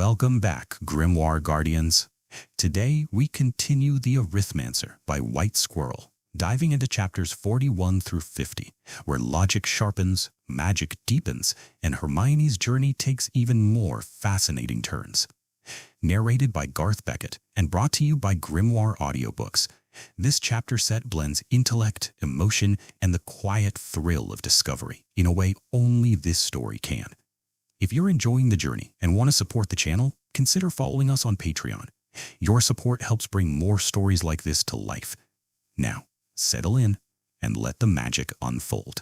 Welcome back, Grimoire Guardians. Today, we continue The Arithmancer by White Squirrel, diving into chapters 41 through 50, where logic sharpens, magic deepens, and Hermione's journey takes even more fascinating turns. Narrated by Garth Beckett and brought to you by Grimoire Audiobooks, this chapter set blends intellect, emotion, and the quiet thrill of discovery in a way only this story can. If you're enjoying the journey and want to support the channel, consider following us on Patreon. Your support helps bring more stories like this to life. Now, settle in and let the magic unfold.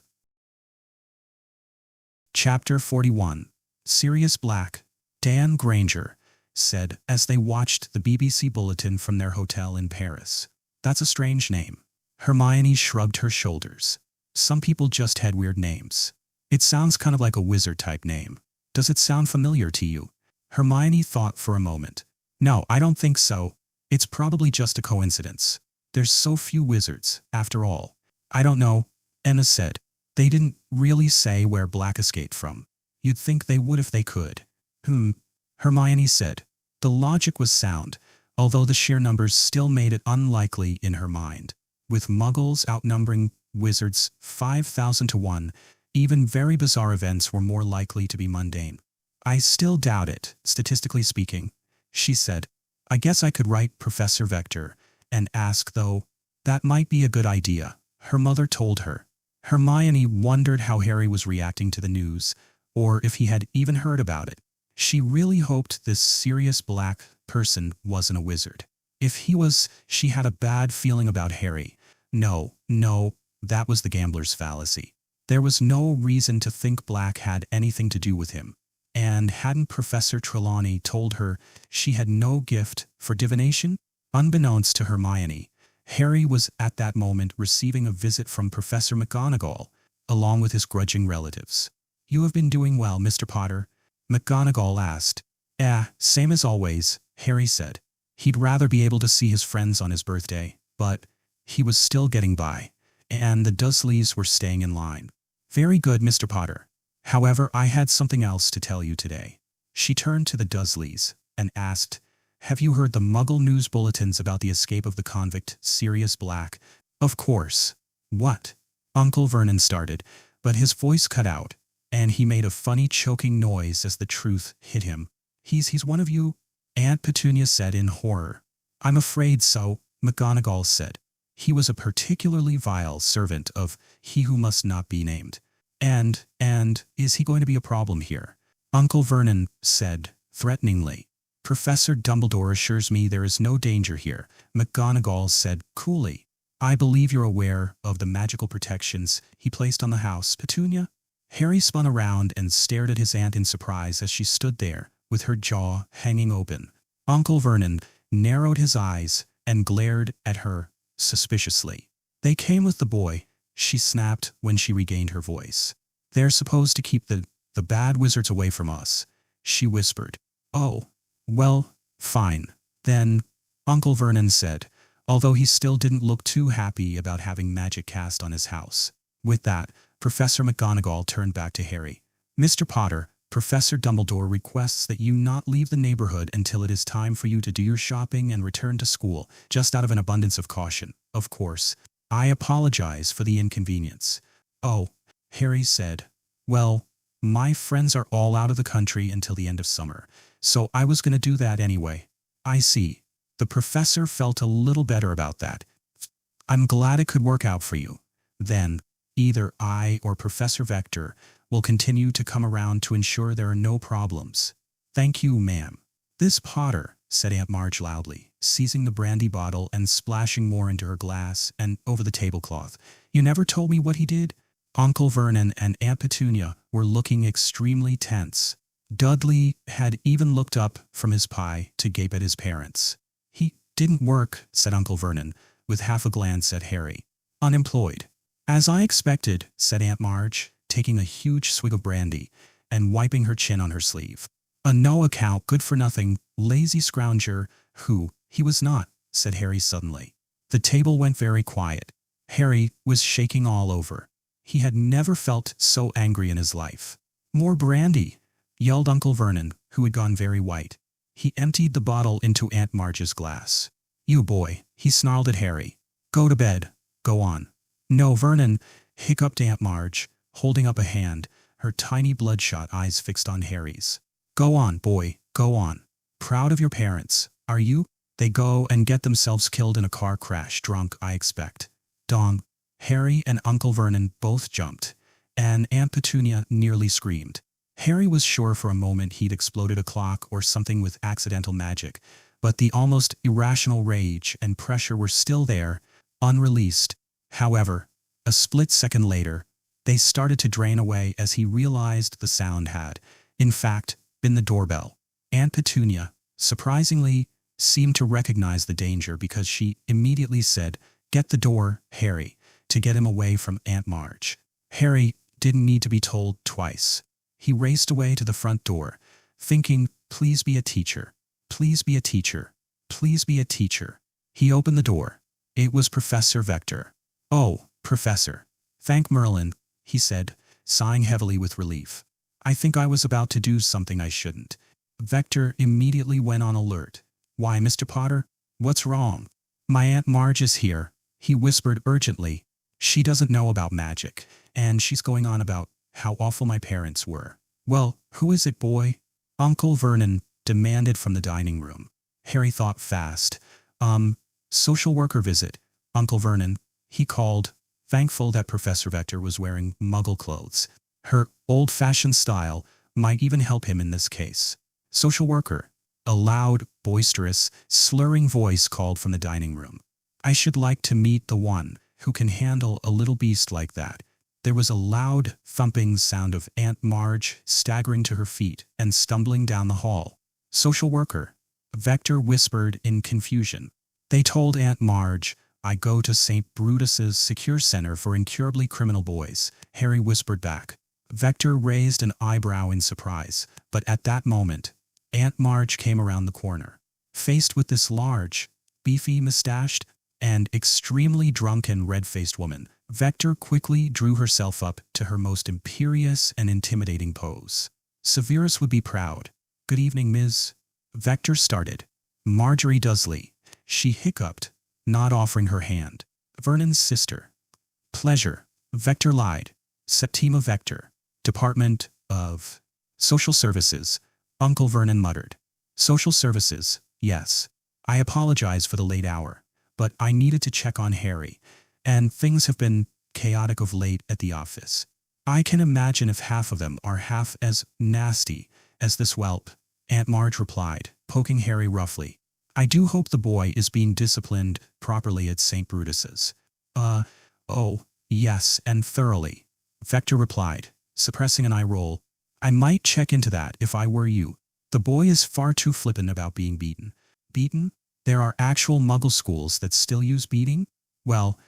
Chapter 41. Sirius Black, Dan Granger, said as they watched the BBC bulletin from their hotel in Paris. That's a strange name. Hermione shrugged her shoulders. Some people just had weird names. It sounds kind of like a wizard-type name. Does it sound familiar to you? Hermione thought for a moment. No, I don't think so. It's probably just a coincidence. There's so few wizards, after all. I don't know, Emma said. They didn't really say where Black escaped from. You'd think they would if they could. Hermione said. The logic was sound, although the sheer numbers still made it unlikely in her mind. With muggles outnumbering wizards 5,000 to 1, even very bizarre events were more likely to be mundane. I still doubt it, statistically speaking, she said. I guess I could write Professor Vector and ask, though. That might be a good idea, her mother told her. Hermione wondered how Harry was reacting to the news, or if he had even heard about it. She really hoped this Sirius Black person wasn't a wizard. If he was, she had a bad feeling about Harry. No, that was the gambler's fallacy. There was no reason to think Black had anything to do with him. And hadn't Professor Trelawney told her she had no gift for divination? Unbeknownst to Hermione, Harry was at that moment receiving a visit from Professor McGonagall, along with his grudging relatives. You have been doing well, Mr. Potter, McGonagall asked. Same as always, Harry said. He'd rather be able to see his friends on his birthday, but he was still getting by, and the Dursleys were staying in line. Very good, Mr. Potter. However, I had something else to tell you today. She turned to the Dursleys and asked, Have you heard the Muggle news bulletins about the escape of the convict Sirius Black? Of course. What? Uncle Vernon started, but his voice cut out, and he made a funny choking noise as the truth hit him. He's one of you? Aunt Petunia said in horror. I'm afraid so, McGonagall said. He was a particularly vile servant of he who must not be named. And is he going to be a problem here? Uncle Vernon said, threateningly. Professor Dumbledore assures me there is no danger here, McGonagall said coolly. I believe you're aware of the magical protections he placed on the house, Petunia? Harry spun around and stared at his aunt in surprise as she stood there, with her jaw hanging open. Uncle Vernon narrowed his eyes and glared at her suspiciously. They came with the boy, she snapped when she regained her voice. They're supposed to keep the bad wizards away from us, she whispered. Oh, well, fine, then, Uncle Vernon said, although he still didn't look too happy about having magic cast on his house. With that, Professor McGonagall turned back to Harry. Mr. Potter, Professor Dumbledore requests that you not leave the neighborhood until it is time for you to do your shopping and return to school, just out of an abundance of caution, of course. I apologize for the inconvenience. Oh, Harry said. Well, my friends are all out of the country until the end of summer, so I was going to do that anyway. I see. The professor felt a little better about that. I'm glad it could work out for you. Then, either I or Professor Vector will continue to come around to ensure there are no problems. Thank you, ma'am. This Potter, said Aunt Marge loudly, seizing the brandy bottle and splashing more into her glass and over the tablecloth. You never told me what he did? Uncle Vernon and Aunt Petunia were looking extremely tense. Dudley had even looked up from his pie to gape at his parents. He didn't work, said Uncle Vernon, with half a glance at Harry. Unemployed. As I expected, said Aunt Marge, taking a huge swig of brandy and wiping her chin on her sleeve. A no-account, good-for-nothing, lazy scrounger who he was not, said Harry suddenly. The table went very quiet. Harry was shaking all over. He had never felt so angry in his life. More brandy, yelled Uncle Vernon, who had gone very white. He emptied the bottle into Aunt Marge's glass. "You boy," he snarled at Harry. "Go to bed. Go on." "No, Vernon," hiccuped Aunt Marge, holding up a hand, her tiny bloodshot eyes fixed on Harry's. "Go on, boy, go on. Proud of your parents, are you? They go and get themselves killed in a car crash, drunk, I expect." Dong. Harry and Uncle Vernon both jumped, and Aunt Petunia nearly screamed. Harry was sure for a moment he'd exploded a clock or something with accidental magic, but the almost irrational rage and pressure were still there, unreleased. However, a split second later, they started to drain away as he realized the sound had, in fact, been the doorbell. Aunt Petunia, surprisingly, seemed to recognize the danger because she immediately said, "Get the door, Harry," to get him away from Aunt Marge. Harry didn't need to be told twice. He raced away to the front door, thinking, "Please be a teacher. Please be a teacher. Please be a teacher." He opened the door. It was Professor Vector. "Oh, Professor. Thank Merlin," he said, sighing heavily with relief. "I think I was about to do something I shouldn't." Vector immediately went on alert. "Why, Mr. Potter? What's wrong?" "My Aunt Marge is here," he whispered urgently. "She doesn't know about magic, and she's going on about how awful my parents were." "Well, who is it, boy?" Uncle Vernon demanded from the dining room. Harry thought fast. Social worker visit, Uncle Vernon," he called, thankful that Professor Vector was wearing muggle clothes. Her old-fashioned style might even help him in this case. "Social worker," a loud, boisterous, slurring voice called from the dining room. "I should like to meet the one who can handle a little beast like that." There was a loud, thumping sound of Aunt Marge staggering to her feet and stumbling down the hall. "Social worker," Vector whispered in confusion. "They told Aunt Marge I go to St. Brutus's Secure Center for Incurably Criminal Boys," Harry whispered back. Vector raised an eyebrow in surprise, but at that moment, Aunt Marge came around the corner. Faced with this large, beefy, mustached, and extremely drunken red-faced woman, Vector quickly drew herself up to her most imperious and intimidating pose. "Severus would be proud. Good evening, Ms." Vector started. "Marjorie Dudley," she hiccuped, not offering her hand. "Vernon's sister." "Pleasure," Vector lied. "Septima Vector, Department of Social Services," Uncle Vernon muttered. "Social Services, yes. I apologize for the late hour, but I needed to check on Harry, and things have been chaotic of late at the office. I can imagine if half of them are half as nasty as this whelp," Aunt Marge replied, poking Harry roughly. "I do hope the boy is being disciplined properly at St. Brutus's." Oh, yes, and thoroughly," Vector replied, suppressing an eye roll. "I might check into that if I were you. The boy is far too flippant about being beaten." "Beaten? There are actual muggle schools that still use beating?" "Well,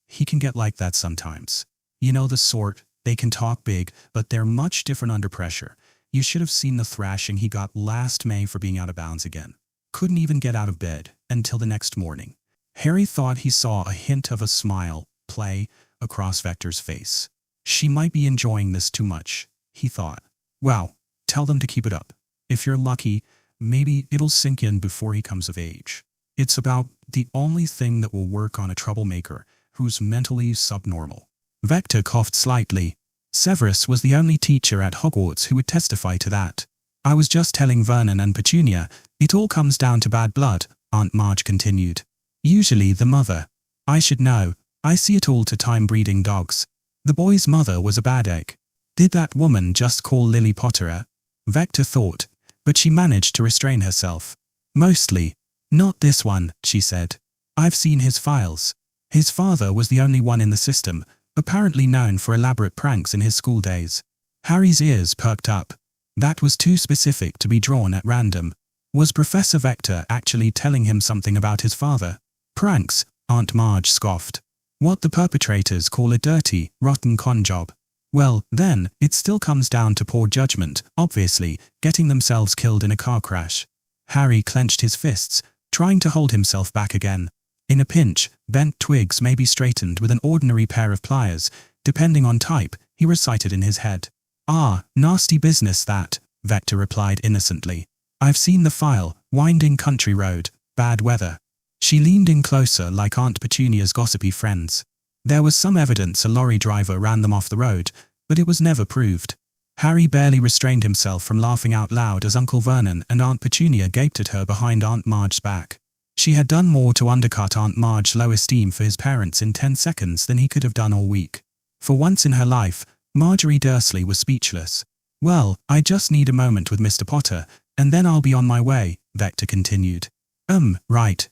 he can get like that sometimes. You know the sort, they can talk big, but they're much different under pressure. You should have seen the thrashing he got last May for being out of bounds again. Couldn't even get out of bed until the next morning." Harry thought he saw a hint of a smile play across Vector's face. She might be enjoying this too much, he thought. "Well, tell them to keep it up. If you're lucky, maybe it'll sink in before he comes of age. It's about the only thing that will work on a troublemaker who's mentally subnormal." Vector coughed slightly. "Severus was the only teacher at Hogwarts who would testify to that. I was just telling Vernon and Petunia, it all comes down to bad blood," Aunt Marge continued. "Usually the mother. I should know. I see it all to time breeding dogs. The boy's mother was a bad egg. Did that woman just call Lily Potter a?" Vector thought, but she managed to restrain herself. "Mostly. Not this one," she said. "I've seen his files. His father was the only one in the system, apparently known for elaborate pranks in his school days." Harry's ears perked up. That was too specific to be drawn at random. Was Professor Vector actually telling him something about his father? "Pranks," Aunt Marge scoffed. "What the perpetrators call a dirty, rotten con job. Well, then, it still comes down to poor judgment, obviously, getting themselves killed in a car crash." Harry clenched his fists, trying to hold himself back again. In a pinch, bent twigs may be straightened with an ordinary pair of pliers, depending on type, he recited in his head. "Ah, nasty business that," Vector replied innocently. I've seen the file, winding country road, bad weather. She leaned in closer like Aunt Petunia's gossipy friends. There was some evidence a lorry driver ran them off the road, but it was never proved. Harry barely restrained himself from laughing out loud as Uncle Vernon and Aunt Petunia gaped at her behind Aunt Marge's back. She had done more to undercut Aunt Marge's low esteem for his parents in 10 seconds than he could have done all week. For once in her life, Marjorie Dursley was speechless. "Well, I just need a moment with Mr. Potter, and then I'll be on my way," Vector continued. Right.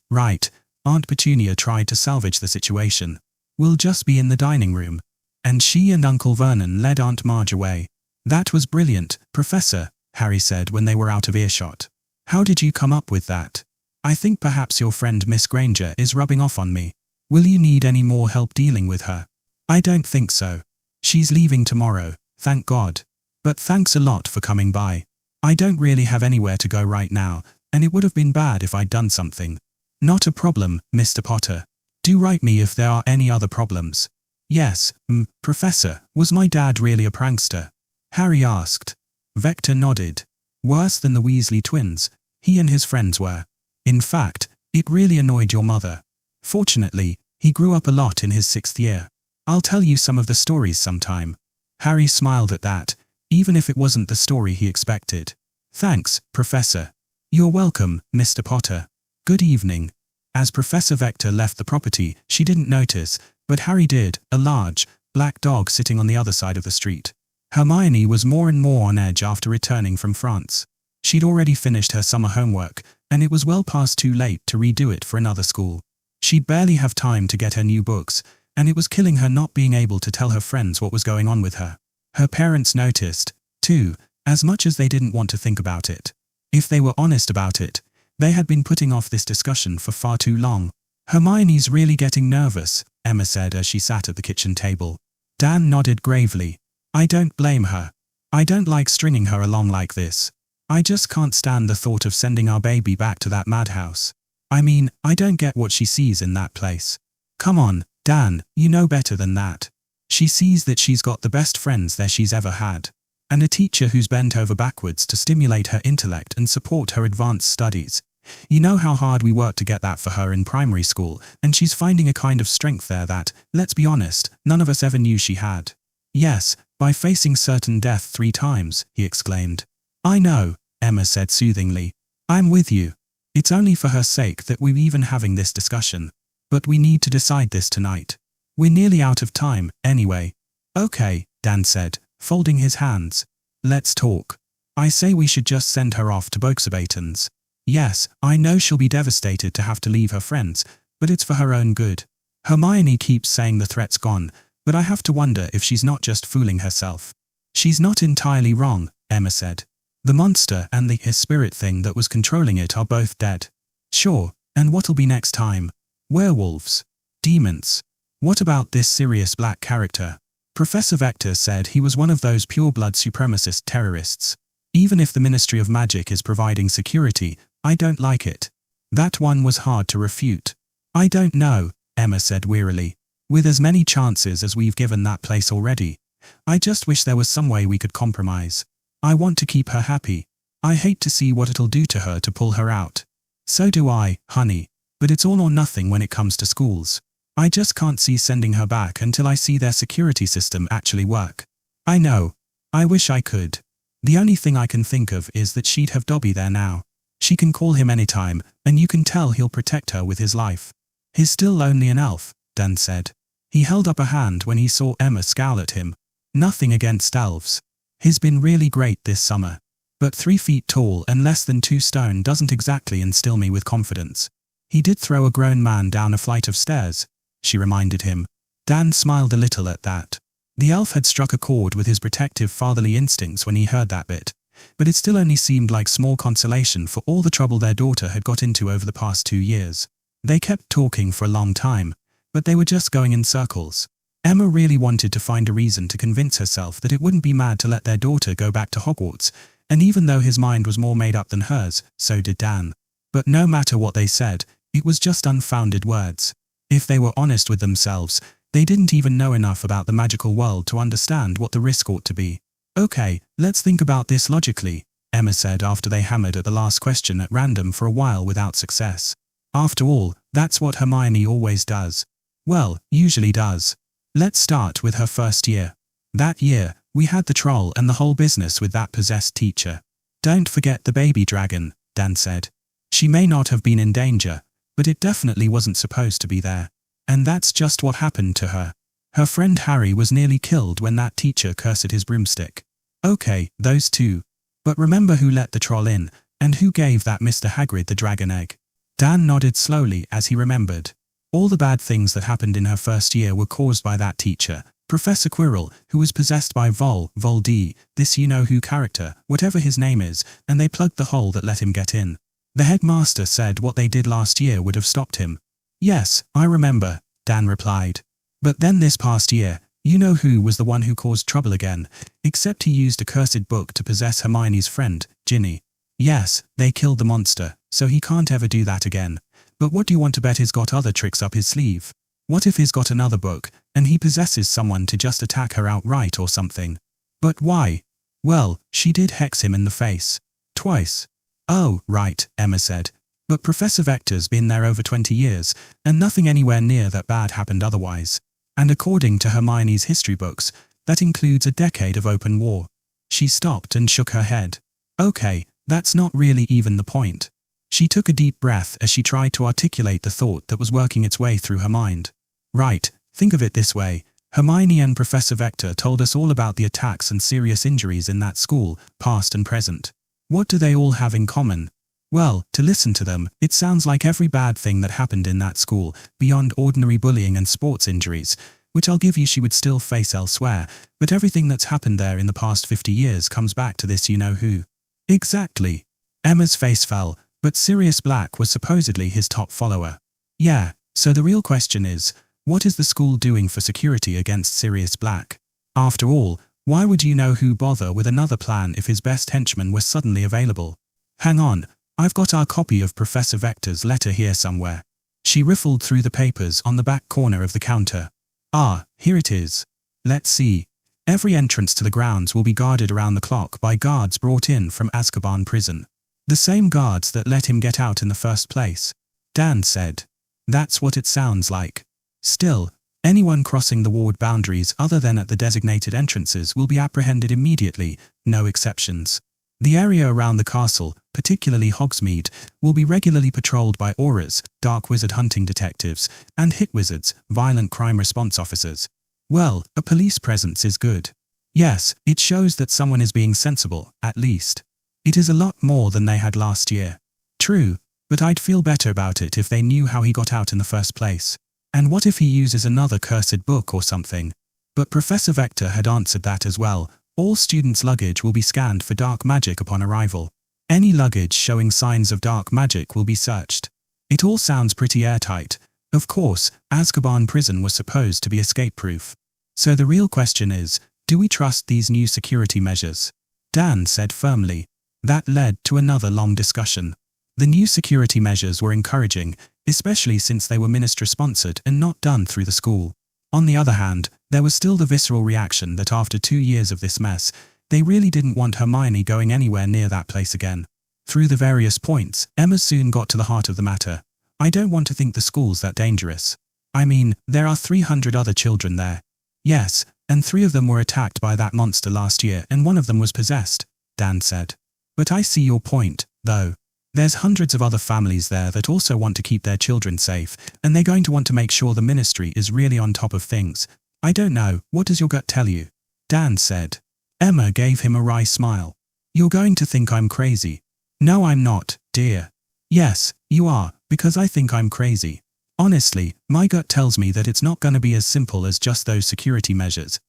Aunt Petunia tried to salvage the situation. "We'll just be in the dining room." And she and Uncle Vernon led Aunt Marge away. "That was brilliant, Professor," Harry said when they were out of earshot. "How did you come up with that? I think perhaps your friend Miss Granger is rubbing off on me. Will you need any more help dealing with her?" "I don't think so. She's leaving tomorrow, thank God. But thanks a lot for coming by. I don't really have anywhere to go right now, and it would have been bad if I'd done something." "Not a problem, Mr. Potter. Do write me if there are any other problems." "Yes, Professor, was my dad really a prankster?" Harry asked. Vector nodded. "Worse than the Weasley twins, he and his friends were. In fact, it really annoyed your mother. Fortunately, he grew up a lot in his 6th year. I'll tell you some of the stories sometime." Harry smiled at that, even if it wasn't the story he expected. "Thanks, Professor." "You're welcome, Mr. Potter. Good evening." As Professor Vector left the property, she didn't notice, but Harry did, a large, black dog sitting on the other side of the street. Hermione was more and more on edge after returning from France. She'd already finished her summer homework, and it was well past too late to redo it for another school. She'd barely have time to get her new books, and it was killing her not being able to tell her friends what was going on with her. Her parents noticed, too, as much as they didn't want to think about it. If they were honest about it, they had been putting off this discussion for far too long. "Hermione's really getting nervous," Emma said as she sat at the kitchen table. Dan nodded gravely. "I don't blame her. I don't like stringing her along like this. I just can't stand the thought of sending our baby back to that madhouse. I mean, I don't get what she sees in that place." "Come on, Dan, you know better than that. She sees that she's got the best friends there she's ever had, and a teacher who's bent over backwards to stimulate her intellect and support her advanced studies. You know how hard we worked to get that for her in primary school, and she's finding a kind of strength there that, let's be honest, none of us ever knew she had." "Yes, by facing certain death 3 times, he exclaimed. "I know," Emma said soothingly. "I'm with you. It's only for her sake that we're even having this discussion. But we need to decide this tonight. We're nearly out of time, anyway." "Okay," Dan said, folding his hands. "Let's talk. I say we should just send her off to Boxabatons. Yes, I know she'll be devastated to have to leave her friends, but it's for her own good. Hermione keeps saying the threat's gone, but I have to wonder if she's not just fooling herself." "She's not entirely wrong," Emma said. "The monster and the spirit thing that was controlling it are both dead." "Sure, and what'll be next time? Werewolves? Demons? What about this Sirius Black character?" Professor Vector said he was one of those pure-blood supremacist terrorists. "Even if the Ministry of Magic is providing security, I don't like it." That one was hard to refute. "I don't know," Emma said wearily. "With as many chances as we've given that place already, I just wish there was some way we could compromise. I want to keep her happy. I hate to see what it'll do to her to pull her out." "So do I, honey. But it's all or nothing when it comes to schools. I just can't see sending her back until I see their security system actually work." "I know. I wish I could. The only thing I can think of is that she'd have Dobby there now. She can call him anytime, and you can tell he'll protect her with his life." "He's still only an elf," Dan said. He held up a hand when he saw Emma scowl at him. "Nothing against elves. He's been really great this summer. But 3 feet tall and less than 2 stone doesn't exactly instill me with confidence." "He did throw a grown man down a flight of stairs," she reminded him. Dan smiled a little at that. The elf had struck a chord with his protective fatherly instincts when he heard that bit, but it still only seemed like small consolation for all the trouble their daughter had got into over the past 2 years. They kept talking for a long time, but they were just going in circles. Emma really wanted to find a reason to convince herself that it wouldn't be mad to let their daughter go back to Hogwarts, and even though his mind was more made up than hers, so did Dan. But no matter what they said, it was just unfounded words. If they were honest with themselves, they didn't even know enough about the magical world to understand what the risk ought to be. "Okay, let's think about this logically," Emma said after they hammered at the last question at random for a while without success. After all, that's what Hermione always does. Well, usually does. Let's start with her first year. That year, we had the troll and the whole business with that possessed teacher. Don't forget the baby dragon, Dan said. She may not have been in danger, but it definitely wasn't supposed to be there. And that's just what happened to her. Her friend Harry was nearly killed when that teacher cursed his broomstick. Okay, those two. But remember who let the troll in, and who gave that Mr. Hagrid the dragon egg? Dan nodded slowly as he remembered. All the bad things that happened in her first year were caused by that teacher, Professor Quirrell, who was possessed by Voldy, this you-know-who character, whatever his name is, and they plugged the hole that let him get in. The headmaster said what they did last year would have stopped him. Yes, I remember, Dan replied. But then this past year, you-know-who was the one who caused trouble again, except he used a cursed book to possess Hermione's friend, Ginny. Yes, they killed the monster, so he can't ever do that again. But what do you want to bet he's got other tricks up his sleeve? What if he's got another book, and he possesses someone to just attack her outright or something? But why? Well, she did hex him in the face. Twice. Oh, right, Emma said. But Professor Vector's been there over 20 years, and nothing anywhere near that bad happened otherwise. And according to Hermione's history books, that includes a decade of open war. She stopped and shook her head. Okay, that's not really even the point. She took a deep breath as she tried to articulate the thought that was working its way through her mind. Right, think of it this way. Hermione and Professor Vector told us all about the attacks and serious injuries in that school, past and present. What do they all have in common? Well, to listen to them, it sounds like every bad thing that happened in that school, beyond ordinary bullying and sports injuries, which I'll give you she would still face elsewhere, but everything that's happened there in the past 50 years comes back to this you-know-who. Exactly. Emma's face fell, but Sirius Black was supposedly his top follower. Yeah, so the real question is, what is the school doing for security against Sirius Black? After all, why would you-know-who bother with another plan if his best henchman was suddenly available? Hang on, I've got our copy of Professor Vector's letter here somewhere. She riffled through the papers on the back corner of the counter. Ah, here it is. Let's see. Every entrance to the grounds will be guarded around the clock by guards brought in from Azkaban prison. The same guards that let him get out in the first place. Dan said. That's what it sounds like. Still, anyone crossing the ward boundaries other than at the designated entrances will be apprehended immediately, no exceptions. The area around the castle, particularly Hogsmeade, will be regularly patrolled by auras, dark wizard hunting detectives, and hit wizards, violent crime response officers. Well, a police presence is good. Yes, it shows that someone is being sensible, at least. It is a lot more than they had last year. True, but I'd feel better about it if they knew how he got out in the first place. And what if he uses another cursed book or something? But Professor Vector had answered that as well. All students' luggage will be scanned for dark magic upon arrival. Any luggage showing signs of dark magic will be searched. It all sounds pretty airtight. Of course, Azkaban prison was supposed to be escape-proof. So the real question is, do we trust these new security measures? Dan said firmly. That led to another long discussion. The new security measures were encouraging, especially since they were minister-sponsored and not done through the school. On the other hand, there was still the visceral reaction that after 2 years of this mess, they really didn't want Hermione going anywhere near that place again. Through the various points, Emma soon got to the heart of the matter. I don't want to think the school's that dangerous. I mean, there are 300 other children there. Yes, and 3 of them were attacked by that monster last year and 1 of them was possessed, Dan said. But I see your point, though. There's hundreds of other families there that also want to keep their children safe, and they're going to want to make sure the ministry is really on top of things. I don't know, what does your gut tell you? Dan said. Emma gave him a wry smile. You're going to think I'm crazy. No, I'm not, dear. Yes, you are, because I think I'm crazy. Honestly, my gut tells me that it's not going to be as simple as just those security measures.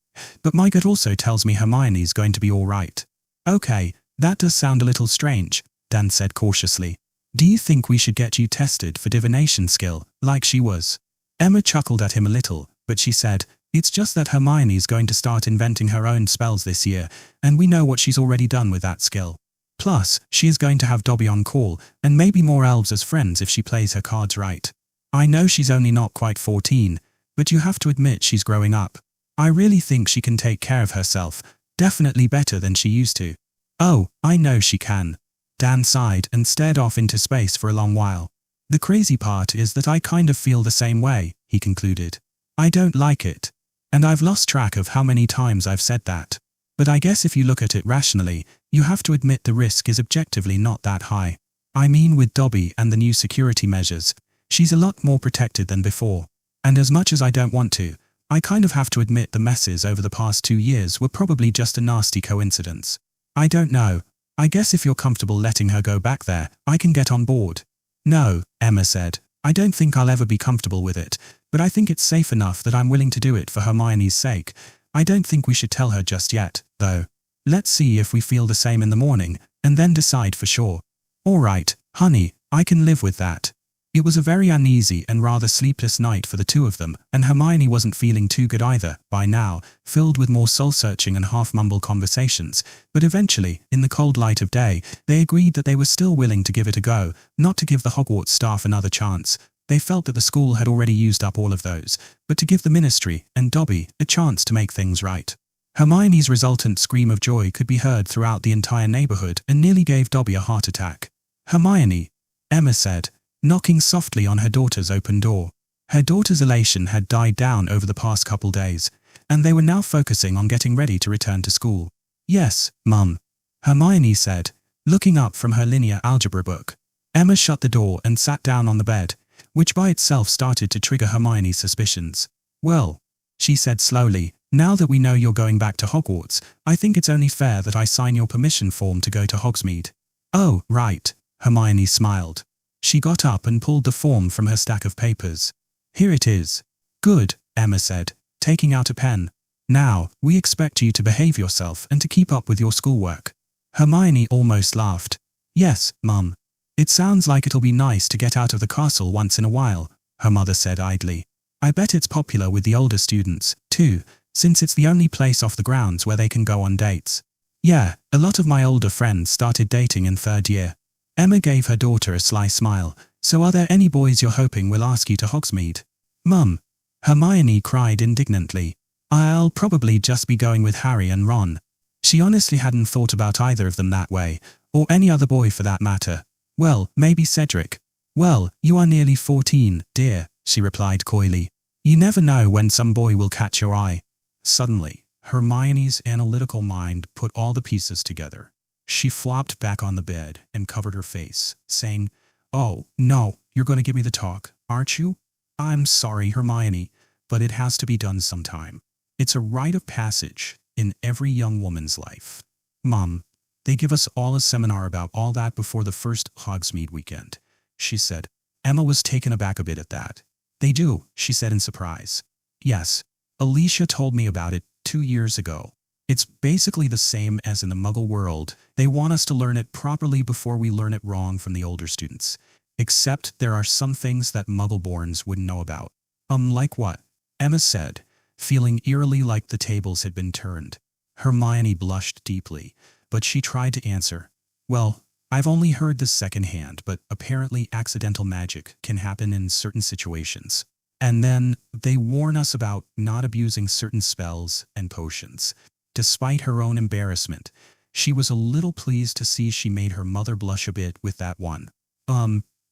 But my gut also tells me Hermione's going to be all right. Okay, that does sound a little strange, Dan said cautiously. Do you think we should get you tested for divination skill, like she was? Emma chuckled at him a little, but she said, it's just that Hermione's going to start inventing her own spells this year, and we know what she's already done with that skill. Plus, she is going to have Dobby on call, and maybe more elves as friends if she plays her cards right. I know she's only not quite 14, but you have to admit she's growing up. I really think she can take care of herself, definitely better than she used to. Oh, I know she can. Dan sighed and stared off into space for a long while. The crazy part is that I kind of feel the same way, he concluded. I don't like it. And I've lost track of how many times I've said that. But I guess if you look at it rationally, you have to admit the risk is objectively not that high. I mean, with Dobby and the new security measures, she's a lot more protected than before. And as much as I don't want to, I kind of have to admit the messes over the past 2 years were probably just a nasty coincidence. I don't know. I guess if you're comfortable letting her go back there, I can get on board. No, Emma said. I don't think I'll ever be comfortable with it, but I think it's safe enough that I'm willing to do it for Hermione's sake. I don't think we should tell her just yet, though. Let's see if we feel the same in the morning, and then decide for sure. All right, honey, I can live with that. It was a very uneasy and rather sleepless night for the two of them, and Hermione wasn't feeling too good either, by now, filled with more soul-searching and half-mumble conversations, but eventually, in the cold light of day, they agreed that they were still willing to give it a go, not to give the Hogwarts staff another chance. They felt that the school had already used up all of those, but to give the Ministry and Dobby a chance to make things right. Hermione's resultant scream of joy could be heard throughout the entire neighborhood and nearly gave Dobby a heart attack. Hermione, Emma said, knocking softly on her daughter's open door. Her daughter's elation had died down over the past couple days, and they were now focusing on getting ready to return to school. Yes, Mum, Hermione said, looking up from her linear algebra book. Emma shut the door and sat down on the bed, which by itself started to trigger Hermione's suspicions. Well, she said slowly, now that we know you're going back to Hogwarts, I think it's only fair that I sign your permission form to go to Hogsmeade. Oh, right, Hermione smiled. She got up and pulled the form from her stack of papers. Here it is. Good, Emma said, taking out a pen. Now, we expect you to behave yourself and to keep up with your schoolwork. Hermione almost laughed. Yes, Mum. It sounds like it'll be nice to get out of the castle once in a while, her mother said idly. I bet it's popular with the older students, too, since it's the only place off the grounds where they can go on dates. Yeah, a lot of my older friends started dating in 3rd year. Emma gave her daughter a sly smile. So are there any boys you're hoping will ask you to Hogsmeade? Mum, Hermione cried indignantly. I'll probably just be going with Harry and Ron. She honestly hadn't thought about either of them that way, or any other boy for that matter. Well, maybe Cedric. Well, you are nearly 14, dear, she replied coyly. You never know when some boy will catch your eye. Suddenly, Hermione's analytical mind put all the pieces together. She flopped back on the bed and covered her face, saying, Oh, no, you're going to give me the talk, aren't you? I'm sorry, Hermione, but it has to be done sometime. It's a rite of passage in every young woman's life. Mom, they give us all a seminar about all that before the first Hogsmeade weekend, she said. Emma was taken aback a bit at that. They do, she said in surprise. Yes, Alicia told me about it 2 years ago. It's basically the same as in the Muggle world. They want us to learn it properly before we learn it wrong from the older students. Except there are some things that Muggle-borns wouldn't know about. Like what? Emma said, feeling eerily like the tables had been turned. Hermione blushed deeply, but she tried to answer. Well, I've only heard this secondhand, but apparently accidental magic can happen in certain situations. And then they warn us about not abusing certain spells and potions. Despite her own embarrassment, she was a little pleased to see she made her mother blush a bit with that one.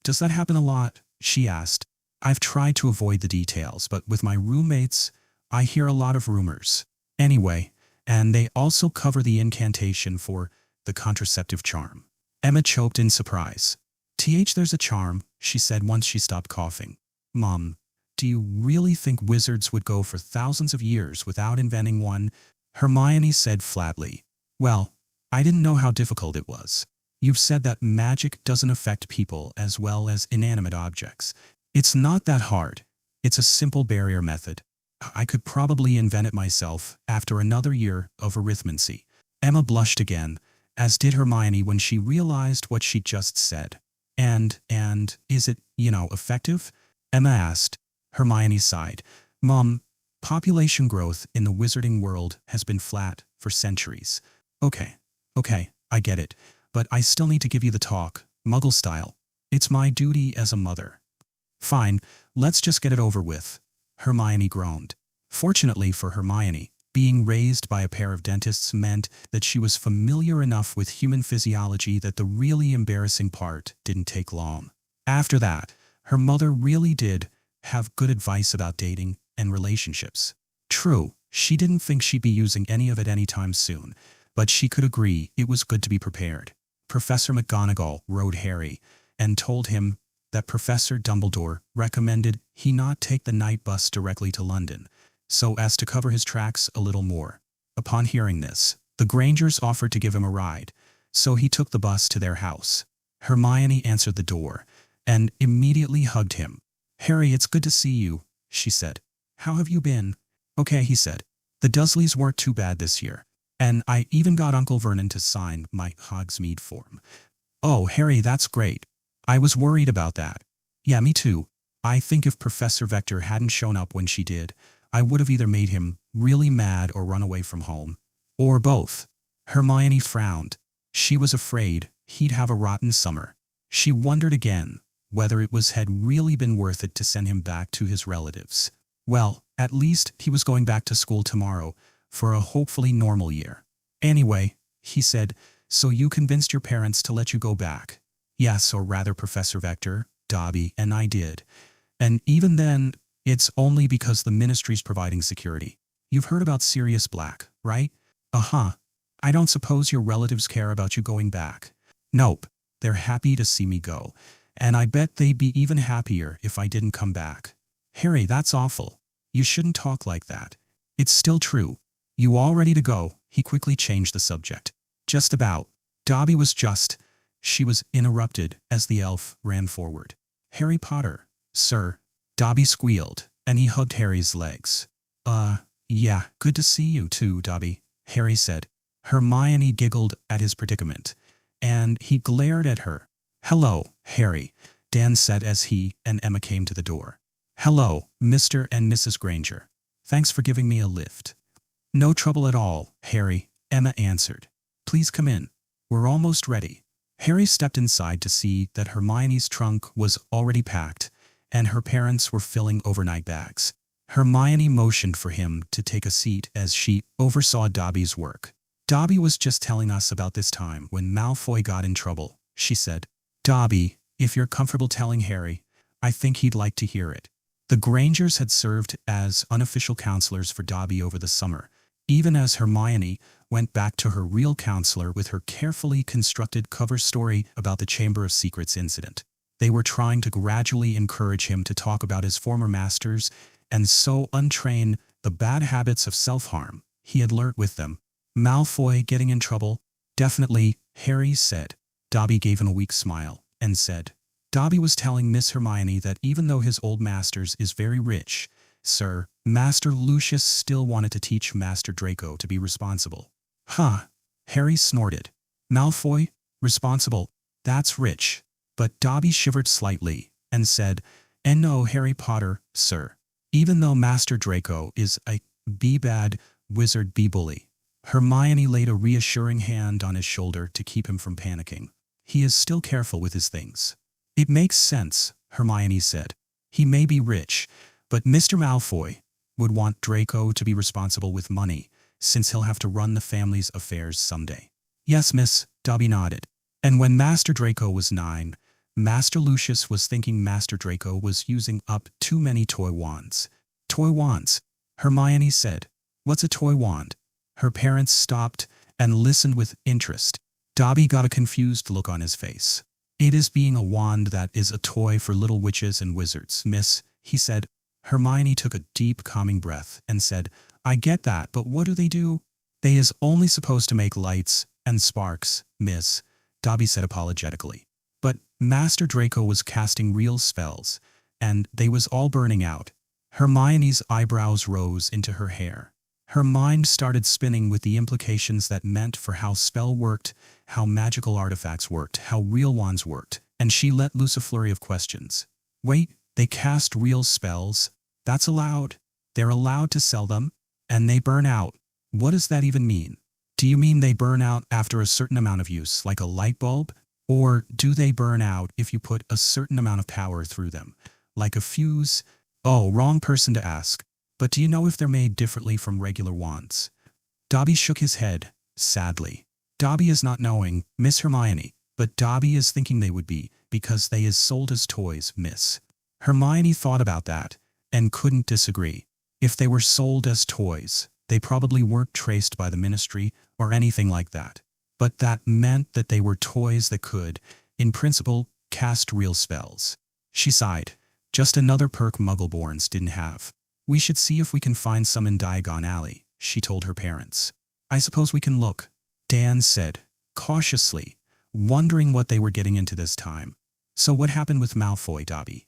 Does that happen a lot? She asked. I've tried to avoid the details, but with my roommates, I hear a lot of rumors. Anyway, and they also cover the incantation for the contraceptive charm. Emma choked in surprise. There's a charm, she said once she stopped coughing. Mom, do you really think wizards would go for thousands of years without inventing one? Hermione said flatly. Well, I didn't know how difficult it was. You've said that magic doesn't affect people as well as inanimate objects. It's not that hard. It's a simple barrier method. I could probably invent it myself after another year of Arithmancy. Emma blushed again, as did Hermione when she realized what she just said. And is it, effective? Emma asked. Hermione sighed. Mom, population growth in the wizarding world has been flat for centuries. Okay, I get it. But I still need to give you the talk, Muggle style. It's my duty as a mother. Fine, let's just get it over with. Hermione groaned. Fortunately for Hermione, Being raised by a pair of dentists meant that she was familiar enough with human physiology that the really embarrassing part didn't take long. After that, her mother really did have good advice about dating and relationships. True, she didn't think she'd be using any of it anytime soon, but she could agree it was good to be prepared. Professor McGonagall wrote Harry and told him that Professor Dumbledore recommended he not take the night bus directly to London, so as to cover his tracks a little more. Upon hearing this, the Grangers offered to give him a ride, so he took the bus to their house. Hermione answered the door and immediately hugged him. "Harry, it's good to see you," she said. "How have you been?" "Okay," he said. "The Dursleys weren't too bad this year, and I even got Uncle Vernon to sign my Hogsmeade form." "Oh, Harry, that's great. I was worried about that." "Yeah, me too. I think if Professor Vector hadn't shown up when she did, I would have either made him really mad or run away from home. Or both." Hermione frowned. She was afraid he'd have a rotten summer. She wondered again whether it had really been worth it to send him back to his relatives. Well, at least he was going back to school tomorrow for a hopefully normal year. "Anyway," he said, "so you convinced your parents to let you go back?" "Yes, or rather Professor Vector, Dobby, and I did. And even then, it's only because the Ministry's providing security. You've heard about Sirius Black, right?" "Uh-huh. I don't suppose your relatives care about you going back?" "Nope. They're happy to see me go, and I bet they'd be even happier if I didn't come back." "Harry, that's awful. You shouldn't talk like that." "It's still true. You all ready to go?" He quickly changed the subject. "Just about." Dobby was just. She was interrupted as the elf ran forward. "Harry Potter, sir." Dobby squealed, and he hugged Harry's legs. Yeah, good to see you too, Dobby," Harry said. Hermione giggled at his predicament, and he glared at her. "Hello, Harry," Dan said as he and Emma came to the door. "Hello, Mr. and Mrs. Granger. Thanks for giving me a lift." "No trouble at all, Harry," Emma answered. "Please come in. We're almost ready." Harry stepped inside to see that Hermione's trunk was already packed, and her parents were filling overnight bags. Hermione motioned for him to take a seat as she oversaw Dobby's work. "Dobby was just telling us about this time when Malfoy got in trouble," she said. "Dobby, if you're comfortable telling Harry, I think he'd like to hear it." The Grangers had served as unofficial counselors for Dobby over the summer, even as Hermione went back to her real counselor with her carefully constructed cover story about the Chamber of Secrets incident. They were trying to gradually encourage him to talk about his former masters and so untrain the bad habits of self-harm he had learnt with them. "Malfoy getting in trouble?" "Definitely," Harry said. Dobby gave him a weak smile and said, "Dobby was telling Miss Hermione that even though his old masters is very rich, sir, Master Lucius still wanted to teach Master Draco to be responsible." "Huh," Harry snorted. "Malfoy? Responsible? That's rich." But Dobby shivered slightly and said, "And no, Harry Potter, sir. Even though Master Draco is a bad wizard bully." Hermione laid a reassuring hand on his shoulder to keep him from panicking. "He is still careful with his things." "It makes sense," Hermione said. "He may be rich, but Mr. Malfoy would want Draco to be responsible with money, since he'll have to run the family's affairs someday." "Yes, miss," Dobby nodded. "And when Master Draco was 9, Master Lucius was thinking Master Draco was using up too many toy wands." "Toy wands?" Hermione said. "What's a toy wand?" Her parents stopped and listened with interest. Dobby got a confused look on his face. "It is being a wand that is a toy for little witches and wizards, miss," he said. Hermione took a deep, calming breath and said, "I get that, but what do they do?" "They is only supposed to make lights and sparks, miss," Dobby said apologetically. "But Master Draco was casting real spells, and they was all burning out." Hermione's eyebrows rose into her hair. Her mind started spinning with the implications that meant for how spell worked, how magical artifacts worked, how real wands worked, and she let loose a flurry of questions. "Wait, they cast real spells? That's allowed? They're allowed to sell them? And they burn out? What does that even mean? Do you mean they burn out after a certain amount of use, like a light bulb? Or do they burn out if you put a certain amount of power through them, like a fuse?" "Oh, wrong person to ask." But do you know if they're made differently from regular wands? Dobby shook his head, sadly. Dobby is not knowing, Miss Hermione, but Dobby is thinking they would be, because they is sold as toys, miss. Hermione thought about that, and couldn't disagree. If they were sold as toys, they probably weren't traced by the ministry or anything like that. But that meant that they were toys that could, in principle, cast real spells. She sighed. Just another perk Muggleborns didn't have. We should see if we can find some in Diagon Alley, she told her parents. I suppose we can look, Dan said, cautiously, wondering what they were getting into this time. So what happened with Malfoy, Dobby?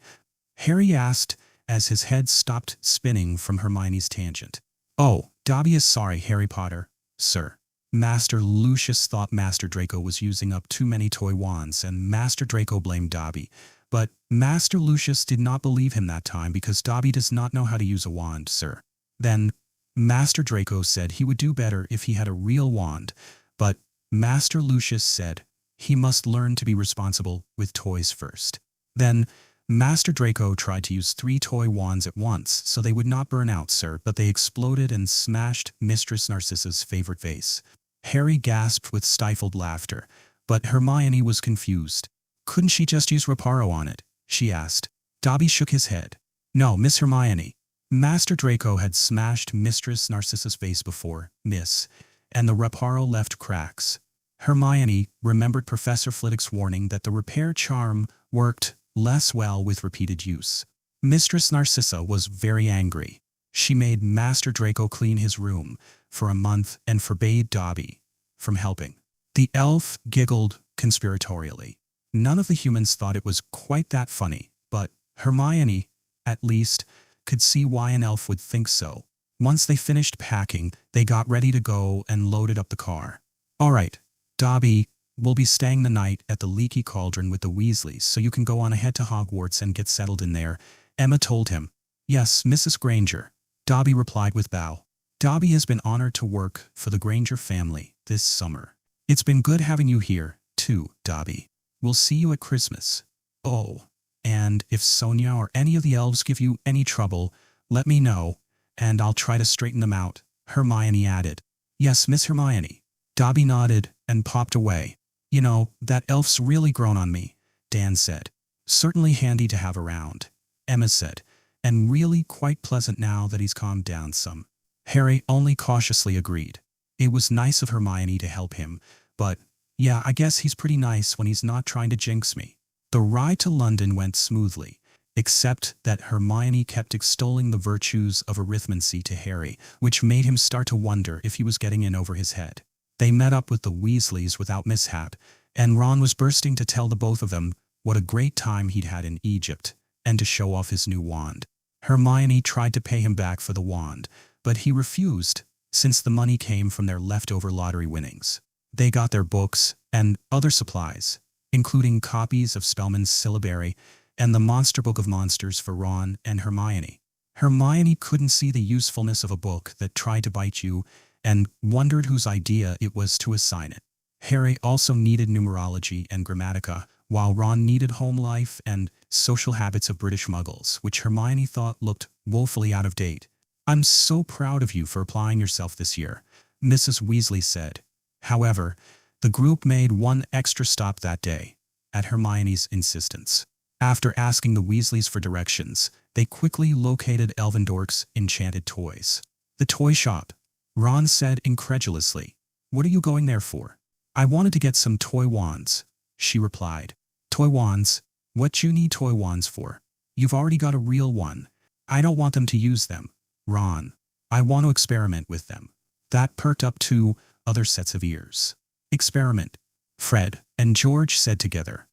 Harry asked, as his head stopped spinning from Hermione's tangent. Oh, Dobby is sorry, Harry Potter, sir. Master Lucius thought Master Draco was using up too many toy wands, and Master Draco blamed Dobby. But Master Lucius did not believe him that time because Dobby does not know how to use a wand, sir. Then Master Draco said he would do better if he had a real wand, but Master Lucius said he must learn to be responsible with toys first. Then Master Draco tried to use 3 toy wands at once so they would not burn out, sir, but they exploded and smashed Mistress Narcissa's favorite vase. Harry gasped with stifled laughter, but Hermione was confused. Couldn't she just use Reparo on it? She asked. Dobby shook his head. No, Miss Hermione. Master Draco had smashed Mistress Narcissa's vase before, miss, and the Reparo left cracks. Hermione remembered Professor Flitwick's warning that the repair charm worked less well with repeated use. Mistress Narcissa was very angry. She made Master Draco clean his room for a month and forbade Dobby from helping. The elf giggled conspiratorially. None of the humans thought it was quite that funny, but Hermione, at least, could see why an elf would think so. Once they finished packing, they got ready to go and loaded up the car. All right, Dobby, we'll be staying the night at the Leaky Cauldron with the Weasleys, so you can go on ahead to Hogwarts and get settled in there, Emma told him. Yes, Mrs. Granger, Dobby replied with bow. Dobby has been honored to work for the Granger family this summer. It's been good having you here, too, Dobby. We'll see you at Christmas. Oh, and if Sonia or any of the elves give you any trouble, let me know, and I'll try to straighten them out, Hermione added. Yes, Miss Hermione. Dobby nodded and popped away. You know, that elf's really grown on me, Dan said. Certainly handy to have around, Emma said, and really quite pleasant now that he's calmed down some. Harry only cautiously agreed. It was nice of Hermione to help him, but yeah, I guess he's pretty nice when he's not trying to jinx me. The ride to London went smoothly, except that Hermione kept extolling the virtues of Arithmancy to Harry, which made him start to wonder if he was getting in over his head. They met up with the Weasleys without mishap, and Ron was bursting to tell the both of them what a great time he'd had in Egypt, and to show off his new wand. Hermione tried to pay him back for the wand, but he refused, since the money came from their leftover lottery winnings. They got their books and other supplies, including copies of Spellman's syllabary and the Monster Book of Monsters for Ron and Hermione. Hermione couldn't see the usefulness of a book that tried to bite you and wondered whose idea it was to assign it. Harry also needed numerology and grammatica, while Ron needed home life and social habits of British Muggles, which Hermione thought looked woefully out of date. I'm so proud of you for applying yourself this year, Mrs. Weasley said. However, the group made one extra stop that day, at Hermione's insistence. After asking the Weasleys for directions, they quickly located Elvendork's enchanted toys. The toy shop, Ron said incredulously. What are you going there for? I wanted to get some toy wands, she replied. Toy wands? What you need toy wands for? You've already got a real one. I don't want them to use them, Ron. I want to experiment with them. That perked up 2 other sets of ears. Experiment, Fred and George said together.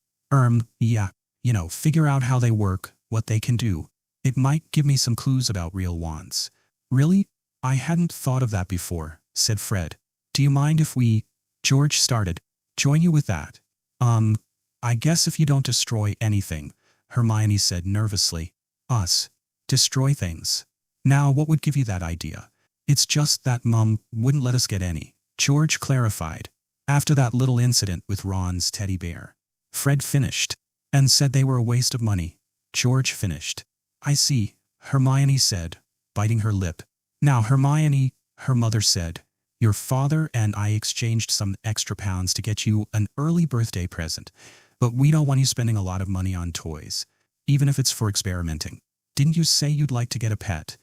Yeah, figure out how they work, what they can do. It might give me some clues about real wands. Really? I hadn't thought of that before, said Fred. Do you mind if we, George started, join you with that? I guess if you don't destroy anything, Hermione said nervously. Us? Destroy things? Now what would give you that idea? It's just that Mum wouldn't let us get any, George clarified. After that little incident with Ron's teddy bear. Fred finished, and said they were a waste of money. George finished. I see, Hermione said, biting her lip. Now, Hermione, her mother said, your father and I exchanged some extra pounds to get you an early birthday present, but we don't want you spending a lot of money on toys, even if it's for experimenting. Didn't you say you'd like to get a pet?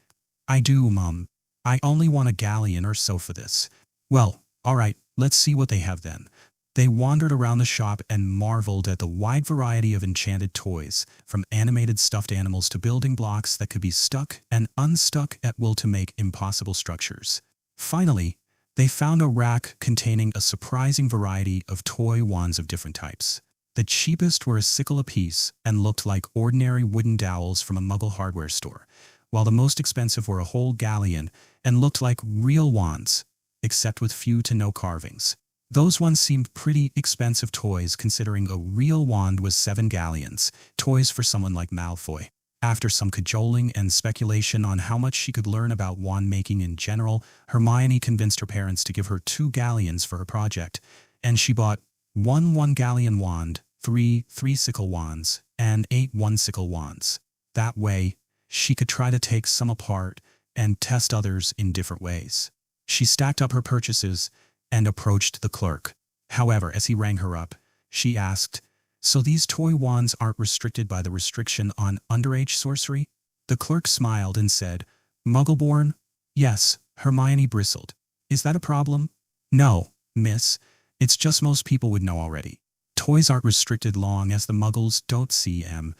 I do, Mom. I only want a galleon or so for this. Well, all right, let's see what they have then. They wandered around the shop and marveled at the wide variety of enchanted toys, from animated stuffed animals to building blocks that could be stuck and unstuck at will to make impossible structures. Finally, they found a rack containing a surprising variety of toy wands of different types. The cheapest were a sickle apiece and looked like ordinary wooden dowels from a Muggle hardware store, while the most expensive were a whole galleon and looked like real wands, except with few to no carvings. Those ones seemed pretty expensive toys considering a real wand was 7 galleons, toys for someone like Malfoy. After some cajoling and speculation on how much she could learn about wand making in general, Hermione convinced her parents to give her 2 galleons for her project, and she bought 1 galleon wand, 3 sickle wands, and 8 sickle wands. That way, she could try to take some apart and test others in different ways. She stacked up her purchases and approached the clerk. However, as he rang her up, she asked, so these toy wands aren't restricted by the restriction on underage sorcery? The clerk smiled and said, Muggleborn? Yes, Hermione bristled. Is that a problem? No, miss. It's just most people would know already. Toys aren't restricted long as the Muggles don't see 'em.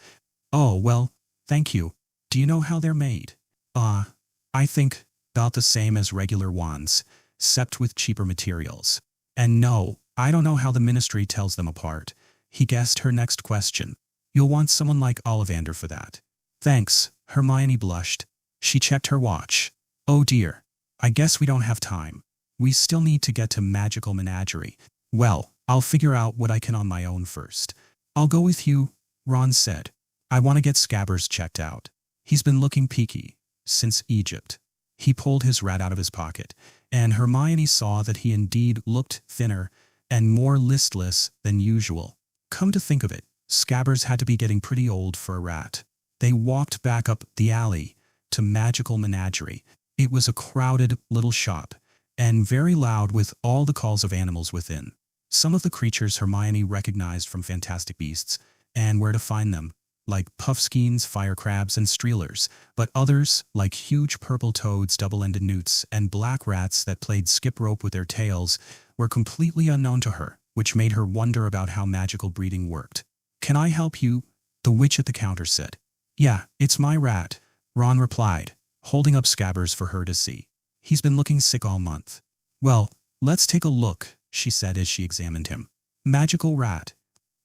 Oh, well, thank you. Do you know how they're made? I think about the same as regular wands, except with cheaper materials. And no, I don't know how the Ministry tells them apart. He guessed her next question. You'll want someone like Ollivander for that. Thanks, Hermione blushed. She checked her watch. Oh dear, I guess we don't have time. We still need to get to Magical Menagerie. Well, I'll figure out what I can on my own first. I'll go with you, Ron said. I want to get Scabbers checked out. He's been looking peaky since Egypt. He pulled his rat out of his pocket, and Hermione saw that he indeed looked thinner and more listless than usual. Come to think of it, Scabbers had to be getting pretty old for a rat. They walked back up the alley to Magical Menagerie. It was a crowded little shop, and very loud with all the calls of animals within. Some of the creatures Hermione recognized from Fantastic Beasts, and where to find them, like puffskeins, fire crabs, and streelers, but others, like huge purple toads, double-ended newts, and black rats that played skip rope with their tails, were completely unknown to her, which made her wonder about how magical breeding worked. Can I help you? The witch at the counter said. Yeah, it's my rat, Ron replied, holding up Scabbers for her to see. He's been looking sick all month. Well, let's take a look, she said as she examined him. Magical rat.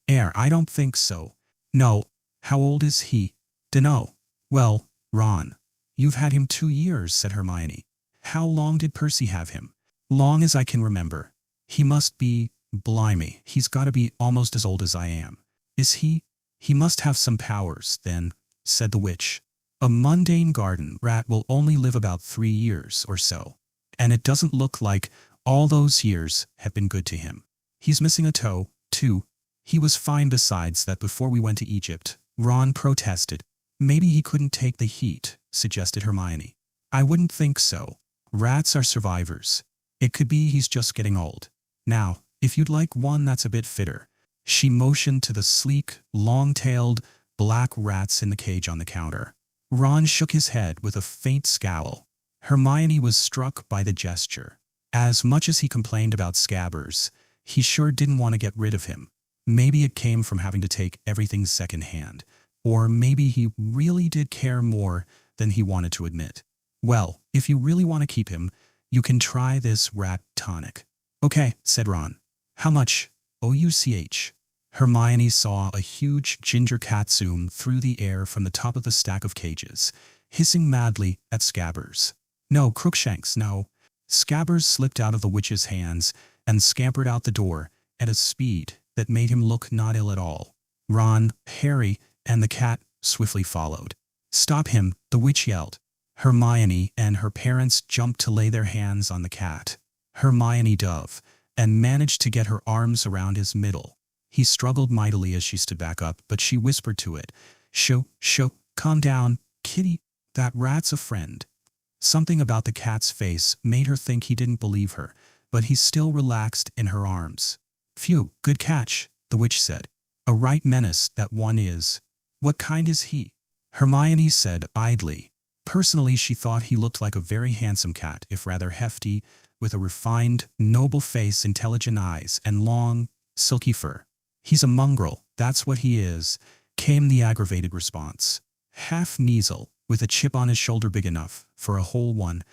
I don't think so. No. How old is he? Dunno. Well, Ron, you've had him 2 years, said Hermione. How long did Percy have him? Long as I can remember. He must be, blimey, he's got to be almost as old as I am. Is he? He must have some powers, then, said the witch. A mundane garden rat will only live about 3 years or so, and it doesn't look like all those years have been good to him. He's missing a toe, too. He was fine besides that before we went to Egypt. Ron protested. Maybe he couldn't take the heat, suggested Hermione. I wouldn't think so. Rats are survivors. It could be he's just getting old. Now, if you'd like one that's a bit fitter. She motioned to the sleek, long-tailed, black rats in the cage on the counter. Ron shook his head with a faint scowl. Hermione was struck by the gesture. As much as he complained about Scabbers, he sure didn't want to get rid of him. Maybe it came from having to take everything secondhand, or maybe he really did care more than he wanted to admit. Well, if you really want to keep him, you can try this rat tonic. Okay, said Ron. How much? OUCH. Hermione saw a huge ginger cat zoom through the air from the top of the stack of cages, hissing madly at Scabbers. No, Crookshanks, no. Scabbers slipped out of the witch's hands and scampered out the door at a speed that made him look not ill at all. Ron, Harry, and the cat swiftly followed. Stop him, the witch yelled. Hermione and her parents jumped to lay their hands on the cat. Hermione dove, and managed to get her arms around his middle. He struggled mightily as she stood back up, but she whispered to it, Shoo, calm down, kitty, that rat's a friend. Something about the cat's face made her think he didn't believe her, but he still relaxed in her arms. "Phew, good catch," the witch said. "A right menace, that one is." "What kind is he?" Hermione said idly. Personally, she thought he looked like a very handsome cat, if rather hefty, with a refined, noble face, intelligent eyes, and long, silky fur. "He's a mongrel, that's what he is," came the aggravated response. "Half Kneasel, with a chip on his shoulder big enough for a whole one.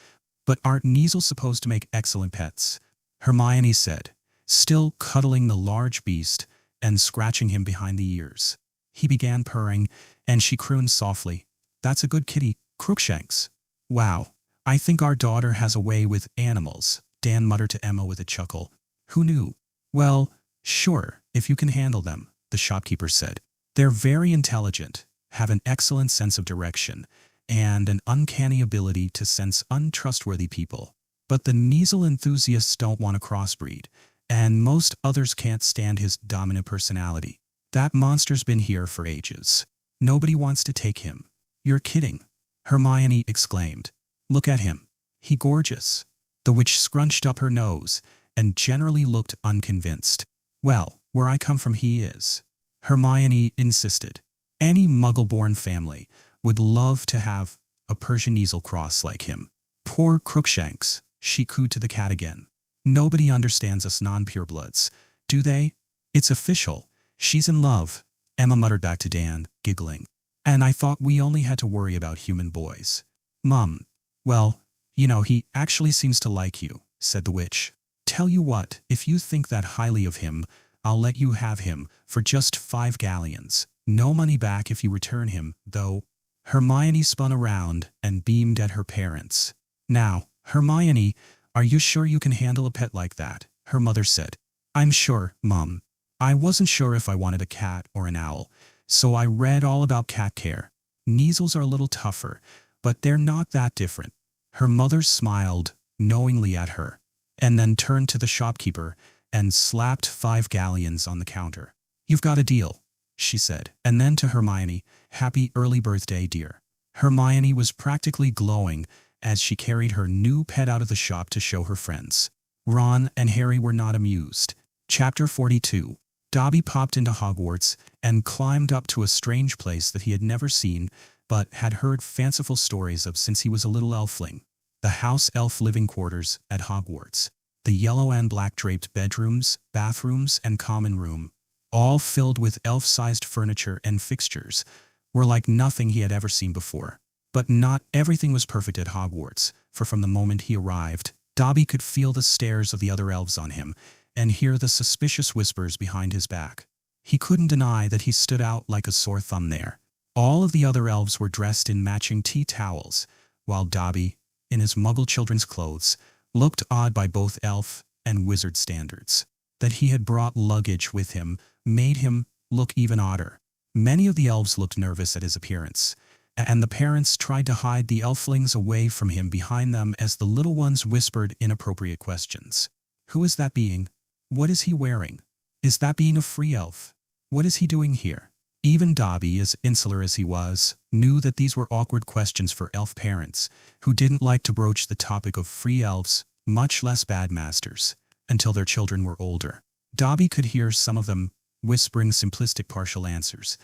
But aren't Kneasels supposed to make excellent pets?" Hermione said, still cuddling the large beast and scratching him behind the ears. He began purring, and she crooned softly, "That's a good kitty, Crookshanks." "Wow, I think our daughter has a way with animals," Dan muttered to Emma with a chuckle. "Who knew?" "Well, sure, if you can handle them," the shopkeeper said. "They're very intelligent, have an excellent sense of direction, and an uncanny ability to sense untrustworthy people. But the Kneasel enthusiasts don't want to crossbreed, and most others can't stand his dominant personality. That monster's been here for ages. Nobody wants to take him." "You're kidding," Hermione exclaimed. "Look at him. He's gorgeous." The witch scrunched up her nose and generally looked unconvinced. "Well, where I come from he is," Hermione insisted. "Any Muggle-born family would love to have a Persian Kneasel cross like him." "Poor Crookshanks," she cooed to the cat again. "Nobody understands us non-purebloods, do they?" "It's official. She's in love," Emma muttered back to Dan, giggling. "And I thought we only had to worry about human boys." "Mum, well, you know, he actually seems to like you," said the witch. "Tell you what, if you think that highly of him, I'll let you have him for just 5 galleons. No money back if you return him, though." Hermione spun around and beamed at her parents. "Now, Hermione, are you sure you can handle a pet like that?" her mother said. "I'm sure, Mum. I wasn't sure if I wanted a cat or an owl, so I read all about cat care. Kneasels are a little tougher, but they're not that different." Her mother smiled knowingly at her, and then turned to the shopkeeper and slapped 5 galleons on the counter. "You've got a deal," she said, and then to Hermione, "Happy early birthday, dear." Hermione was practically glowing as she carried her new pet out of the shop to show her friends. Ron and Harry were not amused. Chapter 42. Dobby popped into Hogwarts and climbed up to a strange place that he had never seen but had heard fanciful stories of since he was a little elfling. The house elf living quarters at Hogwarts. The yellow and black draped bedrooms, bathrooms, and common room, all filled with elf-sized furniture and fixtures, were like nothing he had ever seen before. But not everything was perfect at Hogwarts, for from the moment he arrived, Dobby could feel the stares of the other elves on him and hear the suspicious whispers behind his back. He couldn't deny that he stood out like a sore thumb there. All of the other elves were dressed in matching tea towels, while Dobby, in his Muggle children's clothes, looked odd by both elf and wizard standards. That he had brought luggage with him made him look even odder. Many of the elves looked nervous at his appearance, and the parents tried to hide the elflings away from him behind them as the little ones whispered inappropriate questions. "Who is that being? What is he wearing? Is that being a free elf? What is he doing here?" Even Dobby, as insular as he was, knew that these were awkward questions for elf parents, who didn't like to broach the topic of free elves, much less bad masters, until their children were older. Dobby could hear some of them whispering simplistic partial answers,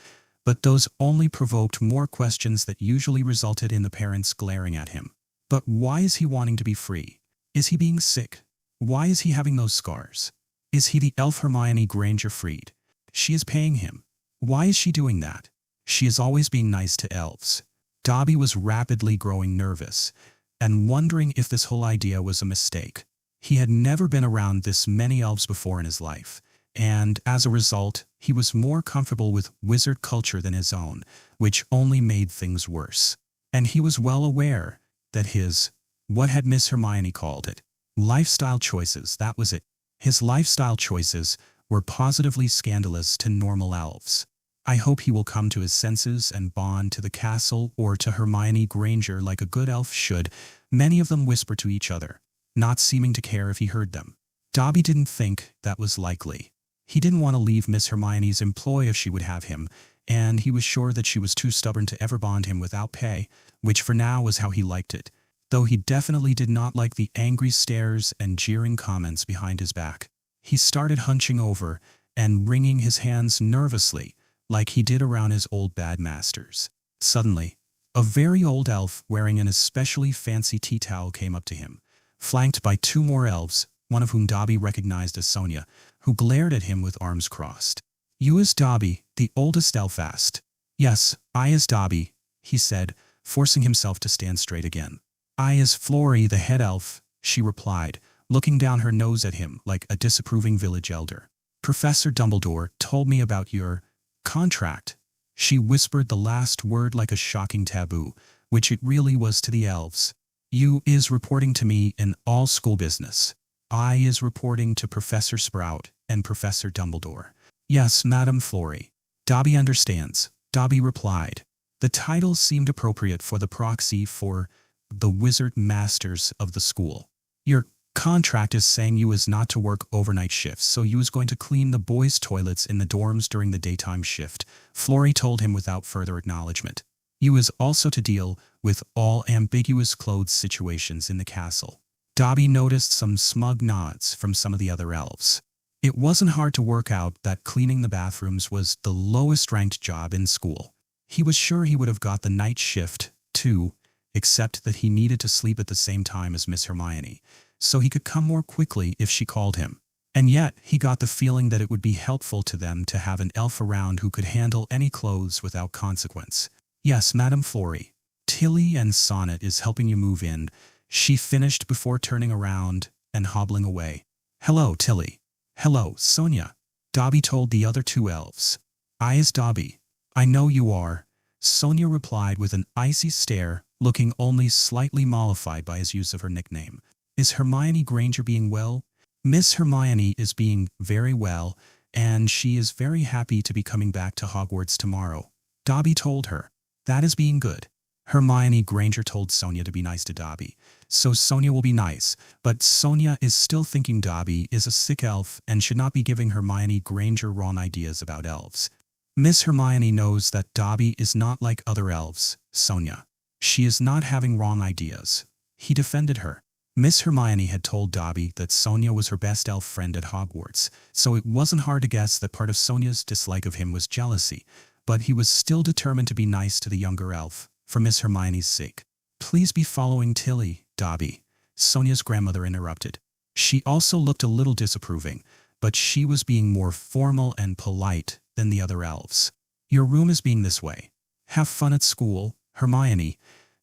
but those only provoked more questions that usually resulted in the parents glaring at him. But why is he wanting to be free? Is he being sick? Why is he having those scars? Is he the elf Hermione Granger freed? She is paying him. Why is she doing that? She is always being nice to elves. Dobby was rapidly growing nervous and wondering if this whole idea was a mistake. He had never been around this many elves before in his life, and as a result, he was more comfortable with wizard culture than his own, which only made things worse. And he was well aware that his, what had Miss Hermione called it, lifestyle choices, that was it. His lifestyle choices were positively scandalous to normal elves. "I hope he will come to his senses and bond to the castle or to Hermione Granger like a good elf should," many of them whispered to each other, not seeming to care if he heard them. Dobby didn't think that was likely. He didn't want to leave Miss Hermione's employ if she would have him, and he was sure that she was too stubborn to ever bond him without pay, which for now was how he liked it. though he definitely did not like the angry stares and jeering comments behind his back. He started hunching over and wringing his hands nervously, like he did around his old bad masters. Suddenly, a very old elf wearing an especially fancy tea towel came up to him, flanked by two more elves, one of whom Dobby recognized as Sonia, who glared at him with arms crossed. "You is Dobby?" the oldest elf asked. "Yes, I is Dobby," he said, forcing himself to stand straight again. "I is Florrie, the head elf," she replied, looking down her nose at him like a disapproving village elder. "Professor Dumbledore told me about your contract." She whispered the last word like a shocking taboo, which it really was to the elves. "You is reporting to me in all school business. I is reporting to Professor Sprout and Professor Dumbledore." "Yes, Madame Florrie. Dobby understands," Dobby replied. The title seemed appropriate for the proxy for the wizard masters of the school. "Your contract is saying you is not to work overnight shifts, so you is going to clean the boys' toilets in the dorms during the daytime shift," Florrie told him without further acknowledgement. "You is also to deal with all ambiguous clothes situations in the castle." Dobby noticed some smug nods from some of the other elves. It wasn't hard to work out that cleaning the bathrooms was the lowest-ranked job in school. He was sure he would have got the night shift, too, except that he needed to sleep at the same time as Miss Hermione, so he could come more quickly if she called him. And yet, he got the feeling that it would be helpful to them to have an elf around who could handle any clothes without consequence. "Yes, Madame Florrie. Tilly and Sonnet is helping you move in," she finished before turning around and hobbling away. "Hello, Tilly." "Hello, Sonia," Dobby told the other two elves. "I is Dobby." "I know you are," Sonia replied with an icy stare, looking only slightly mollified by his use of her nickname. "Is Hermione Granger being well?" "Miss Hermione is being very well, and she is very happy to be coming back to Hogwarts tomorrow," Dobby told her. "That is being good." Hermione Granger told Sonia to be nice to Dobby, so Sonia will be nice, but Sonia is still thinking Dobby is a sick elf and should not be giving Hermione Granger wrong ideas about elves. "Miss Hermione knows that Dobby is not like other elves, Sonia. She is not having wrong ideas," he defended her. Miss Hermione had told Dobby that Sonia was her best elf friend at Hogwarts, so it wasn't hard to guess that part of Sonia's dislike of him was jealousy, but he was still determined to be nice to the younger elf, for Miss Hermione's sake. "Please be following Tilly, Dobby," Sonia's grandmother interrupted. She also looked a little disapproving, but she was being more formal and polite than the other elves. "Your room is being this way. Have fun at school, Hermione,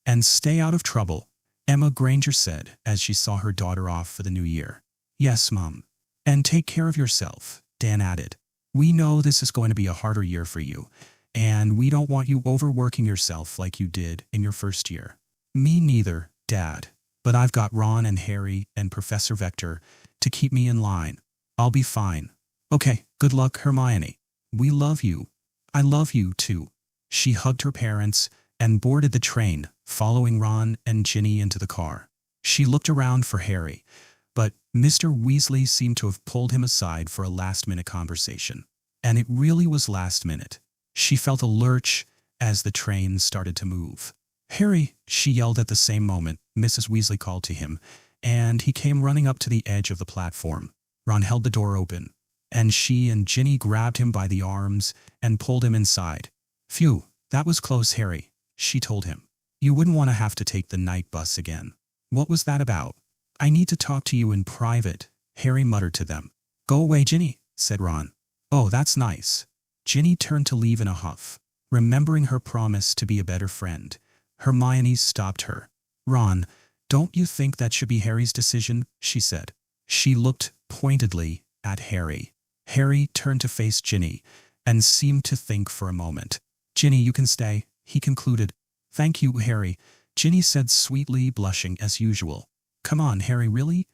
and stay out of trouble," Emma Granger said as she saw her daughter off for the new year. "Yes, Mum. And take care of yourself," Dan added. "We know this is going to be a harder year for you, and we don't want you overworking yourself like you did in your first year." "Me neither, Dad, but I've got Ron and Harry and Professor Vector to keep me in line. I'll be fine." "Okay, good luck, Hermione. We love you." "I love you, too." She hugged her parents and boarded the train, following Ron and Ginny into the car. She looked around for Harry, but Mr. Weasley seemed to have pulled him aside for a last-minute conversation. And it really was last minute. She felt a lurch as the train started to move. "Harry," she yelled at the same moment. Mrs. Weasley called to him, and he came running up to the edge of the platform. Ron held the door open, and she and Ginny grabbed him by the arms and pulled him inside. "Phew, that was close, Harry," she told him. "You wouldn't want to have to take the night bus again." "What was that about?" "I need to talk to you in private," Harry muttered to them. "Go away, Ginny," said Ron. "Oh, that's nice." Ginny turned to leave in a huff. Remembering her promise to be a better friend, Hermione stopped her. "Ron, don't you think that should be Harry's decision?" she said. She looked pointedly at Harry. Harry turned to face Ginny and seemed to think for a moment. "Ginny, you can stay," he concluded. "Thank you, Harry," Ginny said sweetly, blushing as usual. "Come on, Harry, really?"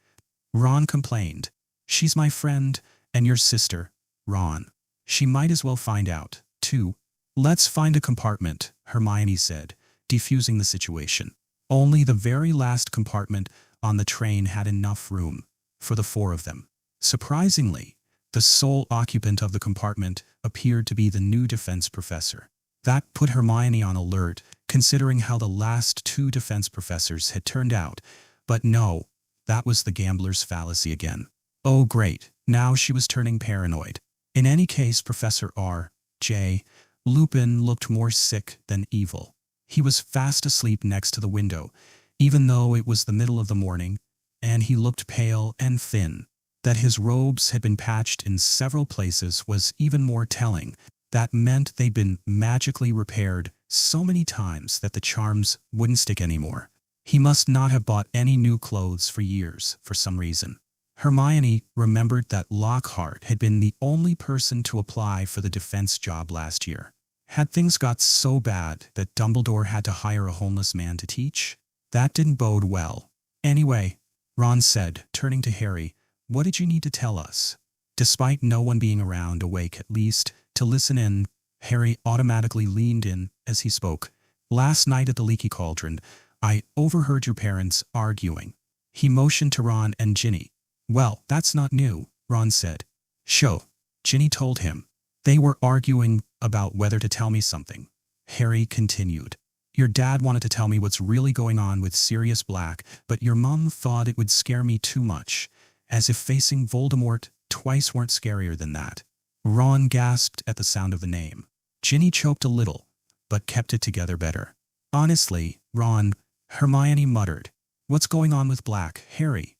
Ron complained. "She's my friend and your sister, Ron. She might as well find out, too." "Let's find a compartment," Hermione said, defusing the situation. Only the very last compartment on the train had enough room for the four of them. Surprisingly, the sole occupant of the compartment appeared to be the new defense professor. That put Hermione on alert considering how the last 2 defense professors had turned out. But no, that was the gambler's fallacy again. Oh great, now she was turning paranoid. In any case, Professor R.J. Lupin looked more sick than evil. He was fast asleep next to the window, even though it was the middle of the morning, and he looked pale and thin. That his robes had been patched in several places was even more telling. That meant they'd been magically repaired so many times that the charms wouldn't stick anymore. He must not have bought any new clothes for years for some reason. Hermione remembered that Lockhart had been the only person to apply for the defense job last year. Had things got so bad that Dumbledore had to hire a homeless man to teach? That didn't bode well. Anyway, Ron said, turning to Harry, "What did you need to tell us?" Despite no one being around awake at least to listen in, Harry automatically leaned in as he spoke. "Last night at the Leaky Cauldron, I overheard your parents arguing." He motioned to Ron and Ginny. "Well, that's not new," Ron said. "Sure," Ginny told him. "They were arguing about whether to tell me something." Harry continued. "Your dad wanted to tell me what's really going on with Sirius Black, but your mom thought it would scare me too much, as if facing Voldemort twice weren't scarier than that." Ron gasped at the sound of the name. Ginny choked a little, but kept it together better. "Honestly, Ron," Hermione muttered. "What's going on with Black, Harry?"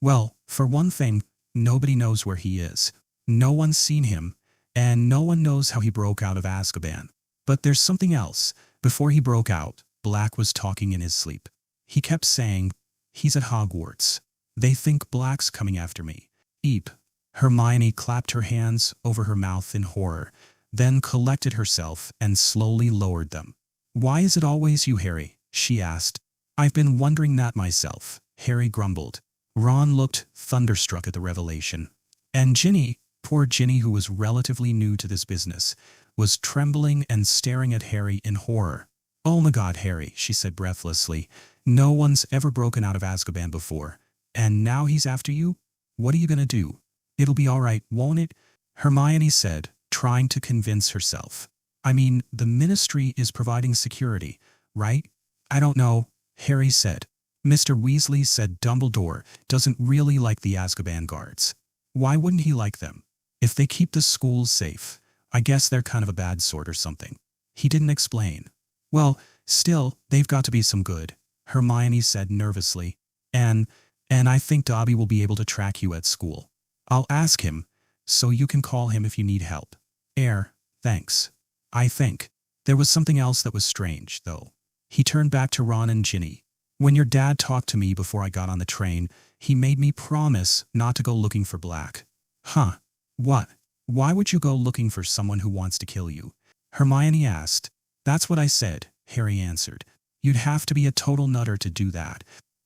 "Well, for one thing, nobody knows where he is. No one's seen him, and no one knows how he broke out of Azkaban. But there's something else. Before he broke out, Black was talking in his sleep. He kept saying, 'He's at Hogwarts. They think Black's coming after me.'" "Eep." Hermione clapped her hands over her mouth in horror, then collected herself and slowly lowered them. "Why is it always you, Harry?" she asked. "I've been wondering that myself," Harry grumbled. Ron looked thunderstruck at the revelation. And Ginny, poor Ginny who was relatively new to this business, was trembling and staring at Harry in horror. "Oh my God, Harry," she said breathlessly. "No one's ever broken out of Azkaban before. And now he's after you? What are you gonna do?" "It'll be all right, won't it?" Hermione said, trying to convince herself. "I mean, the Ministry is providing security, right?" "I don't know," Harry said. "Mr. Weasley said Dumbledore doesn't really like the Azkaban guards." "Why wouldn't he like them? If they keep the schools safe, I guess they're kind of a bad sort or something." He didn't explain. "Well, still, they've got to be some good," Hermione said nervously. And I think Dobby will be able to track you at school. I'll ask him, so you can call him if you need help." Thanks. I think. There was something else that was strange, though." He turned back to Ron and Ginny. "When your dad talked to me before I got on the train, he made me promise not to go looking for Black." "Huh? What? Why would you go looking for someone who wants to kill you?" Hermione asked. "That's what I said," Harry answered. "You'd have to be a total nutter to do that,"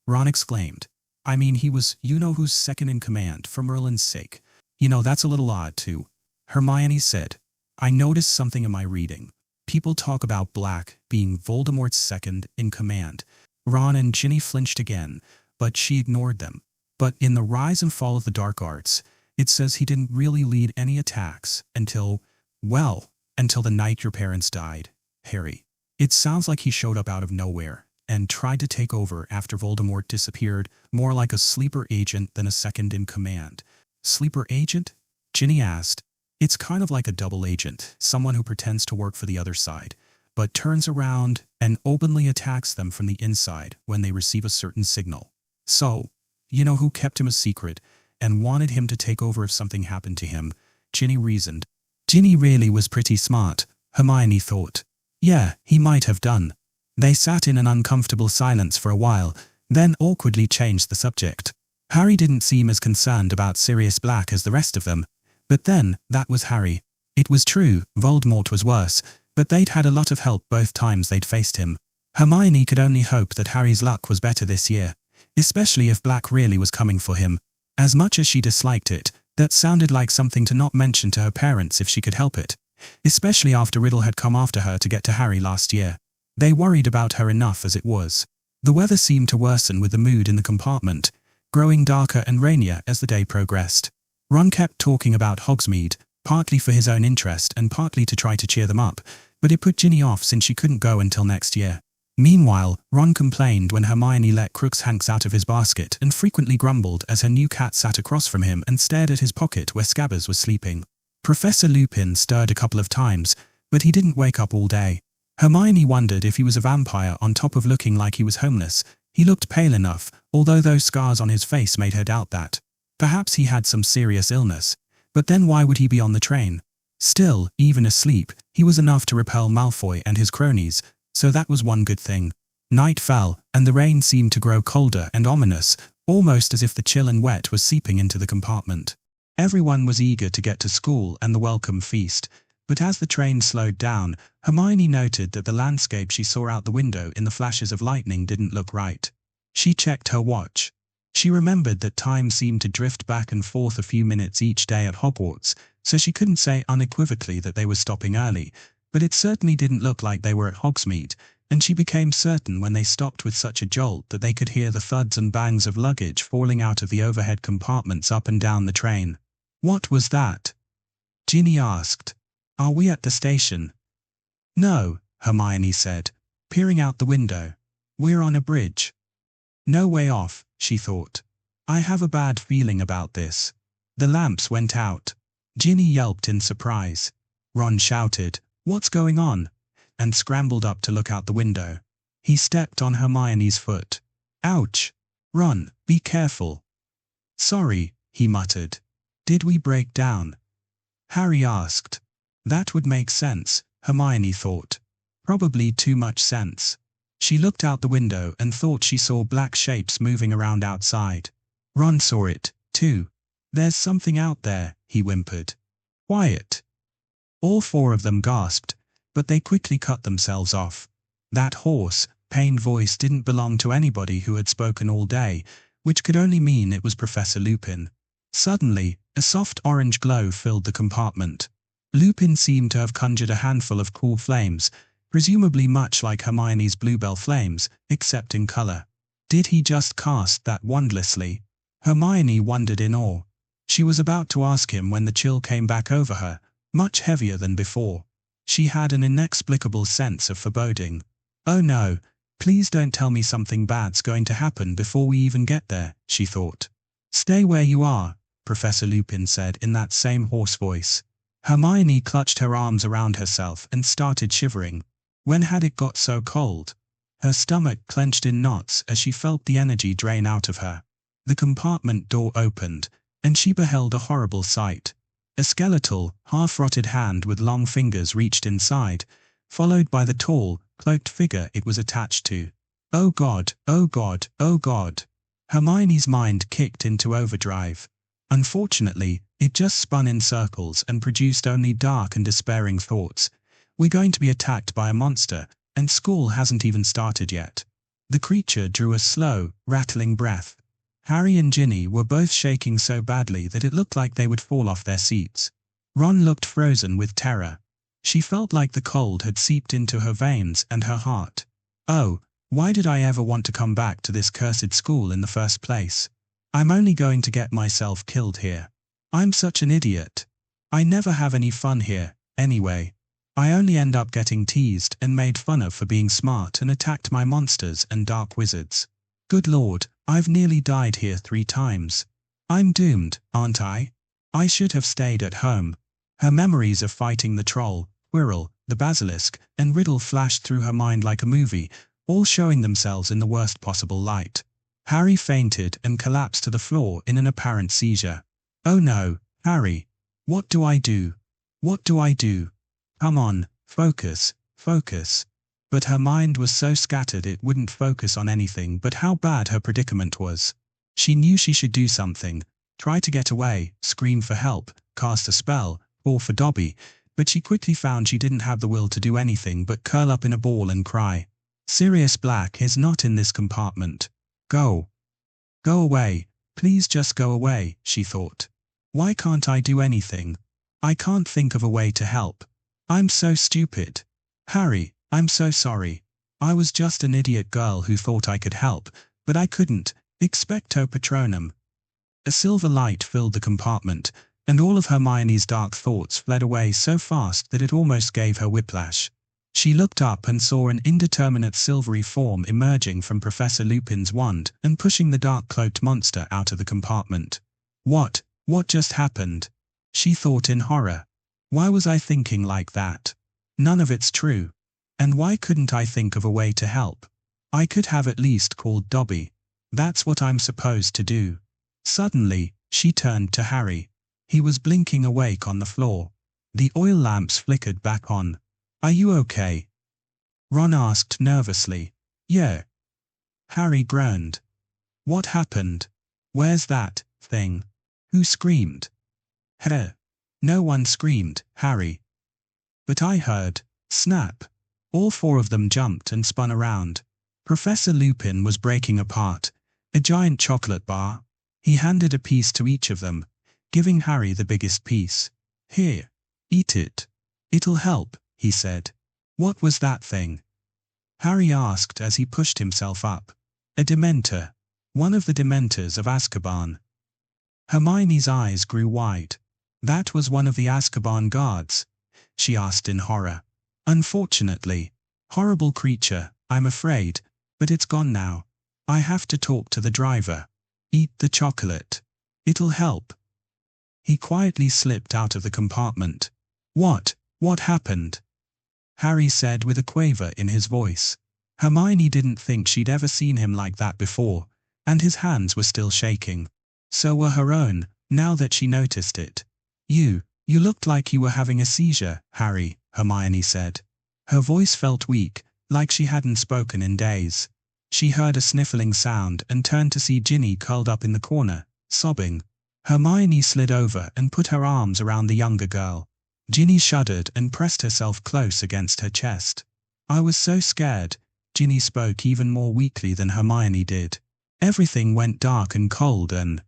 Ron exclaimed. "I mean, he was you-know-who's second in command, for Merlin's sake. You know, that's a little odd, too." Hermione said, "I noticed something in my reading. People talk about Black being Voldemort's second in command." Ron and Ginny flinched again, but she ignored them. "But in The Rise and Fall of the Dark Arts, it says he didn't really lead any attacks until the night your parents died, Harry. It sounds like he showed up out of nowhere and tried to take over after Voldemort disappeared, more like a sleeper agent than a second in command." "Sleeper agent?" Ginny asked. "It's kind of like a double agent, someone who pretends to work for the other side, but turns around and openly attacks them from the inside when they receive a certain signal. So, you know who kept him a secret and wanted him to take over if something happened to him," Ginny reasoned. Ginny really was pretty smart, Hermione thought. "Yeah, he might have done." They sat in an uncomfortable silence for a while, then awkwardly changed the subject. Harry didn't seem as concerned about Sirius Black as the rest of them. But then, that was Harry. It was true, Voldemort was worse, but they'd had a lot of help both times they'd faced him. Hermione could only hope that Harry's luck was better this year, especially if Black really was coming for him. As much as she disliked it, that sounded like something to not mention to her parents if she could help it, especially after Riddle had come after her to get to Harry last year. They worried about her enough as it was. The weather seemed to worsen with the mood in the compartment, growing darker and rainier as the day progressed. Ron kept talking about Hogsmeade, partly for his own interest and partly to try to cheer them up, but it put Ginny off since she couldn't go until next year. Meanwhile, Ron complained when Hermione let Crookshanks out of his basket and frequently grumbled as her new cat sat across from him and stared at his pocket where Scabbers was sleeping. Professor Lupin stirred a couple of times, but he didn't wake up all day. Hermione wondered if he was a vampire on top of looking like he was homeless. He looked pale enough, although those scars on his face made her doubt that. Perhaps he had some serious illness. But then why would he be on the train? Still, even asleep, he was enough to repel Malfoy and his cronies, so that was one good thing. Night fell, and the rain seemed to grow colder and ominous, almost as if the chill and wet was seeping into the compartment. Everyone was eager to get to school and the welcome feast, but as the train slowed down, Hermione noted that the landscape she saw out the window in the flashes of lightning didn't look right. She checked her watch. She remembered that time seemed to drift back and forth a few minutes each day at Hogwarts, so she couldn't say unequivocally that they were stopping early, but it certainly didn't look like they were at Hogsmeade, and she became certain when they stopped with such a jolt that they could hear the thuds and bangs of luggage falling out of the overhead compartments up and down the train. "What was that?" Ginny asked. "Are we at the station?" "No," Hermione said, peering out the window. "We're on a bridge." "No way off," she thought. "I have a bad feeling about this." The lamps went out. Ginny yelped in surprise. Ron shouted, "What's going on?" and scrambled up to look out the window. He stepped on Hermione's foot. "Ouch! Ron, be careful." "Sorry," he muttered. "Did we break down?" Harry asked. That would make sense, Hermione thought. Probably too much sense. She looked out the window and thought she saw black shapes moving around outside. Ron saw it, too. "There's something out there," he whimpered. "Quiet." All four of them gasped, but they quickly cut themselves off. That hoarse, pained voice didn't belong to anybody who had spoken all day, which could only mean it was Professor Lupin. Suddenly, a soft orange glow filled the compartment. Lupin seemed to have conjured a handful of cool flames, presumably much like Hermione's bluebell flames, except in color. Did he just cast that wondrously? Hermione wondered in awe. She was about to ask him when the chill came back over her, much heavier than before. She had an inexplicable sense of foreboding. "Oh no, please don't tell me something bad's going to happen before we even get there," she thought. "Stay where you are," Professor Lupin said in that same hoarse voice. Hermione clutched her arms around herself and started shivering. When had it got so cold? Her stomach clenched in knots as she felt the energy drain out of her. The compartment door opened, and she beheld a horrible sight. A skeletal, half-rotted hand with long fingers reached inside, followed by the tall, cloaked figure it was attached to. "Oh God, oh God, oh God!" Hermione's mind kicked into overdrive. Unfortunately, it just spun in circles and produced only dark and despairing thoughts. "We're going to be attacked by a monster, and school hasn't even started yet." The creature drew a slow, rattling breath. Harry and Ginny were both shaking so badly that it looked like they would fall off their seats. Ron looked frozen with terror. She felt like the cold had seeped into her veins and her heart. "Oh, why did I ever want to come back to this cursed school in the first place? I'm only going to get myself killed here. I'm such an idiot. I never have any fun here, anyway. I only end up getting teased and made fun of for being smart and attacked by monsters and dark wizards. Good Lord, I've nearly died here 3 times. I'm doomed, aren't I? I should have stayed at home." Her memories of fighting the troll, Quirrell, the basilisk, and Riddle flashed through her mind like a movie, all showing themselves in the worst possible light. Harry fainted and collapsed to the floor in an apparent seizure. "Oh no, Harry. What do I do? What do I do? Come on, focus, focus." But her mind was so scattered it wouldn't focus on anything but how bad her predicament was. She knew she should do something, try to get away, scream for help, cast a spell, call for Dobby, but she quickly found she didn't have the will to do anything but curl up in a ball and cry. "Sirius Black is not in this compartment. Go. Go away, please just go away," she thought. "Why can't I do anything? I can't think of a way to help. I'm so stupid. Harry, I'm so sorry. I was just an idiot girl who thought I could help, but I couldn't. Expecto Patronum." A silver light filled the compartment, and all of Hermione's dark thoughts fled away so fast that it almost gave her whiplash. She looked up and saw an indeterminate silvery form emerging from Professor Lupin's wand and pushing the dark-cloaked monster out of the compartment. What just happened? She thought in horror. Why was I thinking like that? None of it's true. And why couldn't I think of a way to help? I could have at least called Dobby. That's what I'm supposed to do. Suddenly, she turned to Harry. He was blinking awake on the floor. The oil lamps flickered back on. Are you okay? Ron asked nervously. Yeah. Harry groaned. What happened? Where's that thing? Who screamed? Heh. No one screamed, Harry. But I heard. Snap. All four of them jumped and spun around. Professor Lupin was breaking apart. A giant chocolate bar. He handed a piece to each of them, giving Harry the biggest piece. Here. Eat it. It'll help, he said. What was that thing? Harry asked as he pushed himself up. A Dementor. One of the Dementors of Azkaban. Hermione's eyes grew wide. That was one of the Azkaban guards? She asked in horror. Unfortunately. Horrible creature, I'm afraid, but it's gone now. I have to talk to the driver. Eat the chocolate. It'll help. He quietly slipped out of the compartment. What happened? Harry said with a quaver in his voice. Hermione didn't think she'd ever seen him like that before, and his hands were still shaking. So were her own, now that she noticed it. You looked like you were having a seizure, Harry, Hermione said. Her voice felt weak, like she hadn't spoken in days. She heard a sniffling sound and turned to see Ginny curled up in the corner, sobbing. Hermione slid over and put her arms around the younger girl. Ginny shuddered and pressed herself close against her chest. I was so scared. Ginny spoke even more weakly than Hermione did. Everything went dark and cold and...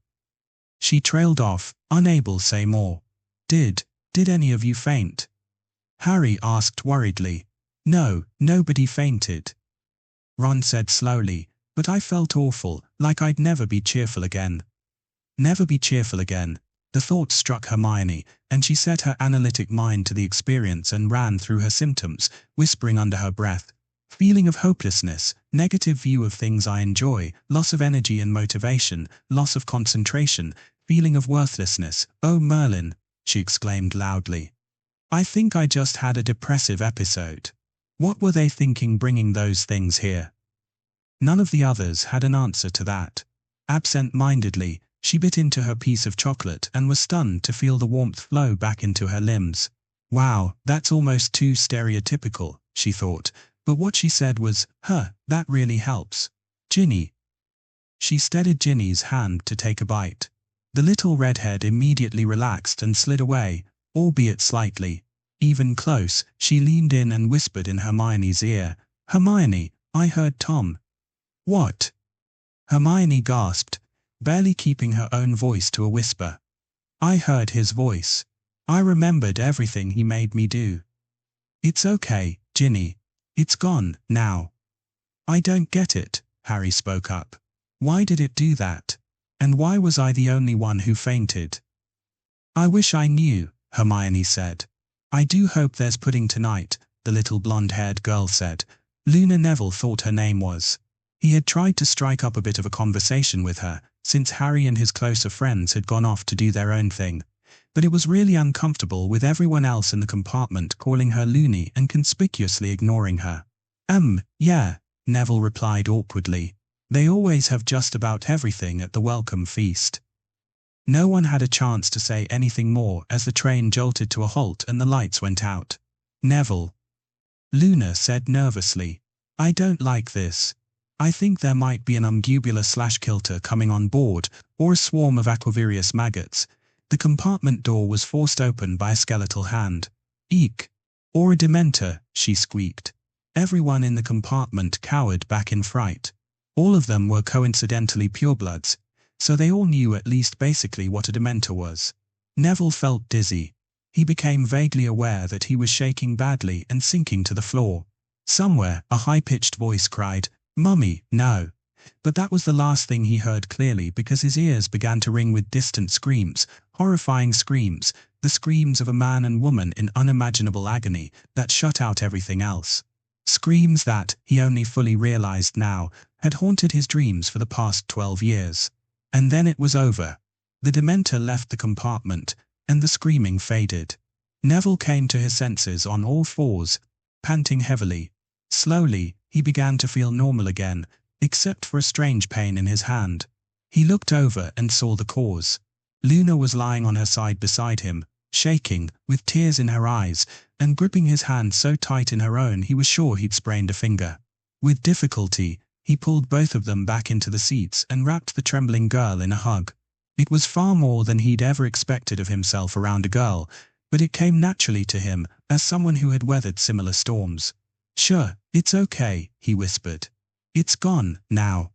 She trailed off, unable to say more. Did any of you faint? Harry asked worriedly. No, nobody fainted. Ron said slowly, but I felt awful, like I'd never be cheerful again. Never be cheerful again. The thought struck Hermione, and she set her analytic mind to the experience and ran through her symptoms, whispering under her breath. Feeling of hopelessness, negative view of things I enjoy, loss of energy and motivation, loss of concentration, feeling of worthlessness. Oh Merlin, she exclaimed loudly. I think I just had a depressive episode. What were they thinking bringing those things here? None of the others had an answer to that. Absent-mindedly, she bit into her piece of chocolate and was stunned to feel the warmth flow back into her limbs. Wow, that's almost too stereotypical, she thought, but what she said was, that really helps. Ginny. She steadied Ginny's hand to take a bite. The little redhead immediately relaxed and slid away, albeit slightly. Even close, she leaned in and whispered in Hermione's ear, Hermione, I heard Tom. What? Hermione gasped, barely keeping her own voice to a whisper. I heard his voice. I remembered everything he made me do. It's okay, Ginny. It's gone, now. I don't get it, Harry spoke up. Why did it do that? And why was I the only one who fainted? I wish I knew, Hermione said. I do hope there's pudding tonight, the little blonde-haired girl said. Luna Neville thought her name was. He had tried to strike up a bit of a conversation with her, since Harry and his closer friends had gone off to do their own thing. But it was really uncomfortable with everyone else in the compartment calling her loony and conspicuously ignoring her. Yeah, Neville replied awkwardly. They always have just about everything at the welcome feast. No one had a chance to say anything more as the train jolted to a halt and the lights went out. Neville. Luna said nervously. I don't like this. I think there might be an umgubula/kilter coming on board, or a swarm of aquavirius maggots. The compartment door was forced open by a skeletal hand. Eek! Or a Dementor, she squeaked. Everyone in the compartment cowered back in fright. All of them were coincidentally purebloods, so they all knew at least basically what a Dementor was. Neville felt dizzy. He became vaguely aware that he was shaking badly and sinking to the floor. Somewhere, a high-pitched voice cried, Mummy, no. But that was the last thing he heard clearly because his ears began to ring with distant screams, horrifying screams, the screams of a man and woman in unimaginable agony that shut out everything else. Screams that, he only fully realized now, had haunted his dreams for the past 12 years. And then it was over. The Dementor left the compartment, and the screaming faded. Neville came to his senses on all fours, panting heavily. Slowly, he began to feel normal again, except for a strange pain in his hand. He looked over and saw the cause. Luna was lying on her side beside him, shaking, with tears in her eyes, and gripping his hand so tight in her own he was sure he'd sprained a finger. With difficulty, he pulled both of them back into the seats and wrapped the trembling girl in a hug. It was far more than he'd ever expected of himself around a girl, but it came naturally to him, as someone who had weathered similar storms. "Sure, it's okay," he whispered. "It's gone, now."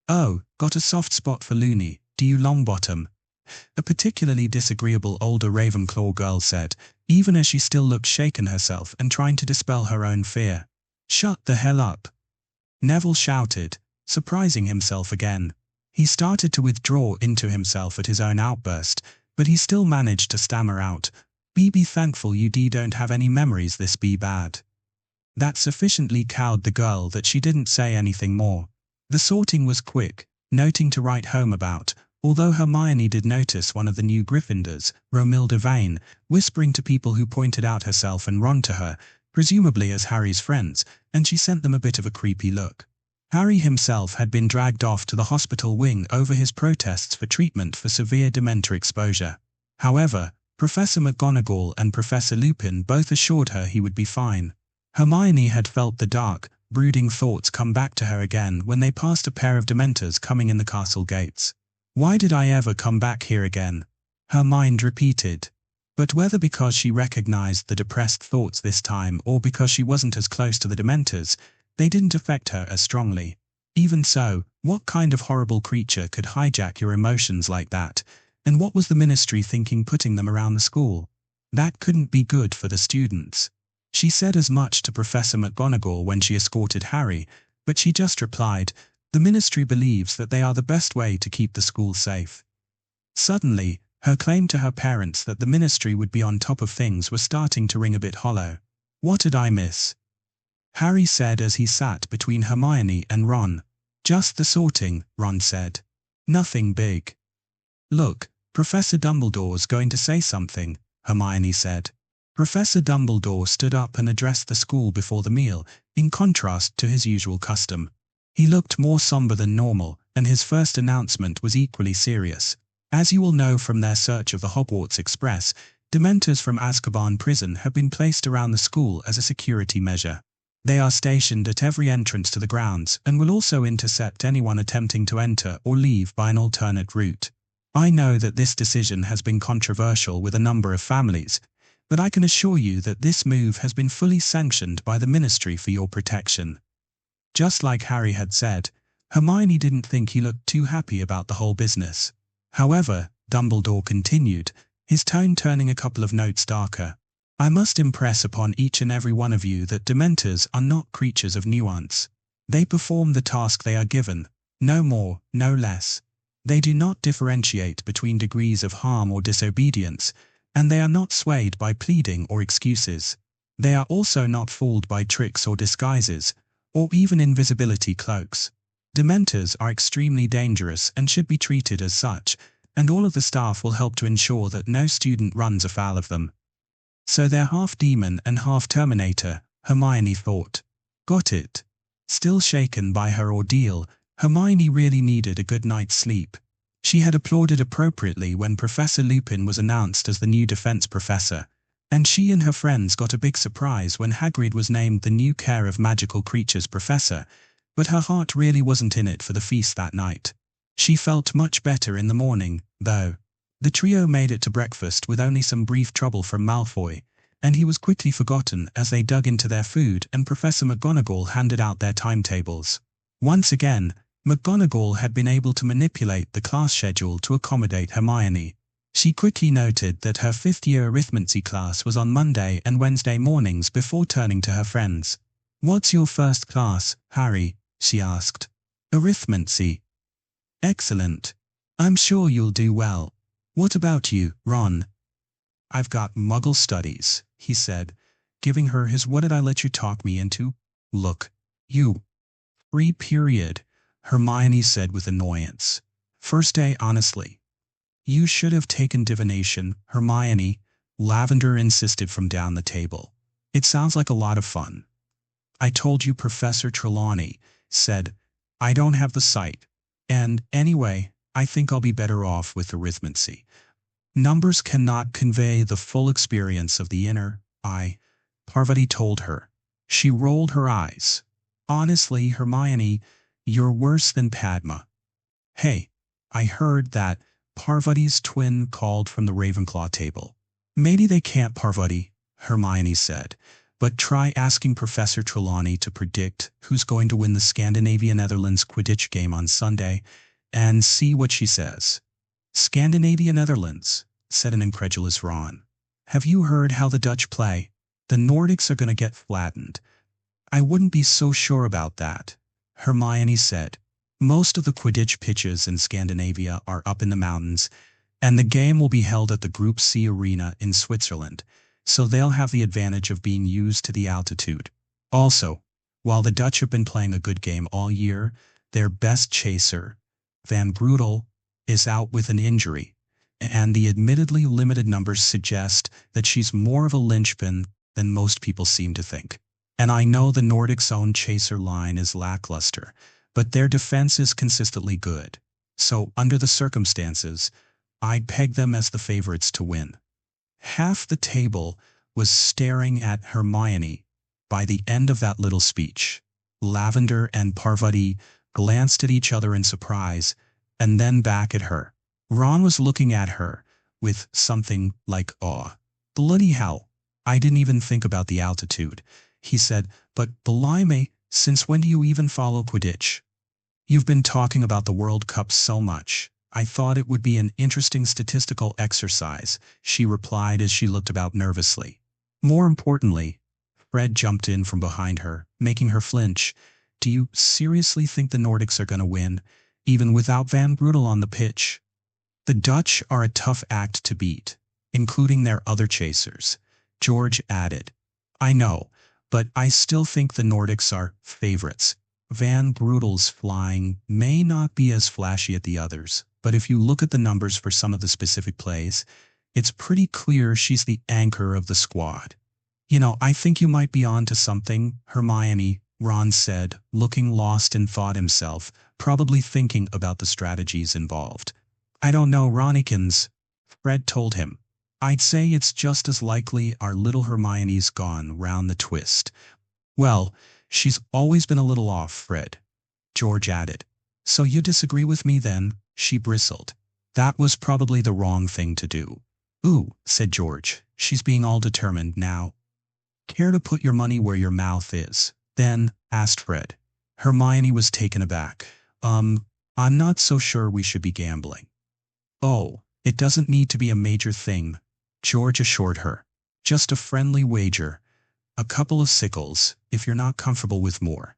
"Oh, got a soft spot for Loony, do you, Longbottom?" a particularly disagreeable older Ravenclaw girl said, even as she still looked shaken herself and trying to dispel her own fear. "Shut the hell up!" Neville shouted, surprising himself again. He started to withdraw into himself at his own outburst, but he still managed to stammer out, Be thankful you don't have any memories this be bad." That sufficiently cowed the girl that she didn't say anything more. The sorting was quick, noting to write home about, although Hermione did notice one of the new Gryffindors, Romilda Vane, whispering to people who pointed out herself and Ron to her, presumably as Harry's friends, and she sent them a bit of a creepy look. Harry himself had been dragged off to the hospital wing over his protests for treatment for severe Dementor exposure. However, Professor McGonagall and Professor Lupin both assured her he would be fine. Hermione had felt the dark, brooding thoughts come back to her again when they passed a pair of Dementors coming in the castle gates. "Why did I ever come back here again?" her mind repeated. But whether because she recognized the depressed thoughts this time or because she wasn't as close to the Dementors, they didn't affect her as strongly. Even so, what kind of horrible creature could hijack your emotions like that? And what was the ministry thinking putting them around the school? That couldn't be good for the students. She said as much to Professor McGonagall when she escorted Harry, but she just replied, "The ministry believes that they are the best way to keep the school safe." Suddenly, her claim to her parents that the ministry would be on top of things was starting to ring a bit hollow. "What did I miss?" Harry said as he sat between Hermione and Ron. "Just the sorting," Ron said. "Nothing big." "Look, Professor Dumbledore's going to say something," Hermione said. Professor Dumbledore stood up and addressed the school before the meal, in contrast to his usual custom. He looked more somber than normal, and his first announcement was equally serious. "As you will know from their search of the Hogwarts Express, Dementors from Azkaban prison have been placed around the school as a security measure. They are stationed at every entrance to the grounds and will also intercept anyone attempting to enter or leave by an alternate route. I know that this decision has been controversial with a number of families, but I can assure you that this move has been fully sanctioned by the Ministry for your protection." Just like Harry had said, Hermione didn't think he looked too happy about the whole business. However, Dumbledore continued, his tone turning a couple of notes darker. "I must impress upon each and every one of you that Dementors are not creatures of nuance. They perform the task they are given, no more, no less. They do not differentiate between degrees of harm or disobedience, and they are not swayed by pleading or excuses. They are also not fooled by tricks or disguises, or even invisibility cloaks. Dementors are extremely dangerous and should be treated as such, and all of the staff will help to ensure that no student runs afoul of them." So they're half demon and half Terminator, Hermione thought. Got it. Still shaken by her ordeal, Hermione really needed a good night's sleep. She had applauded appropriately when Professor Lupin was announced as the new defense professor, and she and her friends got a big surprise when Hagrid was named the new Care of Magical Creatures professor, but her heart really wasn't in it for the feast that night. She felt much better in the morning, though. The trio made it to breakfast with only some brief trouble from Malfoy, and he was quickly forgotten as they dug into their food and Professor McGonagall handed out their timetables. Once again, McGonagall had been able to manipulate the class schedule to accommodate Hermione. She quickly noted that her fifth-year Arithmancy class was on Monday and Wednesday mornings before turning to her friends. "What's your first class, Harry?" she asked. "Arithmancy." "Excellent. I'm sure you'll do well. What about you, Ron?" I've got Muggle studies, he said, giving her his "what did I let you talk me into? Look, you." "Free period," Hermione said with annoyance. "First day, honestly." "You should have taken divination, Hermione," Lavender insisted from down the table. "It sounds like a lot of fun." "I told you," Professor Trelawney said. "I don't have the sight. And, anyway, I think I'll be better off with arithmancy. Numbers cannot convey the full experience of the inner eye," Parvati told her. She rolled her eyes. "Honestly, Hermione, you're worse than Padma." "Hey, I heard that," Parvati's twin called from the Ravenclaw table. "Maybe they can't, Parvati," Hermione said, "but try asking Professor Trelawney to predict who's going to win the Scandinavia-Netherlands Quidditch game on Sunday and see what she says." "Scandinavia-Netherlands," said an incredulous Ron. "Have you heard how the Dutch play? The Nordics are going to get flattened." "I wouldn't be so sure about that," Hermione said. "Most of the Quidditch pitches in Scandinavia are up in the mountains, and the game will be held at the Group C arena in Switzerland, so they'll have the advantage of being used to the altitude. Also, while the Dutch have been playing a good game all year, their best chaser, Van Brudel, is out with an injury, and the admittedly limited numbers suggest that she's more of a linchpin than most people seem to think. And I know the Nordics' own chaser line is lackluster, but their defense is consistently good. So, under the circumstances, I'd peg them as the favorites to win." Half the table was staring at Hermione by the end of that little speech. Lavender and Parvati glanced at each other in surprise, and then back at her. Ron was looking at her with something like awe. "Bloody hell, I didn't even think about the altitude," he said, "but blimey, since when do you even follow Quidditch?" "You've been talking about the World Cup so much. I thought it would be an interesting statistical exercise," she replied as she looked about nervously. "More importantly," Fred jumped in from behind her, making her flinch, "do you seriously think the Nordics are going to win, even without Van Brudel on the pitch?" "The Dutch are a tough act to beat, including their other chasers," George added. "I know, but I still think the Nordics are favorites. Van Brudel's flying may not be as flashy as the others, but if you look at the numbers for some of the specific plays, it's pretty clear she's the anchor of the squad." "You know, I think you might be on to something, Hermione," Ron said, looking lost in thought himself, probably thinking about the strategies involved. "I don't know, Ronikins," Fred told him. "I'd say it's just as likely our little Hermione's gone round the twist." "Well, she's always been a little off, Fred," George added. "So you disagree with me then?" she bristled. "That was probably the wrong thing to do." "Ooh," said George. "She's being all determined now." "Care to put your money where your mouth is, then?" asked Fred. Hermione was taken aback. I'm not so sure we should be gambling." "Oh, it doesn't need to be a major thing," George assured her. "Just a friendly wager. A couple of sickles, if you're not comfortable with more.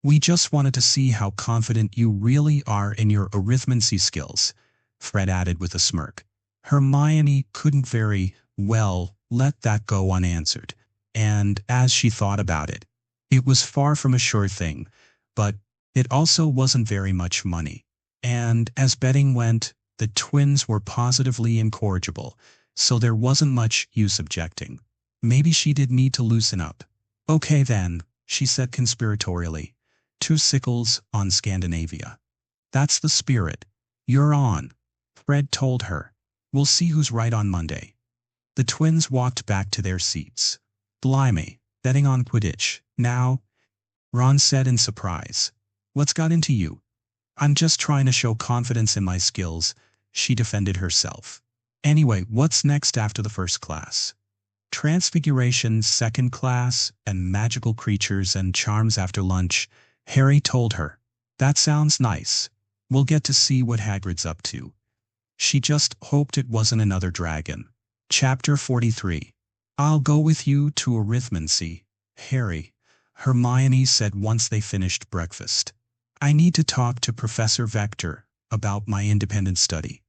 We just wanted to see how confident you really are in your arithmancy skills," Fred added with a smirk. Hermione couldn't very well let that go unanswered, and as she thought about it, it was far from a sure thing, but it also wasn't very much money. And as betting went, the twins were positively incorrigible, so there wasn't much use objecting. Maybe she did need to loosen up. "Okay then," she said conspiratorially. "2 sickles on Scandinavia." "That's the spirit. You're on," Fred told her. "We'll see who's right on Monday." The twins walked back to their seats. "Blimey, betting on Quidditch now?" Ron said in surprise. "What's got into you?" "I'm just trying to show confidence in my skills," she defended herself. "Anyway, what's next after the first class?" "Transfiguration second class and magical creatures and charms after lunch," Harry told her. "That sounds nice. We'll get to see what Hagrid's up to." She just hoped it wasn't another dragon. Chapter 43. "I'll go with you to Arithmancy, Harry," Hermione said once they finished breakfast. "I need to talk to Professor Vector about my independent study."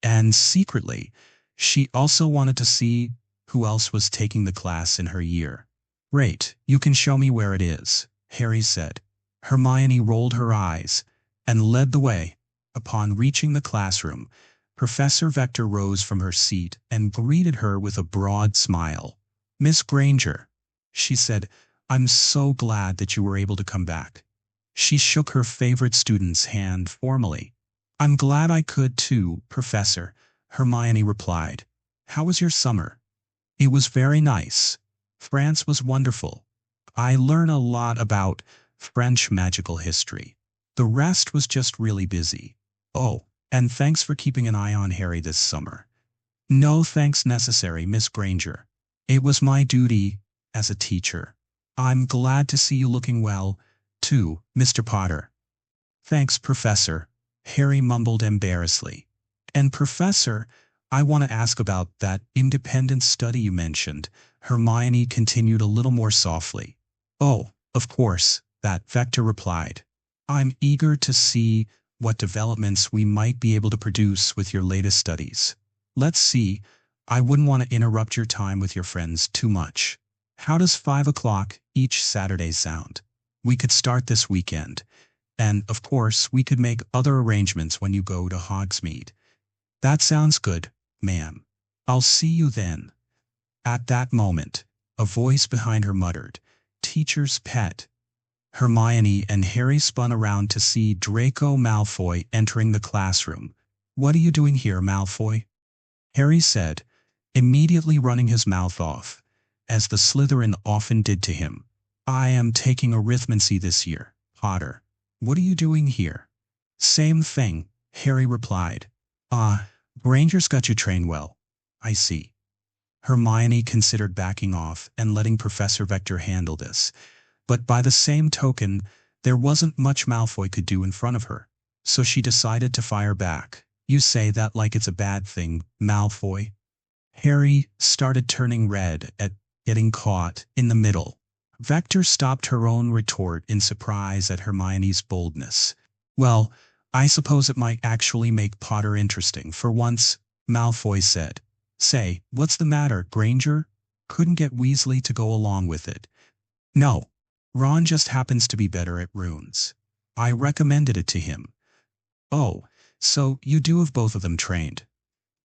And secretly, She also wanted to see who else was taking the class in her year. Great, you can show me where it is, Harry said. Hermione rolled her eyes and led the way. Upon reaching the classroom, Professor Vector rose from her seat and greeted her with a broad smile. Miss Granger, she said, I'm so glad that you were able to come back. She shook her favorite student's hand formally. I'm glad I could too, Professor, Hermione replied. How was your summer? It was very nice. France was wonderful. I learned a lot about French magical history. The rest was just really busy. Oh, and thanks for keeping an eye on Harry this summer. No thanks necessary, Miss Granger. It was my duty as a teacher. I'm glad to see you looking well, too, Mr. Potter. Thanks, Professor, Harry mumbled embarrassedly. And Professor, I want to ask about that independent study you mentioned, Hermione continued a little more softly. Oh, of course, that Vector replied. I'm eager to see what developments we might be able to produce with your latest studies. Let's see, I wouldn't want to interrupt your time with your friends too much. How does 5 o'clock each Saturday sound? We could start this weekend. And, of course, we could make other arrangements when you go to Hogsmeade. That sounds good, ma'am. I'll see you then. At that moment, a voice behind her muttered, Teacher's pet. Hermione and Harry spun around to see Draco Malfoy entering the classroom. What are you doing here, Malfoy? Harry said, immediately running his mouth off, as the Slytherin often did to him. I am taking Arithmancy this year, Potter. What are you doing here? Same thing, Harry replied. Granger's got you trained well. I see. Hermione considered backing off and letting Professor Vector handle this. But by the same token, there wasn't much Malfoy could do in front of her. So she decided to fire back. You say that like it's a bad thing, Malfoy. Harry started turning red at getting caught in the middle. Vector stopped her own retort in surprise at Hermione's boldness. Well, I suppose it might actually make Potter interesting for once, Malfoy said. Say, what's the matter, Granger? Couldn't get Weasley to go along with it. No, Ron just happens to be better at runes. I recommended it to him. Oh, so you do have both of them trained.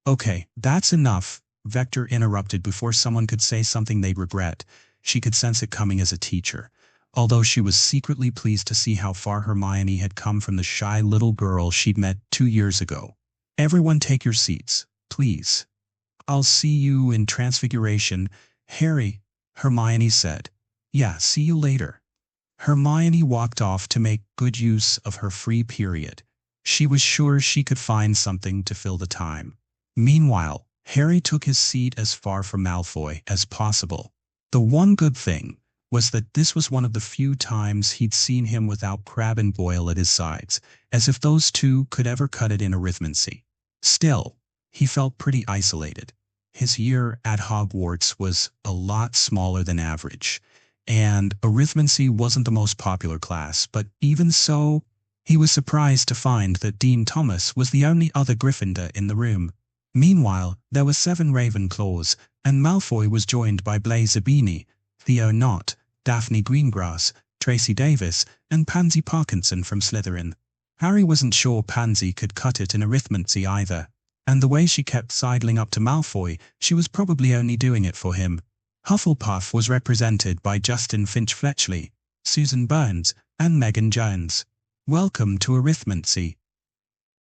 Okay, that's enough, Vector interrupted before someone could say something they'd regret. She could sense it coming as a teacher, although she was secretly pleased to see how far Hermione had come from the shy little girl she'd met 2 years ago. Everyone take your seats, please. I'll see you in Transfiguration, Harry, Hermione said. Yeah, see you later. Hermione walked off to make good use of her free period. She was sure she could find something to fill the time. Meanwhile, Harry took his seat as far from Malfoy as possible. The one good thing was that this was one of the few times he'd seen him without Crabbe and Goyle at his sides, as if those two could ever cut it in Arithmancy. Still, he felt pretty isolated. His year at Hogwarts was a lot smaller than average, and Arithmancy wasn't the most popular class, but even so, he was surprised to find that Dean Thomas was the only other Gryffindor in the room. Meanwhile, there were 7 Ravenclaws, and Malfoy was joined by Blaise Zabini, Theo Knott, Daphne Greengrass, Tracy Davis, and Pansy Parkinson from Slytherin. Harry wasn't sure Pansy could cut it in Arithmancy either, and the way she kept sidling up to Malfoy, she was probably only doing it for him. Hufflepuff was represented by Justin Finch-Fletchley, Susan Burns, and Megan Jones. Welcome to Arithmancy.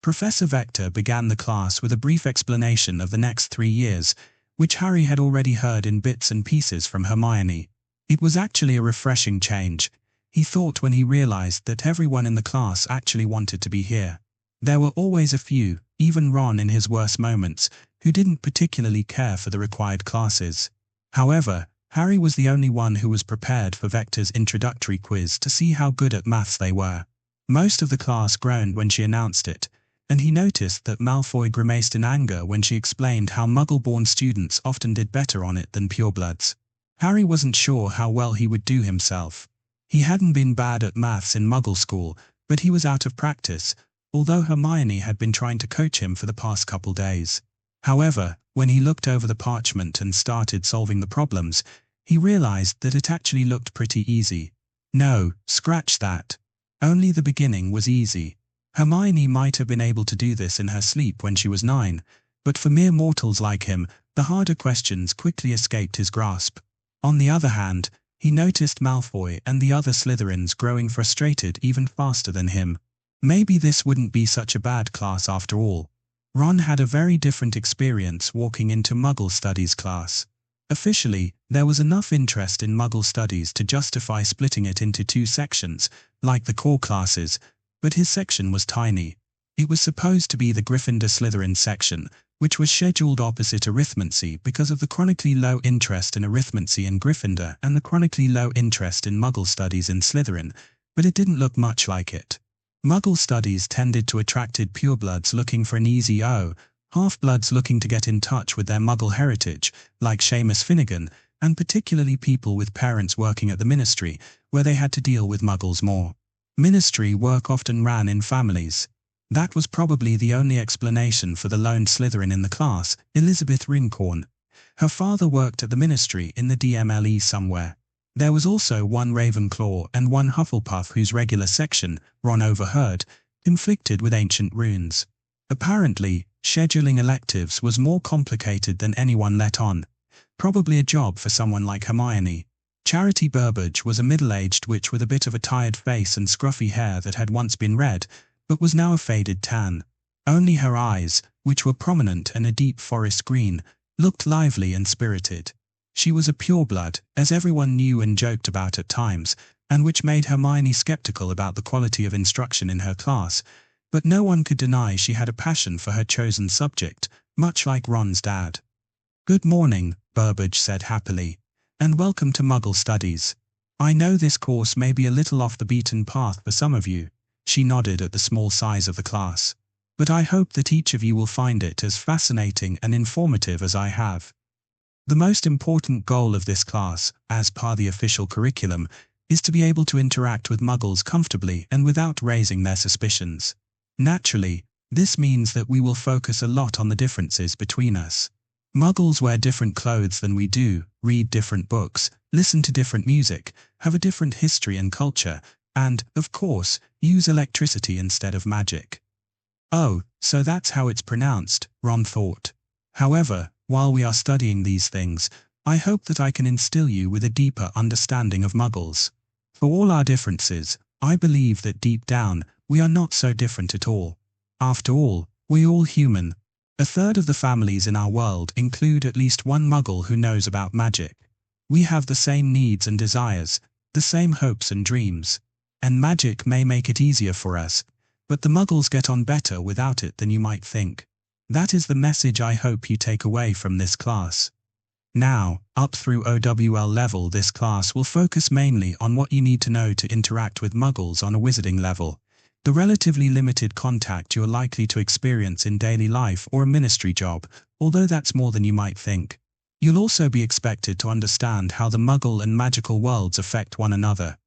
Professor Vector began the class with a brief explanation of the next 3 years, which Harry had already heard in bits and pieces from Hermione. It was actually a refreshing change, he thought when he realized that everyone in the class actually wanted to be here. There were always a few, even Ron in his worst moments, who didn't particularly care for the required classes. However, Harry was the only one who was prepared for Vector's introductory quiz to see how good at maths they were. Most of the class groaned when she announced it, and he noticed that Malfoy grimaced in anger when she explained how Muggle-born students often did better on it than purebloods. Harry wasn't sure how well he would do himself. He hadn't been bad at maths in Muggle school, but he was out of practice, although Hermione had been trying to coach him for the past couple days. However, when he looked over the parchment and started solving the problems, he realized that it actually looked pretty easy. No, scratch that. Only the beginning was easy. Hermione might have been able to do this in her sleep when she was 9, but for mere mortals like him, the harder questions quickly escaped his grasp. On the other hand, he noticed Malfoy and the other Slytherins growing frustrated even faster than him. Maybe this wouldn't be such a bad class after all. Ron had a very different experience walking into Muggle Studies class. Officially, there was enough interest in Muggle Studies to justify splitting it into 2 sections, like the core classes, but his section was tiny. It was supposed to be the Gryffindor-Slytherin section, which was scheduled opposite Arithmancy because of the chronically low interest in Arithmancy in Gryffindor and the chronically low interest in Muggle Studies in Slytherin, but it didn't look much like it. Muggle Studies tended to attract purebloods looking for an easy O, half-bloods looking to get in touch with their Muggle heritage, like Seamus Finnegan, and particularly people with parents working at the Ministry, where they had to deal with Muggles more. Ministry work often ran in families. That was probably the only explanation for the lone Slytherin in the class, Elizabeth Rincorn. Her father worked at the Ministry in the DMLE somewhere. There was also one Ravenclaw and one Hufflepuff whose regular section, Ron overheard, conflicted with ancient runes. Apparently, scheduling electives was more complicated than anyone let on. Probably a job for someone like Hermione. Charity Burbage was a middle-aged witch with a bit of a tired face and scruffy hair that had once been red, but was now a faded tan. Only her eyes, which were prominent and a deep forest green, looked lively and spirited. She was a pureblood, as everyone knew and joked about at times, and which made Hermione skeptical about the quality of instruction in her class, but no one could deny she had a passion for her chosen subject, much like Ron's dad. "Good morning," Burbage said happily, "and welcome to Muggle Studies. I know this course may be a little off the beaten path for some of you," she nodded at the small size of the class, "but I hope that each of you will find it as fascinating and informative as I have. The most important goal of this class, as per the official curriculum, is to be able to interact with Muggles comfortably and without raising their suspicions. Naturally, this means that we will focus a lot on the differences between us. Muggles wear different clothes than we do, read different books, listen to different music, have a different history and culture, and, of course, use electricity instead of magic." "Oh, so that's how it's pronounced," Ron thought. "However, while we are studying these things, I hope that I can instill you with a deeper understanding of Muggles. For all our differences, I believe that deep down, we are not so different at all. After all, we're all human. A third of the families in our world include at least one Muggle who knows about magic. We have the same needs and desires, the same hopes and dreams. And magic may make it easier for us, but the Muggles get on better without it than you might think. That is the message I hope you take away from this class. Now, up through OWL level, this class will focus mainly on what you need to know to interact with Muggles on a wizarding level, the relatively limited contact you're likely to experience in daily life or a ministry job, although that's more than you might think. You'll also be expected to understand how the Muggle and magical worlds affect one another.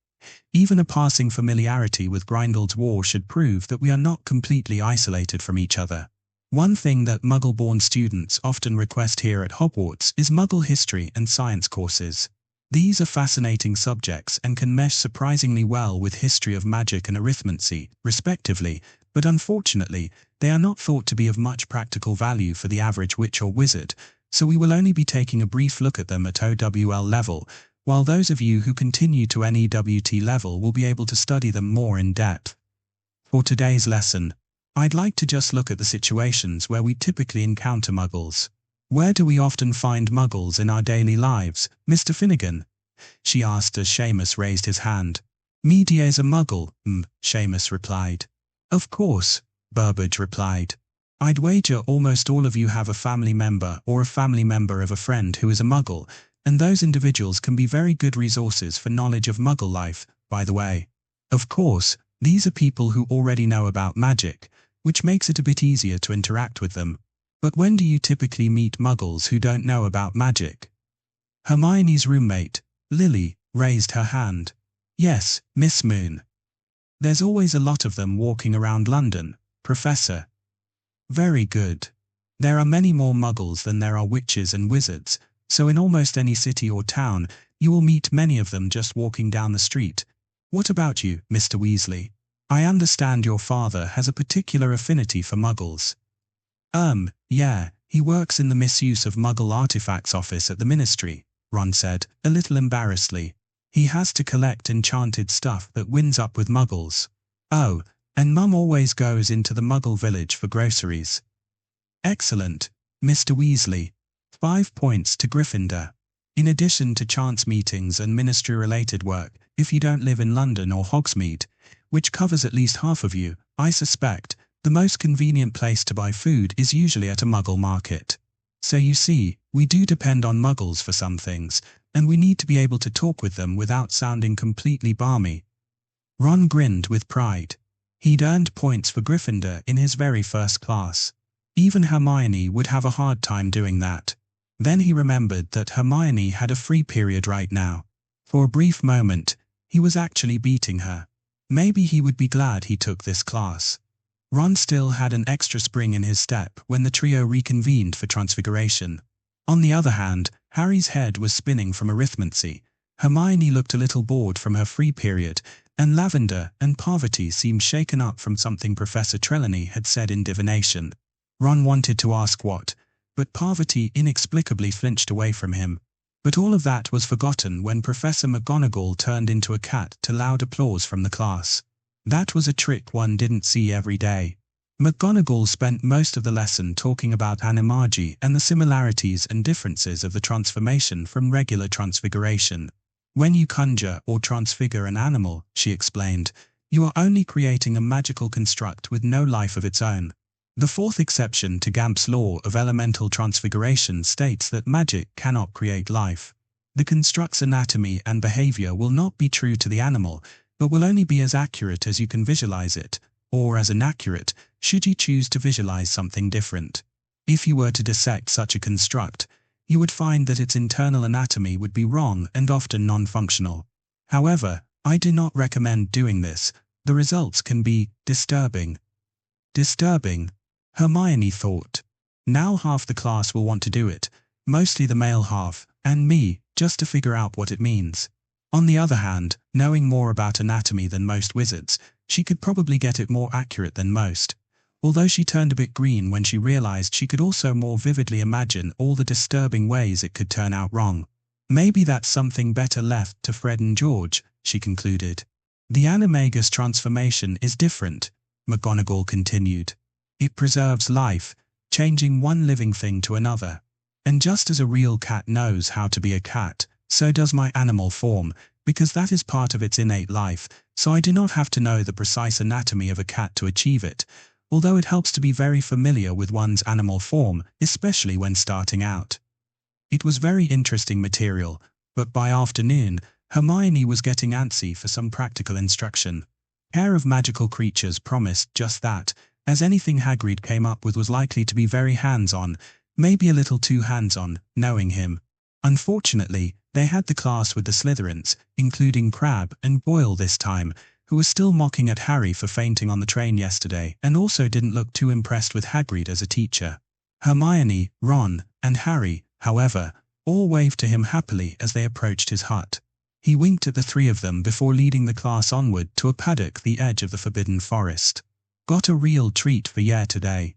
Even a passing familiarity with Grindelwald's War should prove that we are not completely isolated from each other. One thing that Muggle-born students often request here at Hogwarts is Muggle history and science courses. These are fascinating subjects and can mesh surprisingly well with history of magic and arithmancy, respectively, but unfortunately, they are not thought to be of much practical value for the average witch or wizard, so we will only be taking a brief look at them at OWL level, while those of you who continue to NEWT level will be able to study them more in depth. For today's lesson, I'd like to just look at the situations where we typically encounter Muggles. "Where do we often find Muggles in our daily lives, Mr. Finnegan?" she asked as Seamus raised his hand. "Media's a Muggle," Seamus replied. "Of course," Burbage replied. "I'd wager almost all of you have a family member or a family member of a friend who is a Muggle, and those individuals can be very good resources for knowledge of Muggle life, by the way. Of course, these are people who already know about magic, which makes it a bit easier to interact with them. But when do you typically meet Muggles who don't know about magic?" Hermione's roommate, Lily, raised her hand. "Yes, Miss Moon. There's always a lot of them walking around London, Professor." "Very good. There are many more muggles than there are witches and wizards, so in almost any city or town, you will meet many of them just walking down the street. What about you, Mr. Weasley? I understand your father has a particular affinity for muggles. Yeah, he works in the misuse of Muggle artifacts office at the Ministry, Ron said, a little embarrassedly. He has to collect enchanted stuff that winds up with Muggles. Oh, and Mum always goes into the Muggle village for groceries. Excellent, Mr. Weasley. 5 points to Gryffindor. In addition to chance meetings and ministry-related work, if you don't live in London or Hogsmeade, which covers at least half of you, I suspect, the most convenient place to buy food is usually at a Muggle market. So you see, we do depend on Muggles for some things, and we need to be able to talk with them without sounding completely balmy. Ron grinned with pride. He'd earned points for Gryffindor in his very first class. Even Hermione would have a hard time doing that. Then he remembered that Hermione had a free period right now. For a brief moment, he was actually beating her. Maybe he would be glad he took this class. Ron still had an extra spring in his step when the trio reconvened for Transfiguration. On the other hand, Harry's head was spinning from Arithmancy. Hermione looked a little bored from her free period, and Lavender and Parvati seemed shaken up from something Professor Trelawney had said in divination. Ron wanted to ask what, but Parvati inexplicably flinched away from him. But all of that was forgotten when Professor McGonagall turned into a cat to loud applause from the class. That was a trick one didn't see every day. McGonagall spent most of the lesson talking about animagi and the similarities and differences of the transformation from regular transfiguration. When you conjure or transfigure an animal, she explained, you are only creating a magical construct with no life of its own. The fourth exception to Gamp's law of elemental transfiguration states that magic cannot create life. The construct's anatomy and behavior will not be true to the animal, but will only be as accurate as you can visualize it, or as inaccurate, should you choose to visualize something different. If you were to dissect such a construct, you would find that its internal anatomy would be wrong and often non-functional. However, I do not recommend doing this. The results can be disturbing. Disturbing? Hermione thought. Now half the class will want to do it, mostly the male half, and me, just to figure out what it means. On the other hand, knowing more about anatomy than most wizards, she could probably get it more accurate than most. Although she turned a bit green when she realized she could also more vividly imagine all the disturbing ways it could turn out wrong. Maybe that's something better left to Fred and George, she concluded. The animagus transformation is different, McGonagall continued. It preserves life, changing one living thing to another. And just as a real cat knows how to be a cat, so does my animal form, because that is part of its innate life, so I do not have to know the precise anatomy of a cat to achieve it, although it helps to be very familiar with one's animal form, especially when starting out. It was very interesting material, but by afternoon, Hermione was getting antsy for some practical instruction. Care of Magical Creatures promised just that, as anything Hagrid came up with was likely to be very hands-on, maybe a little too hands-on, knowing him. Unfortunately, they had the class with the Slytherins, including Crabbe and Goyle this time, who was still mocking at Harry for fainting on the train yesterday and also didn't look too impressed with Hagrid as a teacher. Hermione, Ron, and Harry, however, all waved to him happily as they approached his hut. He winked at the three of them before leading the class onward to a paddock the edge of the Forbidden Forest. Got a real treat for ye today,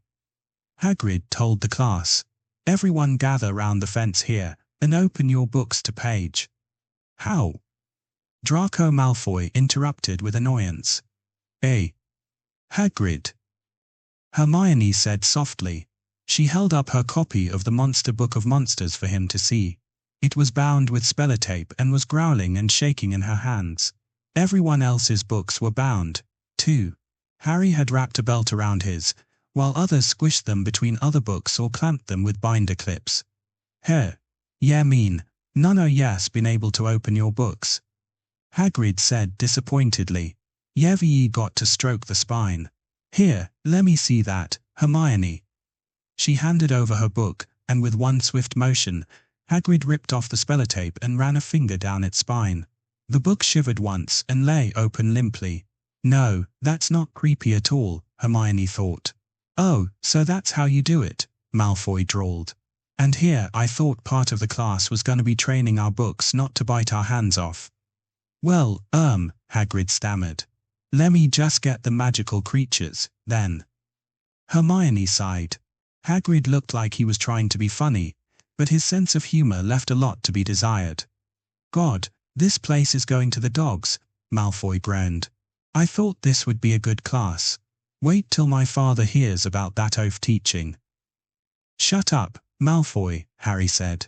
Hagrid told the class. Everyone gather round the fence here, and open your books to page. How? Draco Malfoy interrupted with annoyance. Hagrid. Hermione said softly. She held up her copy of the Monster Book of Monsters for him to see. It was bound with spellotape and was growling and shaking in her hands. Everyone else's books were bound, too. Harry had wrapped a belt around his, while others squished them between other books or clamped them with binder clips. Yeah mean, none o' yes been able to open your books. Hagrid said disappointedly. Ye've ye got to stroke the spine. Here, lemme see that, Hermione. She handed over her book, and with one swift motion, Hagrid ripped off the spellotape and ran a finger down its spine. The book shivered once and lay open limply. No, that's not creepy at all, Hermione thought. Oh, so that's how you do it. Malfoy drawled. And here I thought part of the class was gonna be training our books not to bite our hands off. Well, Hagrid stammered. Lemme just get the magical creatures, then. Hermione sighed. Hagrid looked like he was trying to be funny, but his sense of humor left a lot to be desired. God, this place is going to the dogs, Malfoy groaned. I thought this would be a good class. Wait till my father hears about that oaf teaching. Shut up, Malfoy, Harry said.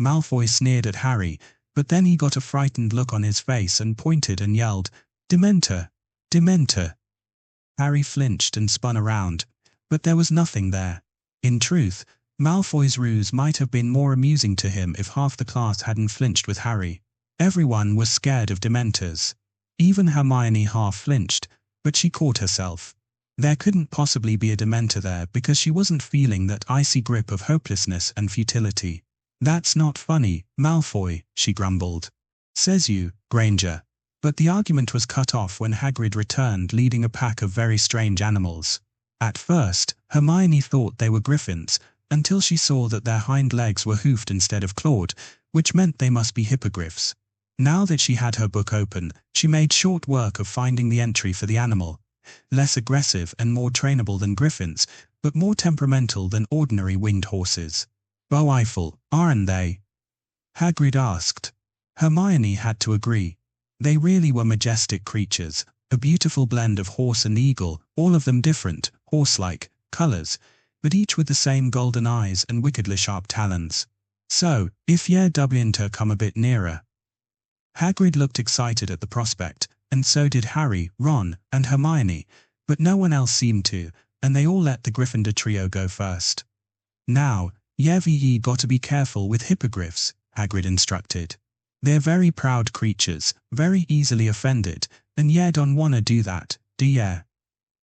Malfoy sneered at Harry, but then he got a frightened look on his face and pointed and yelled, Dementor! Dementor! Harry flinched and spun around, but there was nothing there. In truth, Malfoy's ruse might have been more amusing to him if half the class hadn't flinched with Harry. Everyone was scared of Dementors. Even Hermione half flinched, but she caught herself. There couldn't possibly be a Dementor there because she wasn't feeling that icy grip of hopelessness and futility. That's not funny, Malfoy, she grumbled. Says you, Granger. But the argument was cut off when Hagrid returned leading a pack of very strange animals. At first, Hermione thought they were griffins, until she saw that their hind legs were hoofed instead of clawed, which meant they must be hippogriffs. Now that she had her book open, she made short work of finding the entry for the animal. Less aggressive and more trainable than griffins, but more temperamental than ordinary winged horses. Bo-Eiffel, aren't they? Hagrid asked. Hermione had to agree. They really were majestic creatures, a beautiful blend of horse and eagle, all of them different, horse-like, colors, but each with the same golden eyes and wickedly sharp talons. So, if ye Dublin-ter come a bit nearer. Hagrid looked excited at the prospect, and so did Harry, Ron, and Hermione, but no one else seemed to, and they all let the Gryffindor trio go first. Now, ye gotta be careful with hippogriffs, Hagrid instructed. They're very proud creatures, very easily offended, and ye don't wanna do that, do ye?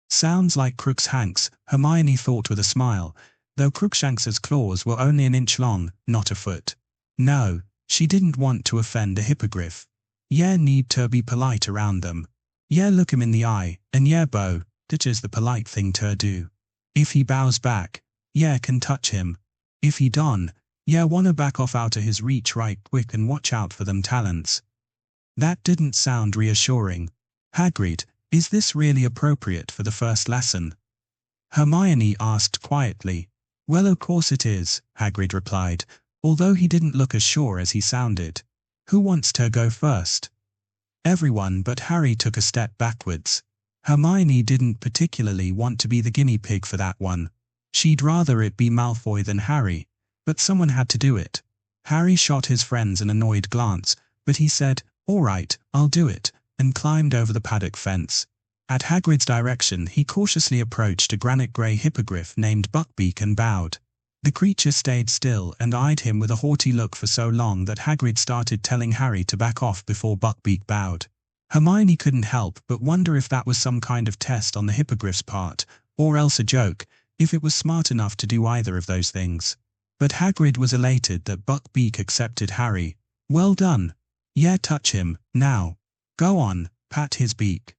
Sounds like Crookshanks, Hermione thought with a smile, though Crookshanks's claws were only an inch long, not a foot. No, she didn't want to offend a hippogriff. Ye need to be polite around them. Ye look him in the eye, and ye bow, that is the polite thing to do. If he bows back, ye can touch him. If he don't, ye wanna back off out of his reach right quick and watch out for them talons. That didn't sound reassuring. Hagrid, is this really appropriate for the first lesson? Hermione asked quietly. Well, of course it is, Hagrid replied, although he didn't look as sure as he sounded. Who wants to go first? Everyone but Harry took a step backwards. Hermione didn't particularly want to be the guinea pig for that one. She'd rather it be Malfoy than Harry, but someone had to do it. Harry shot his friends an annoyed glance, but he said, all right, I'll do it, and climbed over the paddock fence. At Hagrid's direction he cautiously approached a granite-grey hippogriff named Buckbeak and bowed. The creature stayed still and eyed him with a haughty look for so long that Hagrid started telling Harry to back off before Buckbeak bowed. Hermione couldn't help but wonder if that was some kind of test on the hippogriff's part, or else a joke, if it was smart enough to do either of those things. But Hagrid was elated that Buckbeak accepted Harry. Well done. Yeah, touch him, now. Go on, pat his beak.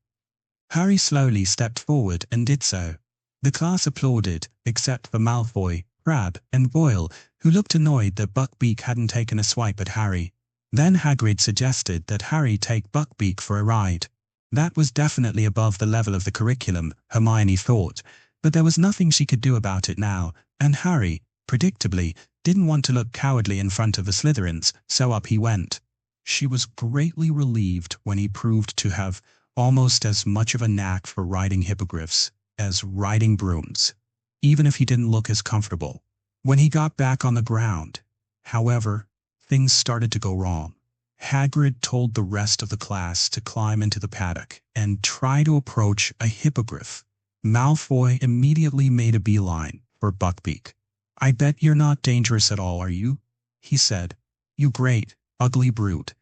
Harry slowly stepped forward and did so. The class applauded, except for Malfoy, Crabbe, and Boyle, who looked annoyed that Buckbeak hadn't taken a swipe at Harry. Then Hagrid suggested that Harry take Buckbeak for a ride. That was definitely above the level of the curriculum, Hermione thought, but there was nothing she could do about it now, and Harry, predictably, didn't want to look cowardly in front of the Slytherins, so up he went. She was greatly relieved when he proved to have almost as much of a knack for riding hippogriffs as riding brooms, even if he didn't look as comfortable. When he got back on the ground, however, things started to go wrong. Hagrid told the rest of the class to climb into the paddock and try to approach a hippogriff. Malfoy immediately made a beeline for Buckbeak. I bet you're not dangerous at all, are you? He said. You great, ugly brute.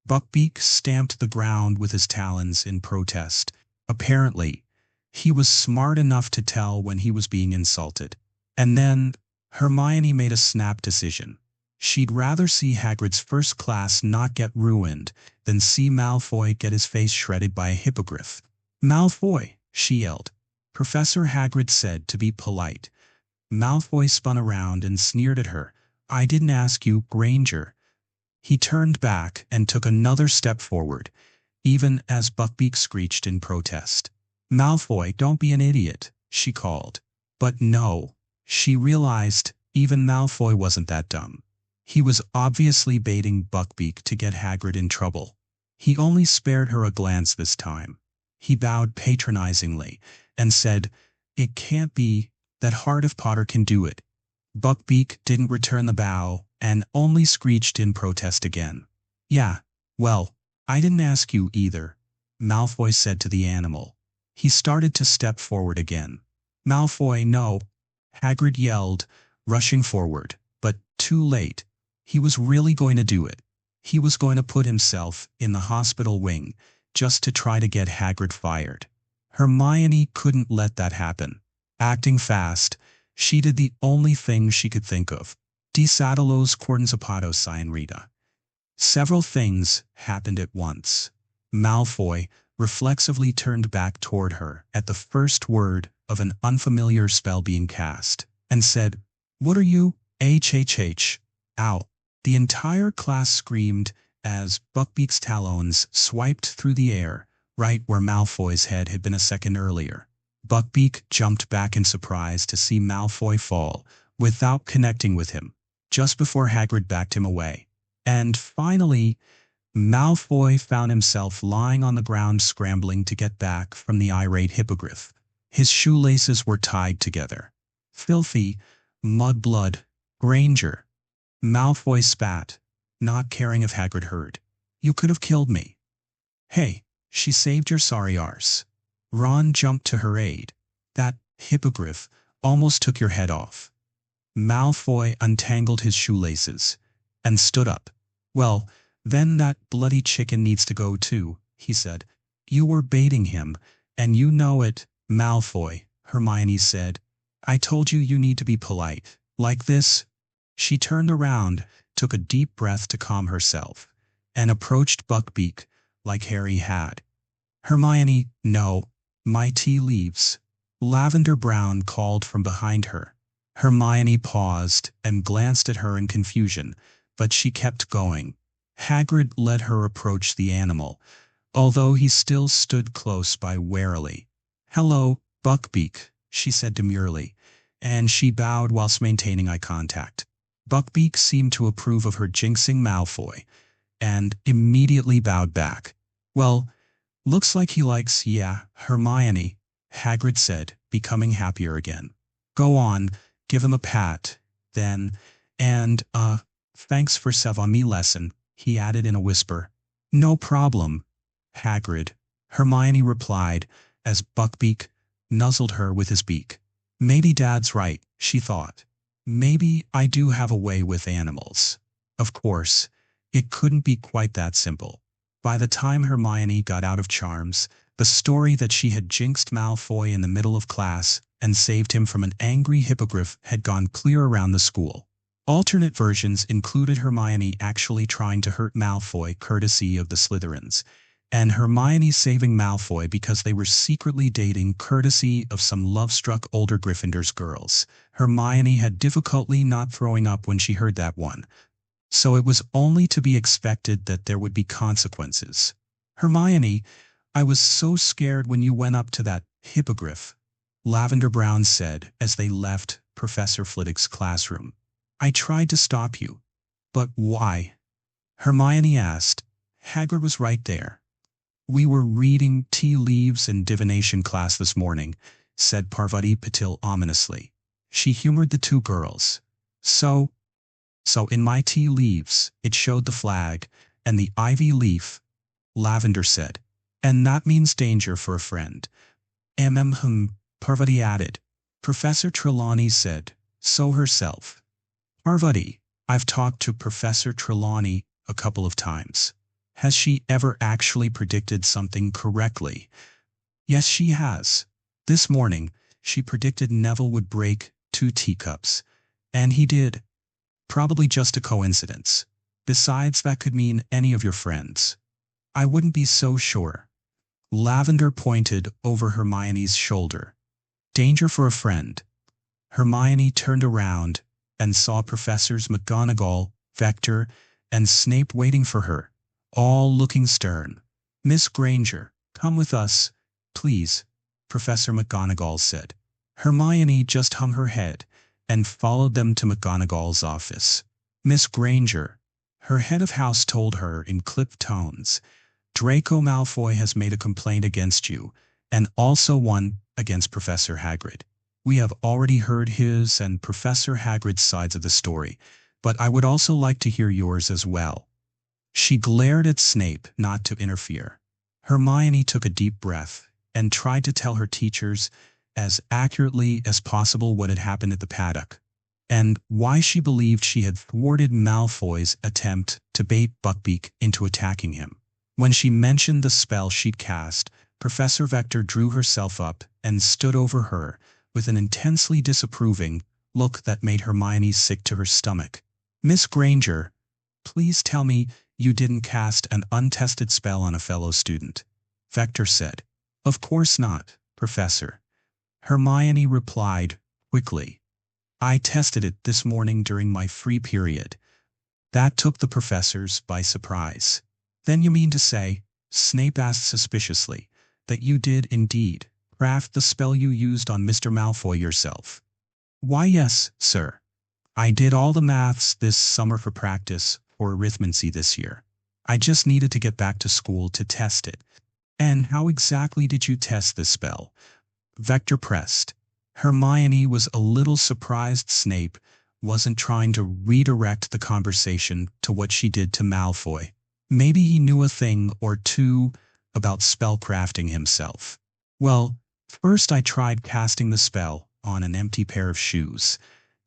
Buckbeak stamped the ground with his talons in protest. Apparently, he was smart enough to tell when he was being insulted. And then, Hermione made a snap decision. She'd rather see Hagrid's first class not get ruined than see Malfoy get his face shredded by a hippogriff. Malfoy, she yelled. Professor Hagrid said to be polite. Malfoy spun around and sneered at her. I didn't ask you, Granger. He turned back and took another step forward, even as Buckbeak screeched in protest. Malfoy, don't be an idiot, she called. But no, she realized even Malfoy wasn't that dumb. He was obviously baiting Buckbeak to get Hagrid in trouble. He only spared her a glance this time. He bowed patronizingly and said, It can't be, that Heart of Potter can do it. Buckbeak didn't return the bow and only screeched in protest again. Yeah, well, I didn't ask you either, Malfoy said to the animal. He started to step forward again. Malfoy, no, Hagrid yelled, rushing forward, but too late. He was really going to do it. He was going to put himself in the hospital wing just to try to get Hagrid fired. Hermione couldn't let that happen. Acting fast, she did the only thing she could think of. Desatalos cordenzapatos cyanrita. Several things happened at once. Malfoy reflexively turned back toward her at the first word of an unfamiliar spell being cast, and said, What are you? HHH. Ow. The entire class screamed as Buckbeak's talons swiped through the air, right where Malfoy's head had been a second earlier. Buckbeak jumped back in surprise to see Malfoy fall, without connecting with him, just before Hagrid backed him away. And finally, Malfoy found himself lying on the ground scrambling to get back from the irate hippogriff. His shoelaces were tied together. Filthy, mudblood, Granger. Malfoy spat, not caring if Hagrid heard. You could have killed me. Hey, she saved your sorry arse. Ron jumped to her aid. That hippogriff almost took your head off. Malfoy untangled his shoelaces and stood up. Well, then that bloody chicken needs to go too, he said. You were baiting him, and you know it, Malfoy, Hermione said. I told you you need to be polite. Like this? She turned around, took a deep breath to calm herself, and approached Buckbeak like Harry had. Hermione, no, my tea leaves. Lavender Brown called from behind her. Hermione paused and glanced at her in confusion, but she kept going. Hagrid let her approach the animal, although he still stood close by warily. Hello, Buckbeak, she said demurely, and she bowed whilst maintaining eye contact. Buckbeak seemed to approve of her jinxing Malfoy, and immediately bowed back. Well, looks like he likes, yeah, Hermione, Hagrid said, becoming happier again. Go on, give him a pat, then, and, thanks for saving me lesson, he added in a whisper. No problem, Hagrid, Hermione replied, as Buckbeak nuzzled her with his beak. Maybe Dad's right, she thought. Maybe I do have a way with animals. Of course, it couldn't be quite that simple. By the time Hermione got out of charms, the story that she had jinxed Malfoy in the middle of class and saved him from an angry hippogriff had gone clear around the school. Alternate versions included Hermione actually trying to hurt Malfoy courtesy of the Slytherins, and Hermione saving Malfoy because they were secretly dating courtesy of some love-struck older Gryffindor's girls. Hermione had difficulty not throwing up when she heard that one, so it was only to be expected that there would be consequences. Hermione, I was so scared when you went up to that hippogriff, Lavender Brown said as they left Professor Flitwick's classroom. I tried to stop you. But why? Hermione asked. Hagrid was right there. We were reading tea leaves in divination class this morning, said Parvati Patil ominously. She humored the two girls. So in my tea leaves, it showed the flag and the ivy leaf, Lavender said. And that means danger for a friend. Parvati added. Professor Trelawney said, so herself. Parvati, I've talked to Professor Trelawney a couple of times. Has she ever actually predicted something correctly? Yes, she has. This morning, she predicted Neville would break 2 teacups. And he did. Probably just a coincidence. Besides, that could mean any of your friends. I wouldn't be so sure. Lavender pointed over Hermione's shoulder. Danger for a friend. Hermione turned around and saw Professors McGonagall, Vector, and Snape waiting for her, all looking stern. "Miss Granger, come with us, please," Professor McGonagall said. Hermione just hung her head and followed them to McGonagall's office. "Miss Granger," her head of house told her in clipped tones, "Draco Malfoy has made a complaint against you, and also one against Professor Hagrid. We have already heard his and Professor Hagrid's sides of the story, but I would also like to hear yours as well." She glared at Snape not to interfere. Hermione took a deep breath and tried to tell her teachers as accurately as possible what had happened at the paddock, and why she believed she had thwarted Malfoy's attempt to bait Buckbeak into attacking him. When she mentioned the spell she'd cast, Professor Vector drew herself up and stood over her with an intensely disapproving look that made Hermione sick to her stomach. "Miss Granger, please tell me you didn't cast an untested spell on a fellow student," Vector said. "Of course not, Professor," Hermione replied quickly. "I tested it this morning during my free period." That took the professors by surprise. "Then you mean to say," Snape asked suspiciously, "that you did indeed craft the spell you used on Mr. Malfoy yourself?" "Why, yes, sir. I did all the maths this summer for practice for Arithmancy this year. I just needed to get back to school to test it." "And how exactly did you test this spell?" Vector pressed. Hermione was a little surprised Snape wasn't trying to redirect the conversation to what she did to Malfoy. Maybe he knew a thing or two about spellcrafting himself. "Well, first I tried casting the spell on an empty pair of shoes,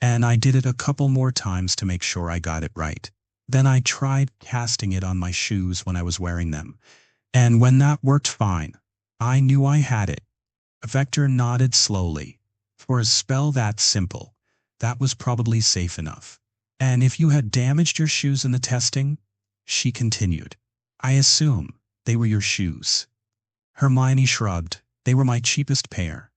and I did it a couple more times to make sure I got it right. Then I tried casting it on my shoes when I was wearing them, and when that worked fine, I knew I had it." Vector nodded slowly. "For a spell that simple, that was probably safe enough. And if you had damaged your shoes in the testing," she continued, "I assume they were your shoes." Hermione shrugged. "They were my cheapest pair."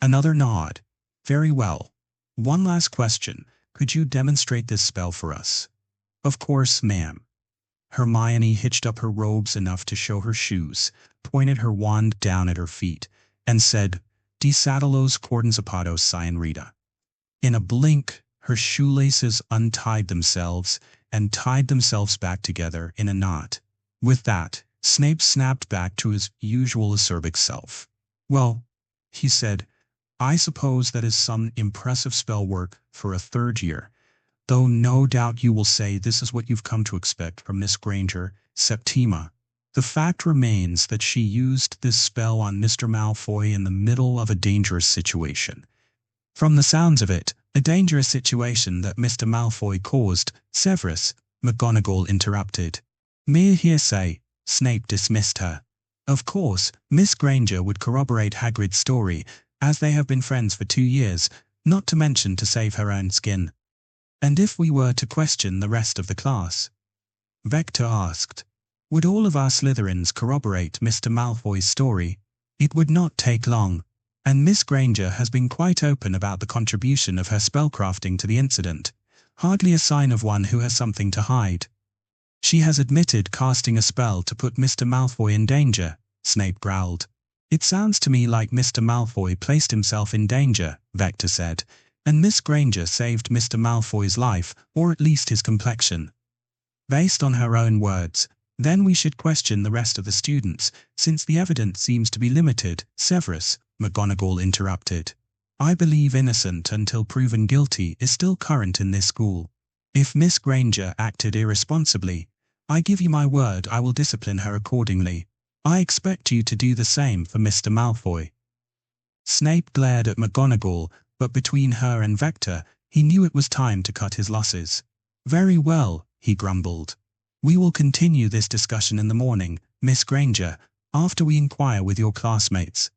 Another nod. "Very well. One last question. Could you demonstrate this spell for us?" "Of course, ma'am." Hermione hitched up her robes enough to show her shoes, pointed her wand down at her feet, and said, "Desatelos cordon zapatos cyan rita." In a blink, her shoelaces untied themselves and tied themselves back together in a knot. With that, Snape snapped back to his usual acerbic self. "Well," he said, "I suppose that is some impressive spell work for a third year, though no doubt you will say this is what you've come to expect from Miss Granger, Septima. The fact remains that she used this spell on Mr. Malfoy in the middle of a dangerous situation. From the sounds of it, a dangerous situation that Mr. Malfoy caused." "Severus," McGonagall interrupted. "Mere hearsay," Snape dismissed her. "Of course, Miss Granger would corroborate Hagrid's story, as they have been friends for 2 years, not to mention to save her own skin." "And if we were to question the rest of the class?" Vector asked. "Would all of our Slytherins corroborate Mr. Malfoy's story?" "It would not take long, and Miss Granger has been quite open about the contribution of her spellcrafting to the incident. Hardly a sign of one who has something to hide." "She has admitted casting a spell to put Mr. Malfoy in danger," Snape growled. "It sounds to me like Mr. Malfoy placed himself in danger," Vector said, "and Miss Granger saved Mr. Malfoy's life, or at least his complexion." "Based on her own words, then we should question the rest of the students, since the evidence seems to be limited." "Severus," McGonagall interrupted, "I believe innocent until proven guilty is still current in this school. If Miss Granger acted irresponsibly, I give you my word I will discipline her accordingly. I expect you to do the same for Mr. Malfoy." Snape glared at McGonagall, but between her and Vector, he knew it was time to cut his losses. "Very well," he grumbled. "We will continue this discussion in the morning, Miss Granger, after we inquire with your classmates."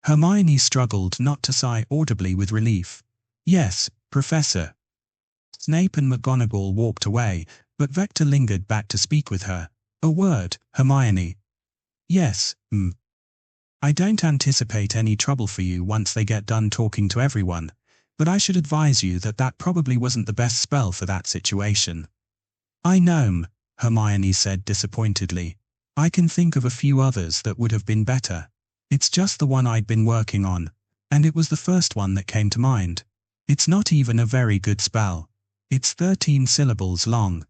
Hermione struggled not to sigh audibly with relief. "Yes, Professor." Snape and McGonagall walked away, but Vector lingered back to speak with her. "A word, Hermione." "Yes, I don't anticipate any trouble for you once they get done talking to everyone. but I should advise you that that probably wasn't the best spell for that situation." "I know," Hermione said disappointedly. "I can think of a few others that would have been better. It's just the one I'd been working on, and it was the first one that came to mind. It's not even a very good spell. It's 13 syllables long."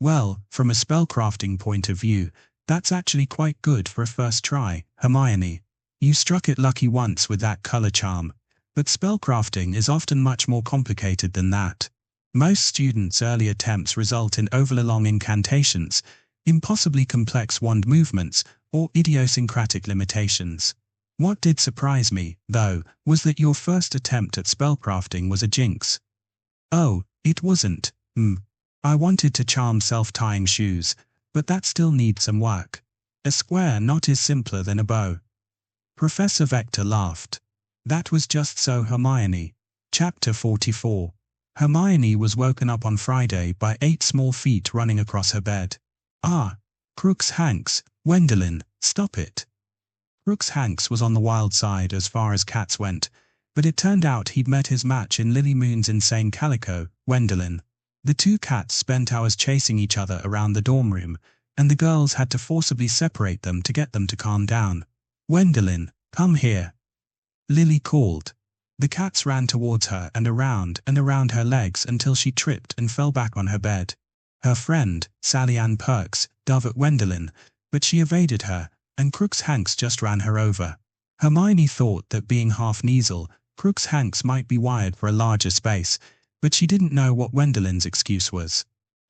"Well, from a spellcrafting point of view, that's actually quite good for a first try, Hermione. You struck it lucky once with that color charm, but spellcrafting is often much more complicated than that. Most students' early attempts result in overly long incantations, impossibly complex wand movements, or idiosyncratic limitations. What did surprise me, though, was that your first attempt at spellcrafting was a jinx." "Oh, it wasn't. I wanted to charm self-tying shoes, but that still needs some work. A square knot is simpler than a bow." Professor Vector laughed. That was just so, Hermione. Chapter 44. Hermione was woken up on Friday by 8 small feet running across her bed. "Ah, Crookshanks, Gwendolen, stop it." Crookshanks was on the wild side as far as cats went, but it turned out he'd met his match in Lily Moon's insane calico, Gwendolen. The two cats spent hours chasing each other around the dorm room, and the girls had to forcibly separate them to get them to calm down. "Gwendolen, come here," Lily called. The cats ran towards her and around her legs until she tripped and fell back on her bed. Her friend, Sally Ann Perks, dove at Gwendolen, but she evaded her, and Crookshanks just ran her over. Hermione thought that being half Kneasel, Crookshanks might be wired for a larger space, but she didn't know what Gwendolen's excuse was.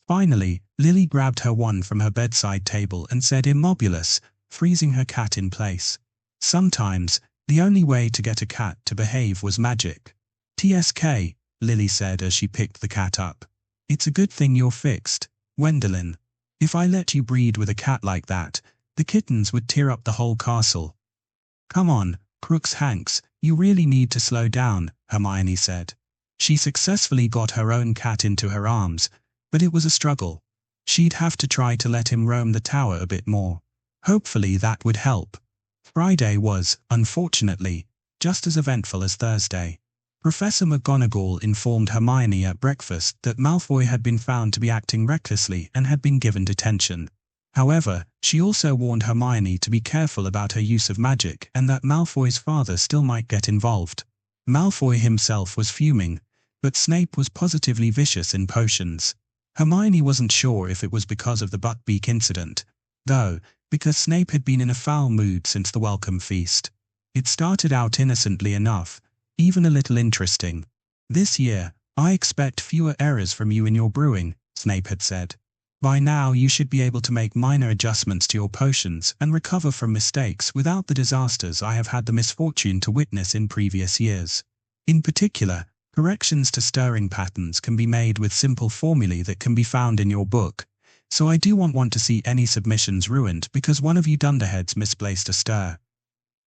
Finally, Lily grabbed her wand from her bedside table and said Immobulus, freezing her cat in place. Sometimes, the only way to get a cat to behave was magic. "TSK, Lily said as she picked the cat up. "It's a good thing you're fixed, Gwendolen. If I let you breed with a cat like that, the kittens would tear up the whole castle." "Come on, Crookshanks, you really need to slow down," Hermione said. She successfully got her own cat into her arms, but it was a struggle. She'd have to try to let him roam the tower a bit more. Hopefully that would help. Friday was, unfortunately, just as eventful as Thursday. Professor McGonagall informed Hermione at breakfast that Malfoy had been found to be acting recklessly and had been given detention. However, she also warned Hermione to be careful about her use of magic and that Malfoy's father still might get involved. Malfoy himself was fuming, but Snape was positively vicious in potions. Hermione wasn't sure if it was because of the Buckbeak incident, though, because Snape had been in a foul mood since the welcome feast. It started out innocently enough, even a little interesting. "This year, I expect fewer errors from you in your brewing," Snape had said. "By now you should be able to make minor adjustments to your potions and recover from mistakes without the disasters I have had the misfortune to witness in previous years. In particular, corrections to stirring patterns can be made with simple formulae that can be found in your book, so I do not want to see any submissions ruined because one of you dunderheads misplaced a stir."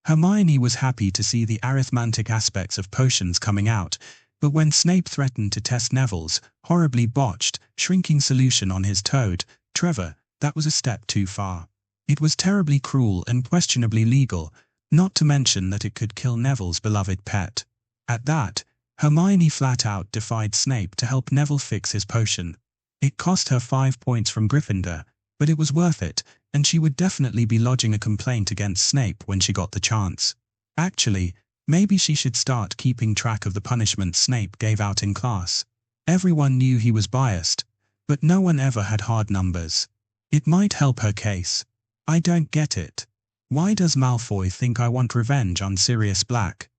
Hermione was happy to see the arithmantic aspects of potions coming out, but when Snape threatened to test Neville's horribly botched, shrinking solution on his toad, Trevor, that was a step too far. It was terribly cruel and questionably legal, not to mention that it could kill Neville's beloved pet. At that, Hermione flat out defied Snape to help Neville fix his potion. It cost her 5 points from Gryffindor, but it was worth it, and she would definitely be lodging a complaint against Snape when she got the chance. Actually, maybe she should start keeping track of the punishments Snape gave out in class. Everyone knew he was biased, but no one ever had hard numbers. It might help her case. "I don't get it. Why does Malfoy think I want revenge on Sirius Black?"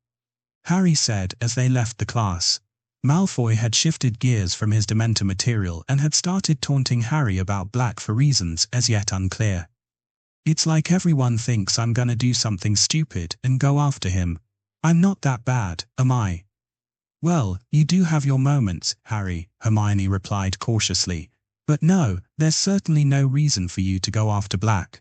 Harry said as they left the class. Malfoy had shifted gears from his Dementor material and had started taunting Harry about Black for reasons as yet unclear. "It's like everyone thinks I'm gonna do something stupid and go after him. I'm not that bad, am I?" "Well, you do have your moments, Harry," Hermione replied cautiously. "But no, there's certainly no reason for you to go after Black."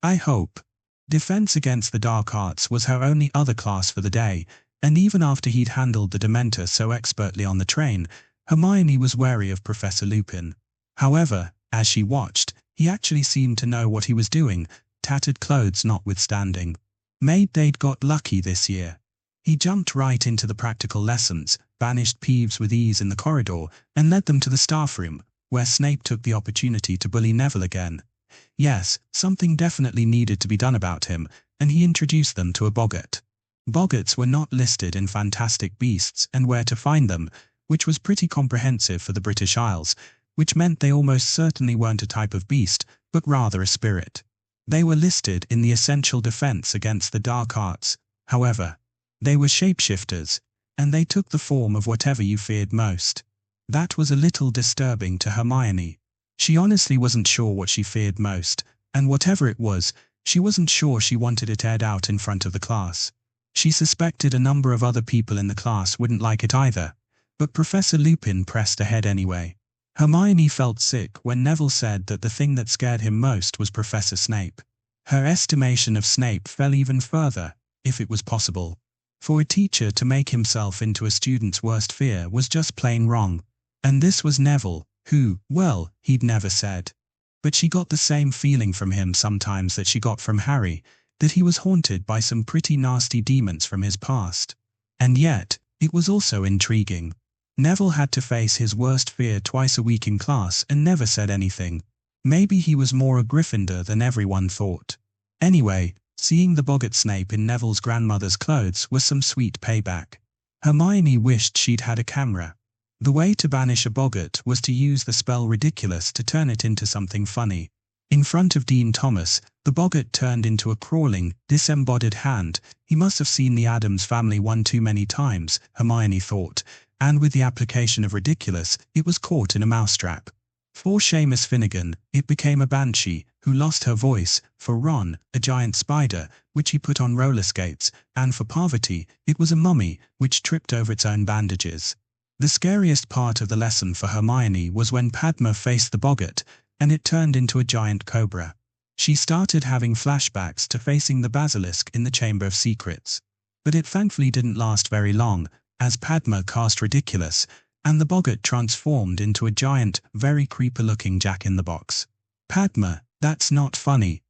"I hope." Defense against the dark arts was her only other class for the day, and even after he'd handled the Dementor so expertly on the train, Hermione was wary of Professor Lupin. However, as she watched, he actually seemed to know what he was doing, tattered clothes notwithstanding. They'd got lucky this year. He jumped right into the practical lessons, banished Peeves with ease in the corridor, and led them to the staff room, where Snape took the opportunity to bully Neville again. Yes, something definitely needed to be done about him, and he introduced them to a boggart. Boggarts were not listed in Fantastic Beasts and Where to Find Them, which was pretty comprehensive for the British Isles, which meant they almost certainly weren't a type of beast, but rather a spirit. They were listed in the Essential Defense Against the Dark Arts, however. They were shapeshifters, and they took the form of whatever you feared most. That was a little disturbing to Hermione. She honestly wasn't sure what she feared most, and whatever it was, she wasn't sure she wanted it aired out in front of the class. She suspected a number of other people in the class wouldn't like it either, but Professor Lupin pressed ahead anyway. Hermione felt sick when Neville said that the thing that scared him most was Professor Snape. Her estimation of Snape fell even further, if it was possible. For a teacher to make himself into a student's worst fear was just plain wrong. And this was Neville, who, well, he'd never said. But she got the same feeling from him sometimes that she got from Harry, that he was haunted by some pretty nasty demons from his past. And yet, it was also intriguing. Neville had to face his worst fear twice a week in class and never said anything. Maybe he was more a Gryffindor than everyone thought. Anyway, seeing the boggart Snape in Neville's grandmother's clothes was some sweet payback. Hermione wished she'd had a camera. The way to banish a boggart was to use the spell Ridiculous to turn it into something funny. In front of Dean Thomas, the boggart turned into a crawling, disembodied hand. He must have seen the Addams Family one too many times, Hermione thought, and with the application of Ridiculous, it was caught in a mousetrap. For Seamus Finnegan, it became a banshee, who lost her voice, for Ron, a giant spider, which he put on roller skates, and for Parvati, it was a mummy, which tripped over its own bandages. The scariest part of the lesson for Hermione was when Padma faced the boggart, and it turned into a giant cobra. She started having flashbacks to facing the basilisk in the Chamber of Secrets. But it thankfully didn't last very long, as Padma cast Ridiculous, and the boggart transformed into a giant, very creepy-looking jack-in-the-box. "Padma, that's not funny,"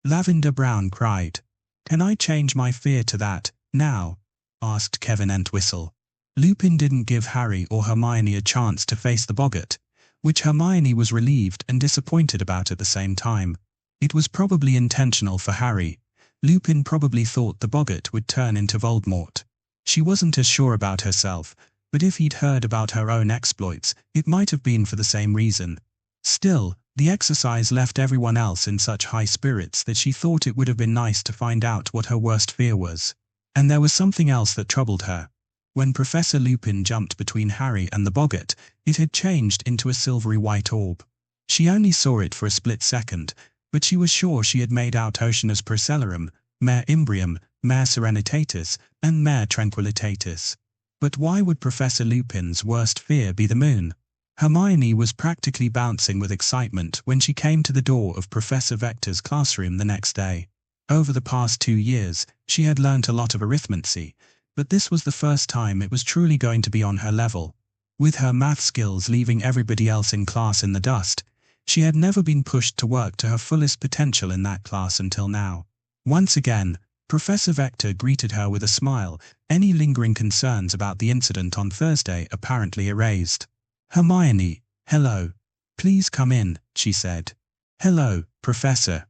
Lavender Brown cried. "Can I change my fear to that, now?" asked Kevin Entwistle. Lupin didn't give Harry or Hermione a chance to face the boggart, which Hermione was relieved and disappointed about at the same time. It was probably intentional for Harry. Lupin probably thought the boggart would turn into Voldemort. She wasn't as sure about herself, but if he'd heard about her own exploits, it might have been for the same reason. Still, the exercise left everyone else in such high spirits that she thought it would have been nice to find out what her worst fear was. And there was something else that troubled her. When Professor Lupin jumped between Harry and the boggart, it had changed into a silvery white orb. She only saw it for a split second, but she was sure she had made out Oceanus Procellarum, Mare Imbrium, Mare Serenitatis, and Mare Tranquillitatis. But why would Professor Lupin's worst fear be the moon? Hermione was practically bouncing with excitement when she came to the door of Professor Vector's classroom the next day. Over the past 2 years, she had learnt a lot of arithmancy, but this was the first time it was truly going to be on her level. With her math skills leaving everybody else in class in the dust, she had never been pushed to work to her fullest potential in that class until now. Once again, Professor Vector greeted her with a smile, any lingering concerns about the incident on Thursday apparently erased. "Hermione, hello. Please come in," she said. "Hello, Professor."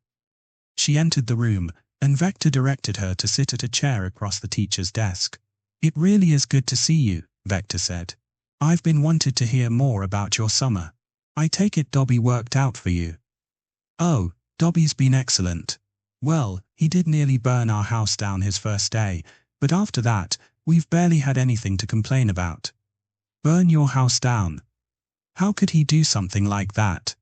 She entered the room, and Vector directed her to sit at a chair across the teacher's desk. "It really is good to see you," Vector said. "I've been wanted to hear more about your summer. I take it Dobby worked out for you." "Oh, Dobby's been excellent. Well, he did nearly burn our house down his first day, but after that, we've barely had anything to complain about." "Burn your house down? How could he do something like that?"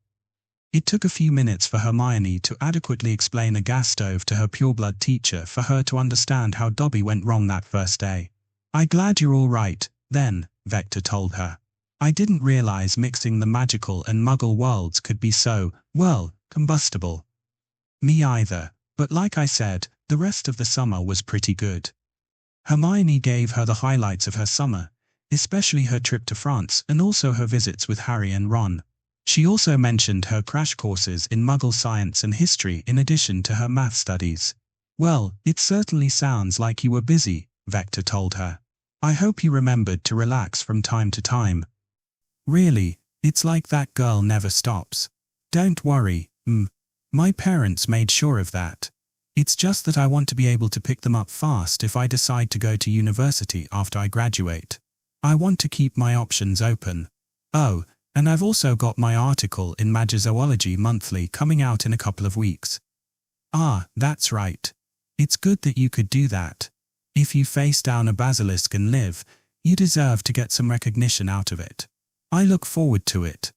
It took a few minutes for Hermione to adequately explain a gas stove to her pureblood teacher for her to understand how Dobby went wrong that first day. "I'm glad you're all right, then," Vector told her. "I didn't realize mixing the magical and muggle worlds could be so, well, combustible." "Me either, but like I said, the rest of the summer was pretty good." Hermione gave her the highlights of her summer, especially her trip to France and also her visits with Harry and Ron. She also mentioned her crash courses in Muggle science and history in addition to her math studies. "Well, it certainly sounds like you were busy," Vector told her. I hope you remembered to relax from time to time. Really, it's like that girl never stops. Don't worry, my parents made sure of that. It's just that I want to be able to pick them up fast if I decide to go to university after I graduate. I want to keep my options open. Oh, and I've also got my article in Magizoology Monthly coming out in a couple of weeks. Ah, that's right. It's good that you could do that. If you face down a basilisk and live, you deserve to get some recognition out of it. I look forward to it.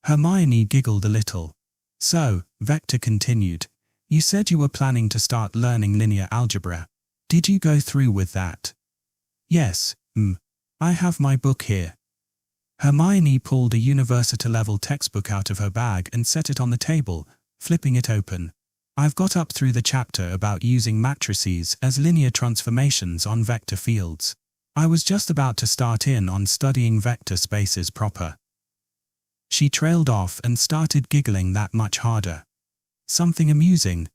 Hermione giggled a little. So, Vector continued, you said you were planning to start learning linear algebra. Did you go through with that? Yes, I have my book here. Hermione pulled a university-level textbook out of her bag and set it on the table, flipping it open. I've got up through the chapter about using matrices as linear transformations on vector fields. I was just about to start in on studying vector spaces proper. She trailed off and started giggling that much harder. Something amusing?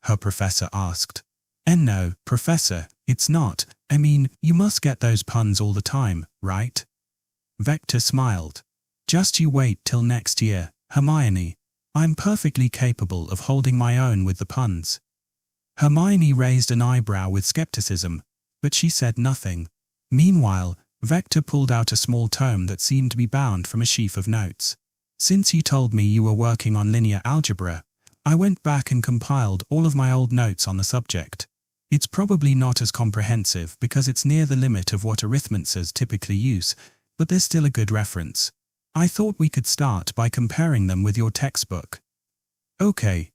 Her professor asked. And no, Professor, it's not. I mean, you must get those puns all the time, right? Vector smiled. Just you wait till next year, Hermione. I'm perfectly capable of holding my own with the puns. Hermione raised an eyebrow with skepticism, but she said nothing. Meanwhile, Vector pulled out a small tome that seemed to be bound from a sheaf of notes. Since you told me you were working on linear algebra, I went back and compiled all of my old notes on the subject. It's probably not as comprehensive because it's near the limit of what Arithmancers typically use, but there's still a good reference. I thought we could start by comparing them with your textbook. Okay.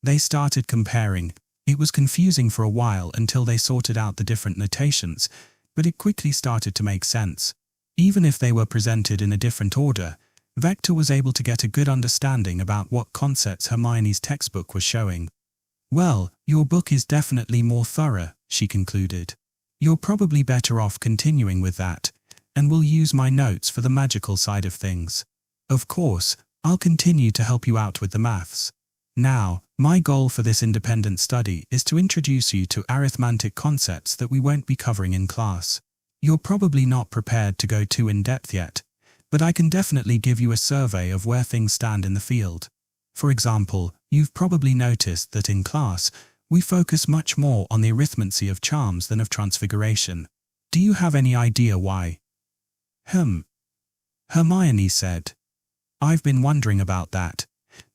They started comparing. It was confusing for a while until they sorted out the different notations, but it quickly started to make sense. Even if they were presented in a different order, Vector was able to get a good understanding about what concepts Hermione's textbook was showing. Well, your book is definitely more thorough, she concluded. You're probably better off continuing with that, and we'll use my notes for the magical side of things. Of course, I'll continue to help you out with the maths. Now, my goal for this independent study is to introduce you to arithmetic concepts that we won't be covering in class. You're probably not prepared to go too in-depth yet, but I can definitely give you a survey of where things stand in the field. For example, you've probably noticed that in class, we focus much more on the arithmancy of charms than of transfiguration. Do you have any idea why? Hermione said. I've been wondering about that,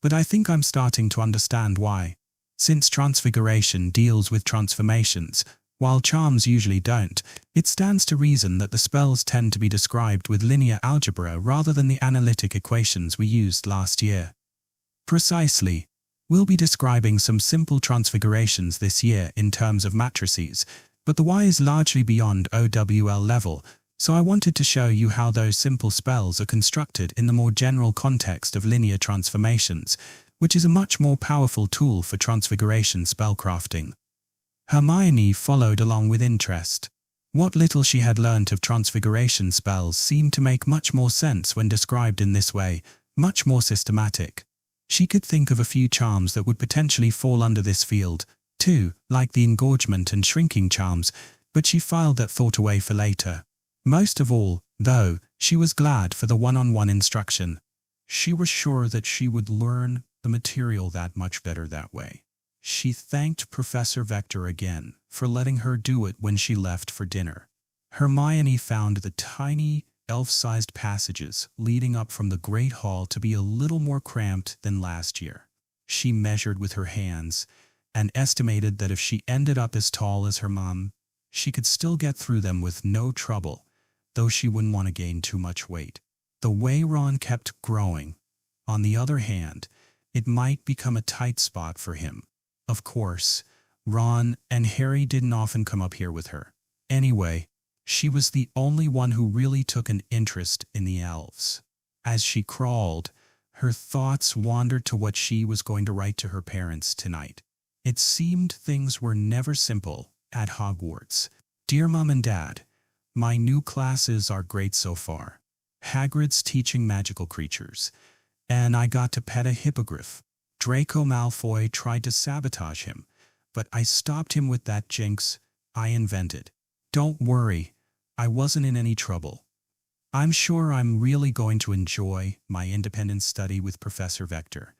but I think I'm starting to understand why. Since transfiguration deals with transformations, while charms usually don't, it stands to reason that the spells tend to be described with linear algebra rather than the analytic equations we used last year. Precisely. We'll be describing some simple transfigurations this year in terms of matrices, but the why is largely beyond OWL level, so I wanted to show you how those simple spells are constructed in the more general context of linear transformations, which is a much more powerful tool for transfiguration spellcrafting. Hermione followed along with interest. What little she had learnt of transfiguration spells seemed to make much more sense when described in this way, much more systematic. She could think of a few charms that would potentially fall under this field, too, like the engorgement and shrinking charms, but she filed that thought away for later. Most of all, though, she was glad for the one-on-one instruction. She was sure that she would learn the material that much better that way. She thanked Professor Vector again for letting her do it when she left for dinner. Hermione found the tiny, elf-sized passages leading up from the Great Hall to be a little more cramped than last year. She measured with her hands and estimated that if she ended up as tall as her mom, she could still get through them with no trouble, though she wouldn't want to gain too much weight. The way Ron kept growing, on the other hand, it might become a tight spot for him. Of course, Ron and Harry didn't often come up here with her. Anyway, she was the only one who really took an interest in the elves. As she crawled, her thoughts wandered to what she was going to write to her parents tonight. It seemed things were never simple at Hogwarts. Dear Mom and Dad, my new classes are great so far. Hagrid's teaching magical creatures, and I got to pet a hippogriff. Draco Malfoy tried to sabotage him, but I stopped him with that jinx, I invented. Don't worry, I wasn't in any trouble. I'm sure I'm really going to enjoy my independent study with Professor Vector.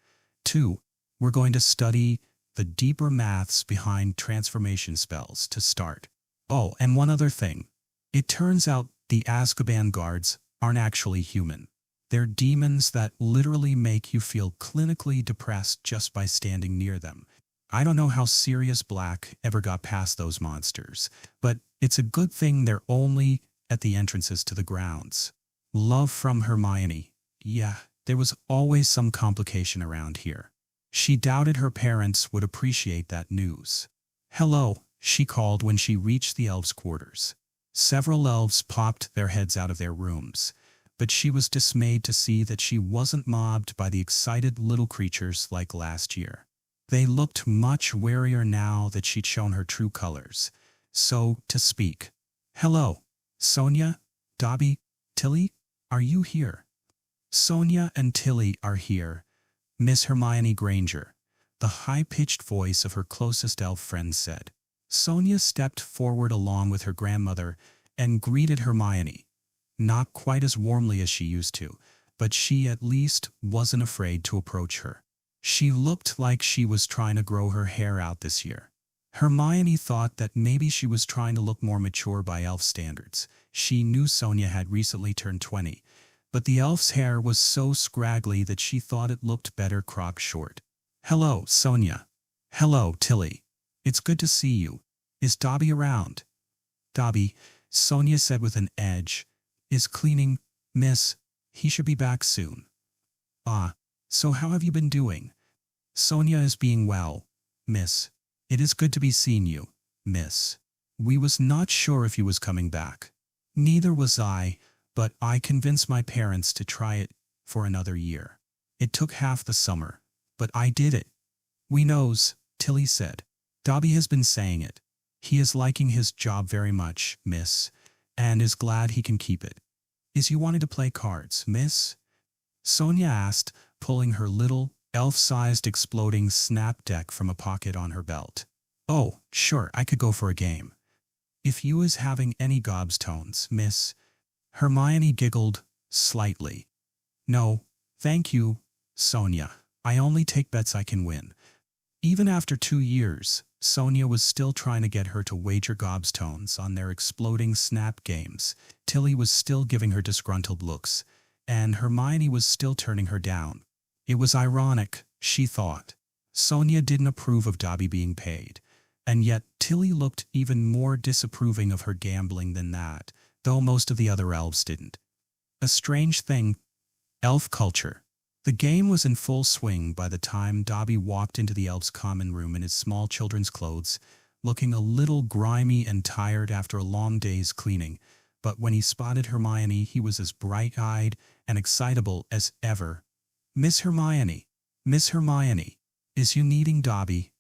2. We're going to study the deeper maths behind transformation spells to start. Oh, and one other thing. It turns out the Azkaban guards aren't actually human. They're demons that literally make you feel clinically depressed just by standing near them. I don't know how Sirius Black ever got past those monsters, but it's a good thing they're only at the entrances to the grounds. Love from Hermione. Yeah, there was always some complication around here. She doubted her parents would appreciate that news. Hello, she called when she reached the elves' quarters. Several elves popped their heads out of their rooms, but she was dismayed to see that she wasn't mobbed by the excited little creatures like last year. They looked much warier now that she'd shown her true colors, so to speak. Hello, Sonia, Dobby, Tilly, are you here? Sonia and Tilly are here, Miss Hermione Granger, the high-pitched voice of her closest elf friend said. Sonia stepped forward along with her grandmother and greeted Hermione, not quite as warmly as she used to, but she at least wasn't afraid to approach her. She looked like she was trying to grow her hair out this year. Hermione thought that maybe she was trying to look more mature by elf standards. She knew Sonia had recently turned 20, but the elf's hair was so scraggly that she thought it looked better cropped short. Hello, Sonia. Hello, Tilly. It's good to see you. Is Dobby around? Dobby, Sonia said with an edge, is cleaning, miss. He should be back soon. Ah, so how have you been doing? Sonia is being well, miss. It is good to be seeing you, miss. We was not sure if you was coming back. Neither was I, but I convinced my parents to try it for another year. It took half the summer, but I did it. We knows, Tilly said. Dobby has been saying it. He is liking his job very much, miss, and is glad he can keep it. Is you wanted to play cards, miss? Sonia asked, pulling her little, elf-sized exploding snap deck from a pocket on her belt. Oh, sure, I could go for a game. If you is having any gobstones, miss. Hermione giggled, slightly. No, thank you, Sonia. I only take bets I can win. Even after 2 years, Sonia was still trying to get her to wager gobstones on their exploding snap games. Tilly was still giving her disgruntled looks, and Hermione was still turning her down. It was ironic, she thought. Sonia didn't approve of Dobby being paid, and yet Tilly looked even more disapproving of her gambling than that, though most of the other elves didn't. A strange thing, elf culture. The game was in full swing by the time Dobby walked into the elves' common room in his small children's clothes, looking a little grimy and tired after a long day's cleaning, but when he spotted Hermione he was as bright-eyed and excitable as ever. Miss Hermione, is you needing Dobby?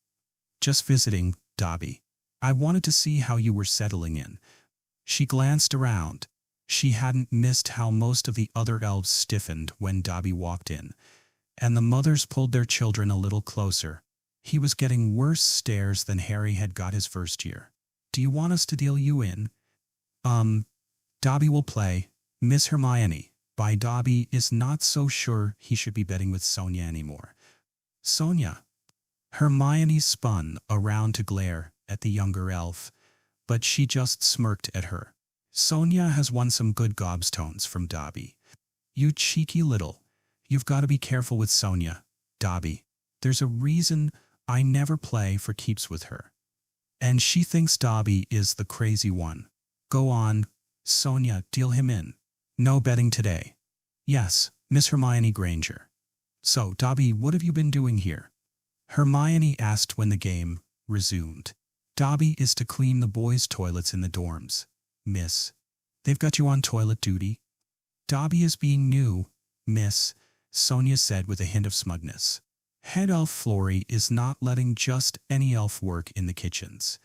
Just visiting, Dobby. I wanted to see how you were settling in. She glanced around. She hadn't missed how most of the other elves stiffened when Dobby walked in, and the mothers pulled their children a little closer. He was getting worse stares than Harry had got his first year. Do you want us to deal you in? Dobby will play, Miss Hermione. By Dobby is not so sure he should be betting with Sonia anymore. Sonia. Hermione spun around to glare at the younger elf, but she just smirked at her. Sonia has won some good gobstones from Dobby. You cheeky little. You've got to be careful with Sonia, Dobby. There's a reason I never play for keeps with her. And she thinks Dobby is the crazy one. Go on, Sonia, deal him in. No betting today. Yes, Miss Hermione Granger. So, Dobby, what have you been doing here? Hermione asked when the game resumed. Dobby is to clean the boys' toilets in the dorms. Miss. They've got you on toilet duty? Dobby is being new, miss, Sonia said with a hint of smugness. Head elf Florrie is not letting just any elf work in the kitchens.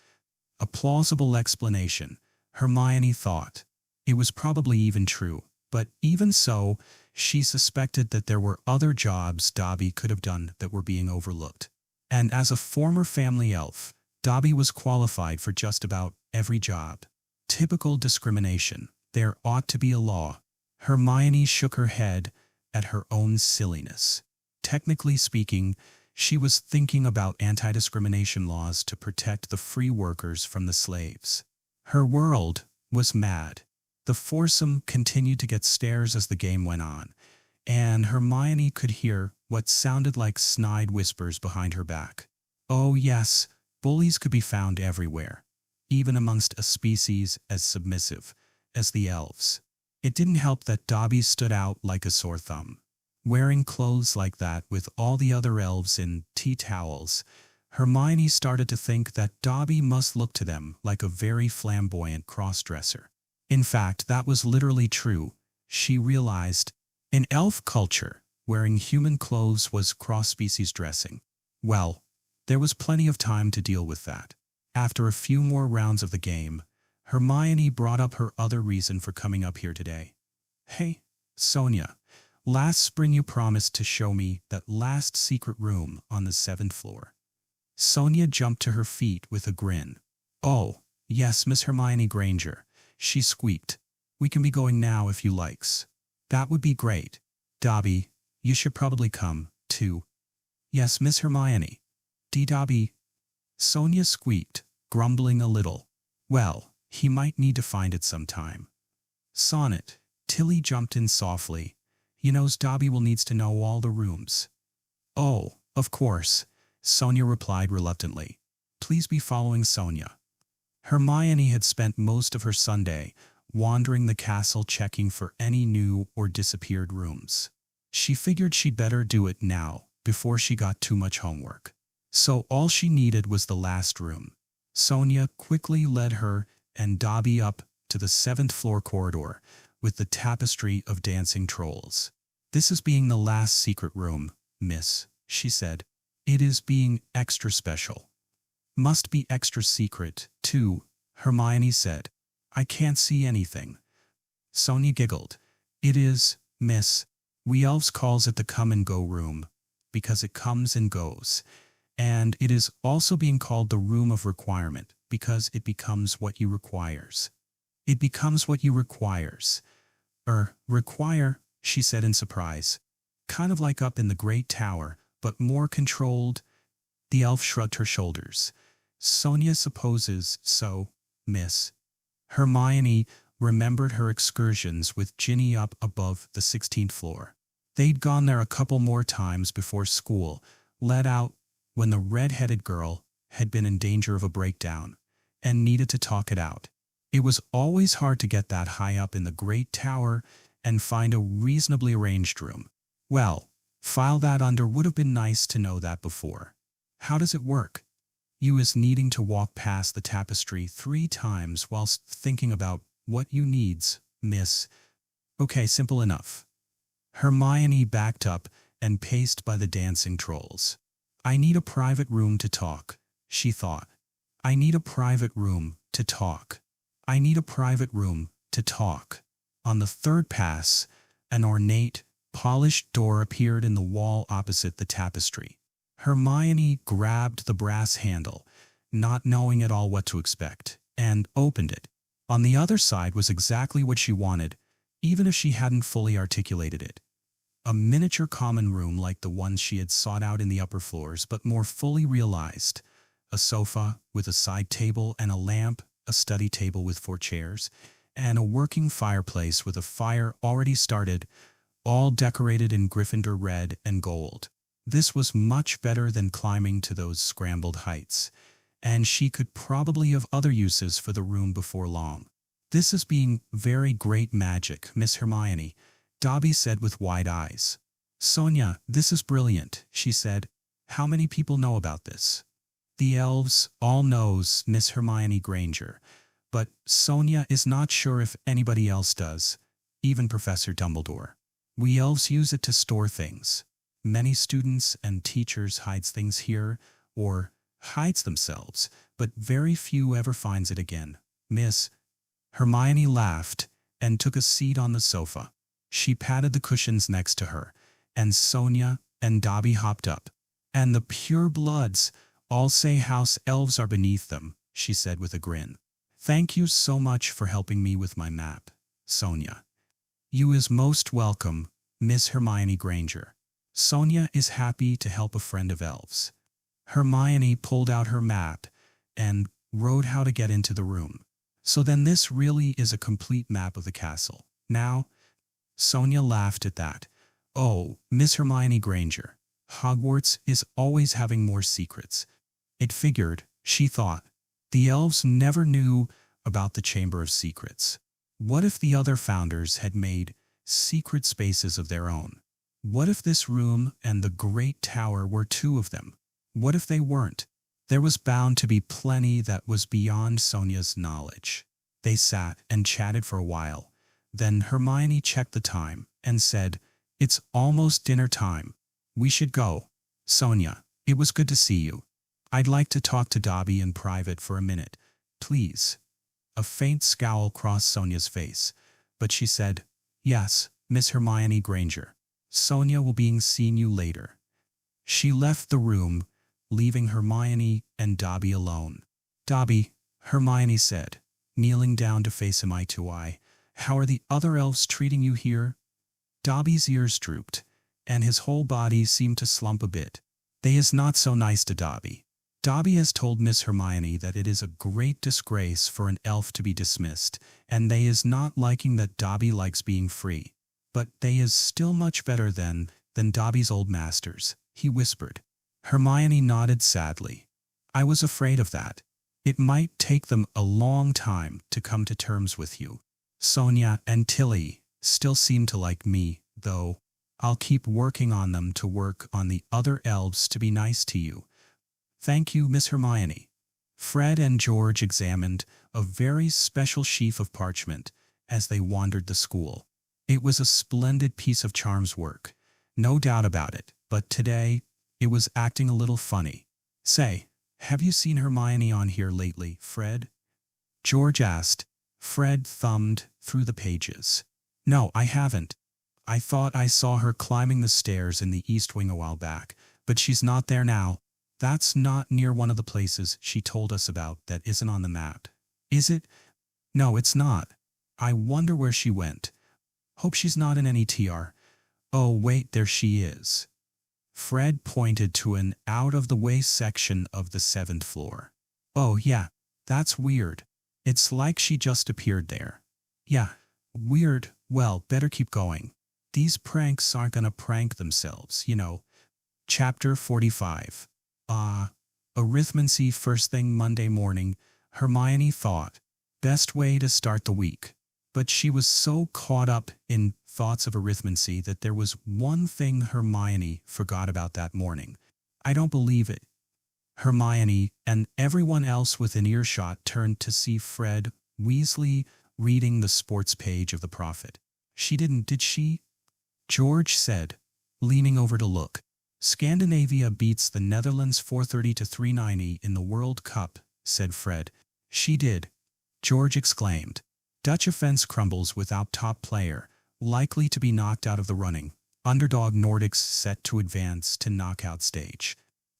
A plausible explanation, Hermione thought. It was probably even true, but even so, she suspected that there were other jobs Dobby could have done that were being overlooked. And as a former family elf, Dobby was qualified for just about every job. Typical discrimination. There ought to be a law. Hermione shook her head at her own silliness. Technically speaking, she was thinking about anti-discrimination laws to protect the free workers from the slaves. Her world was mad. The foursome continued to get stares as the game went on, and Hermione could hear what sounded like snide whispers behind her back. Oh yes, bullies could be found everywhere, even amongst a species as submissive as the elves. It didn't help that Dobby stood out like a sore thumb. Wearing clothes like that with all the other elves in tea towels, Hermione started to think that Dobby must look to them like a very flamboyant cross-dresser. In fact, that was literally true. She realized, in elf culture, wearing human clothes was cross-species dressing. Well, there was plenty of time to deal with that. After a few more rounds of the game, Hermione brought up her other reason for coming up here today. Hey, Sonia, last spring you promised to show me that last secret room on the 7th floor. Sonia jumped to her feet with a grin. Oh, yes, Miss Hermione Granger, she squeaked. We can be going now if you likes. That would be great. Dobby, you should probably come, too. Yes, Miss Hermione. Dobby. Sonia squeaked, grumbling a little. Well, he might need to find it sometime. Sonnet. Tilly jumped in softly. He knows Dobby will needs to know all the rooms. Oh, of course, Sonia replied reluctantly. Please be following Sonia. Hermione had spent most of her Sunday wandering the castle checking for any new or disappeared rooms. She figured she'd better do it now before she got too much homework. So all she needed was the last room. Sonia quickly led her and Dobby up to the 7th floor corridor with the tapestry of dancing trolls. This is being the last secret room, miss, she said. It is being extra special. Must be extra secret, too, Hermione said. I can't see anything. Sonia giggled. It is, miss. We elves calls it the come and go room, because it comes and goes. And it is also being called the room of requirement, because it becomes what you requires. It becomes what you requires. Require, she said in surprise. Kind of like up in the Great Tower, but more controlled. The elf shrugged her shoulders. Sonia supposes so, miss. Hermione remembered her excursions with Ginny up above the 16th floor. They'd gone there a couple more times before school, let out when the red-headed girl had been in danger of a breakdown and needed to talk it out. It was always hard to get that high up in the Great Tower and find a reasonably arranged room. Well, file that under would have been nice to know that before. How does it work? You is needing to walk past the tapestry 3 times whilst thinking about what you needs, miss. Okay, simple enough. Hermione backed up and paced by the dancing trolls. I need a private room to talk, she thought. I need a private room to talk. I need a private room to talk. On the 3rd pass, an ornate, polished door appeared in the wall opposite the tapestry. Hermione grabbed the brass handle, not knowing at all what to expect, and opened it. On the other side was exactly what she wanted, even if she hadn't fully articulated it. A miniature common room like the ones she had sought out in the upper floors, but more fully realized. A sofa with a side table and a lamp, a study table with 4 chairs, and a working fireplace with a fire already started, all decorated in Gryffindor red and gold. This was much better than climbing to those scrambled heights, and she could probably have other uses for the room before long. This is being very great magic, Miss Hermione, Dobby said with wide eyes. Sonia, this is brilliant, she said. How many people know about this? The elves all knows Miss Hermione Granger, but Sonia is not sure if anybody else does, even Professor Dumbledore. We elves use it to store things. Many students and teachers hides things here, or hides themselves, but very few ever finds it again. Miss Hermione laughed and took a seat on the sofa. She patted the cushions next to her, and Sonia and Dobby hopped up. And the purebloods I'll say house elves are beneath them, she said with a grin. Thank you so much for helping me with my map, Sonia. You is most welcome, Miss Hermione Granger. Sonia is happy to help a friend of elves. Hermione pulled out her map and wrote how to get into the room. So then this really is a complete map of the castle. Now, Sonia laughed at that. Oh, Miss Hermione Granger, Hogwarts is always having more secrets. It figured, she thought. The elves never knew about the Chamber of Secrets. What if the other founders had made secret spaces of their own? What if this room and the Great Tower were two of them? What if they weren't? There was bound to be plenty that was beyond Sonia's knowledge. They sat and chatted for a while. Then Hermione checked the time and said, "It's almost dinner time. We should go. Sonia, it was good to see you. I'd like to talk to Dobby in private for a minute, please." A faint scowl crossed Sonia's face, but she said, "Yes, Miss Hermione Granger. Sonia will be seeing you later." She left the room, leaving Hermione and Dobby alone. "Dobby," Hermione said, kneeling down to face him eye to eye, "how are the other elves treating you here?" Dobby's ears drooped, and his whole body seemed to slump a bit. "They is not so nice to Dobby. Dobby has told Miss Hermione that it is a great disgrace for an elf to be dismissed, and they is not liking that Dobby likes being free. But they is still much better than Dobby's old masters," he whispered. Hermione nodded sadly. "I was afraid of that. It might take them a long time to come to terms with you. Sonia and Tilly still seem to like me, though. I'll keep working on them to work on the other elves to be nice to you. Thank you, Miss Hermione." Fred and George examined a very special sheaf of parchment as they wandered the school. It was a splendid piece of charms work, no doubt about it, but today it was acting a little funny. "Say, have you seen Hermione on here lately, Fred?" George asked. Fred thumbed through the pages. "No, I haven't. I thought I saw her climbing the stairs in the East Wing a while back, but she's not there now. That's not near one of the places she told us about that isn't on the map. Is it? No, it's not. I wonder where she went. Hope she's not in any TR. Oh, wait, there she is." Fred pointed to an out-of-the-way section of the 7th floor. "Oh, yeah, that's weird. It's like she just appeared there." "Yeah, weird. Well, better keep going. These pranks aren't gonna prank themselves, you know." Chapter 45. Arithmancy first thing Monday morning, Hermione thought. Best way to start the week. But she was so caught up in thoughts of arithmancy that there was one thing Hermione forgot about that morning. "I don't believe it." Hermione and everyone else within earshot turned to see Fred Weasley reading the sports page of the Prophet. "She didn't, did she?" George said, leaning over to look. "Scandinavia beats the Netherlands 430 to 390 in the World Cup," said Fred. "She did," George exclaimed. "Dutch offense crumbles without top player, likely to be knocked out of the running. Underdog Nordics set to advance to knockout stage."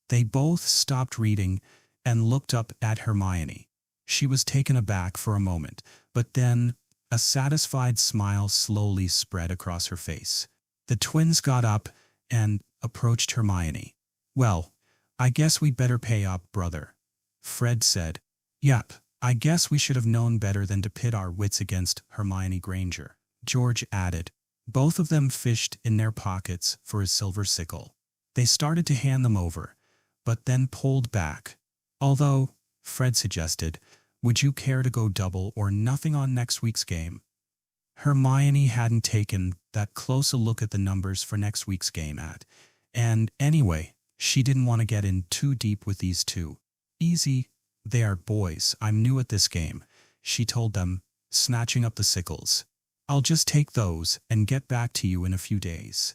They both stopped reading and looked up at Hermione. She was taken aback for a moment, but then a satisfied smile slowly spread across her face. The twins got up and approached Hermione. "Well, I guess we'd better pay up, brother," Fred said. "Yep, I guess we should have known better than to pit our wits against Hermione Granger," George added. Both of them fished in their pockets for a silver sickle. They started to hand them over, but then pulled back. "Although," Fred suggested, "would you care to go double or nothing on next week's game?" Hermione hadn't taken that close a look at the numbers for next week's game and anyway, she didn't want to get in too deep with these two. "Easy there, boys, I'm new at this game," she told them, snatching up the sickles. "I'll just take those and get back to you in a few days."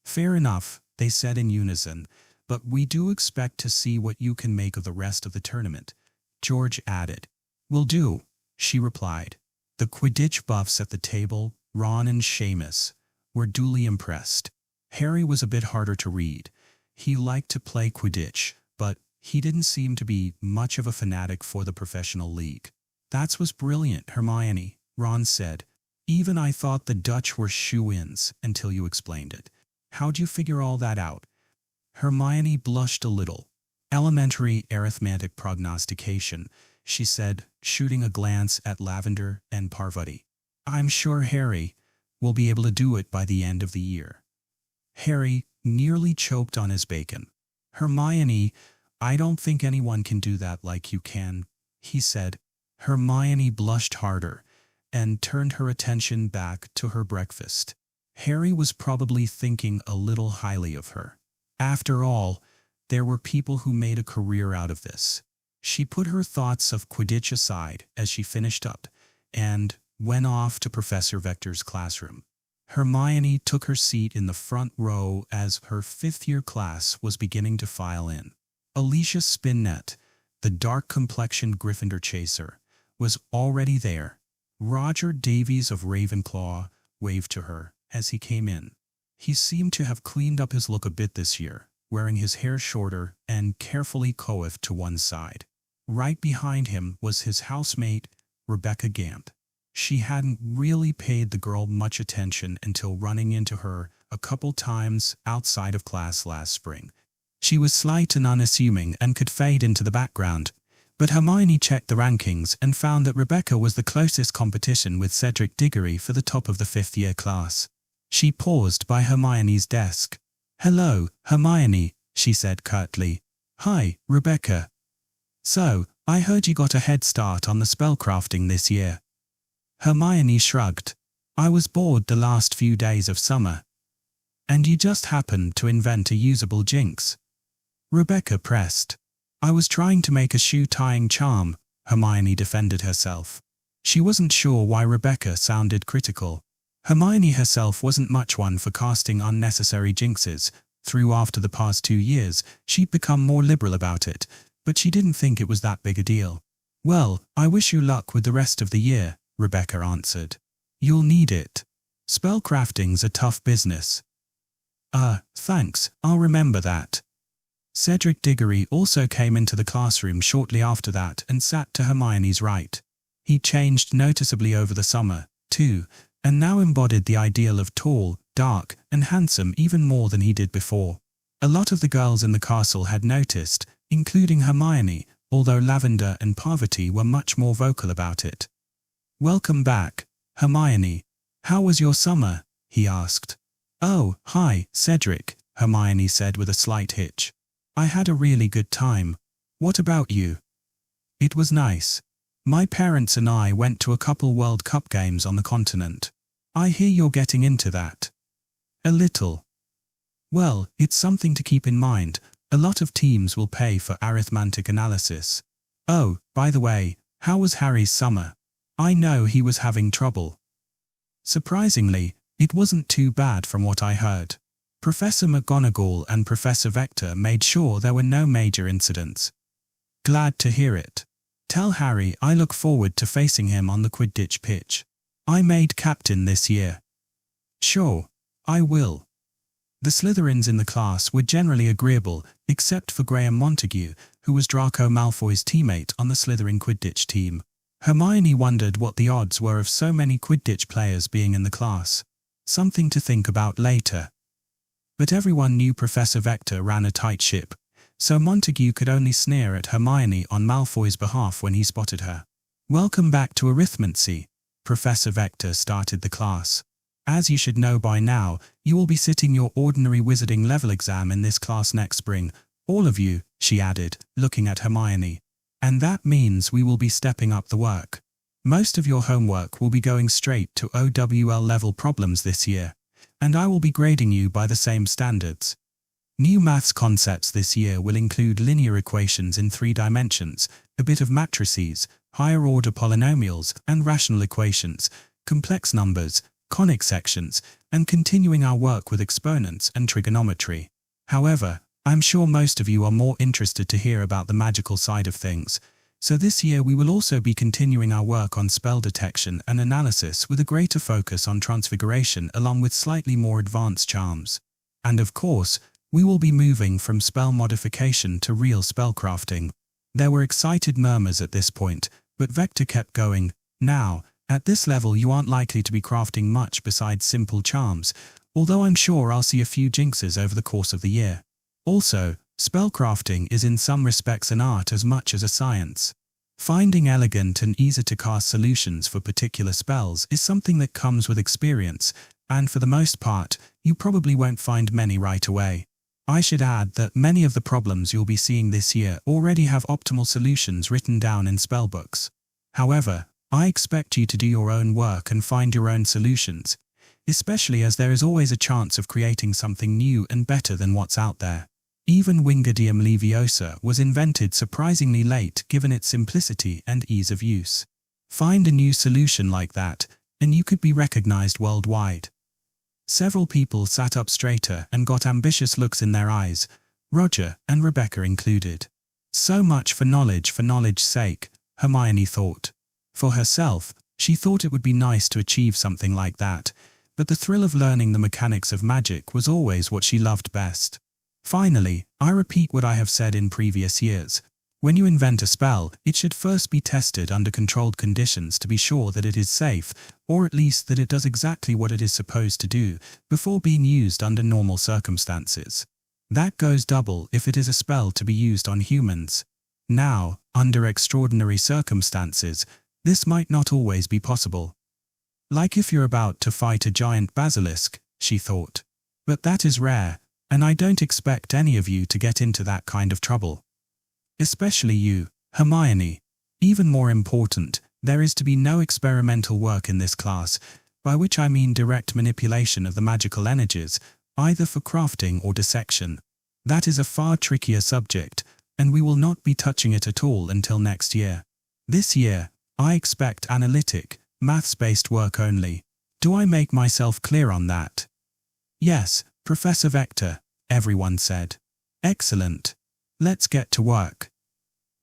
"Fair enough," they said in unison, "but we do expect to see what you can make of the rest of the tournament," George added. "Will do," she replied. The Quidditch buffs at the table, Ron and Seamus, were duly impressed. Harry was a bit harder to read. He liked to play Quidditch, but He didn't seem to be much of a fanatic for the professional league. That was brilliant, Hermione, Ron said. Even I thought the Dutch were shoo-ins until you explained it. How'd you figure all that out? Hermione blushed a little. Elementary arithmetic prognostication, she said, shooting a glance at Lavender and Parvati. I'm sure Harry will be able to do it by the end of the year. Harry nearly choked on his bacon. Hermione, I don't think anyone can do that like you can, he said. Hermione blushed harder and turned her attention back to her breakfast. Harry was probably thinking a little highly of her. After all, there were people who made a career out of this. She put her thoughts of Quidditch aside as she finished up and went off to Professor Vector's classroom. Hermione took her seat in the front row as her fifth-year class was beginning to file in. Alicia Spinnet, the dark-complexioned Gryffindor chaser, was already there. Roger Davies of Ravenclaw waved to her as he came in. He seemed to have cleaned up his look a bit this year, wearing his hair shorter and carefully coiffed to one side. Right behind him was his housemate, Rebecca Gant. She hadn't really paid the girl much attention until running into her a couple times outside of class last spring. She was slight and unassuming and could fade into the background, but Hermione checked the rankings and found that Rebecca was the closest competition with Cedric Diggory for the top of the fifth-year class. She paused by Hermione's desk. "Hello, Hermione," she said curtly. "Hi, Rebecca. So, I heard you got a head start on the spellcrafting this year." Hermione shrugged. "I was bored the last few days of summer." "And you just happened to invent a usable jinx?" Rebecca pressed. "I was trying to make a shoe-tying charm," Hermione defended herself. She wasn't sure why Rebecca sounded critical. Hermione herself wasn't much one for casting unnecessary jinxes. Through after the past 2 years, she'd become more liberal about it, but she didn't think it was that big a deal. "Well, I wish you luck with the rest of the year," Rebecca answered. "You'll need it. Spellcrafting's a tough business." Thanks, I'll remember that." Cedric Diggory also came into the classroom shortly after that and sat to Hermione's right. He changed noticeably over the summer, too, and now embodied the ideal of tall, dark, and handsome even more than he did before. A lot of the girls in the castle had noticed, including Hermione, although Lavender and Parvati were much more vocal about it. "Welcome back, Hermione. How was your summer?" he asked. "Oh, hi, Cedric," Hermione said with a slight hitch. "I had a really good time. What about you?" "It was nice. My parents and I went to a couple World Cup games on the continent. I hear you're getting into that." "A little." "Well, it's something to keep in mind. A lot of teams will pay for arithmetic analysis. Oh, by the way, how was Harry's summer? I know he was having trouble." Surprisingly, it wasn't too bad from what I heard. Professor McGonagall and Professor Vector made sure there were no major incidents. "Glad to hear it. Tell Harry I look forward to facing him on the Quidditch pitch. I made captain this year." "Sure, I will." The Slytherins in the class were generally agreeable, except for Graham Montague, who was Draco Malfoy's teammate on the Slytherin Quidditch team. Hermione wondered what the odds were of so many Quidditch players being in the class. Something to think about later. But everyone knew Professor Vector ran a tight ship, so Montague could only sneer at Hermione on Malfoy's behalf when he spotted her. "Welcome back to Arithmancy," Professor Vector started the class. "As you should know by now, you will be sitting your ordinary wizarding level exam in this class next spring. All of you," she added, looking at Hermione. "And that means we will be stepping up the work. Most of your homework will be going straight to OWL level problems this year, and I will be grading you by the same standards. New maths concepts this year will include linear equations in 3 dimensions, a bit of matrices, higher-order polynomials and rational equations, complex numbers, conic sections, and continuing our work with exponents and trigonometry. However, I'm sure most of you are more interested to hear about the magical side of things, so this year we will also be continuing our work on spell detection and analysis with a greater focus on transfiguration along with slightly more advanced charms. And of course, We will be moving from spell modification to real spellcrafting." There were excited murmurs at this point, but Vector kept going. "Now, at this level you aren't likely to be crafting much besides simple charms, although I'm sure I'll see a few jinxes over the course of the year. Also, spellcrafting is in some respects an art as much as a science. Finding elegant and easy-to-cast solutions for particular spells is something that comes with experience, and for the most part, you probably won't find many right away. I should add that many of the problems you'll be seeing this year already have optimal solutions written down in spellbooks. However, I expect you to do your own work and find your own solutions, especially as there is always a chance of creating something new and better than what's out there. Even Wingardium Leviosa was invented surprisingly late given its simplicity and ease of use. Find a new solution like that, and you could be recognized worldwide." Several people sat up straighter and got ambitious looks in their eyes, Roger and Rebecca included. So much for knowledge's sake, Hermione thought. For herself, she thought it would be nice to achieve something like that, but the thrill of learning the mechanics of magic was always what she loved best. Finally, I repeat what I have said in previous years. When you invent a spell, it should first be tested under controlled conditions to be sure that it is safe, or at least that it does exactly what it is supposed to do, before being used under normal circumstances. That goes double if it is a spell to be used on humans. Now, under extraordinary circumstances, this might not always be possible. Like if you're about to fight a giant basilisk, she thought. But that is rare, and I don't expect any of you to get into that kind of trouble. Especially you, Hermione. Even more important, there is to be no experimental work in this class, by which I mean direct manipulation of the magical energies, either for crafting or dissection. That is a far trickier subject, and we will not be touching it at all until next year. This year, I expect analytic, maths-based work only. Do I make myself clear on that? Yes, Professor Vector, everyone said. Excellent. Let's get to work.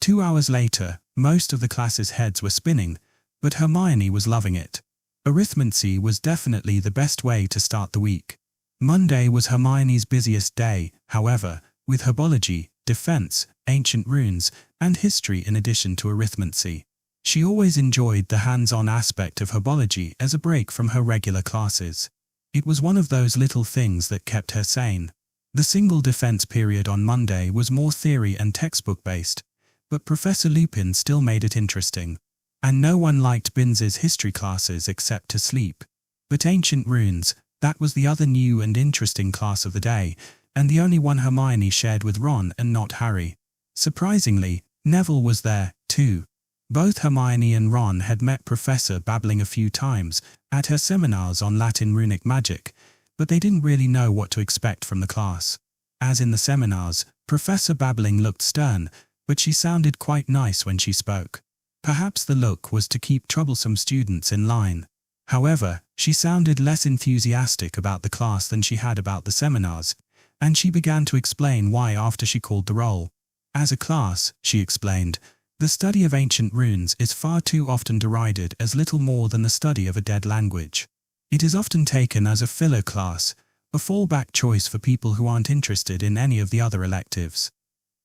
2 hours later, most of the class's heads were spinning, but Hermione was loving it. Arithmancy was definitely the best way to start the week. Monday was Hermione's busiest day, however, with herbology, defense, ancient runes, and history in addition to arithmancy. She always enjoyed the hands-on aspect of herbology as a break from her regular classes. It was one of those little things that kept her sane. The single defense period on Monday was more theory and textbook-based, but Professor Lupin still made it interesting. And no one liked Binz's history classes except to sleep. But ancient runes, that was the other new and interesting class of the day, and the only one Hermione shared with Ron and not Harry. Surprisingly, Neville was there, too. Both Hermione and Ron had met Professor Babbling a few times at her seminars on Latin runic magic, but they didn't really know what to expect from the class. As in the seminars, Professor Babbling looked stern, but she sounded quite nice when she spoke. Perhaps the look was to keep troublesome students in line. However, she sounded less enthusiastic about the class than she had about the seminars, and she began to explain why after she called the roll. As a class, she explained, the study of ancient runes is far too often derided as little more than the study of a dead language. It is often taken as a filler class, a fallback choice for people who aren't interested in any of the other electives.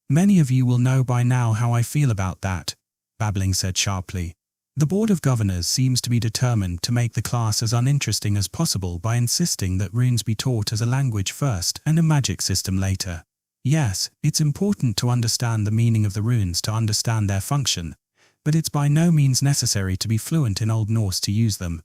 Many of you will know by now how I feel about that, Babbling said sharply. The Board of Governors seems to be determined to make the class as uninteresting as possible by insisting that runes be taught as a language first and a magic system later. Yes, it's important to understand the meaning of the runes to understand their function, but it's by no means necessary to be fluent in Old Norse to use them.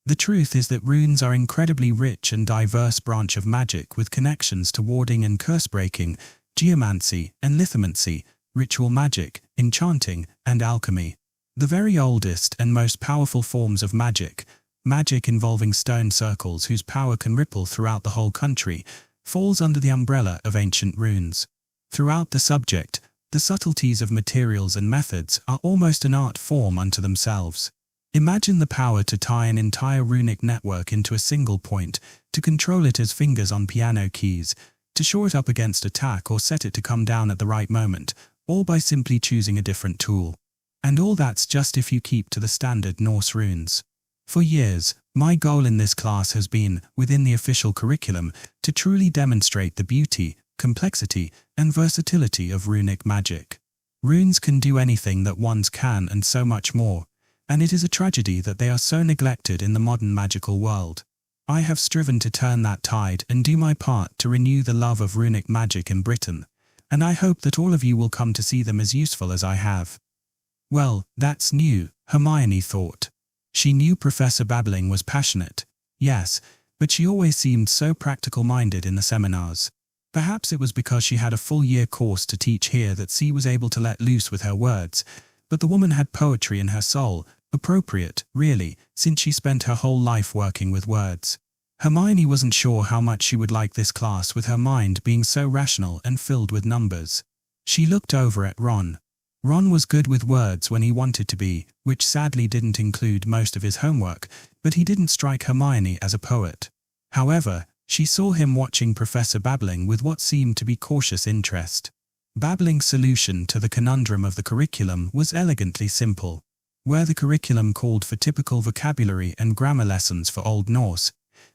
The truth is that runes are an incredibly rich and diverse branch of magic with connections to warding and curse-breaking, geomancy and lithomancy, ritual magic, enchanting, and alchemy. The very oldest and most powerful forms of magic, magic involving stone circles whose power can ripple throughout the whole country, falls under the umbrella of ancient runes. Throughout the subject, the subtleties of materials and methods are almost an art form unto themselves. Imagine the power to tie an entire runic network into a single point, to control it as fingers on piano keys, to shore it up against attack or set it to come down at the right moment, all by simply choosing a different tool. And all that's just if you keep to the standard Norse runes. For years, my goal in this class has been, within the official curriculum, to truly demonstrate the beauty, complexity, and versatility of runic magic. Runes can do anything that wands can and so much more, and it is a tragedy that they are so neglected in the modern magical world. I have striven to turn that tide and do my part to renew the love of runic magic in Britain, and I hope that all of you will come to see them as useful as I have. Well, that's new, Hermione thought. She knew Professor Babbling was passionate, yes, but she always seemed so practical-minded in the seminars. Perhaps it was because she had a full-year course to teach here that she was able to let loose with her words, but the woman had poetry in her soul, appropriate, really, since she spent her whole life working with words. Hermione wasn't sure how much she would like this class with her mind being so rational and filled with numbers. She looked over at Ron. Ron was good with words when he wanted to be, which sadly didn't include most of his homework, but he didn't strike Hermione as a poet. However, she saw him watching Professor Babbling with what seemed to be cautious interest. Babbling's solution to the conundrum of the curriculum was elegantly simple. Where the curriculum called for typical vocabulary and grammar lessons for Old Norse,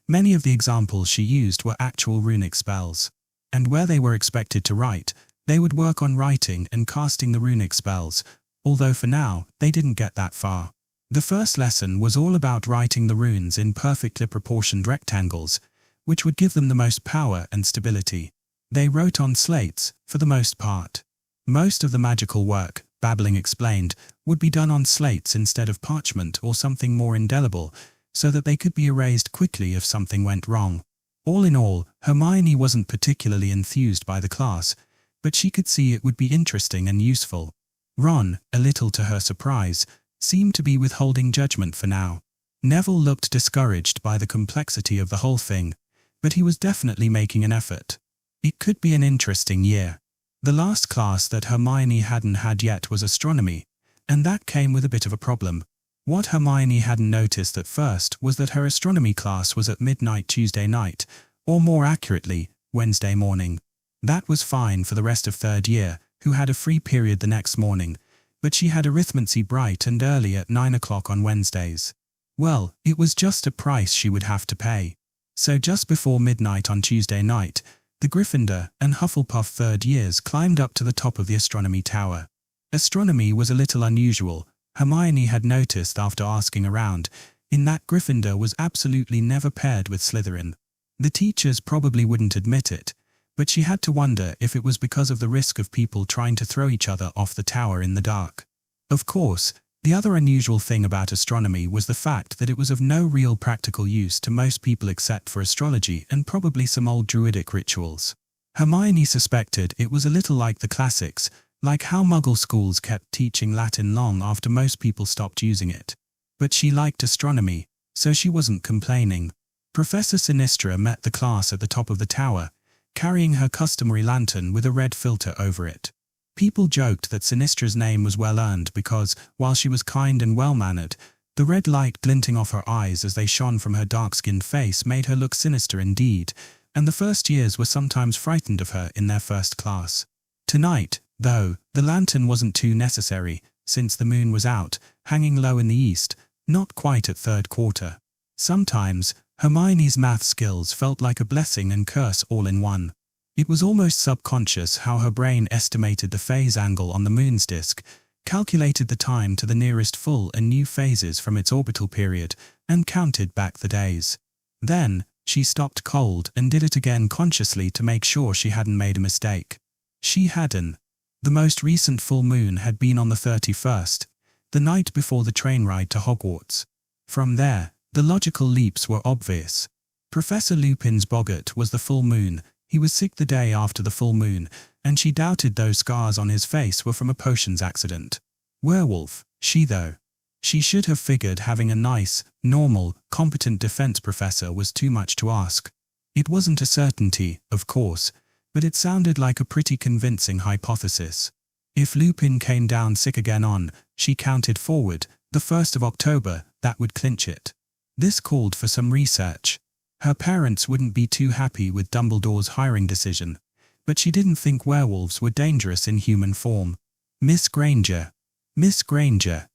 many of the examples she used were actual runic spells. And where they were expected to write, they would work on writing and casting the runic spells, although for now, they didn't get that far. The first lesson was all about writing the runes in perfectly proportioned rectangles, which would give them the most power and stability. They wrote on slates, for the most part. Most of the magical work, Babbling explained, would be done on slates instead of parchment or something more indelible, so that they could be erased quickly if something went wrong. All in all, Hermione wasn't particularly enthused by the class, but she could see it would be interesting and useful. Ron, a little to her surprise, seemed to be withholding judgment for now. Neville looked discouraged by the complexity of the whole thing, but he was definitely making an effort. It could be an interesting year. The last class that Hermione hadn't had yet was astronomy, and that came with a bit of a problem. What Hermione hadn't noticed at first was that her astronomy class was at midnight Tuesday night, or more accurately, Wednesday morning. That was fine for the rest of third year, who had a free period the next morning, but she had Arithmancy bright and early at 9 o'clock on Wednesdays. Well, it was just a price she would have to pay. So just before midnight on Tuesday night, the Gryffindor and Hufflepuff third years climbed up to the top of the astronomy tower. Astronomy was a little unusual, Hermione had noticed after asking around, in that Gryffindor was absolutely never paired with Slytherin. The teachers probably wouldn't admit it, but she had to wonder if it was because of the risk of people trying to throw each other off the tower in the dark. Of course, the other unusual thing about astronomy was the fact that it was of no real practical use to most people except for astrology and probably some old druidic rituals. Hermione suspected it was a little like the classics, like how Muggle schools kept teaching Latin long after most people stopped using it. But she liked astronomy, so she wasn't complaining. Professor Sinistra met the class at the top of the tower, carrying her customary lantern with a red filter over it. People joked that Sinistra's name was well earned because, while she was kind and well-mannered, the red light glinting off her eyes as they shone from her dark-skinned face made her look sinister indeed, and the first years were sometimes frightened of her in their first class. Tonight, though, the lantern wasn't too necessary, since the moon was out, hanging low in the east, not quite at third quarter. Sometimes, Hermione's math skills felt like a blessing and curse all in one. It was almost subconscious how her brain estimated the phase angle on the moon's disk, calculated the time to the nearest full and new phases from its orbital period, and counted back the days. Then, she stopped cold and did it again consciously to make sure she hadn't made a mistake. She hadn't. The most recent full moon had been on the 31st, the night before the train ride to Hogwarts. From there, the logical leaps were obvious. Professor Lupin's boggart was the full moon, he was sick the day after the full moon, and she doubted those scars on his face were from a potions accident. Werewolf, though. She should have figured having a nice, normal, competent defense professor was too much to ask. It wasn't a certainty, of course, but it sounded like a pretty convincing hypothesis. If Lupin came down sick again on, she counted forward, the 1st of October, that would clinch it. This called for some research. Her parents wouldn't be too happy with Dumbledore's hiring decision, but she didn't think werewolves were dangerous in human form. Miss Granger. Miss Granger.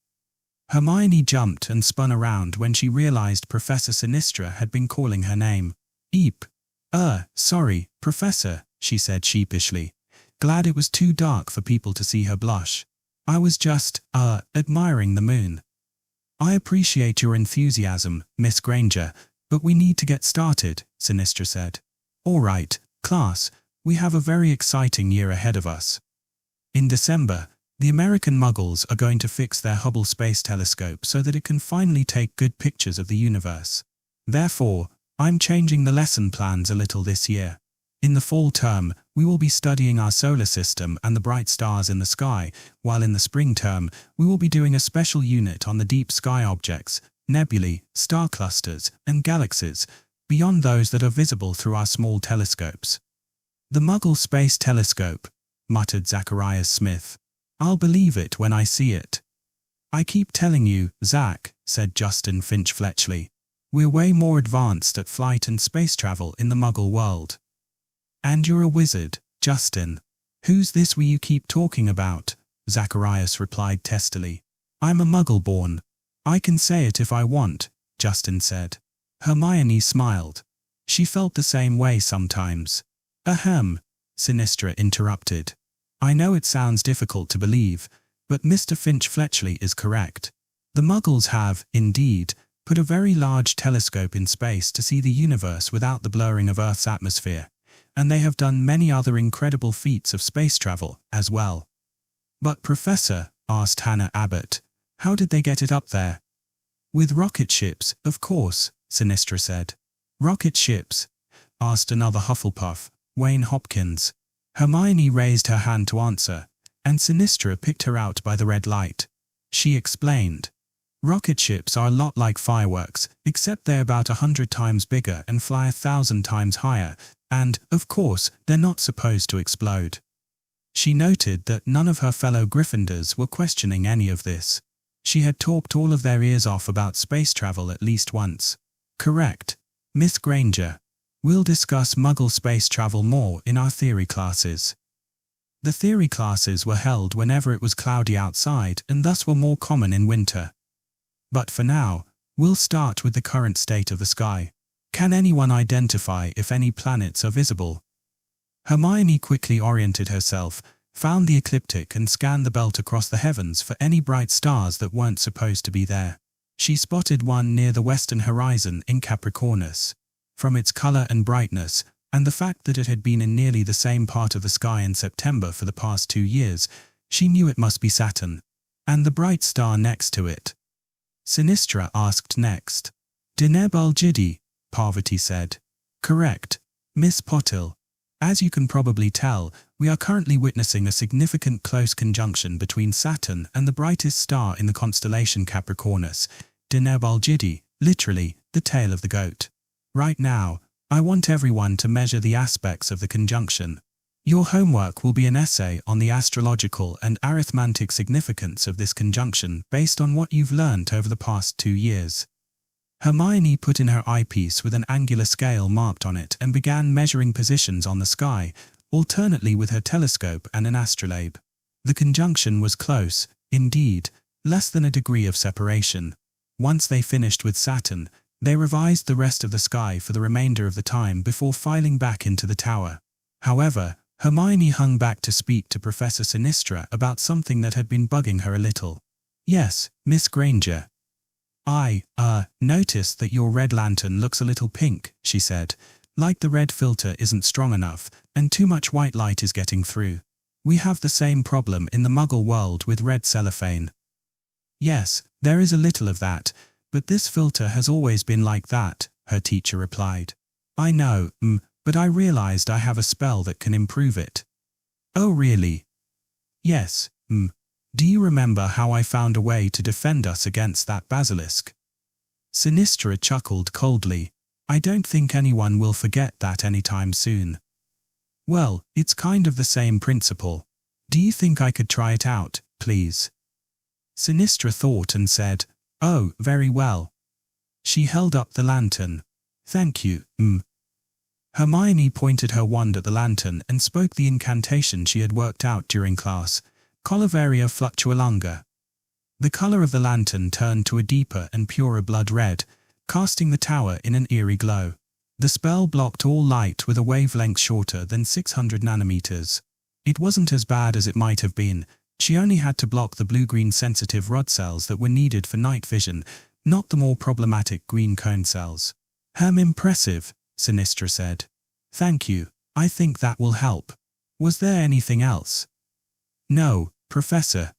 Hermione jumped and spun around when she realized Professor Sinistra had been calling her name. Eep. Sorry, Professor, she said sheepishly, glad it was too dark for people to see her blush. I was just, admiring the moon. I appreciate your enthusiasm, Miss Granger, but we need to get started, Sinistra said. All right, class, we have a very exciting year ahead of us. In December, the American Muggles are going to fix their Hubble Space Telescope so that it can finally take good pictures of the universe. Therefore, I'm changing the lesson plans a little this year. In the fall term, we will be studying our solar system and the bright stars in the sky, while in the spring term, we will be doing a special unit on the deep sky objects, nebulae, star clusters, and galaxies, beyond those that are visible through our small telescopes. The Muggle Space Telescope, muttered Zacharias Smith. I'll believe it when I see it. I keep telling you, Zach, said Justin Finch-Fletchley. We're way more advanced at flight and space travel in the Muggle world. And you're a wizard, Justin. Who's this you keep talking about? Zacharias replied testily. I'm a Muggle-born. I can say it if I want, Justin said. Hermione smiled. She felt the same way sometimes. Ahem, Sinistra interrupted. I know it sounds difficult to believe, but Mr. Finch-Fletchley is correct. The Muggles have, indeed, put a very large telescope in space to see the universe without the blurring of Earth's atmosphere, and they have done many other incredible feats of space travel as well. But Professor, asked Hannah Abbott, how did they get it up there? With rocket ships, of course, Sinistra said. Rocket ships? Asked another Hufflepuff, Wayne Hopkins. Hermione raised her hand to answer, and Sinistra picked her out by the red light. She explained. Rocket ships are a lot like fireworks, except they're about 100 times bigger and fly 1,000 times higher, and, of course, they're not supposed to explode. She noted that none of her fellow Gryffindors were questioning any of this. She had talked all of their ears off about space travel at least once. Correct, Miss Granger. We'll discuss Muggle space travel more in our theory classes. The theory classes were held whenever it was cloudy outside and thus were more common in winter. But for now, we'll start with the current state of the sky. Can anyone identify if any planets are visible? Hermione quickly oriented herself, found the ecliptic and scanned the belt across the heavens for any bright stars that weren't supposed to be there. She spotted one near the western horizon in Capricornus. From its color and brightness, and the fact that it had been in nearly the same part of the sky in September for the past 2 years, she knew it must be Saturn. And the bright star next to it. Sinistra asked next. Deneb al-Jidi, Parvati said. Correct, Miss Potil. As you can probably tell, we are currently witnessing a significant close conjunction between Saturn and the brightest star in the constellation Capricornus, Deneb al-Jidi, literally, the tail of the goat. Right now, I want everyone to measure the aspects of the conjunction. Your homework will be an essay on the astrological and arithmantic significance of this conjunction based on what you've learned over the past 2 years. Hermione put in her eyepiece with an angular scale marked on it and began measuring positions on the sky, alternately with her telescope and an astrolabe. The conjunction was close, indeed, less than a degree of separation. Once they finished with Saturn, they revised the rest of the sky for the remainder of the time before filing back into the tower. However, Hermione hung back to speak to Professor Sinistra about something that had been bugging her a little. Yes, Miss Granger. I, noticed that your red lantern looks a little pink, she said, like the red filter isn't strong enough, and too much white light is getting through. We have the same problem in the Muggle world with red cellophane. Yes, there is a little of that, but this filter has always been like that, her teacher replied. I know, but I realized I have a spell that can improve it. Oh really? Yes, Do you remember how I found a way to defend us against that basilisk? Sinistra chuckled coldly. I don't think anyone will forget that anytime soon. Well, it's kind of the same principle. Do you think I could try it out, please? Sinistra thought and said, oh, very well. She held up the lantern. Thank you, Hermione pointed her wand at the lantern and spoke the incantation she had worked out during class, Colliveria Fluctualunga. The color of the lantern turned to a deeper and purer blood red, casting the tower in an eerie glow. The spell blocked all light with a wavelength shorter than 600 nanometers. It wasn't as bad as it might have been. She only had to block the blue-green sensitive rod cells that were needed for night vision, not the more problematic green cone cells. Impressive, Sinistra said. Thank you. I think that will help. Was there anything else? No, Professor.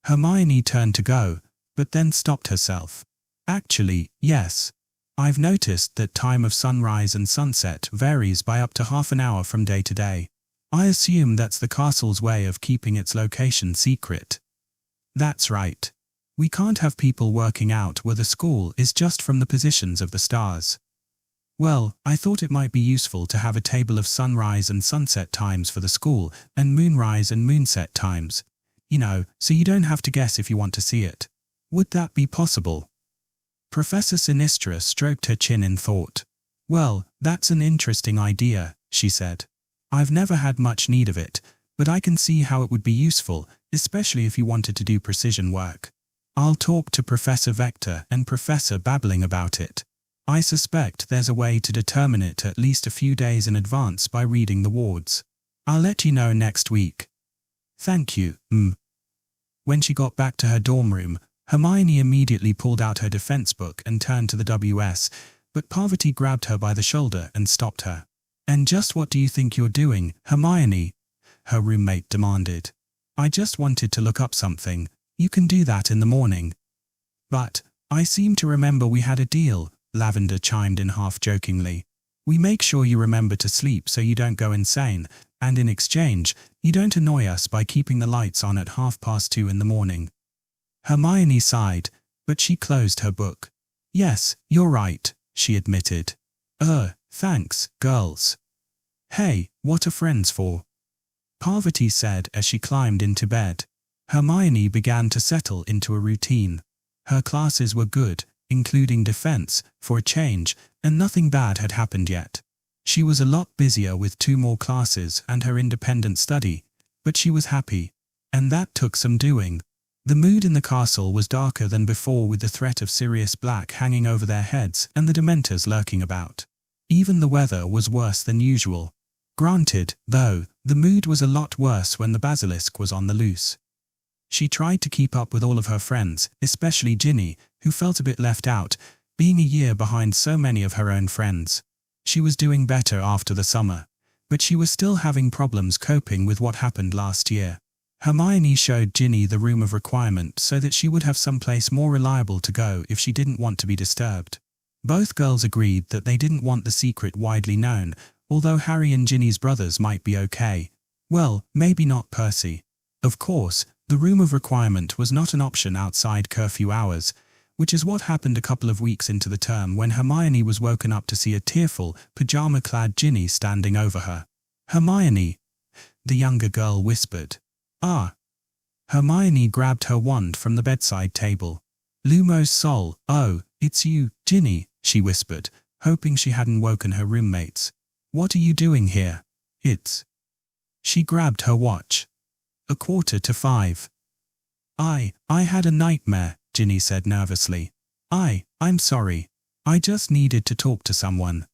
Hermione turned to go, but then stopped herself. Actually, yes. I've noticed that time of sunrise and sunset varies by up to half an hour from day to day. I assume that's the castle's way of keeping its location secret. That's right. We can't have people working out where the school is just from the positions of the stars. Well, I thought it might be useful to have a table of sunrise and sunset times for the school and moonrise and moonset times. You know, so you don't have to guess if you want to see it. Would that be possible? Professor Sinistra stroked her chin in thought. Well, that's an interesting idea, she said. I've never had much need of it, but I can see how it would be useful, especially if you wanted to do precision work. I'll talk to Professor Vector and Professor Babbling about it. I suspect there's a way to determine it at least a few days in advance by reading the wards. I'll let you know next week. Thank you, When she got back to her dorm room, Hermione immediately pulled out her defense book and turned to the WS, but Parvati grabbed her by the shoulder and stopped her. And just what do you think you're doing, Hermione? Her roommate demanded. I just wanted to look up something. You can do that in the morning. But, I seem to remember we had a deal, Lavender chimed in half-jokingly. We make sure you remember to sleep so you don't go insane, and in exchange, you don't annoy us by keeping the lights on at 2:30 in the morning. Hermione sighed, but she closed her book. Yes, you're right, she admitted. Thanks, girls. Hey, what are friends for? Parvati said as she climbed into bed. Hermione began to settle into a routine. Her classes were good, including defense, for a change, and nothing bad had happened yet. She was a lot busier with 2 more classes and her independent study, but she was happy. And that took some doing. The mood in the castle was darker than before, with the threat of Sirius Black hanging over their heads and the Dementors lurking about. Even the weather was worse than usual. Granted, though, the mood was a lot worse when the basilisk was on the loose. She tried to keep up with all of her friends, especially Ginny, who felt a bit left out, being a year behind so many of her own friends. She was doing better after the summer, but she was still having problems coping with what happened last year. Hermione showed Ginny the room of requirement so that she would have someplace more reliable to go if she didn't want to be disturbed. Both girls agreed that they didn't want the secret widely known, although Harry and Ginny's brothers might be okay. Well, maybe not Percy. Of course, the room of requirement was not an option outside curfew hours, which is what happened a couple of weeks into the term when Hermione was woken up to see a tearful, pajama-clad Ginny standing over her. Hermione, the younger girl whispered. Ah. Hermione grabbed her wand from the bedside table. Lumos Sol, oh, it's you, Ginny, she whispered, hoping she hadn't woken her roommates. What are you doing here? It's... She grabbed her watch. 4:45. I had a nightmare, Ginny said nervously. I'm sorry. I just needed to talk to someone.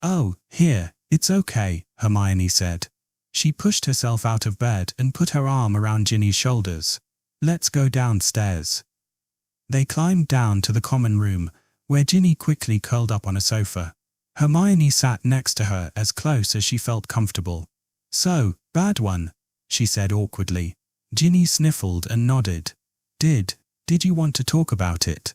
Oh, here, it's okay, Hermione said. She pushed herself out of bed and put her arm around Ginny's shoulders. Let's go downstairs. They climbed down to the common room, where Ginny quickly curled up on a sofa. Hermione sat next to her as close as she felt comfortable. So, bad one, she said awkwardly. Ginny sniffled and nodded. Did you want to talk about it?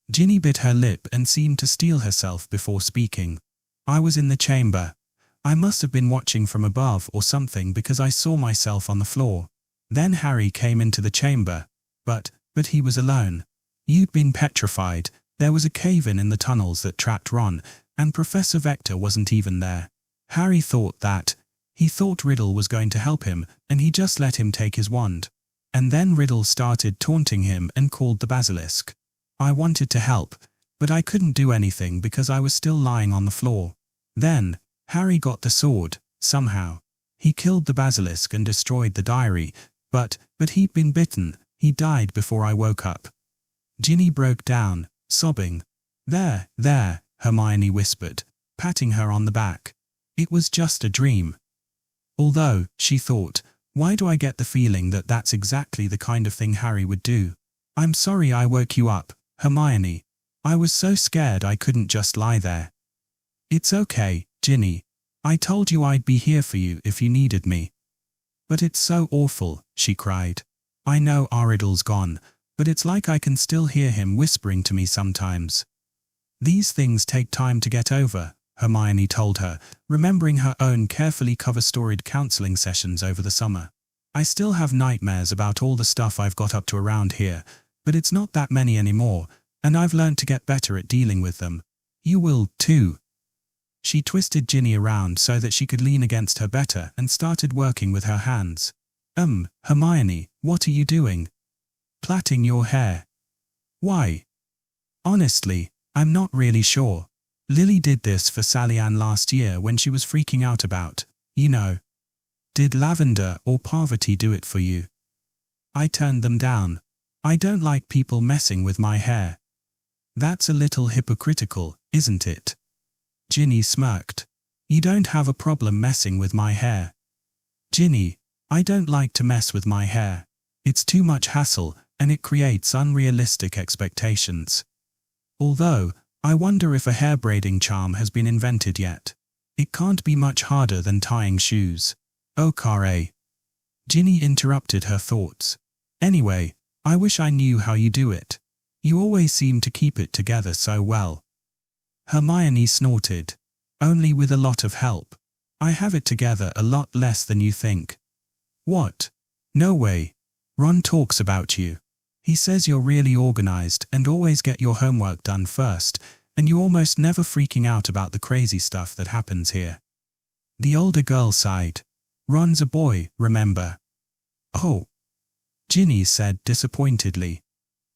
Ginny bit her lip and seemed to steel herself before speaking. I was in the chamber. I must have been watching from above or something because I saw myself on the floor. Then Harry came into the chamber. But he was alone. You'd been petrified. There was a cave-in in the tunnels that trapped Ron, and Professor Vector wasn't even there. Harry thought that. He thought Riddle was going to help him, and he just let him take his wand. And then Riddle started taunting him and called the basilisk. I wanted to help, but I couldn't do anything because I was still lying on the floor. Then, Harry got the sword, somehow. He killed the basilisk and destroyed the diary, but he'd been bitten. He died before I woke up. Ginny broke down, sobbing. There, Hermione whispered. patting her on the back. It was just a dream. Although, she thought, why do I get the feeling that that's exactly the kind of thing Harry would do? I'm sorry I woke you up, Hermione. I was so scared I couldn't just lie there. It's okay, Ginny. I told you I'd be here for you if you needed me. But it's so awful, she cried. I know Aridle's gone, but it's like I can still hear him whispering to me sometimes. These things take time to get over, Hermione told her, remembering her own carefully cover-storied counseling sessions over the summer. I still have nightmares about all the stuff I've got up to around here, but it's not that many anymore, and I've learned to get better at dealing with them. You will, too. She twisted Ginny around so that she could lean against her better and started working with her hands. Hermione, what are you doing? Plaiting your hair. Why? Honestly, I'm not really sure. Lily did this for Sally Ann last year when she was freaking out about, you know. Did Lavender or Parvati do it for you? I turned them down. I don't like people messing with my hair. That's a little hypocritical, isn't it? Ginny smirked. You don't have a problem messing with my hair. Ginny, I don't like to mess with my hair. It's too much hassle, and it creates unrealistic expectations. Although, I wonder if a hair braiding charm has been invented yet. It can't be much harder than tying shoes. Oh, carré. Ginny interrupted her thoughts. Anyway, I wish I knew how you do it. You always seem to keep it together so well. Hermione snorted. Only with a lot of help. I have it together a lot less than you think. What? No way. Ron talks about you. He says you're really organized and always get your homework done first, and you almost never freaking out about the crazy stuff that happens here. The older girl sighed. Ron's a boy, remember? Oh. Ginny said disappointedly.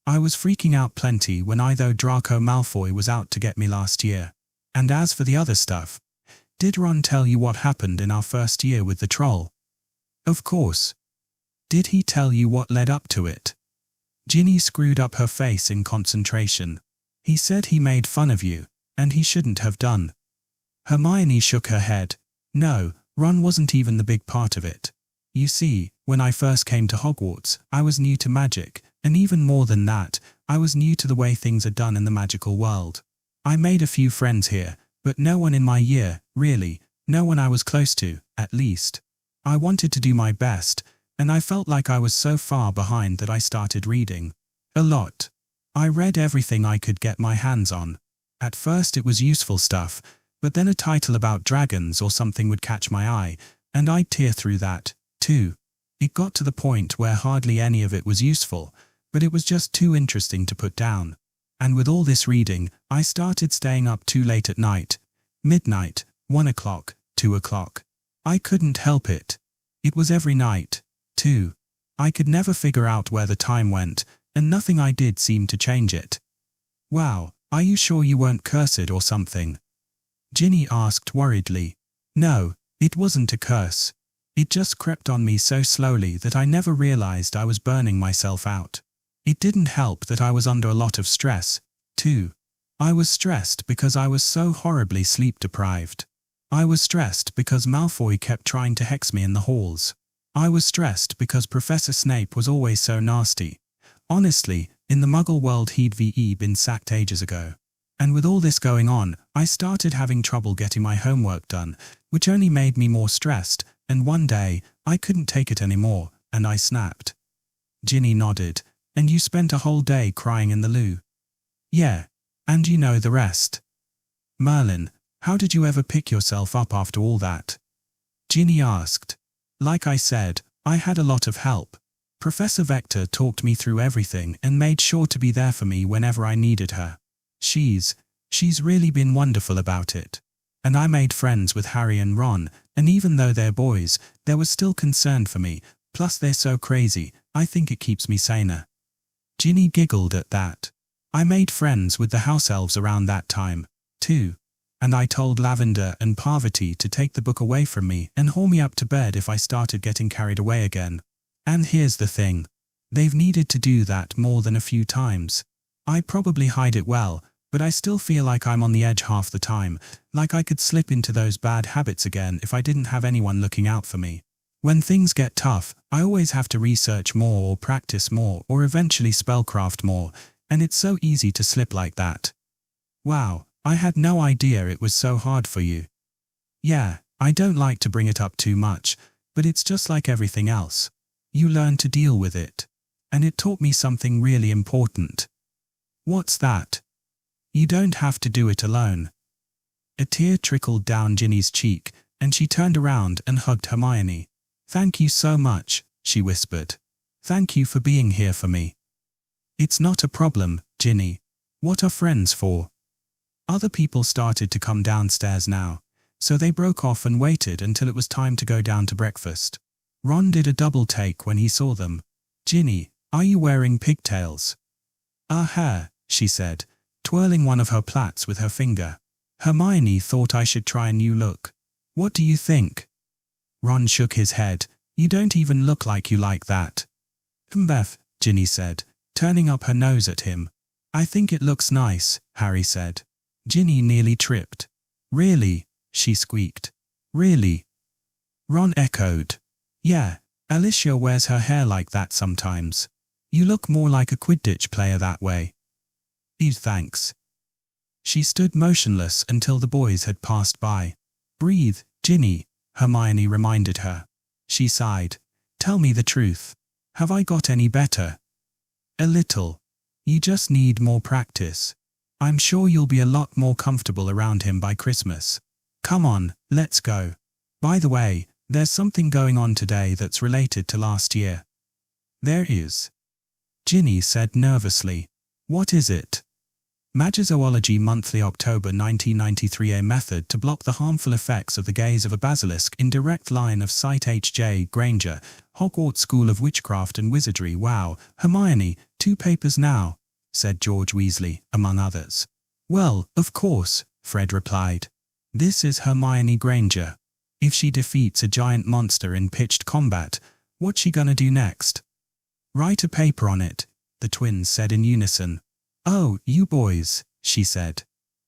I was freaking out plenty when either Draco Malfoy was out to get me last year. And as for the other stuff, did Ron tell you what happened in our first year with the troll? Of course. Did he tell you what led up to it? Ginny screwed up her face in concentration. He said he made fun of you, and he shouldn't have done. Hermione shook her head. No, Ron wasn't even the big part of it. You see, when I first came to Hogwarts, I was new to magic, and even more than that, I was new to the way things are done in the magical world. I made a few friends here, but no one in my year, really, no one I was close to, at least. I wanted to do my best, and I felt like I was so far behind that I started reading. A lot. I read everything I could get my hands on. At first it was useful stuff, but then a title about dragons or something would catch my eye, and I'd tear through that, too. It got to the point where hardly any of it was useful, but it was just too interesting to put down. And with all this reading, I started staying up too late at night. Midnight, 1 o'clock, 2 o'clock. I couldn't help it. It was every night, too. I could never figure out where the time went, and nothing I did seemed to change it. Wow, are you sure you weren't cursed or something? Ginny asked worriedly. No, it wasn't a curse. It just crept on me so slowly that I never realized I was burning myself out. It didn't help that I was under a lot of stress, too. I was stressed because I was so horribly sleep-deprived. I was stressed because Malfoy kept trying to hex me in the halls. I was stressed because Professor Snape was always so nasty. Honestly, in the Muggle world he'd been sacked ages ago. And with all this going on, I started having trouble getting my homework done, which only made me more stressed, and one day, I couldn't take it anymore, and I snapped. Ginny nodded. And you spent a whole day crying in the loo? Yeah, and you know the rest. Merlin, how did you ever pick yourself up after all that? Ginny asked. Like I said, I had a lot of help. Professor Vector talked me through everything and made sure to be there for me whenever I needed her. She's really been wonderful about it. And I made friends with Harry and Ron, and even though they're boys, there was still concern for me, plus they're so crazy, I think it keeps me saner. Ginny giggled at that. I made friends with the house elves around that time, too. And I told Lavender and Parvati to take the book away from me and haul me up to bed if I started getting carried away again. And here's the thing. They've needed to do that more than a few times. I probably hide it well, But I still feel like I'm on the edge half the time, like I could slip into those bad habits again if I didn't have anyone looking out for me. When things get tough, I always have to research more or practice more or eventually spellcraft more, and it's so easy to slip like that. Wow, I had no idea it was so hard for you. Yeah, I don't like to bring it up too much, but it's just like everything else. You learn to deal with it. And it taught me something really important. What's that? You don't have to do it alone. A tear trickled down Ginny's cheek, and she turned around and hugged Hermione. Thank you so much, she whispered. Thank you for being here for me. It's not a problem, Ginny. What are friends for? Other people started to come downstairs now, so they broke off and waited until it was time to go down to breakfast. Ron did a double take when he saw them. Ginny, are you wearing pigtails? Hair, she said, twirling one of her plaits with her finger. Hermione thought I should try a new look. What do you think? Ron shook his head. You don't even look like you like that. Beth, Ginny said, turning up her nose at him. I think it looks nice, Harry said. Ginny nearly tripped. Really? She squeaked. Really? Ron echoed. Yeah, Alicia wears her hair like that sometimes. You look more like a Quidditch player that way. Thanks. She stood motionless until the boys had passed by. Breathe, Ginny, Hermione reminded her. She sighed. Tell me the truth. Have I got any better? A little. You just need more practice. I'm sure you'll be a lot more comfortable around him by Christmas. Come on, let's go. By the way, there's something going on today that's related to last year. There is. Ginny said nervously. What is it? Magizoology Monthly October 1993. A method to block the harmful effects of the gaze of a basilisk in direct line of sight. H.J. Granger, Hogwarts School of Witchcraft and Wizardry. Wow, Hermione, 2 papers now, said George Weasley, among others. Well, of course, Fred replied. This is Hermione Granger. If she defeats a giant monster in pitched combat, what's she gonna do next? Write a paper on it, the twins said in unison. Oh, you boys, she said.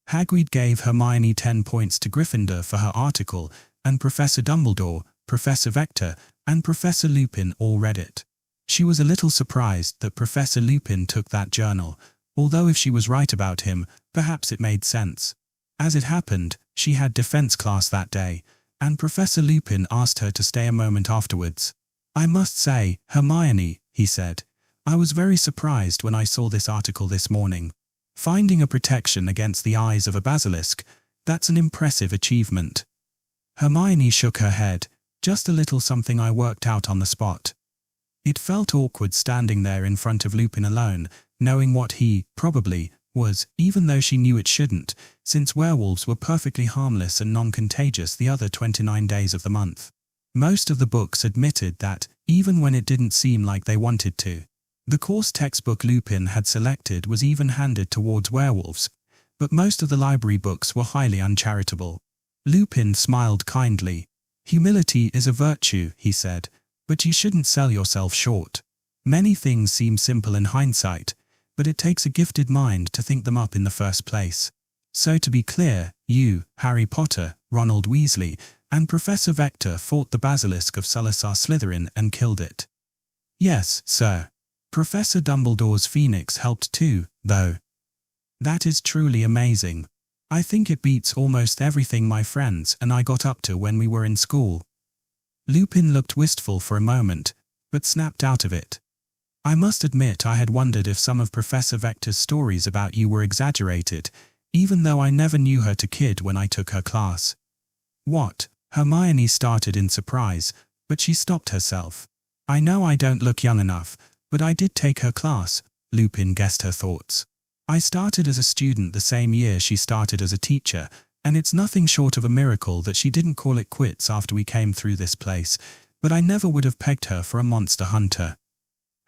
Hagrid gave Hermione 10 points to Gryffindor for her article, and Professor Dumbledore, Professor Vector, and Professor Lupin all read it. She was a little surprised that Professor Lupin took that journal, although if she was right about him, perhaps it made sense. As it happened, she had defense class that day, and Professor Lupin asked her to stay a moment afterwards. I must say, Hermione, he said, I was very surprised when I saw this article this morning. Finding a protection against the eyes of a basilisk, that's an impressive achievement. Hermione shook her head, just a little something I worked out on the spot. It felt awkward standing there in front of Lupin alone, knowing what he, probably, was, even though she knew it shouldn't, since werewolves were perfectly harmless and non-contagious the other 29 days of the month. Most of the books admitted that, even when it didn't seem like they wanted to. The course textbook Lupin had selected was even-handed towards werewolves, but most of the library books were highly uncharitable. Lupin smiled kindly. Humility is a virtue, he said, but you shouldn't sell yourself short. Many things seem simple in hindsight, but it takes a gifted mind to think them up in the first place. So to be clear, you, Harry Potter, Ronald Weasley, and Professor Vector fought the basilisk of Salazar Slytherin and killed it. Yes, sir. Professor Dumbledore's phoenix helped too, though. That is truly amazing. I think it beats almost everything my friends and I got up to when we were in school. Lupin looked wistful for a moment, but snapped out of it. I must admit I had wondered if some of Professor Vector's stories about you were exaggerated, even though I never knew her to kid when I took her class. What? Hermione started in surprise, but she stopped herself. I know I don't look young enough, but I did take her class, Lupin guessed her thoughts. I started as a student the same year she started as a teacher, and it's nothing short of a miracle that she didn't call it quits after we came through this place, but I never would have pegged her for a monster hunter.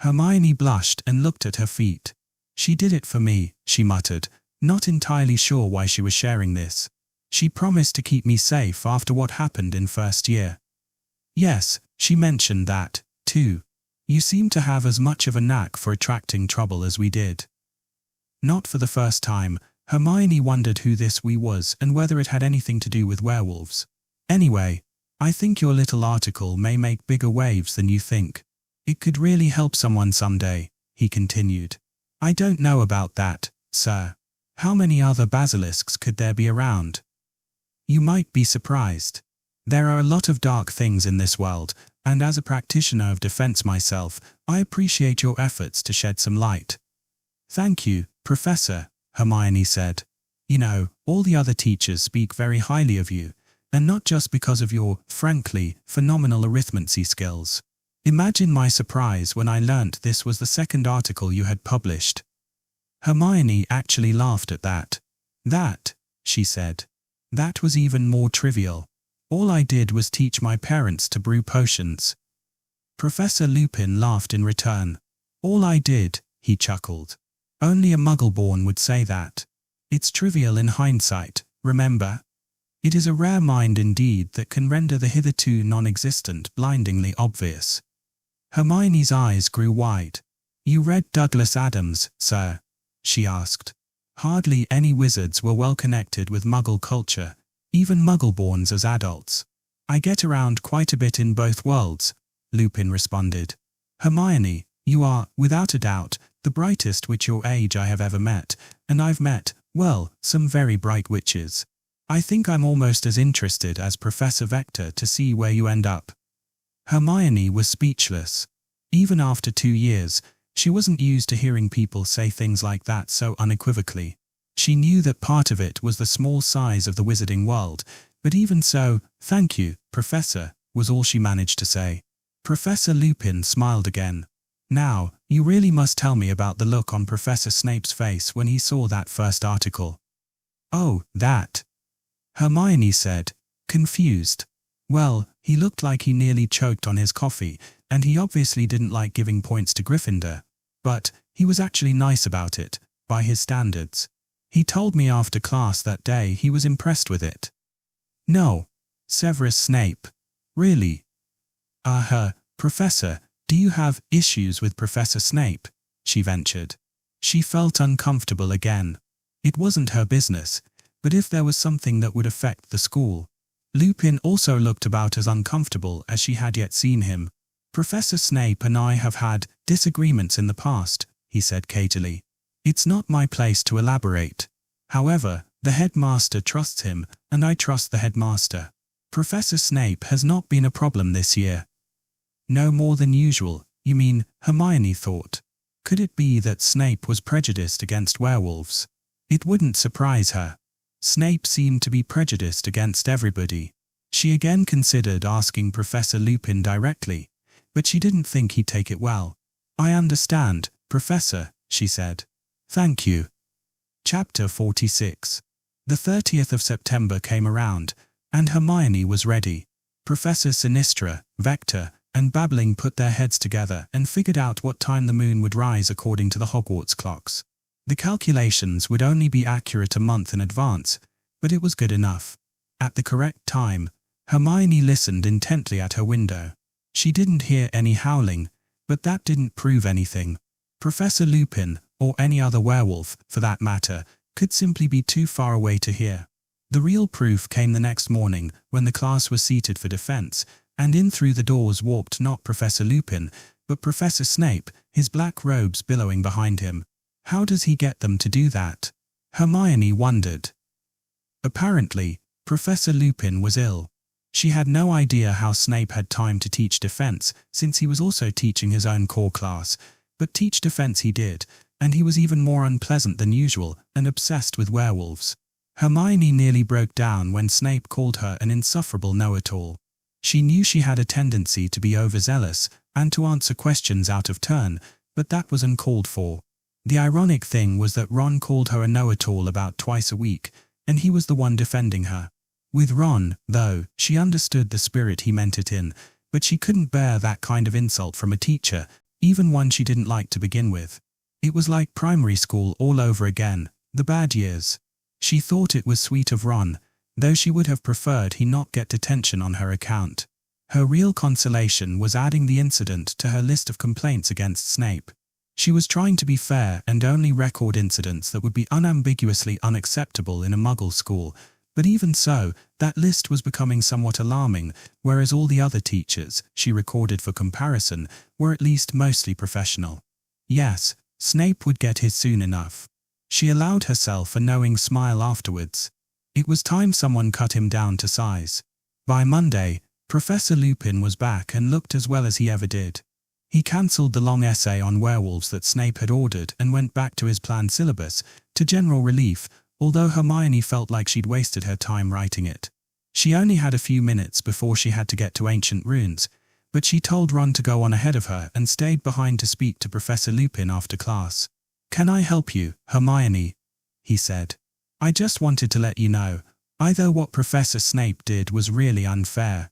Hermione blushed and looked at her feet. She did it for me, she muttered, not entirely sure why she was sharing this. She promised to keep me safe after what happened in first year. Yes, she mentioned that, too. You seem to have as much of a knack for attracting trouble as we did. Not for the first time, Hermione wondered who this "we" was and whether it had anything to do with werewolves. "Anyway, I think your little article may make bigger waves than you think. It could really help someone someday," he continued. "I don't know about that, sir. How many other basilisks could there be around? You might be surprised. There are a lot of dark things in this world, and as a practitioner of defense myself, I appreciate your efforts to shed some light." "Thank you, Professor," Hermione said. "You know, all the other teachers speak very highly of you, and not just because of your, frankly, phenomenal arithmancy skills. Imagine my surprise when I learnt this was the second article you had published." Hermione actually laughed at that. "That," she said. "That was even more trivial. All I did was teach my parents to brew potions." Professor Lupin laughed in return. "All I did," he chuckled. "Only a Muggle-born would say that. It's trivial in hindsight, remember? It is a rare mind indeed that can render the hitherto non-existent blindingly obvious." Hermione's eyes grew wide. "You read Douglas Adams, sir?" she asked. "Hardly any wizards were well connected with Muggle culture, even Muggle-borns as adults." "I get around quite a bit in both worlds," Lupin responded. "Hermione, you are, without a doubt, the brightest witch your age I have ever met, and I've met, well, some very bright witches. I think I'm almost as interested as Professor Vector to see where you end up." Hermione was speechless. Even after 2 years, she wasn't used to hearing people say things like that so unequivocally. She knew that part of it was the small size of the wizarding world, but even so, "Thank you, Professor," was all she managed to say. Professor Lupin smiled again. "Now, you really must tell me about the look on Professor Snape's face when he saw that first article." "Oh, that," Hermione said, confused. "Well, he looked like he nearly choked on his coffee, and he obviously didn't like giving points to Gryffindor. But he was actually nice about it, by his standards. He told me after class that day he was impressed with it." "No. Severus Snape. Really?" Professor, do you have issues with Professor Snape?" she ventured. She felt uncomfortable again. It wasn't her business, but if there was something that would affect the school. Lupin also looked about as uncomfortable as she had yet seen him. "Professor Snape and I have had disagreements in the past," he said caitily. "It's not my place to elaborate. However, the headmaster trusts him, and I trust the headmaster. Professor Snape has not been a problem this year." "No more than usual, you mean," Hermione thought. Could it be that Snape was prejudiced against werewolves? It wouldn't surprise her. Snape seemed to be prejudiced against everybody. She again considered asking Professor Lupin directly, but she didn't think he'd take it well. "I understand, Professor," she said. "Thank you." Chapter 46. The 30th of September came around, and Hermione was ready. Professor Sinistra, Vector, and Babbling put their heads together and figured out what time the moon would rise according to the Hogwarts clocks. The calculations would only be accurate a month in advance, but it was good enough. At the correct time, Hermione listened intently at her window. She didn't hear any howling, but that didn't prove anything. Professor Lupin, or any other werewolf, for that matter, could simply be too far away to hear. The real proof came the next morning, when the class was seated for defense, and in through the doors walked not Professor Lupin, but Professor Snape, his black robes billowing behind him. How does he get them to do that? Hermione wondered. Apparently, Professor Lupin was ill. She had no idea how Snape had time to teach defense, since he was also teaching his own core class, but teach defense he did, and he was even more unpleasant than usual and obsessed with werewolves. Hermione nearly broke down when Snape called her an insufferable know-it-all. She knew she had a tendency to be overzealous and to answer questions out of turn, but that was uncalled for. The ironic thing was that Ron called her a know-it-all about twice a week, and he was the one defending her. With Ron, though, she understood the spirit he meant it in, but she couldn't bear that kind of insult from a teacher, even one she didn't like to begin with. It was like primary school all over again, the bad years. She thought it was sweet of Ron, though she would have preferred he not get detention on her account. Her real consolation was adding the incident to her list of complaints against Snape. She was trying to be fair and only record incidents that would be unambiguously unacceptable in a Muggle school, but even so, that list was becoming somewhat alarming, whereas all the other teachers she recorded for comparison were at least mostly professional. Yes, Snape would get his soon enough. She allowed herself a knowing smile afterwards. It was time someone cut him down to size. By Monday, Professor Lupin was back and looked as well as he ever did. He cancelled the long essay on werewolves that Snape had ordered and went back to his planned syllabus, to general relief, although Hermione felt like she'd wasted her time writing it. She only had a few minutes before she had to get to ancient runes, but she told Ron to go on ahead of her and stayed behind to speak to Professor Lupin after class. "Can I help you, Hermione?" he said. "I just wanted to let you know, either what Professor Snape did was really unfair."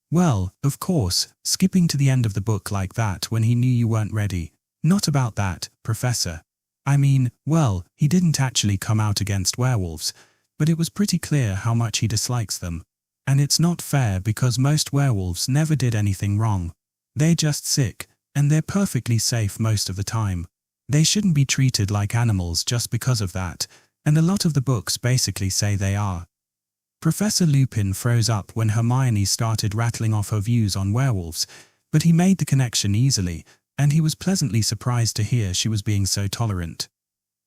"Well, of course, skipping to the end of the book like that when he knew you weren't ready. Not about that, Professor. I mean, well, he didn't actually come out against werewolves, but it was pretty clear how much he dislikes them. And it's not fair because most werewolves never did anything wrong. They're just sick, and they're perfectly safe most of the time. They shouldn't be treated like animals just because of that, and a lot of the books basically say they are." Professor Lupin froze up when Hermione started rattling off her views on werewolves, but he made the connection easily, and he was pleasantly surprised to hear she was being so tolerant.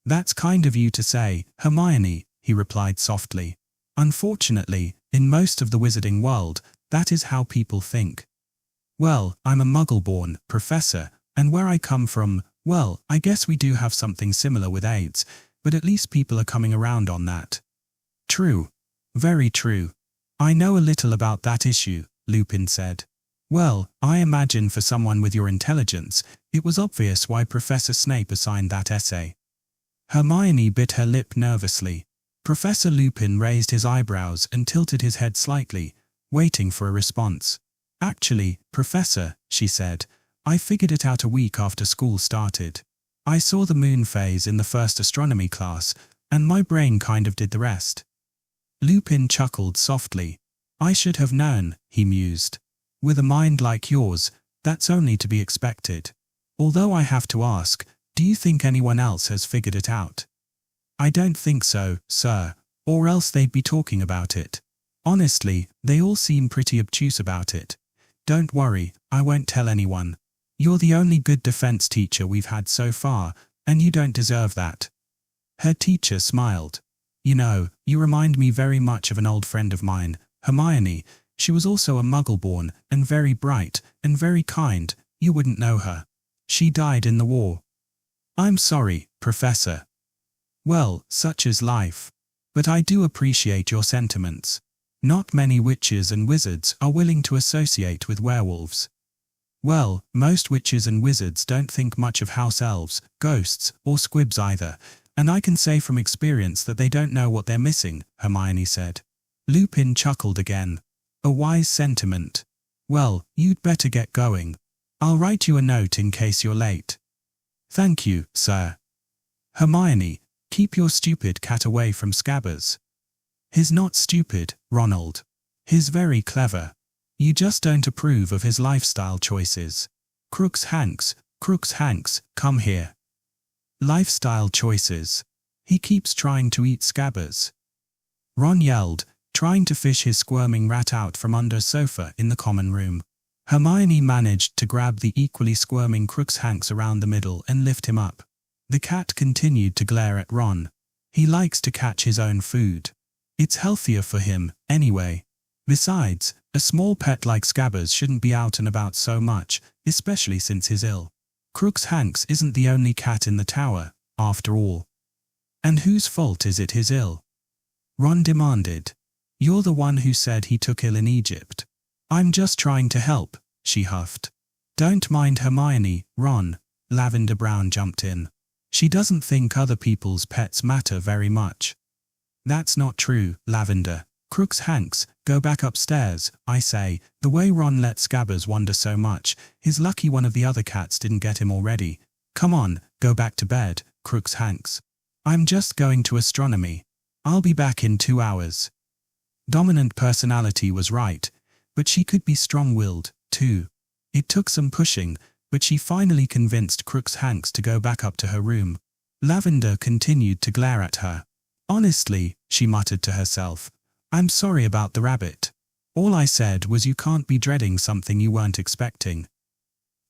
"That's kind of you to say, Hermione," he replied softly. "Unfortunately, in most of the wizarding world, that is how people think." "Well, I'm a Muggle-born, Professor, and where I come from, well, I guess we do have something similar with AIDS, but at least people are coming around on that." "True. Very true. I know a little about that issue," Lupin said. "Well, I imagine for someone with your intelligence, it was obvious why Professor Snape assigned that essay." Hermione bit her lip nervously. Professor Lupin raised his eyebrows and tilted his head slightly, waiting for a response. "Actually, Professor," she said, "I figured it out a week after school started. I saw the moon phase in the first astronomy class, and my brain kind of did the rest." Lupin chuckled softly. "I should have known," he mused. "With a mind like yours, that's only to be expected. Although I have to ask, do you think anyone else has figured it out?" "I don't think so, sir, or else they'd be talking about it. Honestly, they all seem pretty obtuse about it. Don't worry, I won't tell anyone. You're the only good defense teacher we've had so far, and you don't deserve that." Her teacher smiled. "You know, you remind me very much of an old friend of mine, Hermione. She was also a Muggle-born, and very bright, and very kind. You wouldn't know her. She died in the war." "I'm sorry, Professor." "Well, such is life. But I do appreciate your sentiments. Not many witches and wizards are willing to associate with werewolves." "Well, most witches and wizards don't think much of house elves, ghosts, or squibs either, and I can say from experience that they don't know what they're missing," Hermione said. Lupin chuckled again. "A wise sentiment. Well, you'd better get going. I'll write you a note in case you're late." "Thank you, sir." "Hermione, keep your stupid cat away from Scabbers." "He's not stupid, Ronald. He's very clever. You just don't approve of his lifestyle choices. Crookshanks, come here." "Lifestyle choices. He keeps trying to eat Scabbers," Ron yelled, trying to fish his squirming rat out from under a sofa in the common room. Hermione managed to grab the equally squirming Crookshanks around the middle and lift him up. The cat continued to glare at Ron. "He likes to catch his own food. It's healthier for him, anyway. Besides, a small pet like Scabbers shouldn't be out and about so much, especially since he's ill. Crookshanks isn't the only cat in the tower, after all." "And whose fault is it he's ill?" Ron demanded. "You're the one who said he took ill in Egypt." "I'm just trying to help," she huffed. "Don't mind Hermione, Ron," Lavender Brown jumped in. "She doesn't think other people's pets matter very much." "That's not true, Lavender. Crookshanks, go back upstairs, I say. The way Ron let Scabbers wander so much, he's lucky one of the other cats didn't get him already. Come on, go back to bed, Crookshanks." "I'm just going to astronomy. I'll be back in 2 hours." Dominant personality was right, but she could be strong-willed, too. It took some pushing, but she finally convinced Crookshanks to go back up to her room. Lavender continued to glare at her. "Honestly," she muttered to herself, "I'm sorry about the rabbit. All I said was you can't be dreading something you weren't expecting."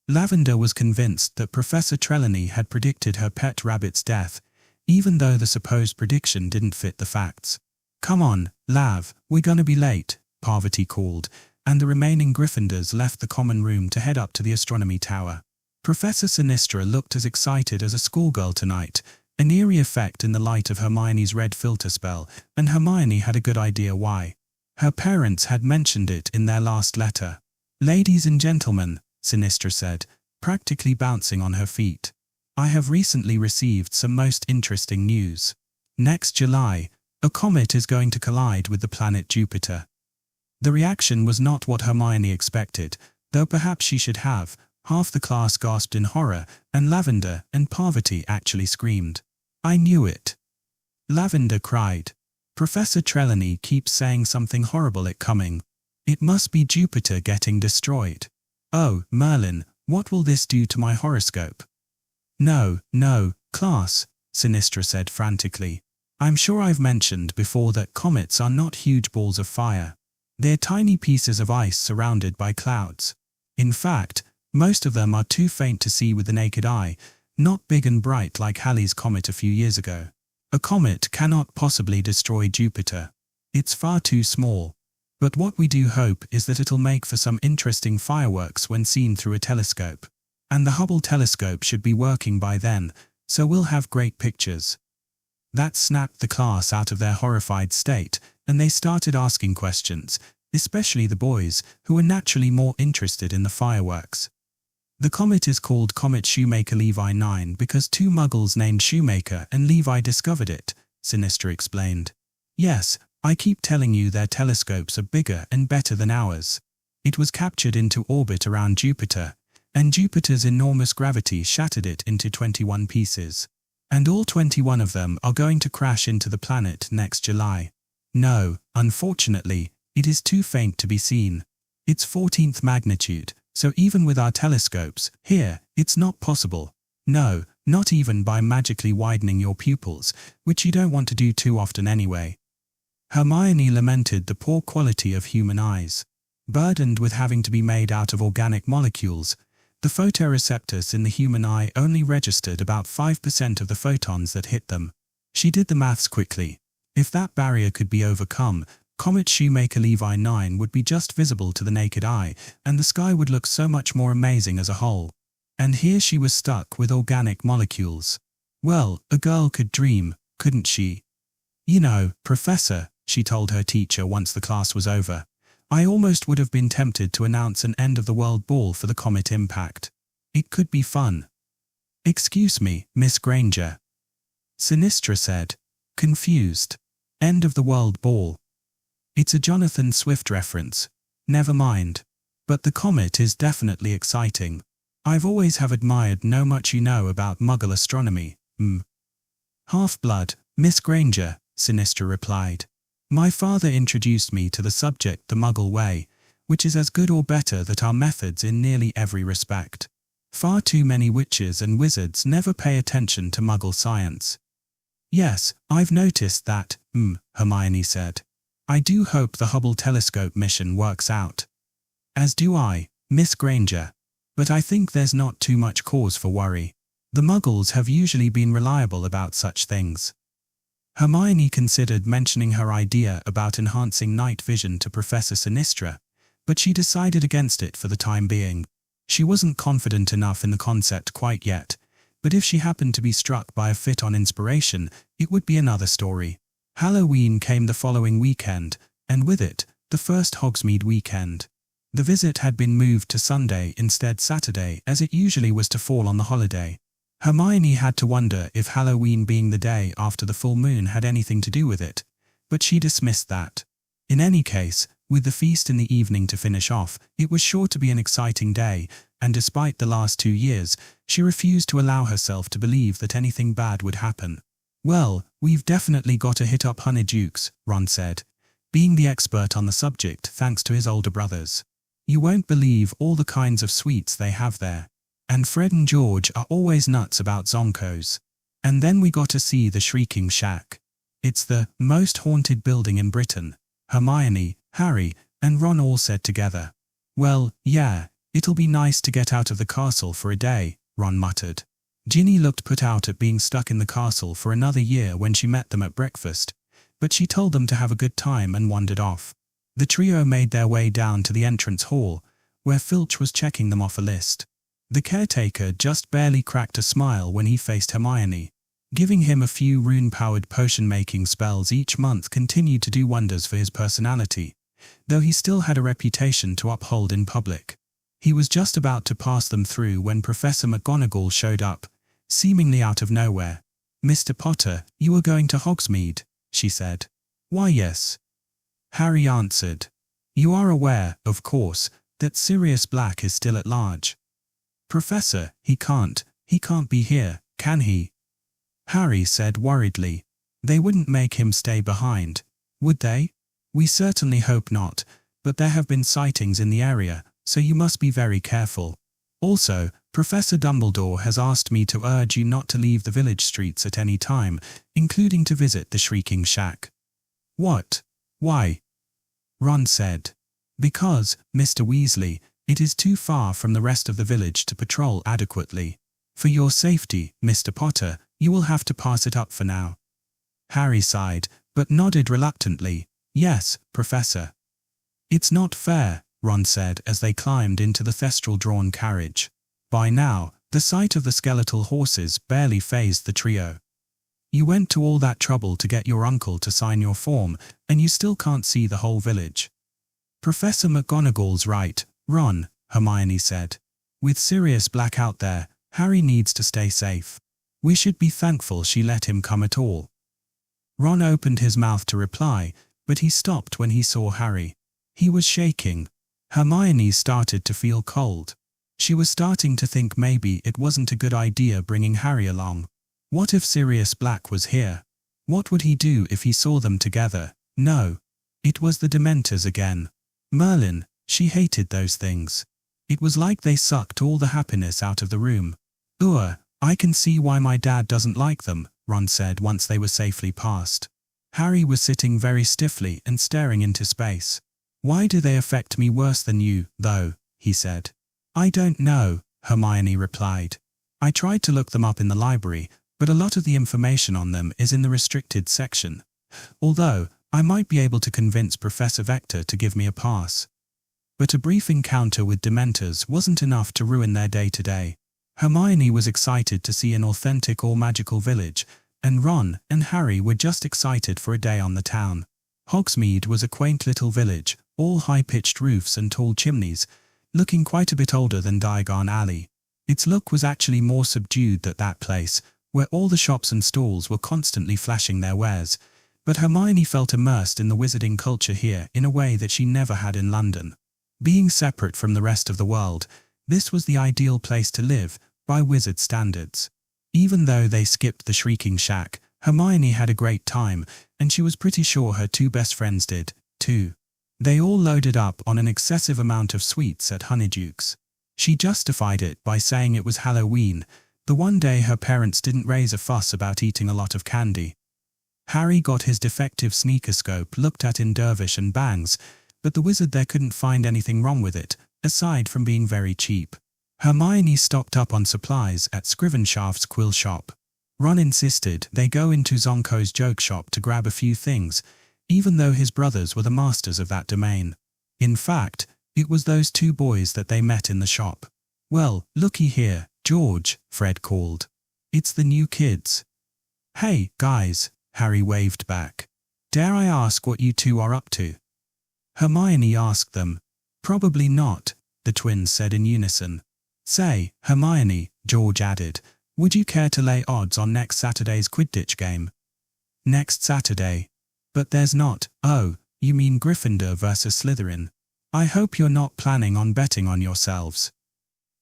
Lavender was convinced that Professor Trelawney had predicted her pet rabbit's death, even though the supposed prediction didn't fit the facts. "Come on, Lav, we're gonna be late," Parvati called, and the remaining Gryffindors left the common room to head up to the astronomy tower. Professor Sinistra looked as excited as a schoolgirl tonight, an eerie effect in the light of Hermione's red filter spell, and Hermione had a good idea why. Her parents had mentioned it in their last letter. "Ladies and gentlemen," Sinistra said, practically bouncing on her feet, "I have recently received some most interesting news. Next July, a comet is going to collide with the planet Jupiter." The reaction was not what Hermione expected, though perhaps she should have. Half the class gasped in horror, and Lavender and Parvati actually screamed. "I knew it!" Lavender cried. "Professor Trelawney keeps saying something horrible is coming. It must be Jupiter getting destroyed. Oh, Merlin, what will this do to my horoscope?" No, class," Sinistra said frantically. "I'm sure I've mentioned before that comets are not huge balls of fire. They're tiny pieces of ice surrounded by clouds. In fact, most of them are too faint to see with the naked eye, not big and bright like Halley's comet a few years ago. A comet cannot possibly destroy Jupiter. It's far too small. But what we do hope is that it'll make for some interesting fireworks when seen through a telescope. And the Hubble telescope should be working by then, so we'll have great pictures." That snapped the class out of their horrified state, and they started asking questions, especially the boys, who were naturally more interested in the fireworks. "The comet is called Comet Shoemaker Levi 9 because two muggles named Shoemaker and Levi discovered it," Sinistra explained. "Yes, I keep telling you their telescopes are bigger and better than ours. It was captured into orbit around Jupiter, and Jupiter's enormous gravity shattered it into 21 pieces. And all 21 of them are going to crash into the planet next July. No, unfortunately, it is too faint to be seen. It's 14th magnitude, so even with our telescopes, here, it's not possible. No, not even by magically widening your pupils, which you don't want to do too often anyway." Hermione lamented the poor quality of human eyes. Burdened with having to be made out of organic molecules, the photoreceptors in the human eye only registered about 5% of the photons that hit them. She did the maths quickly. If that barrier could be overcome, Comet Shoemaker Levi 9 would be just visible to the naked eye, and the sky would look so much more amazing as a whole. And here she was stuck with organic molecules. Well, a girl could dream, couldn't she? "You know, Professor," she told her teacher once the class was over, "I almost would have been tempted to announce an end-of-the-world ball for the comet impact. It could be fun." "Excuse me, Miss Granger," Sinistra said, confused. "End-of-the-world ball? It's a Jonathan Swift reference. Never mind. But the comet is definitely exciting. I've always have admired how much you know about Muggle astronomy." "Half-blood, Miss Granger," Sinistra replied. "My father introduced me to the subject the Muggle way, which is as good or better than our methods in nearly every respect. Far too many witches and wizards never pay attention to Muggle science." "Yes, I've noticed that," Hermione said. "I do hope the Hubble telescope mission works out." "As do I, Miss Granger. But I think there's not too much cause for worry. The Muggles have usually been reliable about such things." Hermione considered mentioning her idea about enhancing night vision to Professor Sinistra, but she decided against it for the time being. She wasn't confident enough in the concept quite yet, but if she happened to be struck by a fit on inspiration, it would be another story. Halloween came the following weekend, and with it, the first Hogsmeade weekend. The visit had been moved to Sunday instead Saturday, as it usually was to fall on the holiday. Hermione had to wonder if Halloween being the day after the full moon had anything to do with it, but she dismissed that. In any case, with the feast in the evening to finish off, it was sure to be an exciting day, and despite the last 2 years, she refused to allow herself to believe that anything bad would happen. "Well, we've definitely got to hit up Honeydukes," Ron said, being the expert on the subject thanks to his older brothers. "You won't believe all the kinds of sweets they have there. And Fred and George are always nuts about zonkos. And then we got to see the Shrieking Shack. It's the most haunted building in Britain, Hermione, Harry, and Ron all said together. Well, yeah, it'll be nice to get out of the castle for a day, Ron muttered. Ginny looked put out at being stuck in the castle for another year when she met them at breakfast, but she told them to have a good time and wandered off. The trio made their way down to the entrance hall, where Filch was checking them off a list. The caretaker just barely cracked a smile when he faced Hermione. Giving him a few rune-powered potion-making spells each month continued to do wonders for his personality, though he still had a reputation to uphold in public. He was just about to pass them through when Professor McGonagall showed up, seemingly out of nowhere. "Mr. Potter, you are going to Hogsmeade," she said. "Why, yes," Harry answered. "You are aware, of course, that Sirius Black is still at large." "Professor, he can't be here, can he?" Harry said worriedly. "They wouldn't make him stay behind, would they?" "We certainly hope not, but there have been sightings in the area, so you must be very careful. Also, Professor Dumbledore has asked me to urge you not to leave the village streets at any time, including to visit the Shrieking Shack." "What? Why?" Ron said. "Because, Mr. Weasley, it is too far from the rest of the village to patrol adequately. For your safety, Mr. Potter, you will have to pass it up for now." Harry sighed, but nodded reluctantly. "Yes, Professor." "It's not fair," Ron said as they climbed into the thestral-drawn carriage. By now, the sight of the skeletal horses barely fazed the trio. "You went to all that trouble to get your uncle to sign your form, and you still can't see the whole village." "Professor McGonagall's right, Ron," Hermione said. "With Sirius Black out there, Harry needs to stay safe. We should be thankful she let him come at all." Ron opened his mouth to reply, but he stopped when he saw Harry. He was shaking. Hermione started to feel cold. She was starting to think maybe it wasn't a good idea bringing Harry along. What if Sirius Black was here? What would he do if he saw them together? No. It was the Dementors again. Merlin, she hated those things. It was like they sucked all the happiness out of the room. I can see why my dad doesn't like them," Ron said once they were safely past. Harry was sitting very stiffly and staring into space. "Why do they affect me worse than you, though?" he said. "I don't know," Hermione replied. "I tried to look them up in the library, but a lot of the information on them is in the restricted section. Although, I might be able to convince Professor Vector to give me a pass." But a brief encounter with Dementors wasn't enough to ruin their day-to-day. Hermione was excited to see an authentic all-magical village, and Ron and Harry were just excited for a day on the town. Hogsmeade was a quaint little village, all high-pitched roofs and tall chimneys, looking quite a bit older than Diagon Alley. Its look was actually more subdued at that place, where all the shops and stalls were constantly flashing their wares, but Hermione felt immersed in the wizarding culture here in a way that she never had in London. Being separate from the rest of the world, this was the ideal place to live, by wizard standards. Even though they skipped the Shrieking Shack, Hermione had a great time, and she was pretty sure her two best friends did, too. They all loaded up on an excessive amount of sweets at Honeyduke's. She justified it by saying it was Halloween, the one day her parents didn't raise a fuss about eating a lot of candy. Harry got his defective sneakerscope looked at in Dervish and Bangs, but the wizard there couldn't find anything wrong with it, aside from being very cheap. Hermione stocked up on supplies at Scrivenshaft's quill shop. Ron insisted they go into Zonko's joke shop to grab a few things, even though his brothers were the masters of that domain. In fact, it was those two boys that they met in the shop. "Well, looky here, George," Fred called. "It's the new kids." "Hey, guys," Harry waved back. "Dare I ask what you two are up to?" Hermione asked them. "Probably not," the twins said in unison. "Say, Hermione," George added, "would you care to lay odds on next Saturday's Quidditch game?" "Next Saturday? But there's not." "Oh, you mean Gryffindor versus Slytherin. I hope you're not planning on betting on yourselves."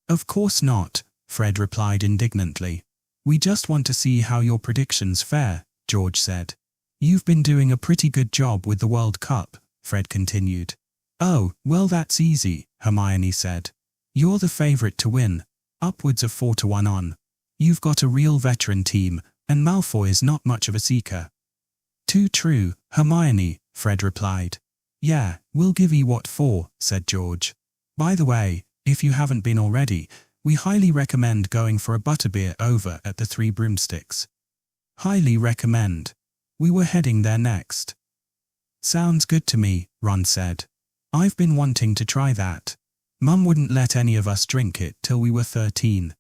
"Of course not," Fred replied indignantly. "We just want to see how your predictions fare," George said. "You've been doing a pretty good job with the World Cup," Fred continued. "Oh, well that's easy," Hermione said. "You're the favorite to win. Upwards of 4-1 on. You've got a real veteran team, and Malfoy is not much of a seeker. Too true, Hermione, Fred replied. Yeah, we'll give you what for, said George. By the way, if you haven't been already, we highly recommend going for a butterbeer over at the Three Broomsticks. Highly recommend. We were heading there next. Sounds good to me, Ron said. I've been wanting to try that. Mum wouldn't let any of us drink it till we were 13.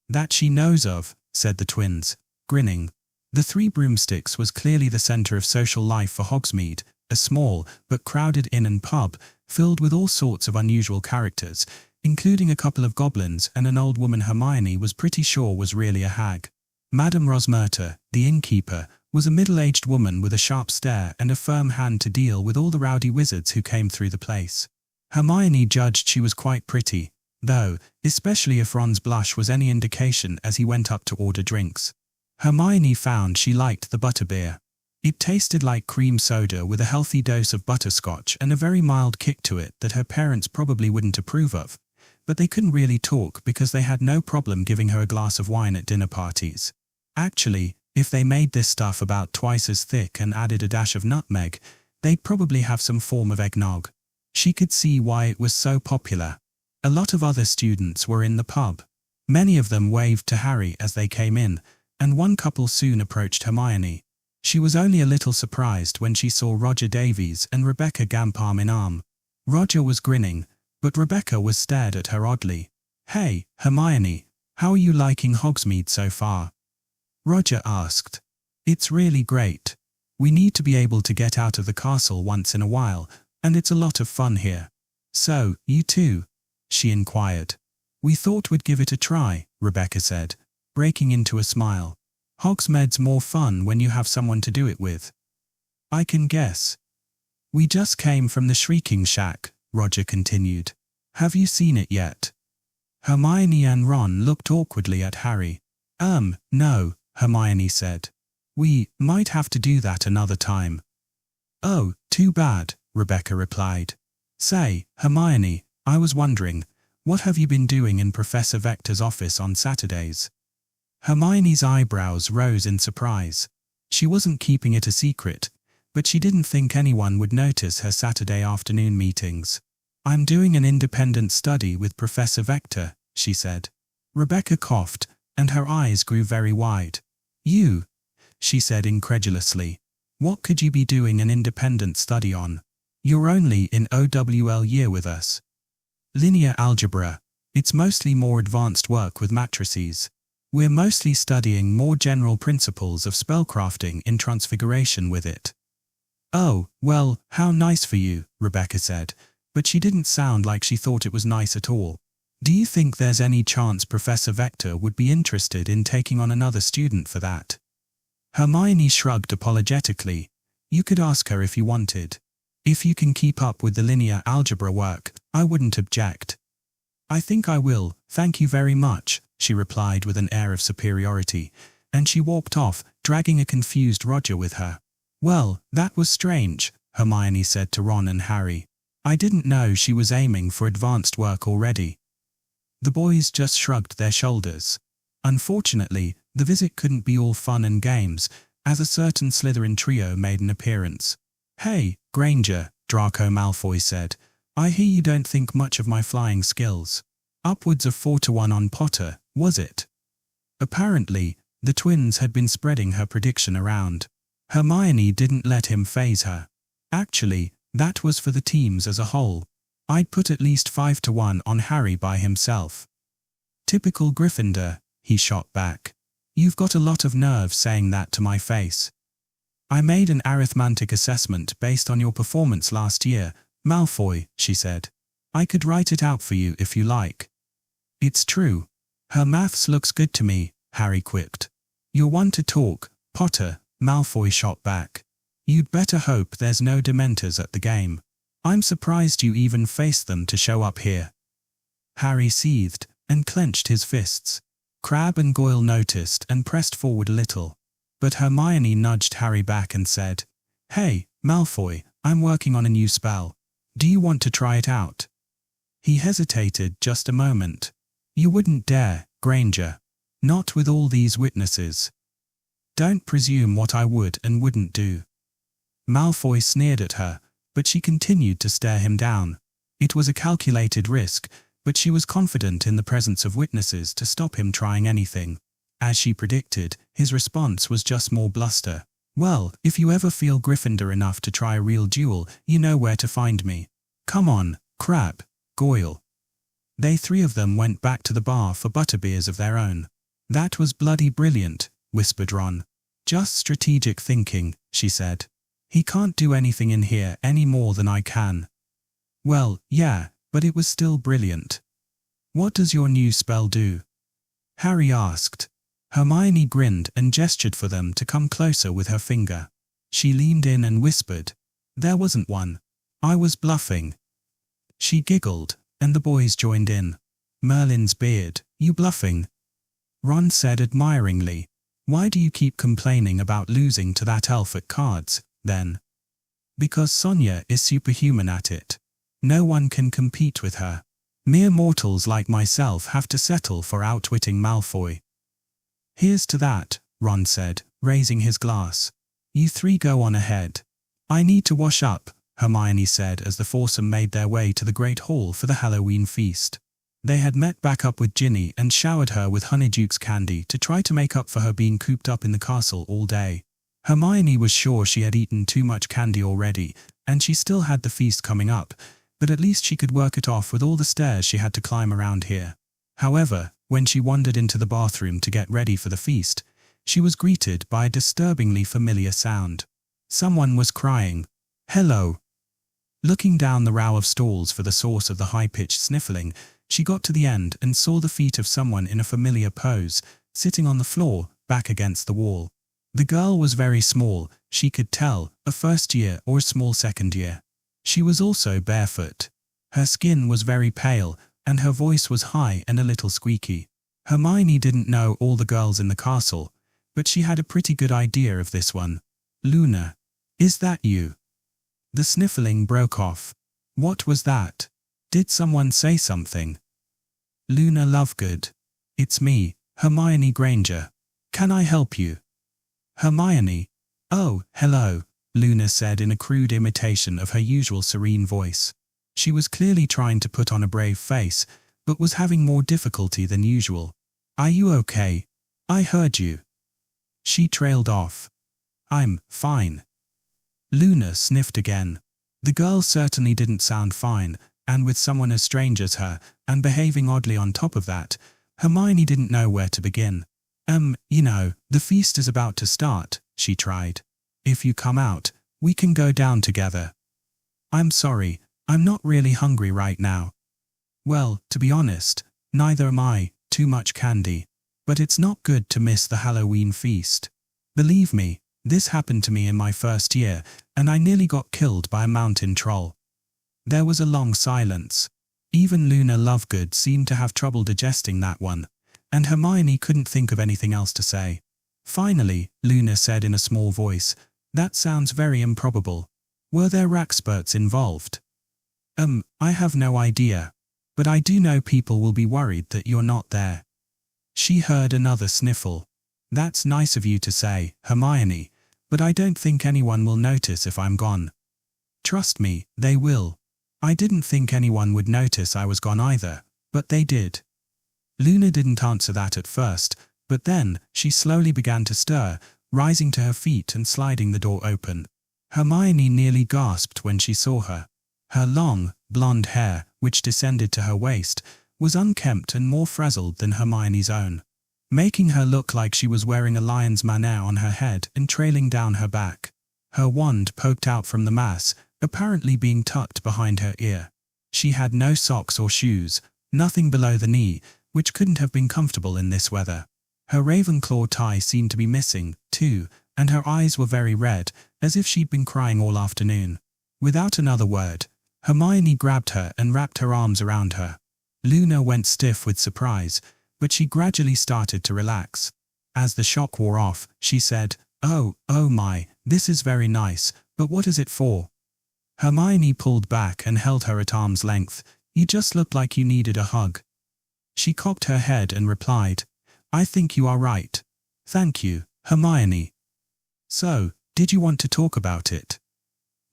That she knows of, said the twins, grinning. The Three Broomsticks was clearly the centre of social life for Hogsmeade, a small but crowded inn and pub filled with all sorts of unusual characters, including a couple of goblins and an old woman Hermione was pretty sure was really a hag. Madame Rosmerta, the innkeeper, was a middle-aged woman with a sharp stare and a firm hand to deal with all the rowdy wizards who came through the place. Hermione judged she was quite pretty, though, especially if Ron's blush was any indication as he went up to order drinks. Hermione found she liked the butterbeer. It tasted like cream soda with a healthy dose of butterscotch and a very mild kick to it that her parents probably wouldn't approve of, but they couldn't really talk because they had no problem giving her a glass of wine at dinner parties. Actually, if they made this stuff about twice as thick and added a dash of nutmeg, they'd probably have some form of eggnog. She could see why it was so popular. A lot of other students were in the pub. Many of them waved to Harry as they came in, and one couple soon approached Hermione. She was only a little surprised when she saw Roger Davies and Rebecca Gamp arm in arm. Roger was grinning, but Rebecca was stared at her oddly. Hey, Hermione, how are you liking Hogsmeade so far? Roger asked. It's really great. We need to be able to get out of the castle once in a while, and it's a lot of fun here. So, you too? She inquired. We thought we'd give it a try, Rebecca said, breaking into a smile. Hogsmeade's more fun when you have someone to do it with. I can guess. We just came from the Shrieking Shack, Roger continued. Have you seen it yet? Hermione and Ron looked awkwardly at Harry. No, Hermione said. We might have to do that another time. Oh, too bad, Rebecca replied. Say, Hermione, I was wondering, what have you been doing in Professor Vector's office on Saturdays? Hermione's eyebrows rose in surprise. She wasn't keeping it a secret, but she didn't think anyone would notice her Saturday afternoon meetings. I'm doing an independent study with Professor Vector, she said. Rebecca coughed, and her eyes grew very wide. You? She said incredulously. What could you be doing an independent study on? You're only in OWL year with us. Linear algebra. It's mostly more advanced work with matrices. We're mostly studying more general principles of spellcrafting in Transfiguration with it. Oh, well, how nice for you, Rebecca said, but she didn't sound like she thought it was nice at all. Do you think there's any chance Professor Vector would be interested in taking on another student for that? Hermione shrugged apologetically. You could ask her if you wanted. If you can keep up with the linear algebra work, I wouldn't object. I think I will, thank you very much, she replied with an air of superiority, and she walked off, dragging a confused Roger with her. Well, that was strange, Hermione said to Ron and Harry. I didn't know she was aiming for advanced work already. The boys just shrugged their shoulders. Unfortunately, the visit couldn't be all fun and games, as a certain Slytherin trio made an appearance. Hey, Granger, Draco Malfoy said. I hear you don't think much of my flying skills. Upwards of 4-1 on Potter, was it? Apparently, the twins had been spreading her prediction around. Hermione didn't let him faze her. Actually, that was for the teams as a whole. I'd put at least 5-1 on Harry by himself. Typical Gryffindor, he shot back. You've got a lot of nerve saying that to my face. I made an arithmantic assessment based on your performance last year, Malfoy, she said. I could write it out for you if you like. It's true. Her maths looks good to me, Harry quipped. You're one to talk, Potter, Malfoy shot back. You'd better hope there's no Dementors at the game. I'm surprised you even faced them to show up here. Harry seethed and clenched his fists. Crabbe and Goyle noticed and pressed forward a little. But Hermione nudged Harry back and said, Hey, Malfoy, I'm working on a new spell. Do you want to try it out? He hesitated just a moment. You wouldn't dare, Granger. Not with all these witnesses. Don't presume what I would and wouldn't do. Malfoy sneered at her, but she continued to stare him down. It was a calculated risk, but she was confident in the presence of witnesses to stop him trying anything. As she predicted, his response was just more bluster. Well, if you ever feel Gryffindor enough to try a real duel, you know where to find me. Come on, Crabbe, Goyle. They three of them went back to the bar for butterbeers of their own. That was bloody brilliant, whispered Ron. Just strategic thinking, she said. He can't do anything in here any more than I can. Well, yeah, but it was still brilliant. What does your new spell do? Harry asked. Hermione grinned and gestured for them to come closer with her finger. She leaned in and whispered. There wasn't one. I was bluffing. She giggled, and the boys joined in. Merlin's beard, you bluffing? Ron said admiringly. Why do you keep complaining about losing to that elf at cards, then? Because Sonia is superhuman at it. No one can compete with her. Mere mortals like myself have to settle for outwitting Malfoy. Here's to that, Ron said, raising his glass. You three go on ahead. I need to wash up, Hermione said as the foursome made their way to the Great Hall for the Halloween feast. They had met back up with Ginny and showered her with Honeydukes candy to try to make up for her being cooped up in the castle all day. Hermione was sure she had eaten too much candy already, and she still had the feast coming up, but at least she could work it off with all the stairs she had to climb around here. However, when she wandered into the bathroom to get ready for the feast, she was greeted by a disturbingly familiar sound. Someone was crying. Hello. Looking down the row of stalls for the source of the high-pitched sniffling, she got to the end and saw the feet of someone in a familiar pose, sitting on the floor, back against the wall. The girl was very small, she could tell, a first year or a small second year. She was also barefoot. Her skin was very pale, and her voice was high and a little squeaky. Hermione didn't know all the girls in the castle, but she had a pretty good idea of this one. Luna. Is that you? The sniffling broke off. What was that? Did someone say something? Luna Lovegood. It's me, Hermione Granger. Can I help you? Hermione. Oh, hello, Luna said in a crude imitation of her usual serene voice. She was clearly trying to put on a brave face, but was having more difficulty than usual. Are you okay? I heard you. She trailed off. I'm fine. Luna sniffed again. The girl certainly didn't sound fine, and with someone as strange as her, and behaving oddly on top of that, Hermione didn't know where to begin. You know, the feast is about to start, she tried. If you come out, we can go down together. I'm sorry, I'm not really hungry right now. Well, to be honest, neither am I, too much candy. But it's not good to miss the Halloween feast. Believe me, this happened to me in my first year, and I nearly got killed by a mountain troll. There was a long silence. Even Luna Lovegood seemed to have trouble digesting that one, and Hermione couldn't think of anything else to say. Finally, Luna said in a small voice, That sounds very improbable. Were there Raxperts involved? I have no idea. But I do know people will be worried that you're not there. She heard another sniffle. That's nice of you to say, Hermione, but I don't think anyone will notice if I'm gone. Trust me, they will. I didn't think anyone would notice I was gone either, but they did. Luna didn't answer that at first, but then she slowly began to stir, rising to her feet and sliding the door open. Hermione nearly gasped when she saw her. Her long, blonde hair, which descended to her waist, was unkempt and more frazzled than Hermione's own, making her look like she was wearing a lion's manner on her head and trailing down her back. Her wand poked out from the mass, apparently being tucked behind her ear. She had no socks or shoes, nothing below the knee, which couldn't have been comfortable in this weather. Her Ravenclaw tie seemed to be missing, too, and her eyes were very red, as if she'd been crying all afternoon. Without another word, Hermione grabbed her and wrapped her arms around her. Luna went stiff with surprise, but she gradually started to relax. As the shock wore off, she said, Oh my, this is very nice, but what is it for? Hermione pulled back and held her at arm's length. You just looked like you needed a hug. She cocked her head and replied, "I think you are right. Thank you, Hermione. So, did you want to talk about it?"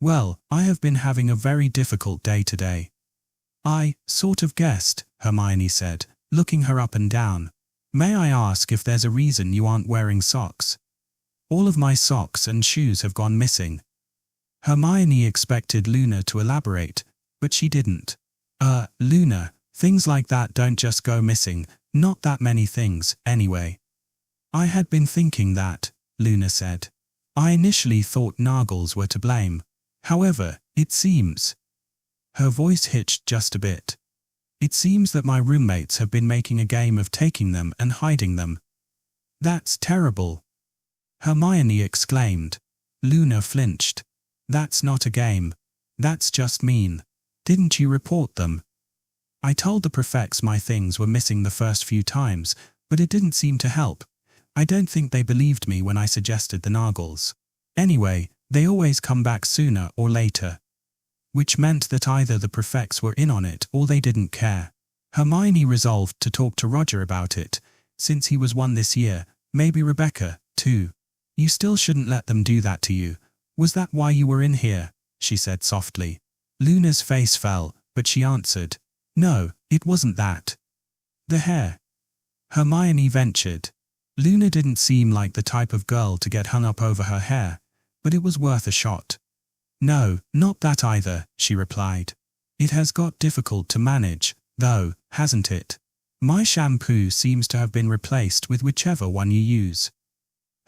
"Well, I have been having a very difficult day today." "I sort of guessed," Hermione said, looking her up and down. "May I ask if there's a reason you aren't wearing socks?" "All of my socks and shoes have gone missing." Hermione expected Luna to elaborate, but she didn't. Luna, things like that don't just go missing, not that many things, anyway." "I had been thinking that," Luna said. "I initially thought Nargles were to blame. However, it seems—" Her voice hitched just a bit. "It seems that my roommates have been making a game of taking them and hiding them." "That's terrible!" Hermione exclaimed. Luna flinched. "That's not a game. That's just mean. Didn't you report them?" "I told the prefects my things were missing the first few times, but it didn't seem to help. I don't think they believed me when I suggested the Nargles. Anyway, they always come back sooner or later." Which meant that either the prefects were in on it or they didn't care. Hermione resolved to talk to Roger about it, since he was one this year, maybe Rebecca, too. "You still shouldn't let them do that to you. Was that why you were in here?" she said softly. Luna's face fell, but she answered, "No, it wasn't that." "The hair?" Hermione ventured. Luna didn't seem like the type of girl to get hung up over her hair, but it was worth a shot. "No, not that either," she replied. "It has got difficult to manage, though, hasn't it? My shampoo seems to have been replaced with whichever one you use."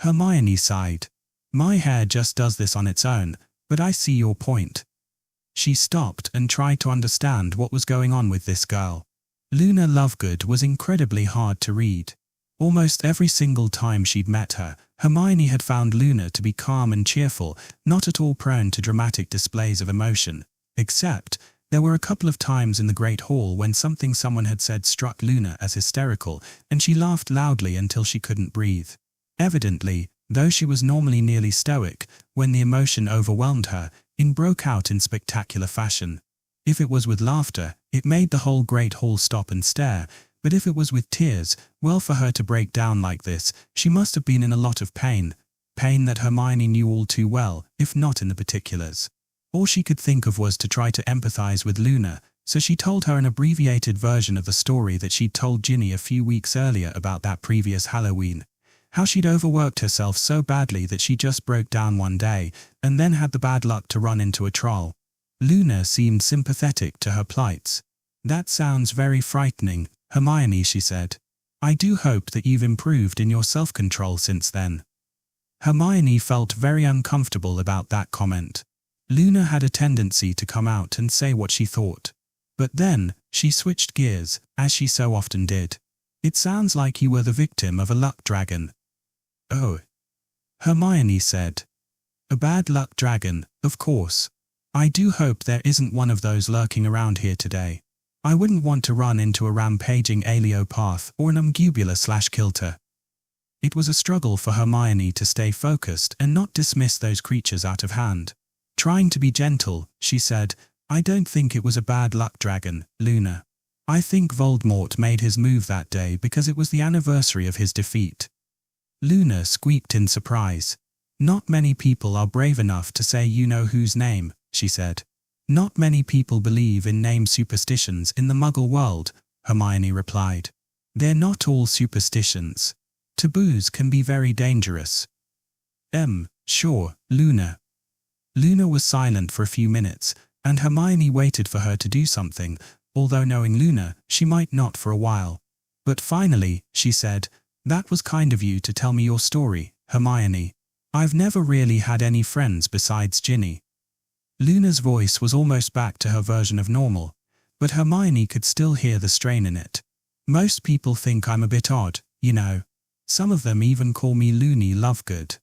Hermione sighed. "My hair just does this on its own, but I see your point." She stopped and tried to understand what was going on with this girl. Luna Lovegood was incredibly hard to read. Almost every single time she'd met her, Hermione had found Luna to be calm and cheerful, not at all prone to dramatic displays of emotion. Except, there were a couple of times in the Great Hall when something someone had said struck Luna as hysterical, and she laughed loudly until she couldn't breathe. Evidently, though she was normally nearly stoic, when the emotion overwhelmed her, it broke out in spectacular fashion. If it was with laughter, it made the whole Great Hall stop and stare, but if it was with tears, well, for her to break down like this, she must have been in a lot of pain. Pain that Hermione knew all too well, if not in the particulars. All she could think of was to try to empathize with Luna, so she told her an abbreviated version of the story that she'd told Ginny a few weeks earlier about that previous Halloween. How she'd overworked herself so badly that she just broke down one day, and then had the bad luck to run into a troll. Luna seemed sympathetic to her plights. "That sounds very frightening, Hermione," she said. "I do hope that you've improved in your self-control since then." Hermione felt very uncomfortable about that comment. Luna had a tendency to come out and say what she thought. But then, she switched gears, as she so often did. "It sounds like you were the victim of a luck dragon." "Oh," Hermione said. "A bad luck dragon, of course. I do hope there isn't one of those lurking around here today. I wouldn't want to run into a rampaging Aeliopath or an Umgubula/Kilter." It was a struggle for Hermione to stay focused and not dismiss those creatures out of hand. Trying to be gentle, she said, "I don't think it was a bad luck dragon, Luna. I think Voldemort made his move that day because it was the anniversary of his defeat." Luna squeaked in surprise. "Not many people are brave enough to say you-know-whose name," she said. "Not many people believe in name superstitions in the Muggle world," Hermione replied. "They're not all superstitions. Taboos can be very dangerous." Sure, Luna." Luna was silent for a few minutes, and Hermione waited for her to do something, although knowing Luna, she might not for a while. But finally, she said, "That was kind of you to tell me your story, Hermione. I've never really had any friends besides Ginny." Luna's voice was almost back to her version of normal, but Hermione could still hear the strain in it. "Most people think I'm a bit odd, you know. Some of them even call me Loony Lovegood."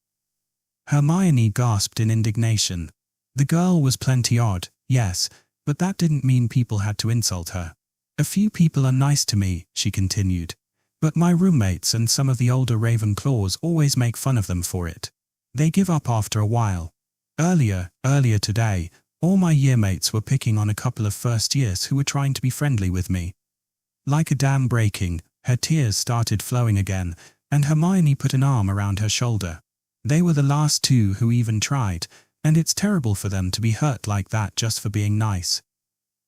Hermione gasped in indignation. The girl was plenty odd, yes, but that didn't mean people had to insult her. "A few people are nice to me," she continued, "but my roommates and some of the older Ravenclaws always make fun of them for it. They give up after a while. Earlier today, all my yearmates were picking on a couple of first years who were trying to be friendly with me." Like a dam breaking, her tears started flowing again, and Hermione put an arm around her shoulder. They were the last two who even tried, and it's terrible for them to be hurt like that just for being nice.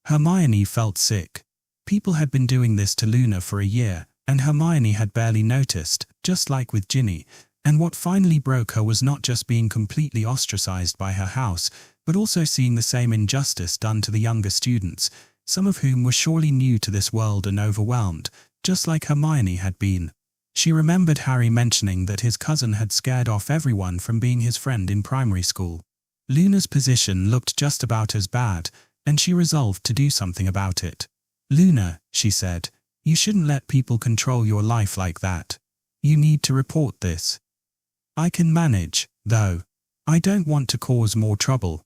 Hermione felt sick. People had been doing this to Luna for a year, and Hermione had barely noticed, just like with Ginny, and what finally broke her was not just being completely ostracized by her house, but also seeing the same injustice done to the younger students, some of whom were surely new to this world and overwhelmed, just like Hermione had been. She remembered Harry mentioning that his cousin had scared off everyone from being his friend in primary school. Luna's position looked just about as bad, and she resolved to do something about it. "Luna," she said, "you shouldn't let people control your life like that. You need to report this." "I can manage, though. I don't want to cause more trouble."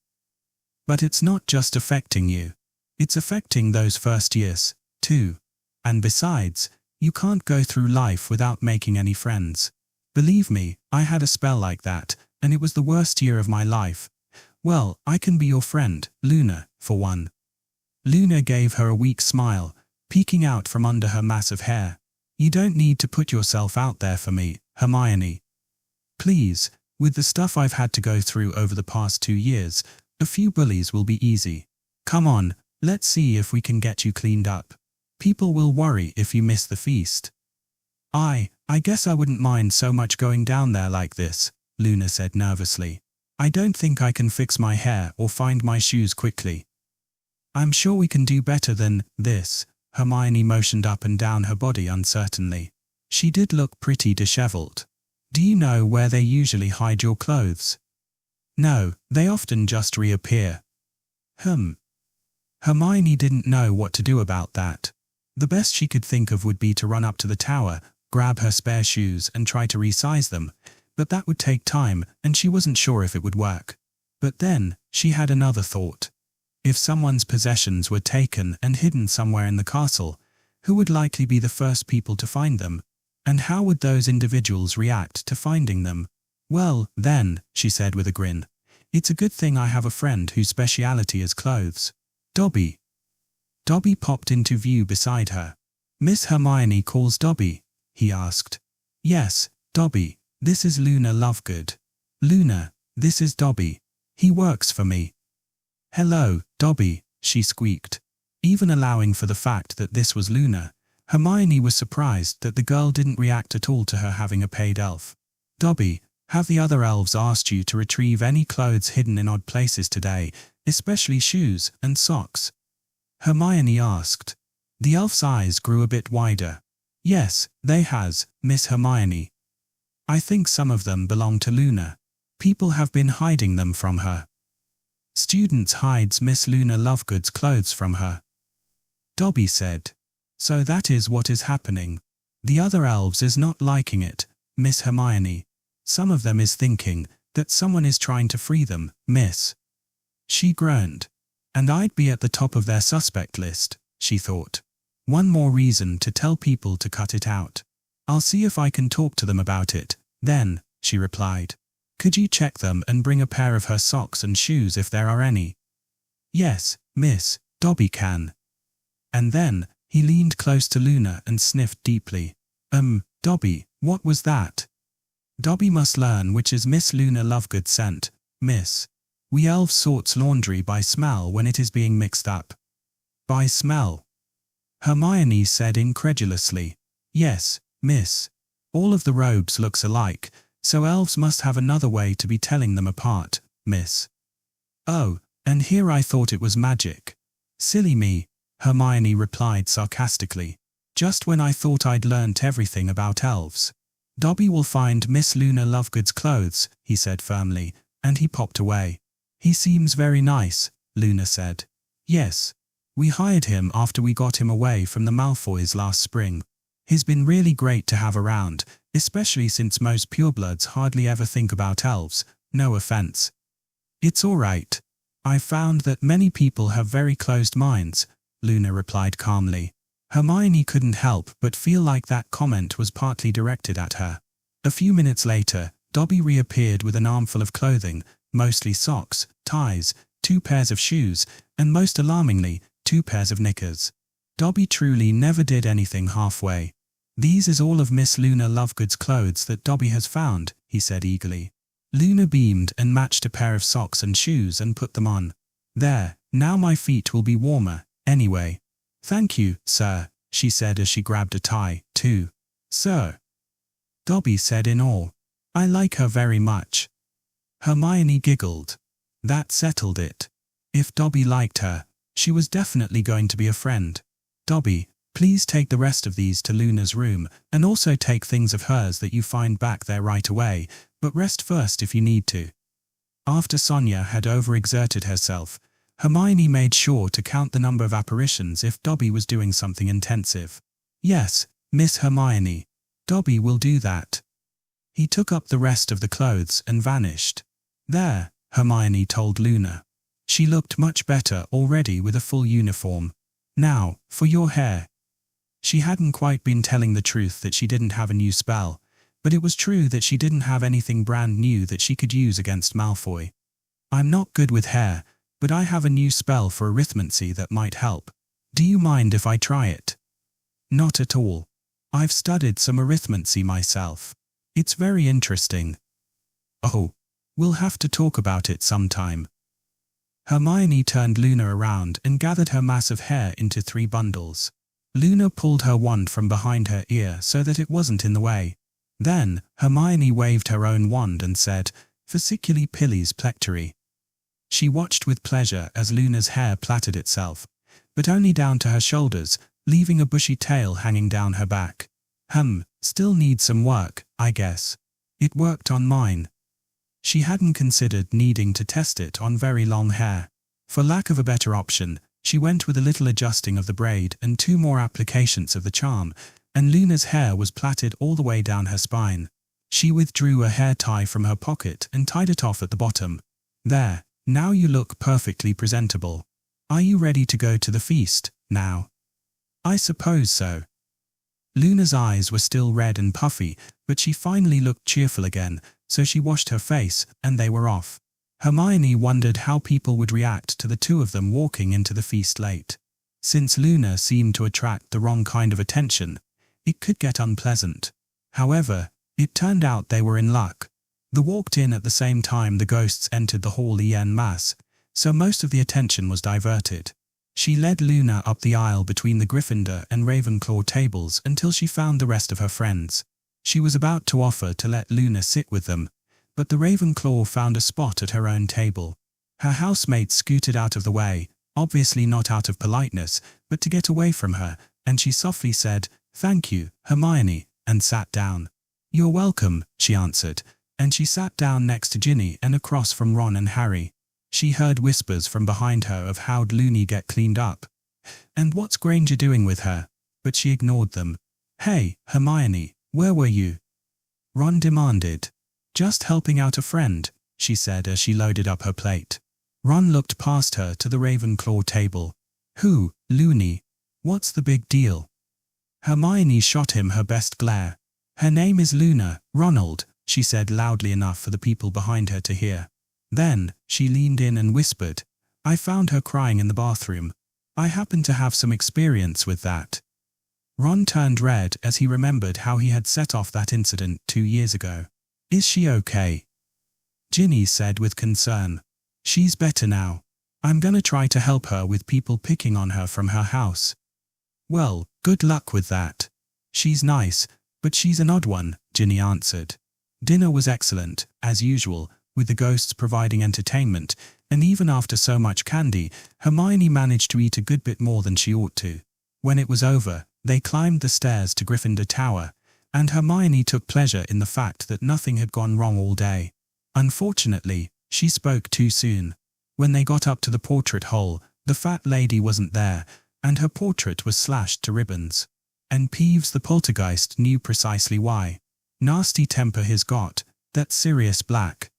"But it's not just affecting you. It's affecting those first years, too. And besides, you can't go through life without making any friends. Believe me, I had a spell like that, and it was the worst year of my life. Well, I can be your friend, Luna, for one." Luna gave her a weak smile, peeking out from under her mass of hair. "You don't need to put yourself out there for me, Hermione. Please, with the stuff I've had to go through over the past 2 years, a few bullies will be easy. Come on, let's see if we can get you cleaned up. People will worry if you miss the feast." I guess I wouldn't mind so much going down there like this," Luna said nervously. "I don't think I can fix my hair or find my shoes quickly." "I'm sure we can do better than this." Hermione motioned up and down her body uncertainly. She did look pretty disheveled. "Do you know where they usually hide your clothes?" "No, they often just reappear." Hermione didn't know what to do about that. The best she could think of would be to run up to the tower, grab her spare shoes and try to resize them, but that would take time and she wasn't sure if it would work. But then, she had another thought. If someone's possessions were taken and hidden somewhere in the castle, who would likely be the first people to find them? And how would those individuals react to finding them? "Well, then," she said with a grin, "it's a good thing I have a friend whose speciality is clothes." "Dobby." Dobby popped into view beside her. "Miss Hermione calls Dobby?" he asked. "Yes, Dobby, this is Luna Lovegood. Luna, this is Dobby. He works for me." "Hello, Dobby," she squeaked. Even allowing for the fact that this was Luna, Hermione was surprised that the girl didn't react at all to her having a paid elf. "Dobby, have the other elves asked you to retrieve any clothes hidden in odd places today, especially shoes and socks?" Hermione asked. The elf's eyes grew a bit wider. "Yes, they has, Miss Hermione. I think some of them belong to Luna. People have been hiding them from her. Students hides Miss Luna Lovegood's clothes from her." Dobby said. "So that is what is happening. The other elves is not liking it, Miss Hermione. Some of them is thinking that someone is trying to free them, miss." She groaned. "And I'd be at the top of their suspect list," she thought. "One more reason to tell people to cut it out. I'll see if I can talk to them about it, then," she replied. "Could you check them and bring a pair of her socks and shoes if there are any?" "Yes, miss, Dobby can." And then, he leaned close to Luna and sniffed deeply. Dobby, what was that?" "Dobby must learn which is Miss Luna Lovegood's scent, miss. We elves sorts laundry by smell when it is being mixed up." "By smell?" Hermione said incredulously. "Yes, miss. All of the robes looks alike, so elves must have another way to be telling them apart, miss." "Oh, and here I thought it was magic. Silly me," Hermione replied sarcastically. "Just when I thought I'd learnt everything about elves." "Dobby will find Miss Luna Lovegood's clothes," he said firmly, and he popped away. "He seems very nice," Luna said. "Yes. We hired him after we got him away from the Malfoys last spring. He's been really great to have around, especially since most purebloods hardly ever think about elves, no offense." "It's all right. I've found that many people have very closed minds," Luna replied calmly. Hermione couldn't help but feel like that comment was partly directed at her. A few minutes later, Dobby reappeared with an armful of clothing, mostly socks, ties, 2 pairs of shoes, and most alarmingly, 2 pairs of knickers. Dobby truly never did anything halfway. These is all of Miss Luna Lovegood's clothes that Dobby has found, he said eagerly. Luna beamed and matched a pair of socks and shoes and put them on. There, now my feet will be warmer, anyway. Thank you, sir, she said as she grabbed a tie, too. Sir, Dobby said in awe. I like her very much. Hermione giggled. That settled it. If Dobby liked her, she was definitely going to be a friend. Dobby, please take the rest of these to Luna's room, and also take things of hers that you find back there right away, but rest first if you need to. After Sonia had overexerted herself, Hermione made sure to count the number of apparitions if Dobby was doing something intensive. Yes, Miss Hermione. Dobby will do that. He took up the rest of the clothes and vanished. There, Hermione told Luna. She looked much better already with a full uniform. Now, for your hair. She hadn't quite been telling the truth that she didn't have a new spell, but it was true that she didn't have anything brand new that she could use against Malfoy. I'm not good with hair, but I have a new spell for Arithmancy that might help. Do you mind if I try it? Not at all. I've studied some Arithmancy myself. It's very interesting. Oh, we'll have to talk about it sometime. Hermione turned Luna around and gathered her mass of hair into 3 bundles. Luna pulled her wand from behind her ear so that it wasn't in the way. Then, Hermione waved her own wand and said, Fasciculi Pillis Plectori. She watched with pleasure as Luna's hair plaited itself, but only down to her shoulders, leaving a bushy tail hanging down her back. Still needs some work, I guess. It worked on mine. She hadn't considered needing to test it on very long hair. For lack of a better option, she went with a little adjusting of the braid and 2 more applications of the charm, and Luna's hair was plaited all the way down her spine. She withdrew a hair tie from her pocket and tied it off at the bottom. There, now you look perfectly presentable. Are you ready to go to the feast, now? I suppose so. Luna's eyes were still red and puffy, but she finally looked cheerful again, so she washed her face, and they were off. Hermione wondered how people would react to the 2 of them walking into the feast late. Since Luna seemed to attract the wrong kind of attention, it could get unpleasant. However, it turned out they were in luck. They walked in at the same time the ghosts entered the hall en masse, so most of the attention was diverted. She led Luna up the aisle between the Gryffindor and Ravenclaw tables until she found the rest of her friends. She was about to offer to let Luna sit with them, but the Ravenclaw found a spot at her own table. Her housemate scooted out of the way, obviously not out of politeness, but to get away from her, and she softly said, "Thank you, Hermione," and sat down. "You're welcome," she answered, and she sat down next to Ginny and across from Ron and Harry. She heard whispers from behind her of how'd Looney get cleaned up. And what's Granger doing with her? But she ignored them. "Hey, Hermione, where were you?" Ron demanded. "Just helping out a friend," she said as she loaded up her plate. Ron looked past her to the Ravenclaw table. "Who, Looney? What's the big deal?" Hermione shot him her best glare. "Her name is Luna, Ronald," she said loudly enough for the people behind her to hear. Then, she leaned in and whispered, "I found her crying in the bathroom. I happen to have some experience with that." Ron turned red as he remembered how he had set off that incident 2 years ago. "Is she okay?" Ginny said with concern. "She's better now. I'm gonna try to help her with people picking on her from her house." "Well, good luck with that. She's nice, but she's an odd one," Ginny answered. Dinner was excellent, as usual, with the ghosts providing entertainment, and even after so much candy, Hermione managed to eat a good bit more than she ought to. When it was over, they climbed the stairs to Gryffindor Tower, and Hermione took pleasure in the fact that nothing had gone wrong all day. Unfortunately, she spoke too soon. When they got up to the portrait hole, the fat lady wasn't there, and her portrait was slashed to ribbons. And Peeves the poltergeist knew precisely why. Nasty temper he's got, that's Sirius Black.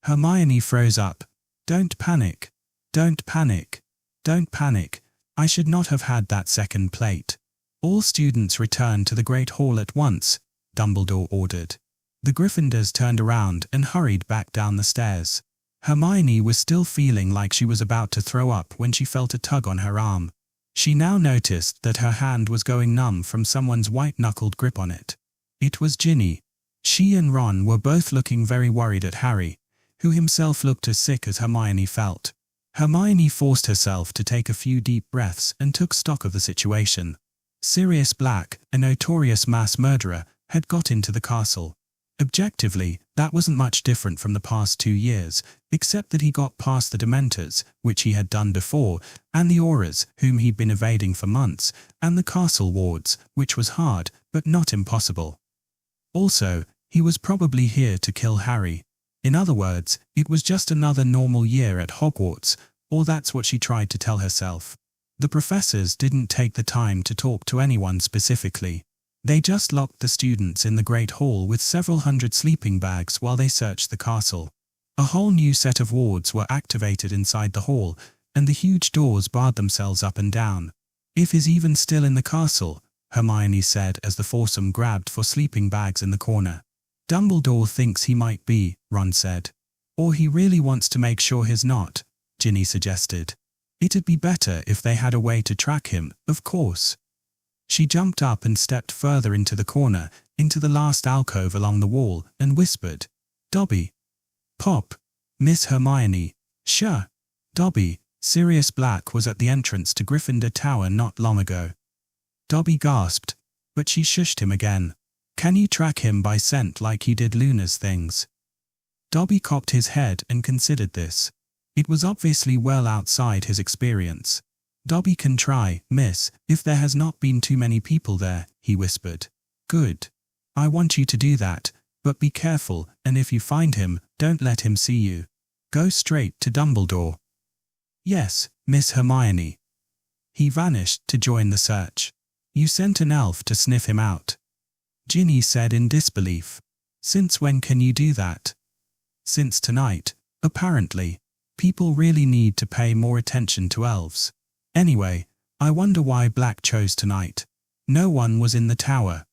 Hermione froze up. "Don't panic. Don't panic. Don't panic. I should not have had that second plate." "All students return to the Great Hall at once," Dumbledore ordered. The Gryffindors turned around and hurried back down the stairs. Hermione was still feeling like she was about to throw up when she felt a tug on her arm. She now noticed that her hand was going numb from someone's white-knuckled grip on it. It was Ginny. She and Ron were both looking very worried at Harry, who himself looked as sick as Hermione felt. Hermione forced herself to take a few deep breaths and took stock of the situation. Sirius Black, a notorious mass murderer, had got into the castle. Objectively, that wasn't much different from the past 2 years, except that he got past the Dementors, which he had done before, and the Auras, whom he'd been evading for months, and the castle wards, which was hard, but not impossible. Also, he was probably here to kill Harry. In other words, it was just another normal year at Hogwarts, or that's what she tried to tell herself. The professors didn't take the time to talk to anyone specifically. They just locked the students in the Great Hall with several hundred sleeping bags while they searched the castle. A whole new set of wards were activated inside the hall, and the huge doors barred themselves up and down. "If he's even still in the castle," Hermione said as the foursome grabbed for sleeping bags in the corner. "Dumbledore thinks he might be," Ron said. "Or he really wants to make sure he's not," Ginny suggested. "It'd be better if they had a way to track him, of course." She jumped up and stepped further into the corner, into the last alcove along the wall, and whispered, "Dobby." "Pop." "Miss Hermione." "Sure." "Dobby." Sirius Black was at the entrance to Gryffindor Tower not long ago. Dobby gasped, but she shushed him again. "Can you track him by scent like you did Luna's things?" Dobby cocked his head and considered this. It was obviously well outside his experience. "Dobby can try, miss, if there has not been too many people there," he whispered. "Good. I want you to do that, but be careful, and if you find him, don't let him see you. Go straight to Dumbledore." "Yes, Miss Hermione." He vanished to join the search. "You sent an elf to sniff him out?" Ginny said in disbelief. "Since when can you do that?" "Since tonight, apparently. People really need to pay more attention to elves. Anyway, I wonder why Black chose tonight. No one was in the tower."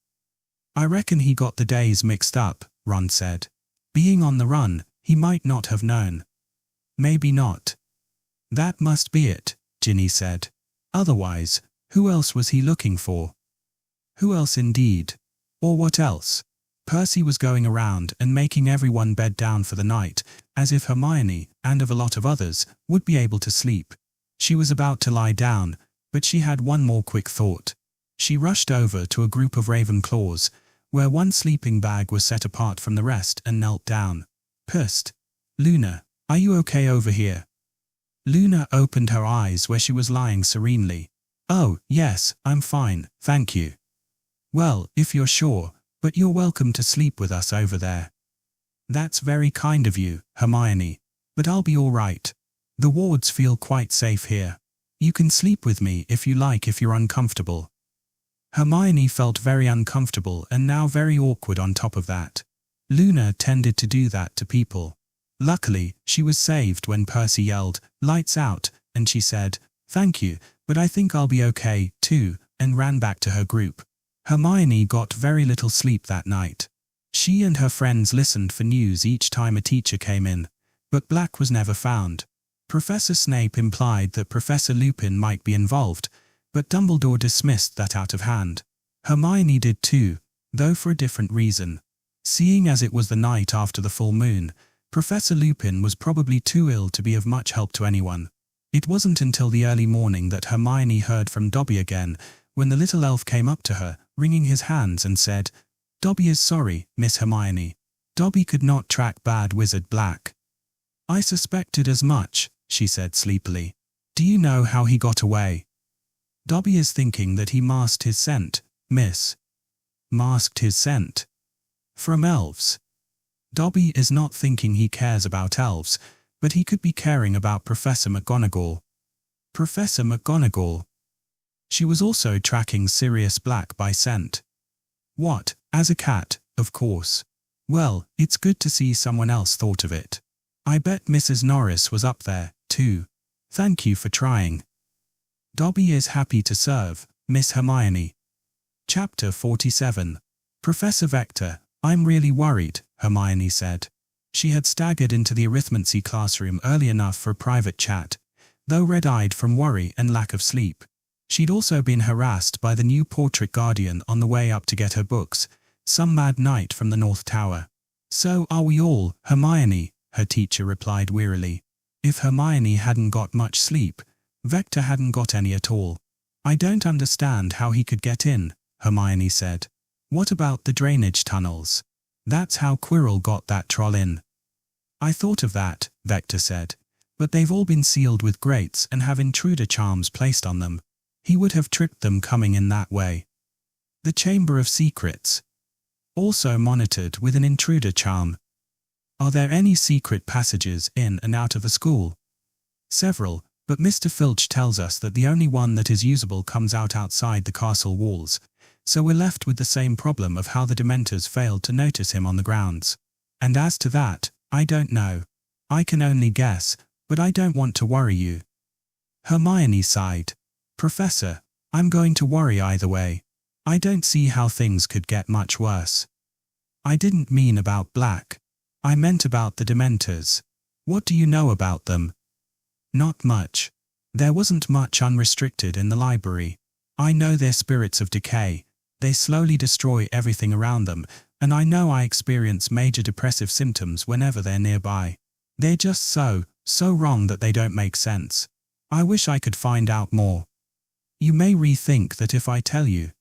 "I reckon he got the days mixed up," Ron said. "Being on the run, he might not have known." "Maybe not." "That must be it," Ginny said. "Otherwise, who else was he looking for?" Who else indeed? Or what else? Percy was going around and making everyone bed down for the night, as if Hermione, and of a lot of others, would be able to sleep. She was about to lie down, but she had one more quick thought. She rushed over to a group of Ravenclaws, where one sleeping bag was set apart from the rest, and knelt down. "Psst. Luna, are you okay over here?" Luna opened her eyes where she was lying serenely. "Oh, yes, I'm fine, thank you." "Well, if you're sure, but you're welcome to sleep with us over there." "That's very kind of you, Hermione, but I'll be all right. The wards feel quite safe here. You can sleep with me if you like if you're uncomfortable." Hermione felt very uncomfortable and now very awkward on top of that. Luna tended to do that to people. Luckily, she was saved when Percy yelled, "Lights out," and she said, "Thank you, but I think I'll be okay, too," and ran back to her group. Hermione got very little sleep that night. She and her friends listened for news each time a teacher came in, but Black was never found. Professor Snape implied that Professor Lupin might be involved, but Dumbledore dismissed that out of hand. Hermione did too, though for a different reason. Seeing as it was the night after the full moon, Professor Lupin was probably too ill to be of much help to anyone. It wasn't until the early morning that Hermione heard from Dobby again, when the little elf came up to her, wringing his hands, and said, "Dobby is sorry, Miss Hermione. Dobby could not track bad wizard Black." "I suspected as much," she said sleepily. "Do you know how he got away?" "Dobby is thinking that he masked his scent, miss." "Masked his scent?" "From elves." "Dobby is not thinking he cares about elves, but he could be caring about Professor McGonagall." "Professor McGonagall?" She was also tracking Sirius Black by scent. "What, as a cat, of course. Well, it's good to see someone else thought of it. I bet Mrs. Norris was up there, too. Thank you for trying." "Dobby is happy to serve, Miss Hermione." Chapter 47. "Professor Vector, I'm really worried," Hermione said. She had staggered into the Arithmancy classroom early enough for a private chat, though red-eyed from worry and lack of sleep. She'd also been harassed by the new portrait guardian on the way up to get her books, some mad knight from the North Tower. "So are we all, Hermione," her teacher replied wearily. If Hermione hadn't got much sleep, Vector hadn't got any at all. "I don't understand how he could get in," Hermione said. "What about the drainage tunnels? That's how Quirrell got that troll in." "I thought of that," Vector said, "but they've all been sealed with grates and have intruder charms placed on them. He would have tricked them coming in that way." The Chamber of Secrets, also monitored with an intruder charm. "Are there any secret passages in and out of the school?" "Several, but Mr. Filch tells us that the only one that is usable comes out outside the castle walls, so we're left with the same problem of how the Dementors failed to notice him on the grounds. And as to that, I don't know. I can only guess, but I don't want to worry you." Hermione sighed. "Professor, I'm going to worry either way. I don't see how things could get much worse." "I didn't mean about Black. I meant about the Dementors. What do you know about them?" "Not much. There wasn't much unrestricted in the library. I know they're spirits of decay. They slowly destroy everything around them, and I know I experience major depressive symptoms whenever they're nearby. They're just so wrong that they don't make sense. I wish I could find out more." "You may rethink that if I tell you,"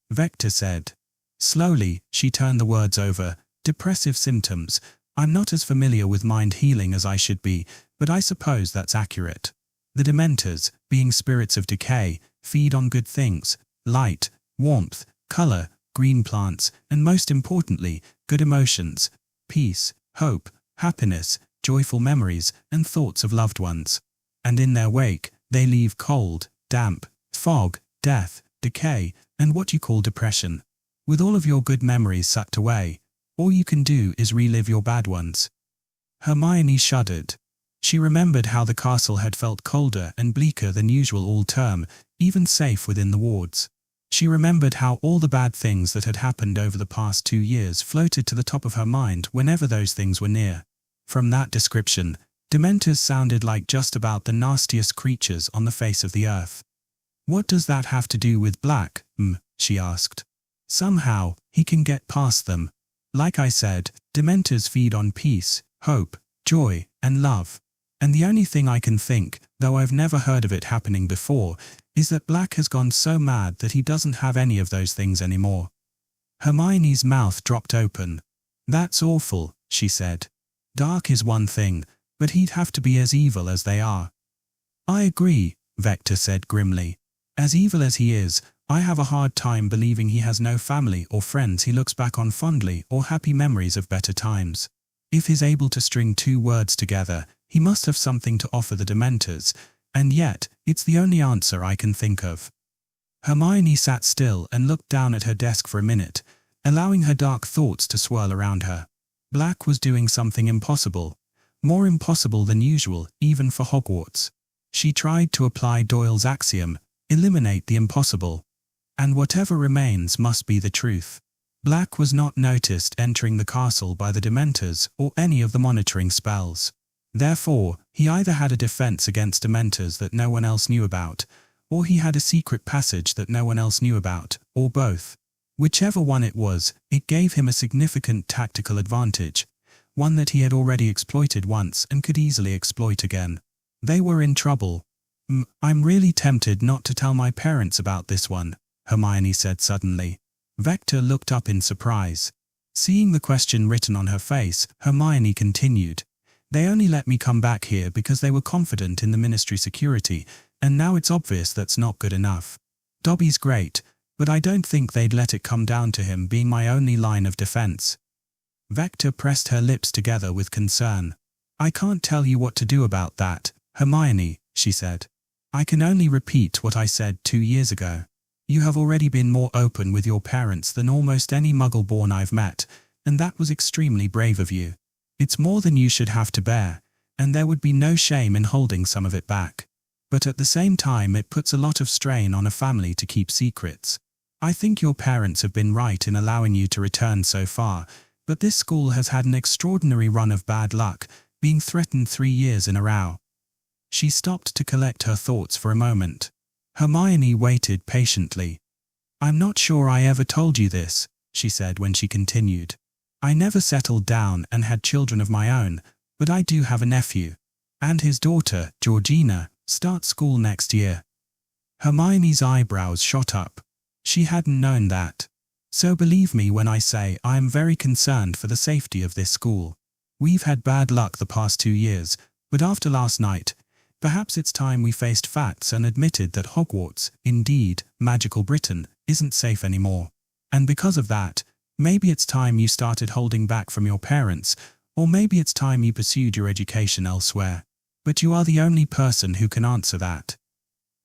Vector said. Slowly, she turned the words over. "Depressive symptoms. I'm not as familiar with mind healing as I should be, but I suppose that's accurate. The Dementors, being spirits of decay, feed on good things, light, warmth, color, green plants, and most importantly, good emotions, peace, hope, happiness, joyful memories, and thoughts of loved ones. And in their wake, they leave cold, damp, fog, death, decay, and what you call depression. With all of your good memories sucked away, all you can do is relive your bad ones." Hermione shuddered. She remembered how the castle had felt colder and bleaker than usual all term, even safe within the wards. She remembered how all the bad things that had happened over the past 2 years floated to the top of her mind whenever those things were near. From that description, Dementors sounded like just about the nastiest creatures on the face of the earth. "What does that have to do with Black?" she asked. "Somehow, he can get past them. Like I said, Dementors feed on peace, hope, joy, and love. And the only thing I can think, though I've never heard of it happening before, is that Black has gone so mad that he doesn't have any of those things anymore." Hermione's mouth dropped open. "That's awful," she said. "Dark is one thing, but he'd have to be as evil as they are." "I agree," Vector said grimly. "As evil as he is, I have a hard time believing he has no family or friends he looks back on fondly or happy memories of better times. If he's able to string 2 words together, he must have something to offer the Dementors, and yet, it's the only answer I can think of." Hermione sat still and looked down at her desk for a minute, allowing her dark thoughts to swirl around her. Black was doing something impossible. More impossible than usual, even for Hogwarts. She tried to apply Doyle's axiom, eliminate the impossible. And whatever remains must be the truth. Black was not noticed entering the castle by the Dementors or any of the monitoring spells. Therefore, he either had a defense against Dementors that no one else knew about, or he had a secret passage that no one else knew about, or both. Whichever one it was, it gave him a significant tactical advantage, one that he had already exploited once and could easily exploit again. They were in trouble. "I'm really tempted not to tell my parents about this one," Hermione said suddenly. Vector looked up in surprise. Seeing the question written on her face, Hermione continued. "They only let me come back here because they were confident in the Ministry security, and now it's obvious that's not good enough. Dobby's great, but I don't think they'd let it come down to him being my only line of defense." Vector pressed her lips together with concern. "I can't tell you what to do about that, Hermione," she said. "I can only repeat what I said 2 years ago. You have already been more open with your parents than almost any Muggle-born I've met, and that was extremely brave of you. It's more than you should have to bear, and there would be no shame in holding some of it back. But at the same time it puts a lot of strain on a family to keep secrets. I think your parents have been right in allowing you to return so far, but this school has had an extraordinary run of bad luck, being threatened 3 years in a row." She stopped to collect her thoughts for a moment. Hermione waited patiently. "I'm not sure I ever told you this," she said when she continued. "I never settled down and had children of my own, but I do have a nephew. And his daughter, Georgina, starts school next year." Hermione's eyebrows shot up. She hadn't known that. "So believe me when I say I am very concerned for the safety of this school. We've had bad luck the past 2 years, but after last night, perhaps it's time we faced facts and admitted that Hogwarts, indeed, magical Britain, isn't safe anymore. And because of that, maybe it's time you started holding back from your parents, or maybe it's time you pursued your education elsewhere. But you are the only person who can answer that."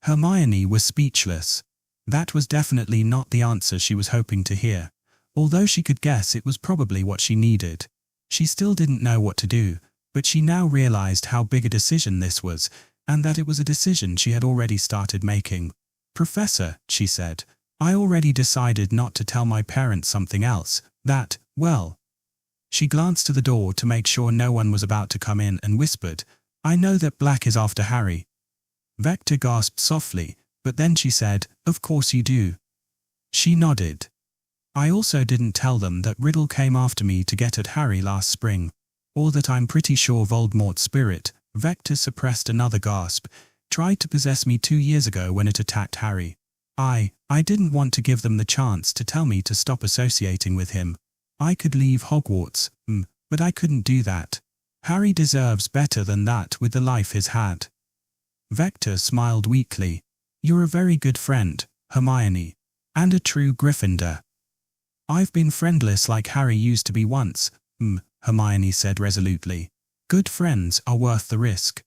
Hermione was speechless. That was definitely not the answer she was hoping to hear. Although she could guess it was probably what she needed. She still didn't know what to do, but she now realized how big a decision this was, and that it was a decision she had already started making. "Professor," she said, "I already decided not to tell my parents something else, that, well." She glanced to the door to make sure no one was about to come in and whispered, "I know that Black is after Harry." Vector gasped softly, but then she said, "Of course you do." She nodded. "I also didn't tell them that Riddle came after me to get at Harry last spring. Or that I'm pretty sure Voldemort's spirit," Vector suppressed another gasp, "tried to possess me 2 years ago when it attacked Harry. I didn't want to give them the chance to tell me to stop associating with him. I could leave Hogwarts, but I couldn't do that. Harry deserves better than that with the life he's had." Vector smiled weakly. "You're a very good friend, Hermione. And a true Gryffindor." "I've been friendless like Harry used to be once," Hermione said resolutely. "Good friends are worth the risk."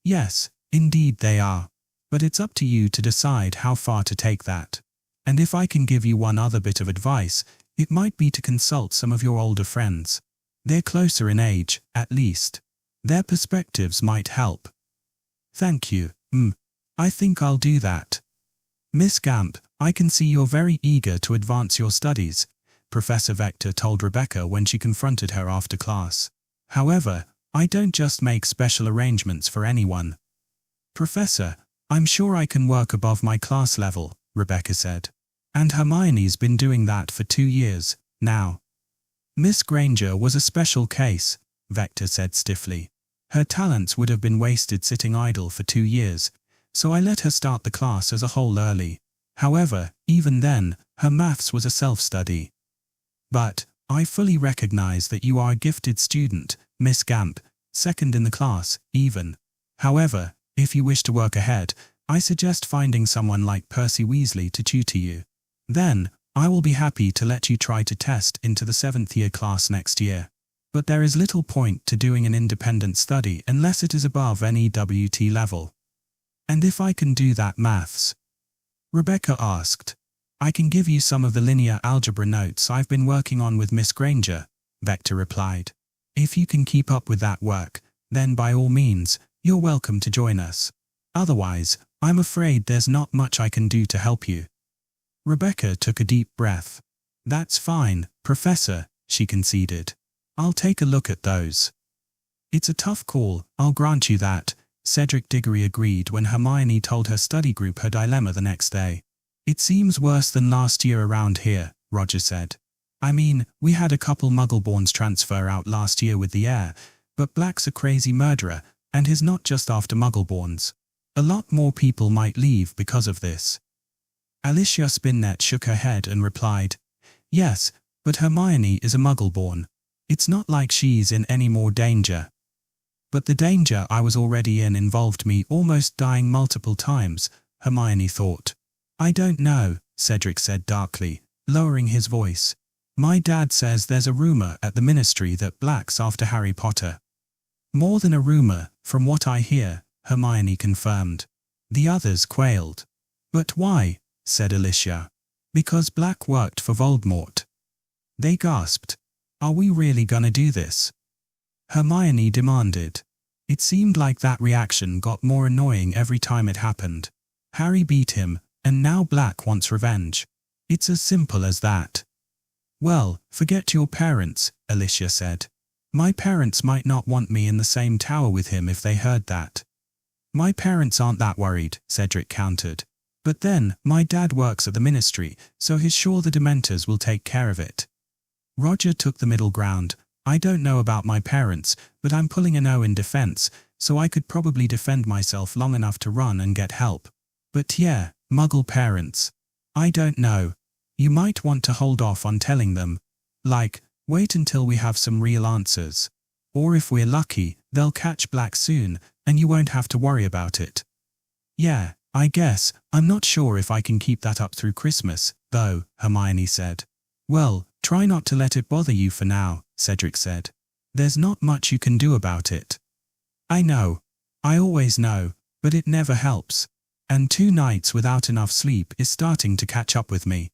"Yes, indeed they are. But it's up to you to decide how far to take that. And if I can give you one other bit of advice, it might be to consult some of your older friends. They're closer in age, at least. Their perspectives might help." "Thank you. I think I'll do that." "Miss Gamp, I can see you're very eager to advance your studies," Professor Vector told Rebecca when she confronted her after class. "However, I don't just make special arrangements for anyone." "Professor, I'm sure I can work above my class level," Rebecca said. "And Hermione's been doing that for 2 years, now." "Miss Granger was a special case," Vector said stiffly. "Her talents would have been wasted sitting idle for 2 years, so I let her start the class as a whole early. However, even then, her maths was a self-study. But I fully recognize that you are a gifted student, Miss Gamp, second in the class, even. However, if you wish to work ahead, I suggest finding someone like Percy Weasley to tutor you. Then, I will be happy to let you try to test into the 7th year class next year. But there is little point to doing an independent study unless it is above an EWT level." "And if I can do that maths?" Rebecca asked. "I can give you some of the linear algebra notes I've been working on with Miss Granger," Vector replied. "If you can keep up with that work, then by all means, you're welcome to join us. Otherwise, I'm afraid there's not much I can do to help you." Rebecca took a deep breath. "That's fine, Professor," she conceded. "I'll take a look at those." "It's a tough call, I'll grant you that," Cedric Diggory agreed when Hermione told her study group her dilemma the next day. "It seems worse than last year around here," Roger said. "I mean, we had a couple Muggleborns transfer out last year with the heir, but Black's a crazy murderer, and he's not just after Muggleborns. A lot more people might leave because of this." Alicia Spinnet shook her head and replied, "Yes, but Hermione is a Muggleborn. It's not like she's in any more danger." "But the danger I was already in involved me almost dying multiple times," Hermione thought. "I don't know," Cedric said darkly, lowering his voice. "My dad says there's a rumor at the Ministry that Black's after Harry Potter." "More than a rumor, from what I hear," Hermione confirmed. The others quailed. "But why?" said Alicia. "Because Black worked for Voldemort." They gasped. "Are we really gonna do this?" Hermione demanded. It seemed like that reaction got more annoying every time it happened. Harry beat him, and now Black wants revenge. It's as simple as that. "Well, forget your parents," Alicia said. "My parents might not want me in the same tower with him if they heard that." "My parents aren't that worried," Cedric countered. But then, my dad works at the ministry, so he's sure the Dementors will take care of it. Roger took the middle ground. I don't know about my parents, but I'm pulling an O in defense, so I could probably defend myself long enough to run and get help. But yeah, Muggle parents. I don't know. You might want to hold off on telling them. Like, wait until we have some real answers. Or if we're lucky, they'll catch Black soon, and you won't have to worry about it. Yeah, I guess. I'm not sure if I can keep that up through Christmas, though, Hermione said. Well, try not to let it bother you for now, Cedric said. There's not much you can do about it. I know. I always know, but it never helps. And 2 nights without enough sleep is starting to catch up with me.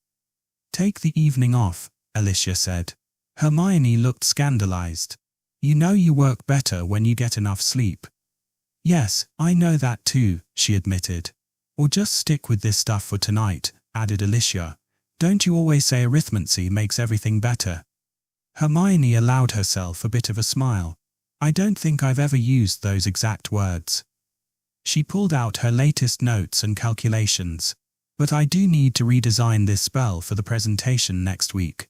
Take the evening off, Alicia said. Hermione looked scandalized. You know you work better when you get enough sleep. Yes, I know that too, she admitted. Or just stick with this stuff for tonight, added Alicia. Don't you always say arithmancy makes everything better? Hermione allowed herself a bit of a smile. I don't think I've ever used those exact words. She pulled out her latest notes and calculations. But I do need to redesign this spell for the presentation next week.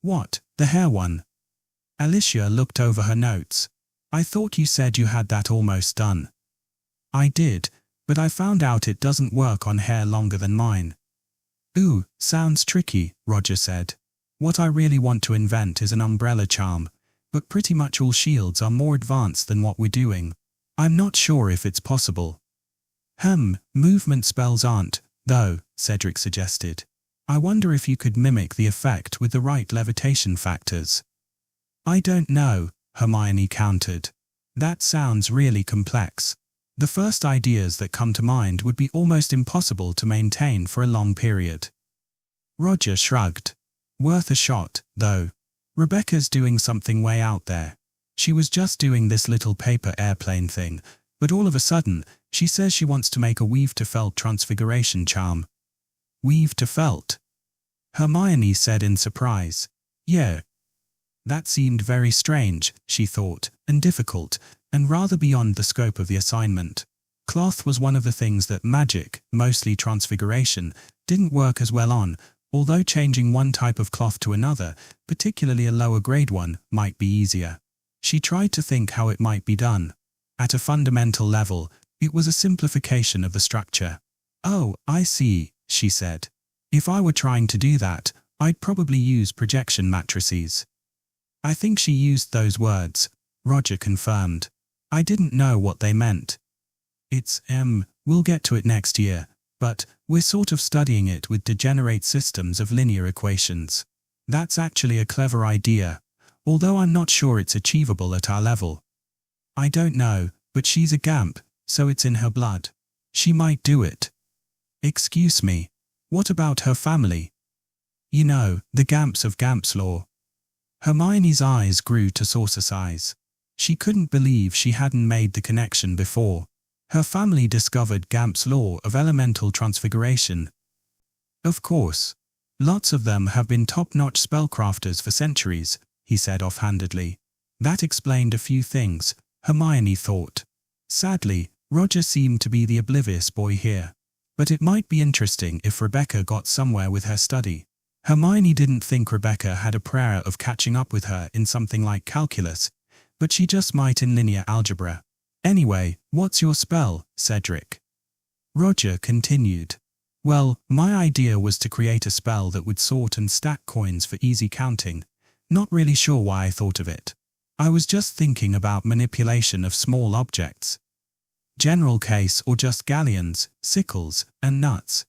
What, the hair one? Alicia looked over her notes. I thought you said you had that almost done. I did, but I found out it doesn't work on hair longer than mine. Ooh, sounds tricky, Roger said. What I really want to invent is an umbrella charm, but pretty much all shields are more advanced than what we're doing. I'm not sure if it's possible. Movement spells aren't, though, Cedric suggested. I wonder if you could mimic the effect with the right levitation factors. I don't know, Hermione countered. That sounds really complex. The first ideas that come to mind would be almost impossible to maintain for a long period. Roger shrugged. Worth a shot, though. Rebecca's doing something way out there. She was just doing this little paper airplane thing, but all of a sudden, she says she wants to make a weave-to-felt transfiguration charm. Weave-to-felt? Hermione said in surprise. Yeah. That seemed very strange, she thought, and difficult, and rather beyond the scope of the assignment. Cloth was one of the things that magic, mostly transfiguration, didn't work as well on, although changing one type of cloth to another, particularly a lower grade one, might be easier. She tried to think how it might be done. At a fundamental level, it was a simplification of the structure. Oh, I see, she said. If I were trying to do that, I'd probably use projection matrices. I think she used those words, Roger confirmed. I didn't know what they meant. It's, we'll get to it next year, but we're sort of studying it with degenerate systems of linear equations. That's actually a clever idea, although I'm not sure it's achievable at our level. I don't know, but she's a Gamp, so it's in her blood. She might do it. Excuse me, what about her family? You know, the Gamps of Gamp's Law. Hermione's eyes grew to saucer size. She couldn't believe she hadn't made the connection before. Her family discovered Gamp's Law of elemental transfiguration. Of course. Lots of them have been top-notch spellcrafters for centuries, he said offhandedly. That explained a few things, Hermione thought. Sadly, Roger seemed to be the oblivious boy here. But it might be interesting if Rebecca got somewhere with her study. Hermione didn't think Rebecca had a prayer of catching up with her in something like calculus, but she just might in linear algebra. Anyway, what's your spell, Cedric? Roger continued. Well, my idea was to create a spell that would sort and stack coins for easy counting. Not really sure why I thought of it. I was just thinking about manipulation of small objects. General case or just galleons, sickles, and nuts?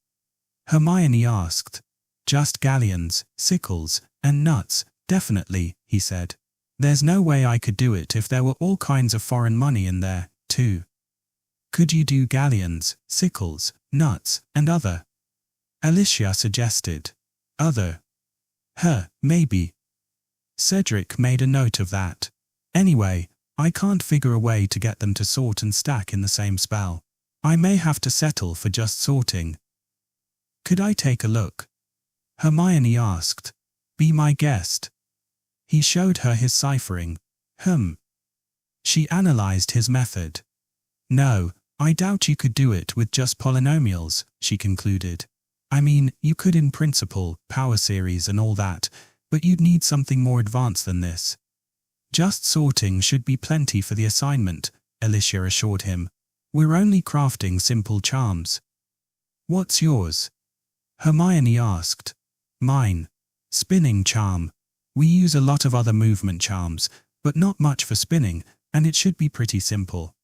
Hermione asked. Just galleons, sickles, and nuts, definitely, he said. There's no way I could do it if there were all kinds of foreign money in there, too. Could you do galleons, sickles, nuts, and other? Alicia suggested. Other? Maybe. Cedric made a note of that. Anyway, I can't figure a way to get them to sort and stack in the same spell. I may have to settle for just sorting. Could I take a look? Hermione asked. Be my guest. He showed her his ciphering. She analyzed his method. No, I doubt you could do it with just polynomials, she concluded. I mean, you could in principle, power series and all that, but you'd need something more advanced than this. Just sorting should be plenty for the assignment, Alicia assured him. We're only crafting simple charms. What's yours? Hermione asked. Mine. Spinning charm. We use a lot of other movement charms, but not much for spinning, and it should be pretty simple.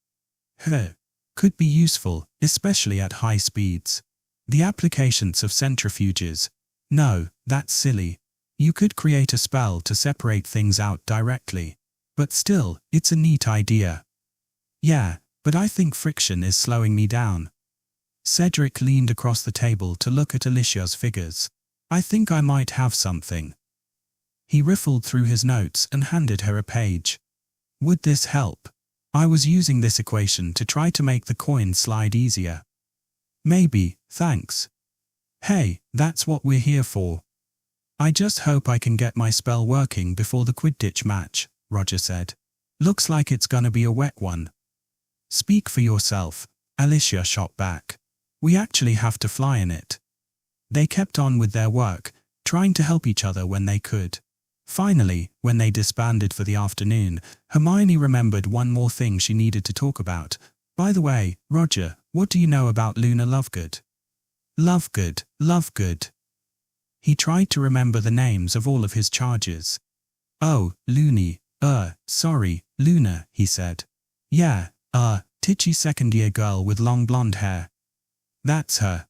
Could be useful, especially at high speeds. The applications of centrifuges. No, that's silly. You could create a spell to separate things out directly. But still, it's a neat idea. Yeah, but I think friction is slowing me down. Cedric leaned across the table to look at Alicia's figures. I think I might have something. He riffled through his notes and handed her a page. Would this help? I was using this equation to try to make the coin slide easier. Maybe, thanks. Hey, that's what we're here for. I just hope I can get my spell working before the Quidditch match, Roger said. Looks like it's gonna be a wet one. Speak for yourself, Alicia shot back. We actually have to fly in it. They kept on with their work, trying to help each other when they could. Finally, when they disbanded for the afternoon, Hermione remembered one more thing she needed to talk about. By the way, Roger, what do you know about Luna Lovegood? Lovegood. He tried to remember the names of all of his charges. Oh, Loony, sorry, Luna, he said. Yeah, titchy second-year girl with long blonde hair. That's her.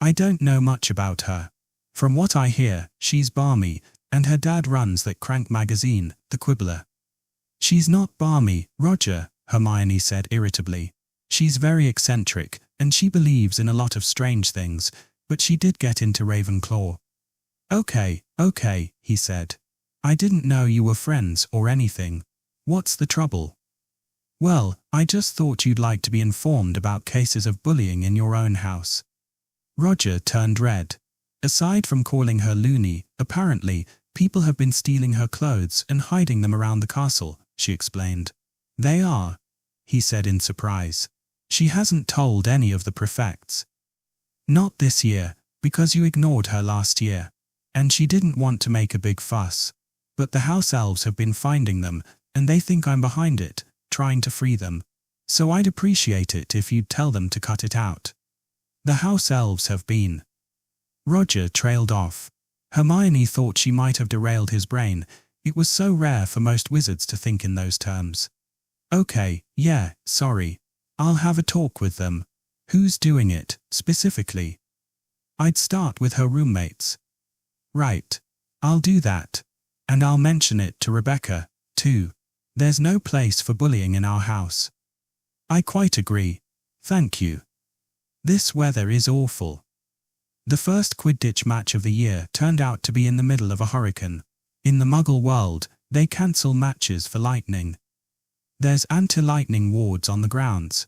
I don't know much about her. From what I hear, she's balmy, and her dad runs that crank magazine, The Quibbler. She's not balmy, Roger, Hermione said irritably. She's very eccentric, and she believes in a lot of strange things, but she did get into Ravenclaw. Okay, he said. I didn't know you were friends or anything. What's the trouble? Well, I just thought you'd like to be informed about cases of bullying in your own house. Roger turned red. Aside from calling her loony, apparently, people have been stealing her clothes and hiding them around the castle, she explained. They are, he said in surprise. She hasn't told any of the prefects. Not this year, because you ignored her last year. And she didn't want to make a big fuss. But the house elves have been finding them, and they think I'm behind it, trying to free them. So I'd appreciate it if you'd tell them to cut it out. The house elves have been. Roger trailed off. Hermione thought she might have derailed his brain. It was so rare for most wizards to think in those terms. Okay, yeah, sorry. I'll have a talk with them. Who's doing it, specifically? I'd start with her roommates. Right. I'll do that. And I'll mention it to Rebecca, too. There's no place for bullying in our house. I quite agree. Thank you. This weather is awful. The first Quidditch match of the year turned out to be in the middle of a hurricane. In the Muggle world, they cancel matches for lightning. There's anti-lightning wards on the grounds.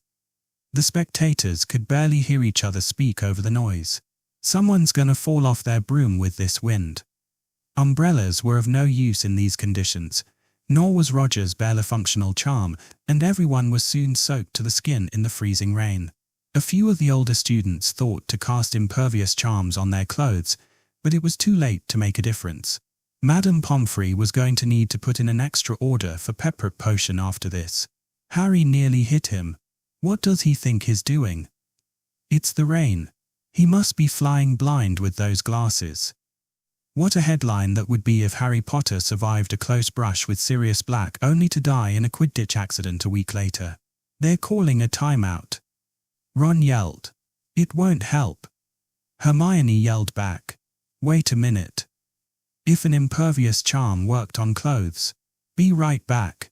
The spectators could barely hear each other speak over the noise. Someone's gonna fall off their broom with this wind. Umbrellas were of no use in these conditions, nor was Roger's barely functional charm, and everyone was soon soaked to the skin in the freezing rain. A few of the older students thought to cast impervious charms on their clothes, but it was too late to make a difference. Madame Pomfrey was going to need to put in an extra order for pepper potion after this. Harry nearly hit him. What does he think he's doing? It's the rain. He must be flying blind with those glasses. What a headline that would be if Harry Potter survived a close brush with Sirius Black only to die in a Quidditch accident a week later. They're calling a timeout. Ron yelled. It won't help. Hermione yelled back. Wait a minute. If an impervious charm worked on clothes. Be right back.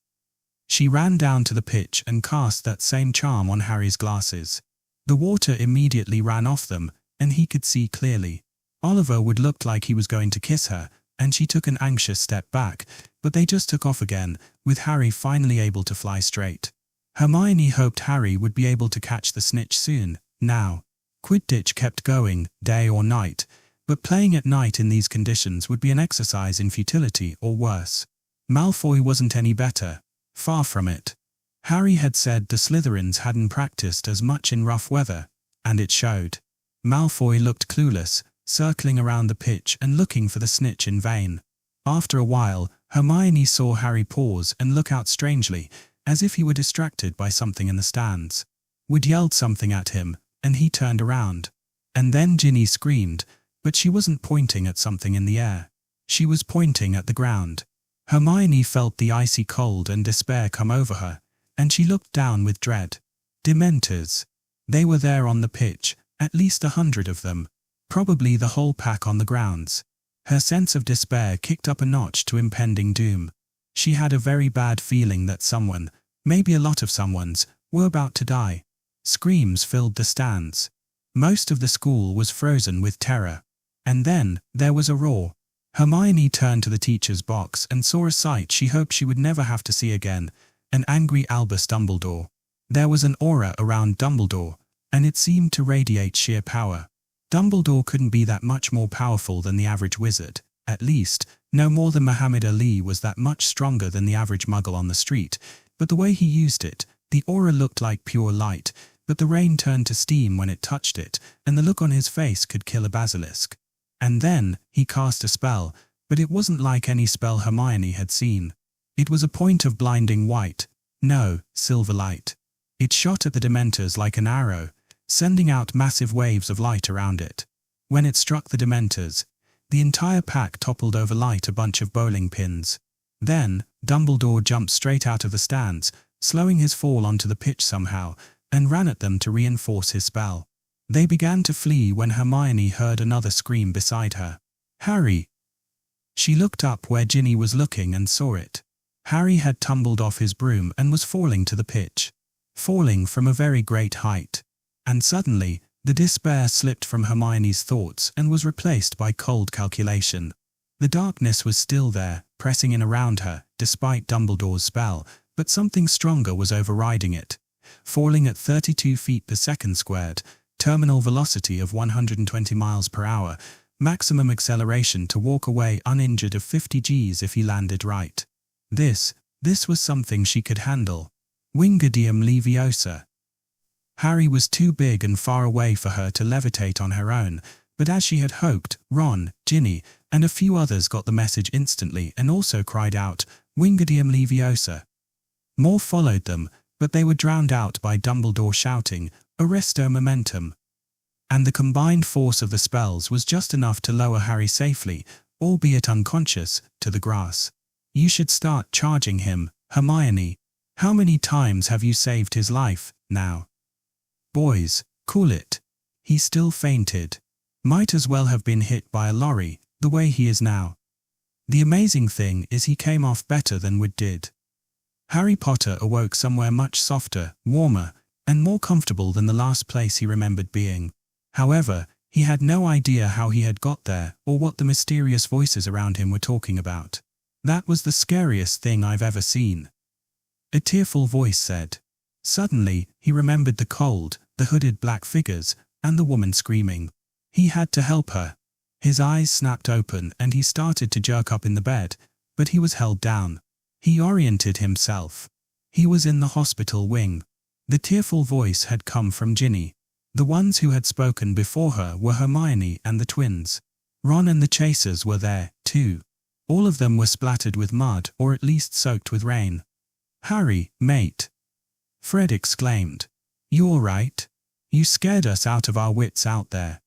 She ran down to the pitch and cast that same charm on Harry's glasses. The water immediately ran off them, and he could see clearly. Oliver would look like he was going to kiss her, and she took an anxious step back, but they just took off again, with Harry finally able to fly straight. Hermione hoped Harry would be able to catch the snitch soon. Now, Quidditch kept going, day or night, but playing at night in these conditions would be an exercise in futility or worse. Malfoy wasn't any better. Far from it. Harry had said the Slytherins hadn't practiced as much in rough weather, and it showed. Malfoy looked clueless, circling around the pitch and looking for the snitch in vain. After a while, Hermione saw Harry pause and look out strangely, as if he were distracted by something in the stands. Wood yelled something at him, and he turned around. And then Ginny screamed, but she wasn't pointing at something in the air. She was pointing at the ground. Hermione felt the icy cold and despair come over her, and she looked down with dread. Dementors. They were there on the pitch, at least 100 of them, probably the whole pack on the grounds. Her sense of despair kicked up a notch to impending doom. She had a very bad feeling that someone, maybe a lot of someones, were about to die. Screams filled the stands. Most of the school was frozen with terror. And then, there was a roar. Hermione turned to the teacher's box and saw a sight she hoped she would never have to see again, an angry Albus Dumbledore. There was an aura around Dumbledore, and it seemed to radiate sheer power. Dumbledore couldn't be that much more powerful than the average wizard, at least, no more than Muhammad Ali was that much stronger than the average muggle on the street, but the way he used it, the aura looked like pure light, but the rain turned to steam when it touched it, and the look on his face could kill a basilisk. And then, he cast a spell, but it wasn't like any spell Hermione had seen. It was a point of blinding white, no, silver light. It shot at the Dementors like an arrow, sending out massive waves of light around it. When it struck the Dementors, the entire pack toppled over like a bunch of bowling pins. Then, Dumbledore jumped straight out of the stands, slowing his fall onto the pitch somehow, and ran at them to reinforce his spell. They began to flee when Hermione heard another scream beside her. "Harry!" She looked up where Ginny was looking and saw it. Harry had tumbled off his broom and was falling to the pitch. Falling from a very great height. And suddenly, the despair slipped from Hermione's thoughts and was replaced by cold calculation. The darkness was still there, pressing in around her, despite Dumbledore's spell, but something stronger was overriding it. Falling at 32 feet per second squared, terminal velocity of 120 miles per hour, maximum acceleration to walk away uninjured of 50 Gs if he landed right. This was something she could handle. Wingardium Leviosa. Harry was too big and far away for her to levitate on her own, but as she had hoped, Ron, Ginny, and a few others got the message instantly and also cried out, "Wingardium Leviosa." More followed them, but they were drowned out by Dumbledore shouting, "Arresto Momentum." And the combined force of the spells was just enough to lower Harry safely, albeit unconscious, to the grass. "You should start charging him, Hermione. How many times have you saved his life, now? Boys, cool it. He still fainted. Might as well have been hit by a lorry, the way he is now. The amazing thing is he came off better than Wood did." Harry Potter awoke somewhere much softer, warmer, and more comfortable than the last place he remembered being. However, he had no idea how he had got there or what the mysterious voices around him were talking about. "That was the scariest thing I've ever seen," a tearful voice said. Suddenly, he remembered the cold, the hooded black figures, and the woman screaming. He had to help her. His eyes snapped open and he started to jerk up in the bed, but he was held down. He oriented himself. He was in the hospital wing. The tearful voice had come from Ginny. The ones who had spoken before her were Hermione and the twins. Ron and the Chasers were there, too. All of them were splattered with mud or at least soaked with rain. "Harry, mate!" Fred exclaimed. "You all right? You scared us out of our wits out there."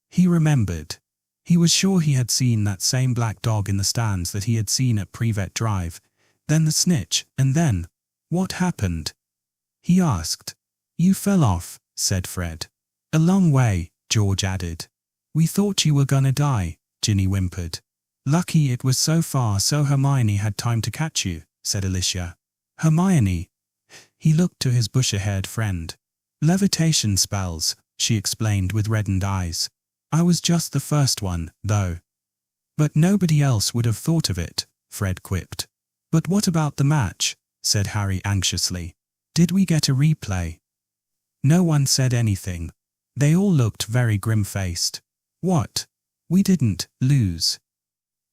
He remembered. He was sure he had seen that same black dog in the stands that he had seen at Privet Drive, then the snitch, and then, what happened? He asked. "You fell off," said Fred. "A long way," George added. "We thought you were gonna die," Ginny whimpered. "Lucky it was so far so Hermione had time to catch you," said Alicia. "Hermione." He looked to his bushy-haired friend. "Levitation spells," she explained with reddened eyes. "I was just the first one, though." "But nobody else would have thought of it," Fred quipped. "But what about the match?" said Harry anxiously. "Did we get a replay?" No one said anything. They all looked very grim-faced. "What? We didn't lose?"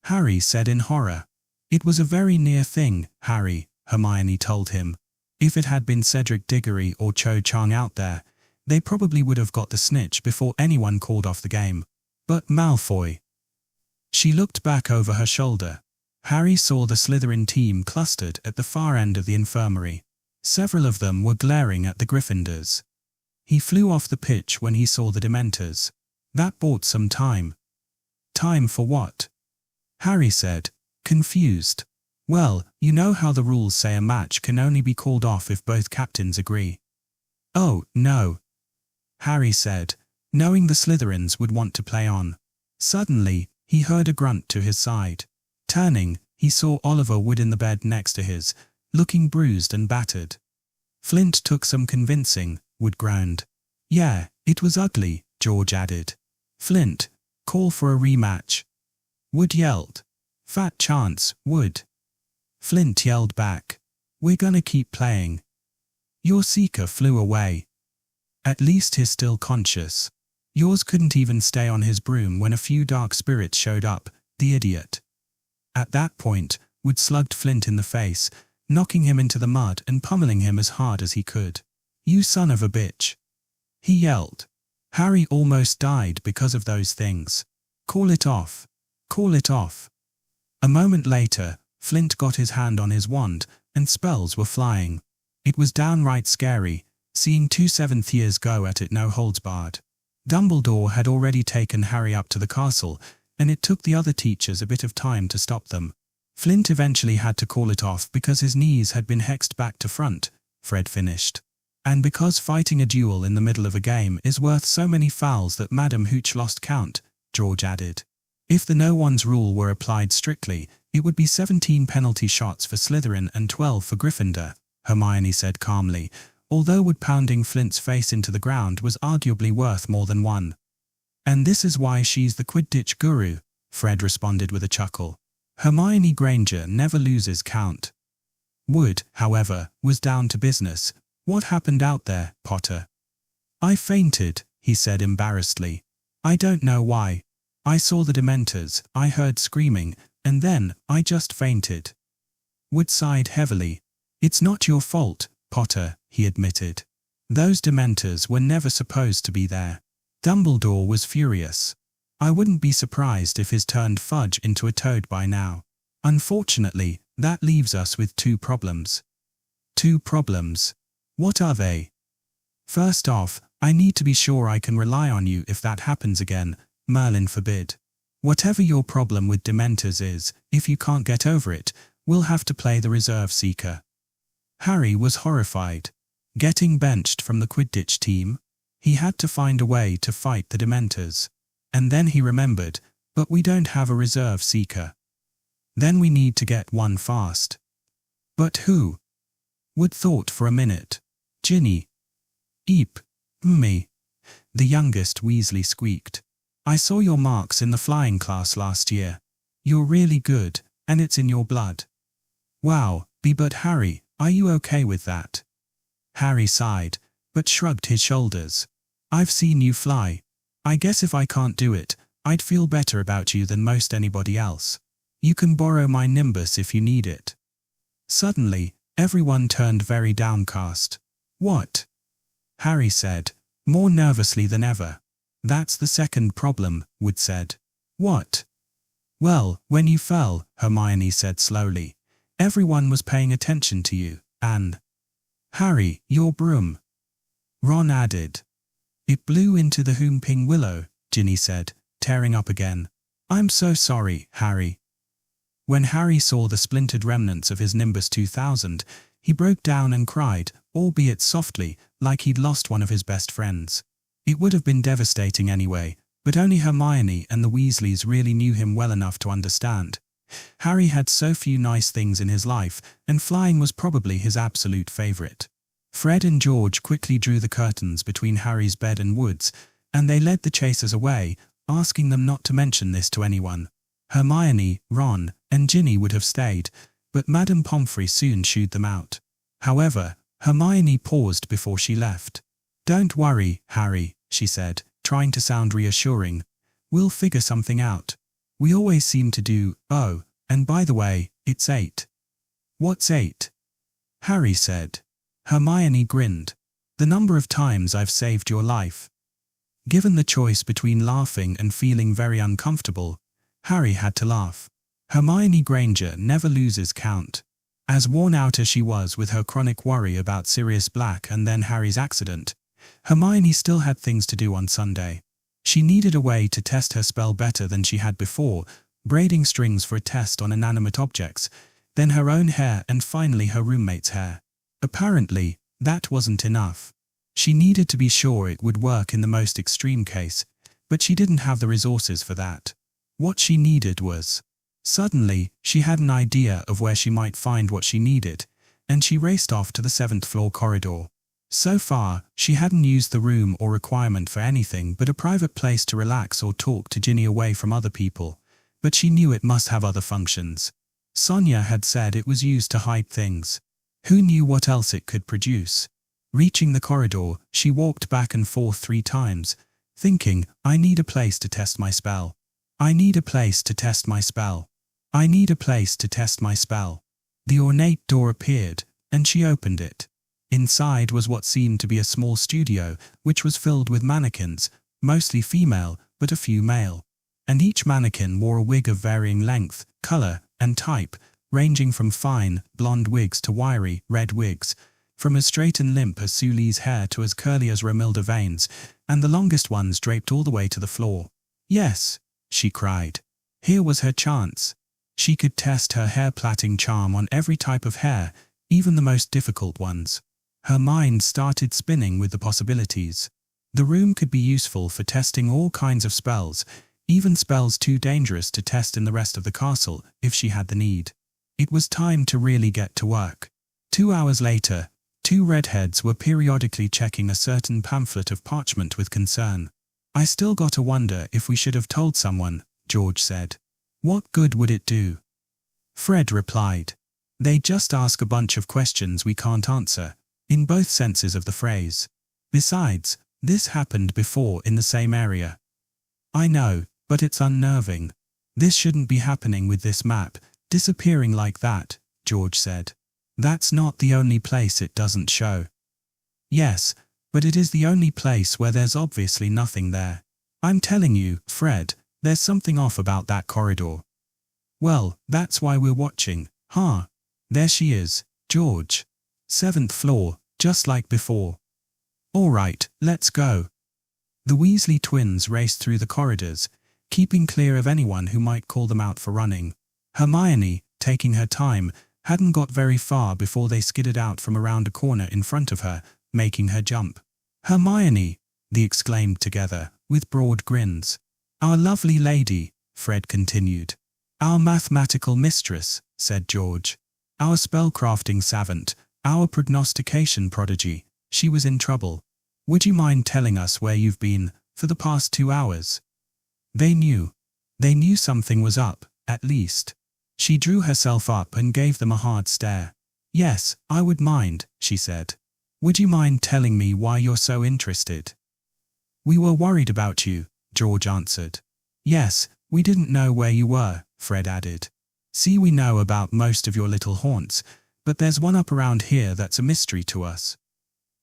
Harry said in horror. "It was a very near thing, Harry," Hermione told him. If it had been Cedric Diggory or Cho Chang out there, they probably would have got the snitch before anyone called off the game. But Malfoy. She looked back over her shoulder. Harry saw the Slytherin team clustered at the far end of the infirmary. Several of them were glaring at the Gryffindors. He flew off the pitch when he saw the Dementors. That bought some time. Time for what? Harry said, confused. Well, you know how the rules say a match can only be called off if both captains agree. Oh, no. Harry said, knowing the Slytherins would want to play on. Suddenly, he heard a grunt to his side. Turning, he saw Oliver Wood in the bed next to his, looking bruised and battered. Flint took some convincing, Wood groaned. Yeah, it was ugly, George added. Flint, call for a rematch. Wood yelled. Fat chance, Wood. Flint yelled back. We're gonna keep playing. Your seeker flew away. At least he's still conscious. Yours couldn't even stay on his broom when a few dark spirits showed up, the idiot. At that point, Wood slugged Flint in the face, knocking him into the mud and pummeling him as hard as he could. You son of a bitch. He yelled. Harry almost died because of those things. Call it off. Call it off. A moment later, Flint got his hand on his wand, and spells were flying. It was downright scary, seeing 2 7th years go at it no holds barred. Dumbledore had already taken Harry up to the castle, and it took the other teachers a bit of time to stop them. Flint eventually had to call it off because his knees had been hexed back to front, Fred finished. And because fighting a duel in the middle of a game is worth so many fouls that Madam Hooch lost count, George added. If the no-one's rule were applied strictly, it would be 17 penalty shots for Slytherin and 12 for Gryffindor, Hermione said calmly, although wood-pounding Flint's face into the ground was arguably worth more than one. And this is why she's the Quidditch guru, Fred responded with a chuckle. Hermione Granger never loses count. Wood, however, was down to business. What happened out there, Potter? I fainted, he said embarrassedly. I don't know why. I saw the Dementors, I heard screaming, and then I just fainted. Wood sighed heavily. It's not your fault, Potter, he admitted. Those Dementors were never supposed to be there. Dumbledore was furious. I wouldn't be surprised if he's turned Fudge into a toad by now. Unfortunately, that leaves us with 2 problems. 2 problems. What are they? First off, I need to be sure I can rely on you if that happens again, Merlin forbid. Whatever your problem with Dementors is, if you can't get over it, we'll have to play the reserve seeker. Harry was horrified. Getting benched from the Quidditch team? He had to find a way to fight the Dementors. And then he remembered, but we don't have a reserve seeker. Then we need to get one fast. But who? Wood thought for a minute. Ginny. Eep. Me. The youngest Weasley squeaked. I saw your marks in the flying class last year. You're really good, and it's in your blood. Wow, but Harry, are you okay with that? Harry sighed, but shrugged his shoulders. I've seen you fly. I guess if I can't do it, I'd feel better about you than most anybody else. You can borrow my nimbus if you need it. Suddenly, everyone turned very downcast. What? Harry said, more nervously than ever. That's the second problem, Wood said. What? Well, when you fell, Hermione said slowly, everyone was paying attention to you, and… Harry, your broom. Ron added. It blew into the Whomping Willow, Ginny said, tearing up again. I'm so sorry, Harry. When Harry saw the splintered remnants of his Nimbus 2000, he broke down and cried, albeit softly, like he'd lost one of his best friends. It would have been devastating anyway, but only Hermione and the Weasleys really knew him well enough to understand. Harry had so few nice things in his life, and flying was probably his absolute favourite. Fred and George quickly drew the curtains between Harry's bed and Wood's, and they led the chasers away, asking them not to mention this to anyone. Hermione, Ron, and Ginny would have stayed, but Madame Pomfrey soon shooed them out. However, Hermione paused before she left. Don't worry, Harry, she said, trying to sound reassuring. We'll figure something out. We always seem to do. Oh, and by the way, it's 8. What's 8? Harry said. Hermione grinned. "The number of times I've saved your life." Given the choice between laughing and feeling very uncomfortable, Harry had to laugh. Hermione Granger never loses count. As worn out as she was with her chronic worry about Sirius Black and then Harry's accident, Hermione still had things to do on Sunday. She needed a way to test her spell better than she had before, braiding strings for a test on inanimate objects, then her own hair and finally her roommate's hair. Apparently, that wasn't enough. She needed to be sure it would work in the most extreme case, but she didn't have the resources for that. What she needed was... Suddenly, she had an idea of where she might find what she needed, and she raced off to the 7th floor corridor. So far, she hadn't used the room or requirement for anything but a private place to relax or talk to Ginny away from other people, but she knew it must have other functions. Sonia had said it was used to hide things. Who knew what else it could produce? Reaching the corridor, she walked back and forth 3 times, thinking, "I need a place to test my spell. I need a place to test my spell. I need a place to test my spell." The ornate door appeared, and she opened it. Inside was what seemed to be a small studio, which was filled with mannequins, mostly female, but a few male. And each mannequin wore a wig of varying length, color, and type, ranging from fine, blonde wigs to wiry, red wigs, from as straight and limp as Sully's hair to as curly as Romilda Vane's, and the longest ones draped all the way to the floor. "Yes," she cried. Here was her chance. She could test her hair-plaiting charm on every type of hair, even the most difficult ones. Her mind started spinning with the possibilities. The room could be useful for testing all kinds of spells, even spells too dangerous to test in the rest of the castle, if she had the need. It was time to really get to work. 2 hours later, 2 redheads were periodically checking a certain pamphlet of parchment with concern. "I still gotta wonder if we should have told someone," George said. "What good would it do?" Fred replied. "They just ask a bunch of questions we can't answer," in both senses of the phrase. "Besides, this happened before in the same area." "I know, but it's unnerving. This shouldn't be happening with this map, disappearing like that," George said. "That's not the only place it doesn't show." "Yes, but it is the only place where there's obviously nothing there. I'm telling you, Fred, there's something off about that corridor." "Well, that's why we're watching, huh? There she is, George. 7th floor, just like before." "All right, let's go." The Weasley twins raced through the corridors, keeping clear of anyone who might call them out for running. Hermione, taking her time, hadn't got very far before they skidded out from around a corner in front of her, making her jump. "Hermione!" they exclaimed together, with broad grins. "Our lovely lady," Fred continued. "Our mathematical mistress," said George. "Our spellcrafting savant, our prognostication prodigy. She was in trouble. Would you mind telling us where you've been for the past 2 hours?" They knew. They knew something was up, at least. She drew herself up and gave them a hard stare. "Yes, I would mind," she said. "Would you mind telling me why you're so interested?" "We were worried about you," George answered. "Yes, we didn't know where you were," Fred added. "See, we know about most of your little haunts, but there's one up around here that's a mystery to us."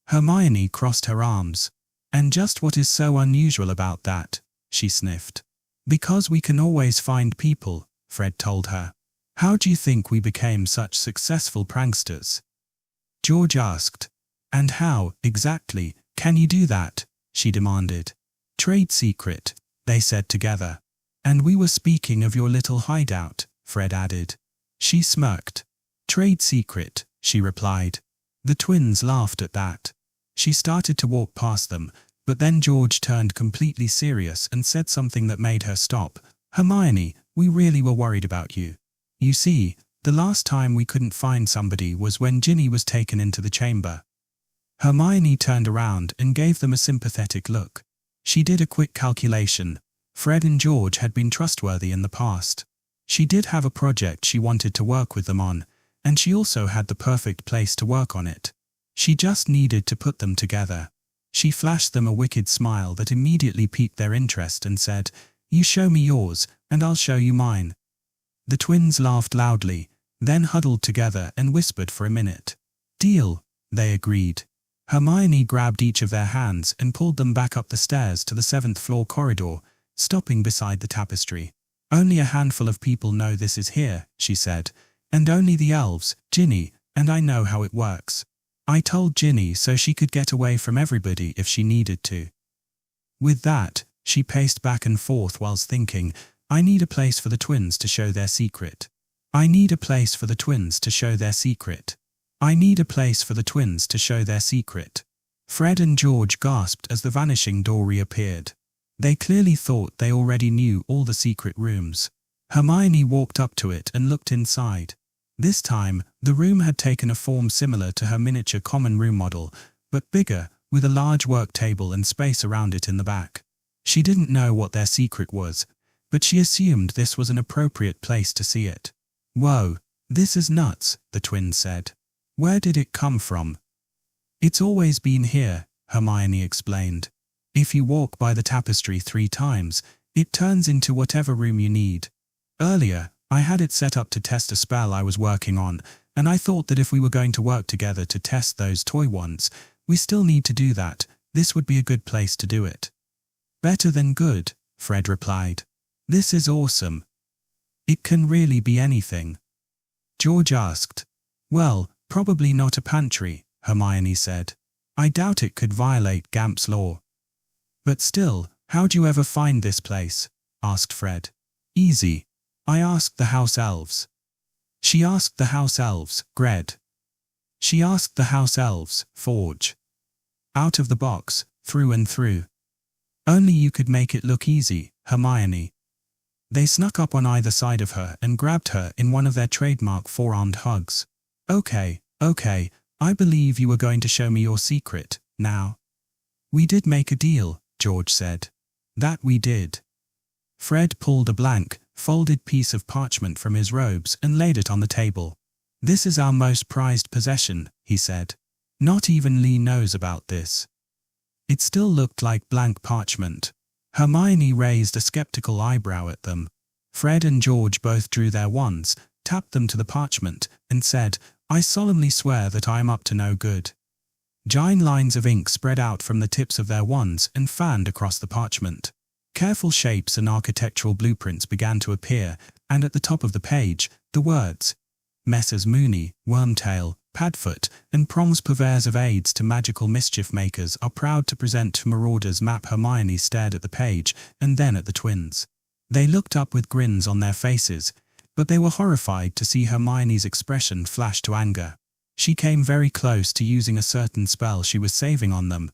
Hermione crossed her arms. "And just what is so unusual about that?" she sniffed. "Because we can always find people," Fred told her. "How do you think we became such successful pranksters?" George asked. "And how, exactly, can you do that?" she demanded. "Trade secret," they said together. "And we were speaking of your little hideout," Fred added. She smirked. "Trade secret," she replied. The twins laughed at that. She started to walk past them, but then George turned completely serious and said something that made her stop. "Hermione, we really were worried about you. You see, the last time we couldn't find somebody was when Ginny was taken into the chamber." Hermione turned around and gave them a sympathetic look. She did a quick calculation. Fred and George had been trustworthy in the past. She did have a project she wanted to work with them on, and she also had the perfect place to work on it. She just needed to put them together. She flashed them a wicked smile that immediately piqued their interest and said, "You show me yours, and I'll show you mine." The twins laughed loudly, then huddled together and whispered for a minute. "Deal," they agreed. Hermione grabbed each of their hands and pulled them back up the stairs to the 7th floor corridor, stopping beside the tapestry. Only a handful of people know this is here, she said, and only the elves, Ginny, and I know how it works. I told Ginny so she could get away from everybody if she needed to. With that, she paced back and forth whilst thinking, I need a place for the twins to show their secret. I need a place for the twins to show their secret. I need a place for the twins to show their secret. Fred and George gasped as the vanishing door reappeared. They clearly thought they already knew all the secret rooms. Hermione walked up to it and looked inside. This time, the room had taken a form similar to her miniature common room model, but bigger, with a large work table and space around it in the back. She didn't know what their secret was, but she assumed this was an appropriate place to see it. Whoa, this is nuts, the twins said. Where did it come from? It's always been here, Hermione explained. If you walk by the tapestry 3 times, it turns into whatever room you need. Earlier, I had it set up to test a spell I was working on, and I thought that if we were going to work together to test those toy ones, we still need to do that. This would be a good place to do it. Better than good, Fred replied. This is awesome. It can really be anything. George asked. Well, probably not a pantry, Hermione said. I doubt it could violate Gamp's law. But still, how'd you ever find this place? Asked Fred. Easy. I asked the house elves. She asked the house elves, Gred. She asked the house elves, Forge. Out of the box, through and through. Only you could make it look easy, Hermione. They snuck up on either side of her and grabbed her in one of their trademark 4-armed hugs. Okay, I believe you were going to show me your secret, now. We did make a deal, George said. That we did. Fred pulled a blank, folded piece of parchment from his robes and laid it on the table. This is our most prized possession, he said. Not even Lee knows about this. It still looked like blank parchment. Hermione raised a skeptical eyebrow at them. Fred and George both drew their wands, tapped them to the parchment, and said, I solemnly swear that I am up to no good. Giant lines of ink spread out from the tips of their wands and fanned across the parchment. Careful shapes and architectural blueprints began to appear, and at the top of the page, the words, Messrs. Mooney, Wormtail, Padfoot, and Proms Purveyors of Aids to Magical Mischief Makers are proud to present to Marauders map. Hermione stared at the page, and then at the twins. They looked up with grins on their faces, but they were horrified to see Hermione's expression flash to anger. She came very close to using a certain spell she was saving on them,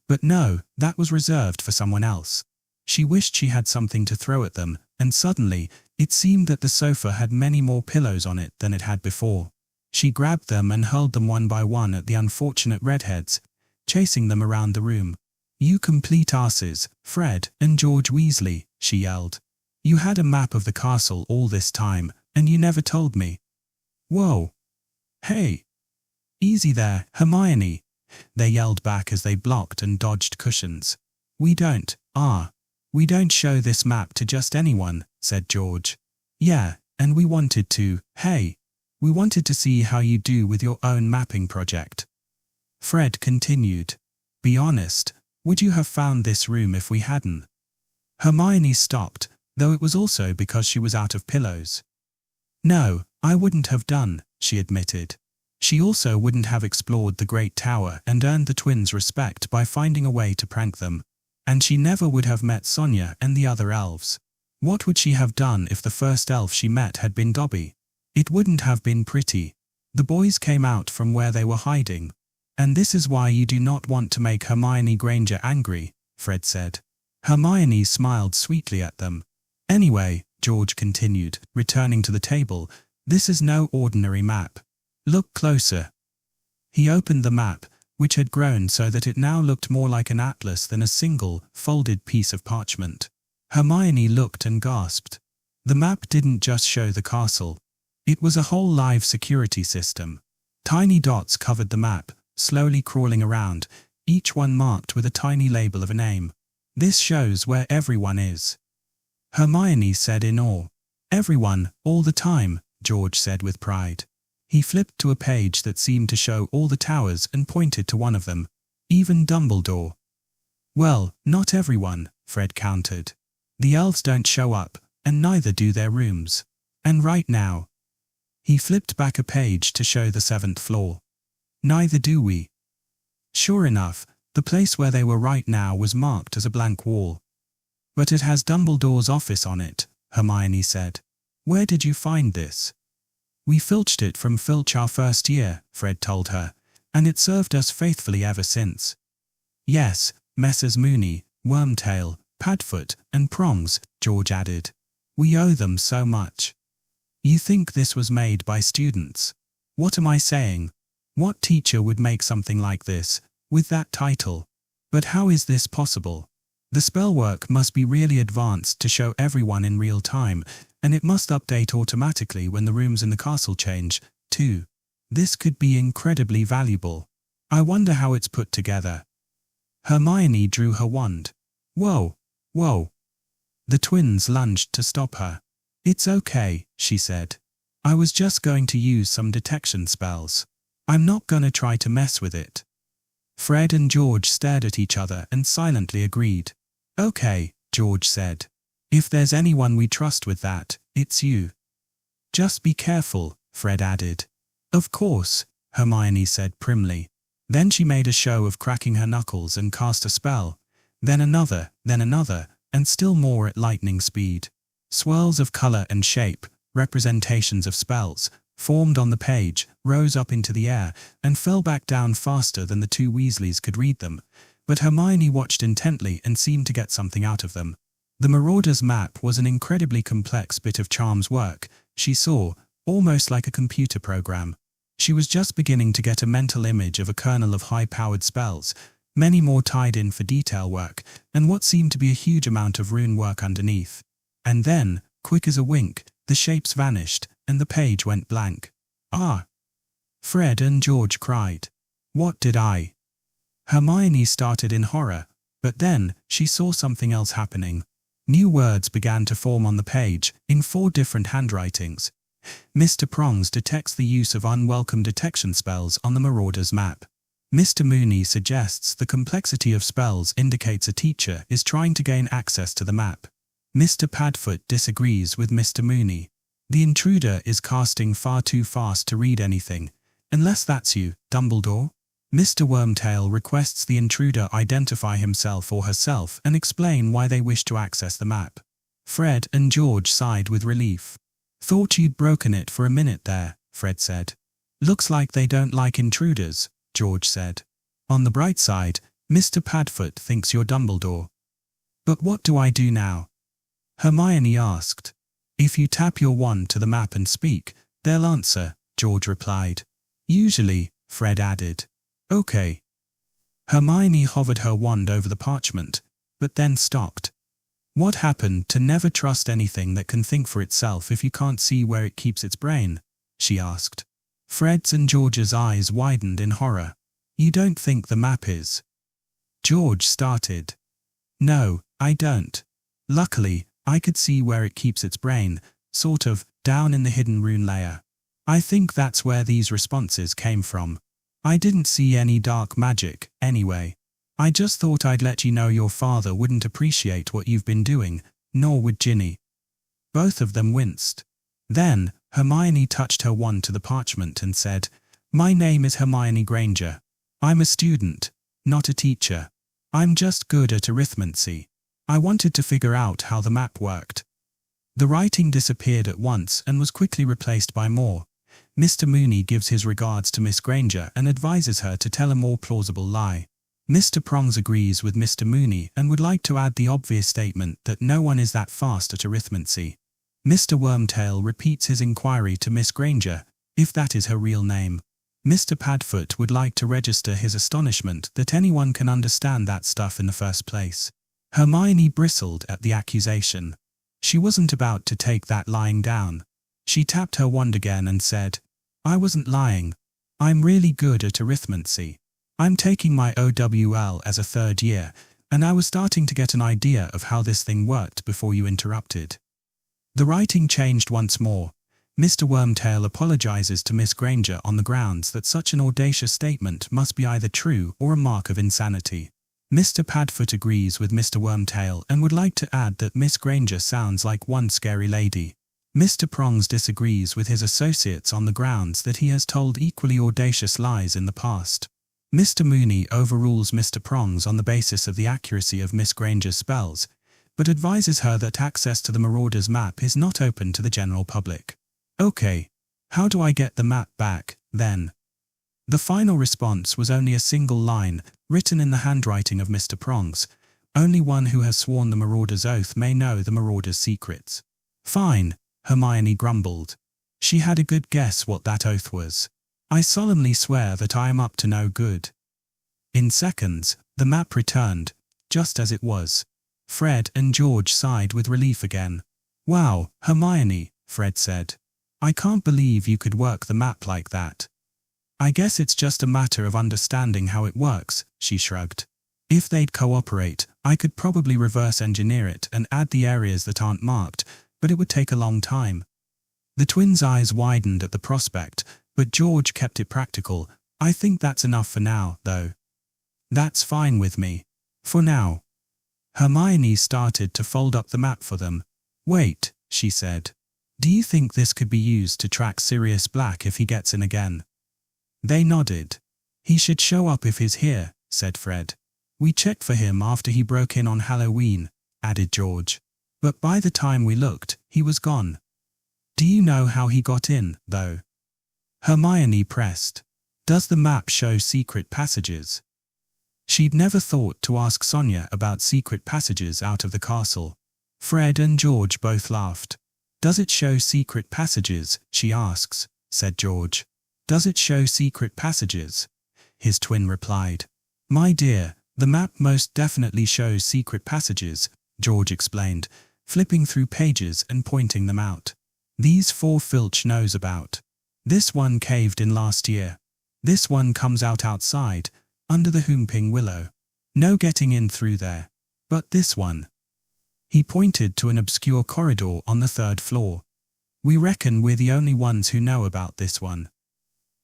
but no, that was reserved for someone else. She wished she had something to throw at them, and suddenly, it seemed that the sofa had many more pillows on it than it had before. She grabbed them and hurled them one by one at the unfortunate redheads, chasing them around the room. You complete asses, Fred and George Weasley, she yelled. You had a map of the castle all this time, and you never told me. Whoa. Hey. Easy there, Hermione, they yelled back as they blocked and dodged cushions. We don't show this map to just anyone, said George. Yeah, and we wanted to, hey. We wanted to see how you do with your own mapping project. Fred continued. Be honest, would you have found this room if we hadn't? Hermione stopped, though it was also because she was out of pillows. No, I wouldn't have done, she admitted. She also wouldn't have explored the Great Tower and earned the twins' respect by finding a way to prank them. And she never would have met Sonia and the other elves. What would she have done if the first elf she met had been Dobby? It wouldn't have been pretty. The boys came out from where they were hiding. And this is why you do not want to make Hermione Granger angry, Fred said. Hermione smiled sweetly at them. Anyway, George continued, returning to the table, this is no ordinary map. Look closer. He opened the map, which had grown so that it now looked more like an atlas than a single, folded piece of parchment. Hermione looked and gasped. The map didn't just show the castle. It was a whole live security system. Tiny dots covered the map, slowly crawling around, each one marked with a tiny label of a name. This shows where everyone is. Hermione said in awe. Everyone, all the time, George said with pride. He flipped to a page that seemed to show all the towers and pointed to one of them. Even Dumbledore. Well, not everyone, Fred countered. The elves don't show up, and neither do their rooms. And right now. He flipped back a page to show the 7th floor. Neither do we. Sure enough, the place where they were right now was marked as a blank wall. But it has Dumbledore's office on it, Hermione said. Where did you find this? We filched it from Filch our first year, Fred told her, and it served us faithfully ever since. Yes, Messrs. Moony, Wormtail, Padfoot, and Prongs, George added. We owe them so much. You think this was made by students? What am I saying? What teacher would make something like this, with that title? But how is this possible? The spellwork must be really advanced to show everyone in real time, and it must update automatically when the rooms in the castle change, too. This could be incredibly valuable. I wonder how it's put together. Hermione drew her wand. Whoa, whoa. The twins lunged to stop her. It's okay, she said. I was just going to use some detection spells. I'm not gonna try to mess with it. Fred and George stared at each other and silently agreed. Okay, George said. If there's anyone we trust with that, it's you. Just be careful, Fred added. Of course, Hermione said primly. Then she made a show of cracking her knuckles and cast a spell. Then another, and still more at lightning speed. Swirls of color and shape, representations of spells, formed on the page, rose up into the air, and fell back down faster than the two Weasleys could read them. But Hermione watched intently and seemed to get something out of them. The Marauder's map was an incredibly complex bit of Charm's work, she saw, almost like a computer program. She was just beginning to get a mental image of a kernel of high-powered spells, many more tied in for detail work, and what seemed to be a huge amount of rune work underneath. And then, quick as a wink, the shapes vanished, and the page went blank. Ah! Fred and George cried. What did I? Hermione started in horror, but then, she saw something else happening. New words began to form on the page, in 4 different handwritings. Mr. Prongs detects the use of unwelcome detection spells on the Marauder's map. Mr. Moony suggests the complexity of spells indicates a teacher is trying to gain access to the map. Mr. Padfoot disagrees with Mr. Moony. The intruder is casting far too fast to read anything. Unless that's you, Dumbledore? Mr. Wormtail requests the intruder identify himself or herself and explain why they wish to access the map. Fred and George sighed with relief. Thought you'd broken it for a minute there, Fred said. Looks like they don't like intruders, George said. On the bright side, Mr. Padfoot thinks you're Dumbledore. But what do I do now? Hermione asked. If you tap your wand to the map and speak, they'll answer, George replied. Usually, Fred added. Okay. Hermione hovered her wand over the parchment, but then stopped. What happened to never trust anything that can think for itself if you can't see where it keeps its brain? She asked. Fred's and George's eyes widened in horror. You don't think the map is? George started. No, I don't. Luckily, I could see where it keeps its brain, sort of, down in the hidden rune layer. I think that's where these responses came from. I didn't see any dark magic, anyway. I just thought I'd let you know your father wouldn't appreciate what you've been doing, nor would Ginny. Both of them winced. Then, Hermione touched her wand to the parchment and said, My name is Hermione Granger. I'm a student, not a teacher. I'm just good at arithmancy. I wanted to figure out how the map worked. The writing disappeared at once and was quickly replaced by more. Mr. Moony gives his regards to Miss Granger and advises her to tell a more plausible lie. Mr. Prongs agrees with Mr. Moony and would like to add the obvious statement that no one is that fast at arithmancy. Mr. Wormtail repeats his inquiry to Miss Granger, if that is her real name. Mr. Padfoot would like to register his astonishment that anyone can understand that stuff in the first place. Hermione bristled at the accusation. She wasn't about to take that lying down. She tapped her wand again and said, I wasn't lying. I'm really good at arithmancy. I'm taking my OWL as a 3rd year, and I was starting to get an idea of how this thing worked before you interrupted. The writing changed once more. Mr. Wormtail apologizes to Miss Granger on the grounds that such an audacious statement must be either true or a mark of insanity. Mr. Padfoot agrees with Mr. Wormtail and would like to add that Miss Granger sounds like one scary lady. Mr. Prongs disagrees with his associates on the grounds that he has told equally audacious lies in the past. Mr. Mooney overrules Mr. Prongs on the basis of the accuracy of Miss Granger's spells, but advises her that access to the Marauder's map is not open to the general public. Okay, how do I get the map back, then? The final response was only a single line, written in the handwriting of Mr. Prongs. Only one who has sworn the Marauder's oath may know the Marauder's secrets. Fine, Hermione grumbled. She had a good guess what that oath was. I solemnly swear that I am up to no good. In seconds, the map returned, just as it was. Fred and George sighed with relief again. Wow, Hermione, Fred said. I can't believe you could work the map like that. I guess it's just a matter of understanding how it works, she shrugged. If they'd cooperate, I could probably reverse engineer it and add the areas that aren't marked, but it would take a long time. The twins' eyes widened at the prospect, but George kept it practical. I think that's enough for now, though. That's fine with me. For now. Hermione started to fold up the map for them. Wait, she said. Do you think this could be used to track Sirius Black if he gets in again? They nodded. He should show up if he's here, said Fred. We checked for him after he broke in on Halloween, added George. But by the time we looked, he was gone. Do you know how he got in, though? Hermione pressed. Does the map show secret passages? She'd never thought to ask Sonia about secret passages out of the castle. Fred and George both laughed. Does it show secret passages, she asks, said George. Does it show secret passages? His twin replied. My dear, the map most definitely shows secret passages, George explained, flipping through pages and pointing them out. These 4 Filch knows about. This one caved in last year. This one comes out outside, under the Whomping Willow. No getting in through there. But this one. He pointed to an obscure corridor on the 3rd floor. We reckon we're the only ones who know about this one.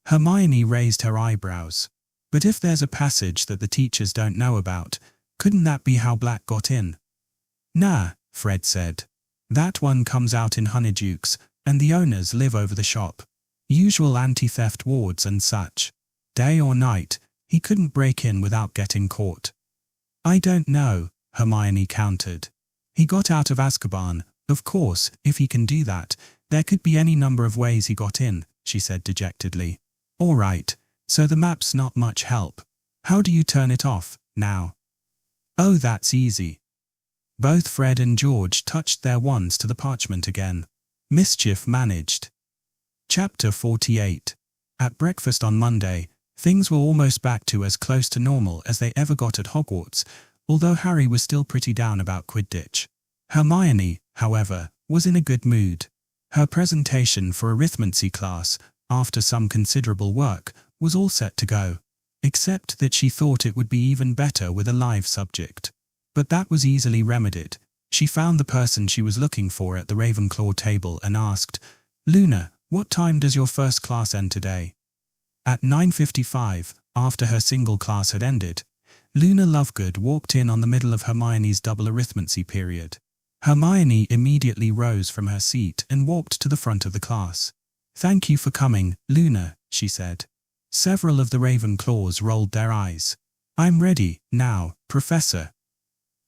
Hermione raised her eyebrows. But if there's a passage that the teachers don't know about, couldn't that be how Black got in? Nah, Fred said. That one comes out in Honeydukes, and the owners live over the shop. Usual anti-theft wards and such. Day or night, he couldn't break in without getting caught. I don't know, Hermione countered. He got out of Azkaban. Of course, if he can do that, there could be any number of ways he got in, she said dejectedly. All right, so the map's not much help. How do you turn it off, now? Oh, that's easy. Both Fred and George touched their wands to the parchment again. Mischief managed. Chapter 48. At breakfast on Monday, things were almost back to as close to normal as they ever got at Hogwarts, although Harry was still pretty down about Quidditch. Hermione, however, was in a good mood. Her presentation for Arithmancy class, after some considerable work, was all set to go, except that she thought it would be even better with a live subject. But that was easily remedied. She found the person she was looking for at the Ravenclaw table and asked, Luna, what time does your first class end today? At 9:55, after her single class had ended, Luna Lovegood walked in on the middle of Hermione's double arithmancy period. Hermione immediately rose from her seat and walked to the front of the class. Thank you for coming, Luna, she said. Several of the Ravenclaws rolled their eyes. I'm ready, now, Professor.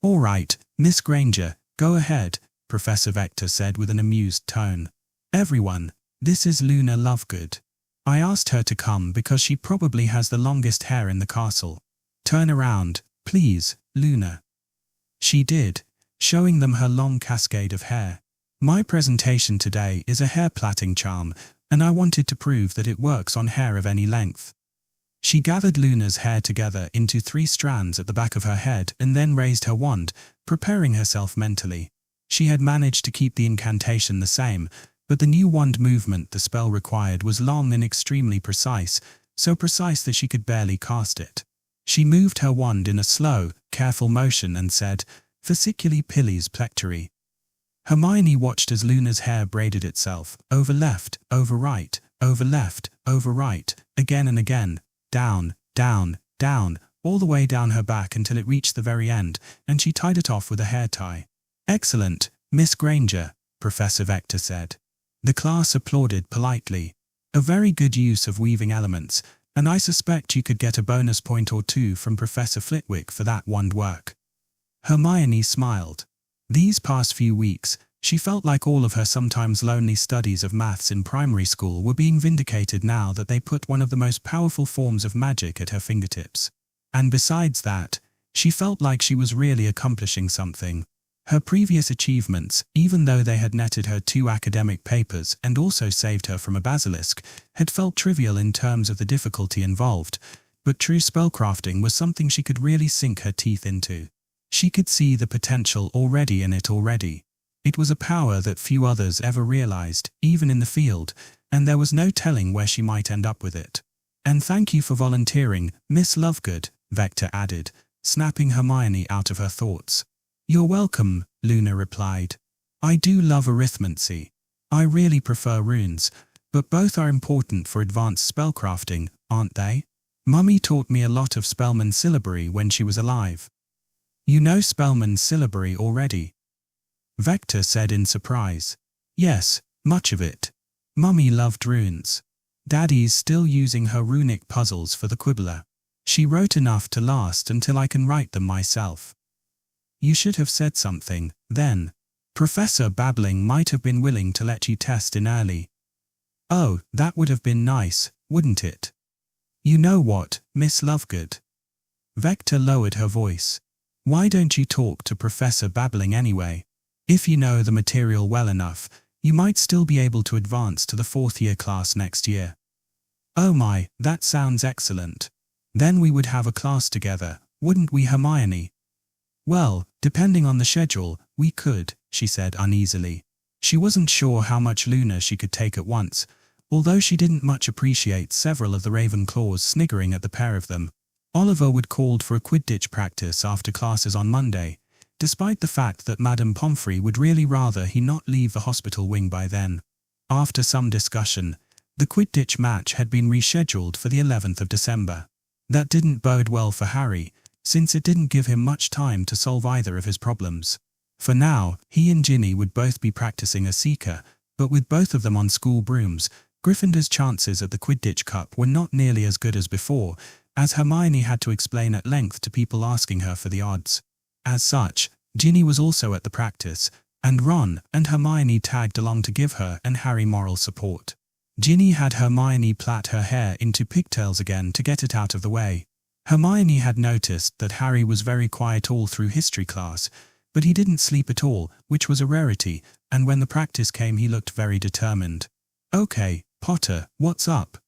All right, Miss Granger, go ahead, Professor Vector said with an amused tone. Everyone, this is Luna Lovegood. I asked her to come because she probably has the longest hair in the castle. Turn around, please, Luna. She did, showing them her long cascade of hair. My presentation today is a hair plaiting charm, and I wanted to prove that it works on hair of any length. She gathered Luna's hair together into 3 strands at the back of her head and then raised her wand, preparing herself mentally. She had managed to keep the incantation the same, but the new wand movement the spell required was long and extremely precise, so precise that she could barely cast it. She moved her wand in a slow, careful motion and said, Fasciculi Pillis Plectori. Hermione watched as Luna's hair braided itself, over left, over right, over left, over right, again and again, down, down, down, all the way down her back until it reached the very end, and she tied it off with a hair tie. "Excellent, Miss Granger," Professor Vector said. The class applauded politely. "A very good use of weaving elements, and I suspect you could get a bonus point or two from Professor Flitwick for that one work." Hermione smiled. These past few weeks, she felt like all of her sometimes lonely studies of maths in primary school were being vindicated now that they put one of the most powerful forms of magic at her fingertips. And besides that, she felt like she was really accomplishing something. Her previous achievements, even though they had netted her 2 academic papers and also saved her from a basilisk, had felt trivial in terms of the difficulty involved, but true spellcrafting was something she could really sink her teeth into. She could see the potential already in it already. It was a power that few others ever realized, even in the field, and there was no telling where she might end up with it. "And thank you for volunteering, Miss Lovegood," Vector added, snapping Hermione out of her thoughts. "You're welcome," Luna replied. "I do love arithmancy. I really prefer runes, but both are important for advanced spellcrafting, aren't they? Mummy taught me a lot of Spellman's syllabary when she was alive." "You know Spellman's syllabary already?" Vector said in surprise. "Yes, much of it. Mummy loved runes. Daddy's still using her runic puzzles for the Quibbler. She wrote enough to last until I can write them myself." "You should have said something, then. Professor Babbling might have been willing to let you test in early." "Oh, that would have been nice, wouldn't it? You know what, Miss Lovegood?" Vector lowered her voice. "Why don't you talk to Professor Babbling anyway? If you know the material well enough, you might still be able to advance to the 4th-year class next year." "Oh my, that sounds excellent. Then we would have a class together, wouldn't we, Hermione?" "Well, depending on the schedule, we could," she said uneasily. She wasn't sure how much Luna she could take at once, although she didn't much appreciate several of the Ravenclaws sniggering at the pair of them. Oliver would called for a Quidditch practice after classes on Monday, despite the fact that Madame Pomfrey would really rather he not leave the hospital wing by then. After some discussion, the Quidditch match had been rescheduled for the 11th of December. That didn't bode well for Harry, since it didn't give him much time to solve either of his problems. For now, he and Ginny would both be practicing a seeker, but with both of them on school brooms, Gryffindor's chances at the Quidditch Cup were not nearly as good as before, as Hermione had to explain at length to people asking her for the odds. As such, Ginny was also at the practice, and Ron and Hermione tagged along to give her and Harry moral support. Ginny had Hermione plait her hair into pigtails again to get it out of the way. Hermione had noticed that Harry was very quiet all through history class, but he didn't sleep at all, which was a rarity, and when the practice came he looked very determined. "Okay, Potter, what's up?"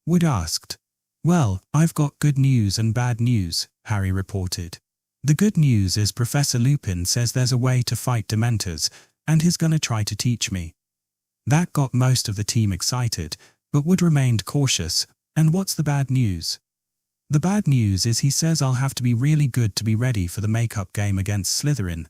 Wood asked. "Well, I've got good news and bad news," Harry reported. "The good news is Professor Lupin says there's a way to fight Dementors, and he's gonna try to teach me." That got most of the team excited, but Wood remained cautious. "And what's the bad news?" "The bad news is he says I'll have to be really good to be ready for the make-up game against Slytherin.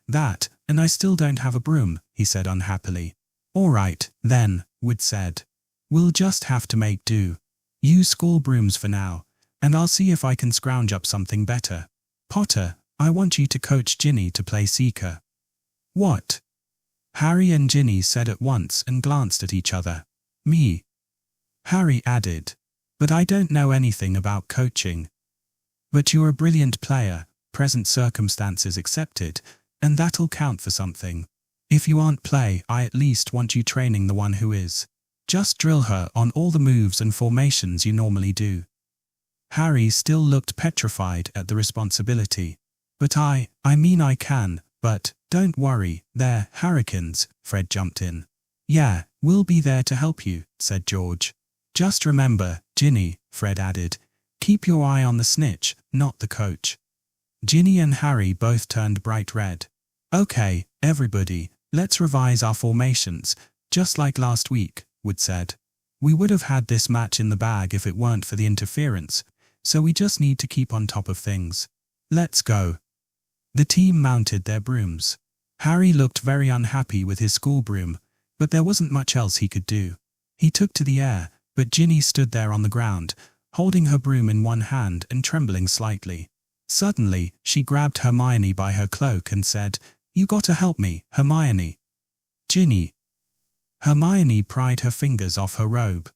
That, and I still don't have a broom," he said unhappily. "All right, then," Wood said. "We'll just have to make do. Use school brooms for now, and I'll see if I can scrounge up something better. Potter, I want you to coach Ginny to play Seeker." "What?" Harry and Ginny said at once and glanced at each other. "Me?" Harry added. "But I don't know anything about coaching." "But you're a brilliant player, present circumstances accepted, and that'll count for something. If you aren't play, I at least want you training the one who is. Just drill her on all the moves and formations you normally do." Harry still looked petrified at the responsibility. "But I mean I can, but, don't worry, they're Harrikins," Fred jumped in. "Yeah, we'll be there to help you," said George. "Just remember, Ginny," Fred added, "keep your eye on the snitch, not the coach." Ginny and Harry both turned bright red. "Okay, everybody, let's revise our formations, just like last week," Wood said. "We would have had this match in the bag if it weren't for the interference, so we just need to keep on top of things. Let's go." The team mounted their brooms. Harry looked very unhappy with his school broom, but there wasn't much else he could do. He took to the air, but Ginny stood there on the ground, holding her broom in one hand and trembling slightly. Suddenly, she grabbed Hermione by her cloak and said, "You gotta help me, Hermione." "Ginny." Hermione pried her fingers off her robe.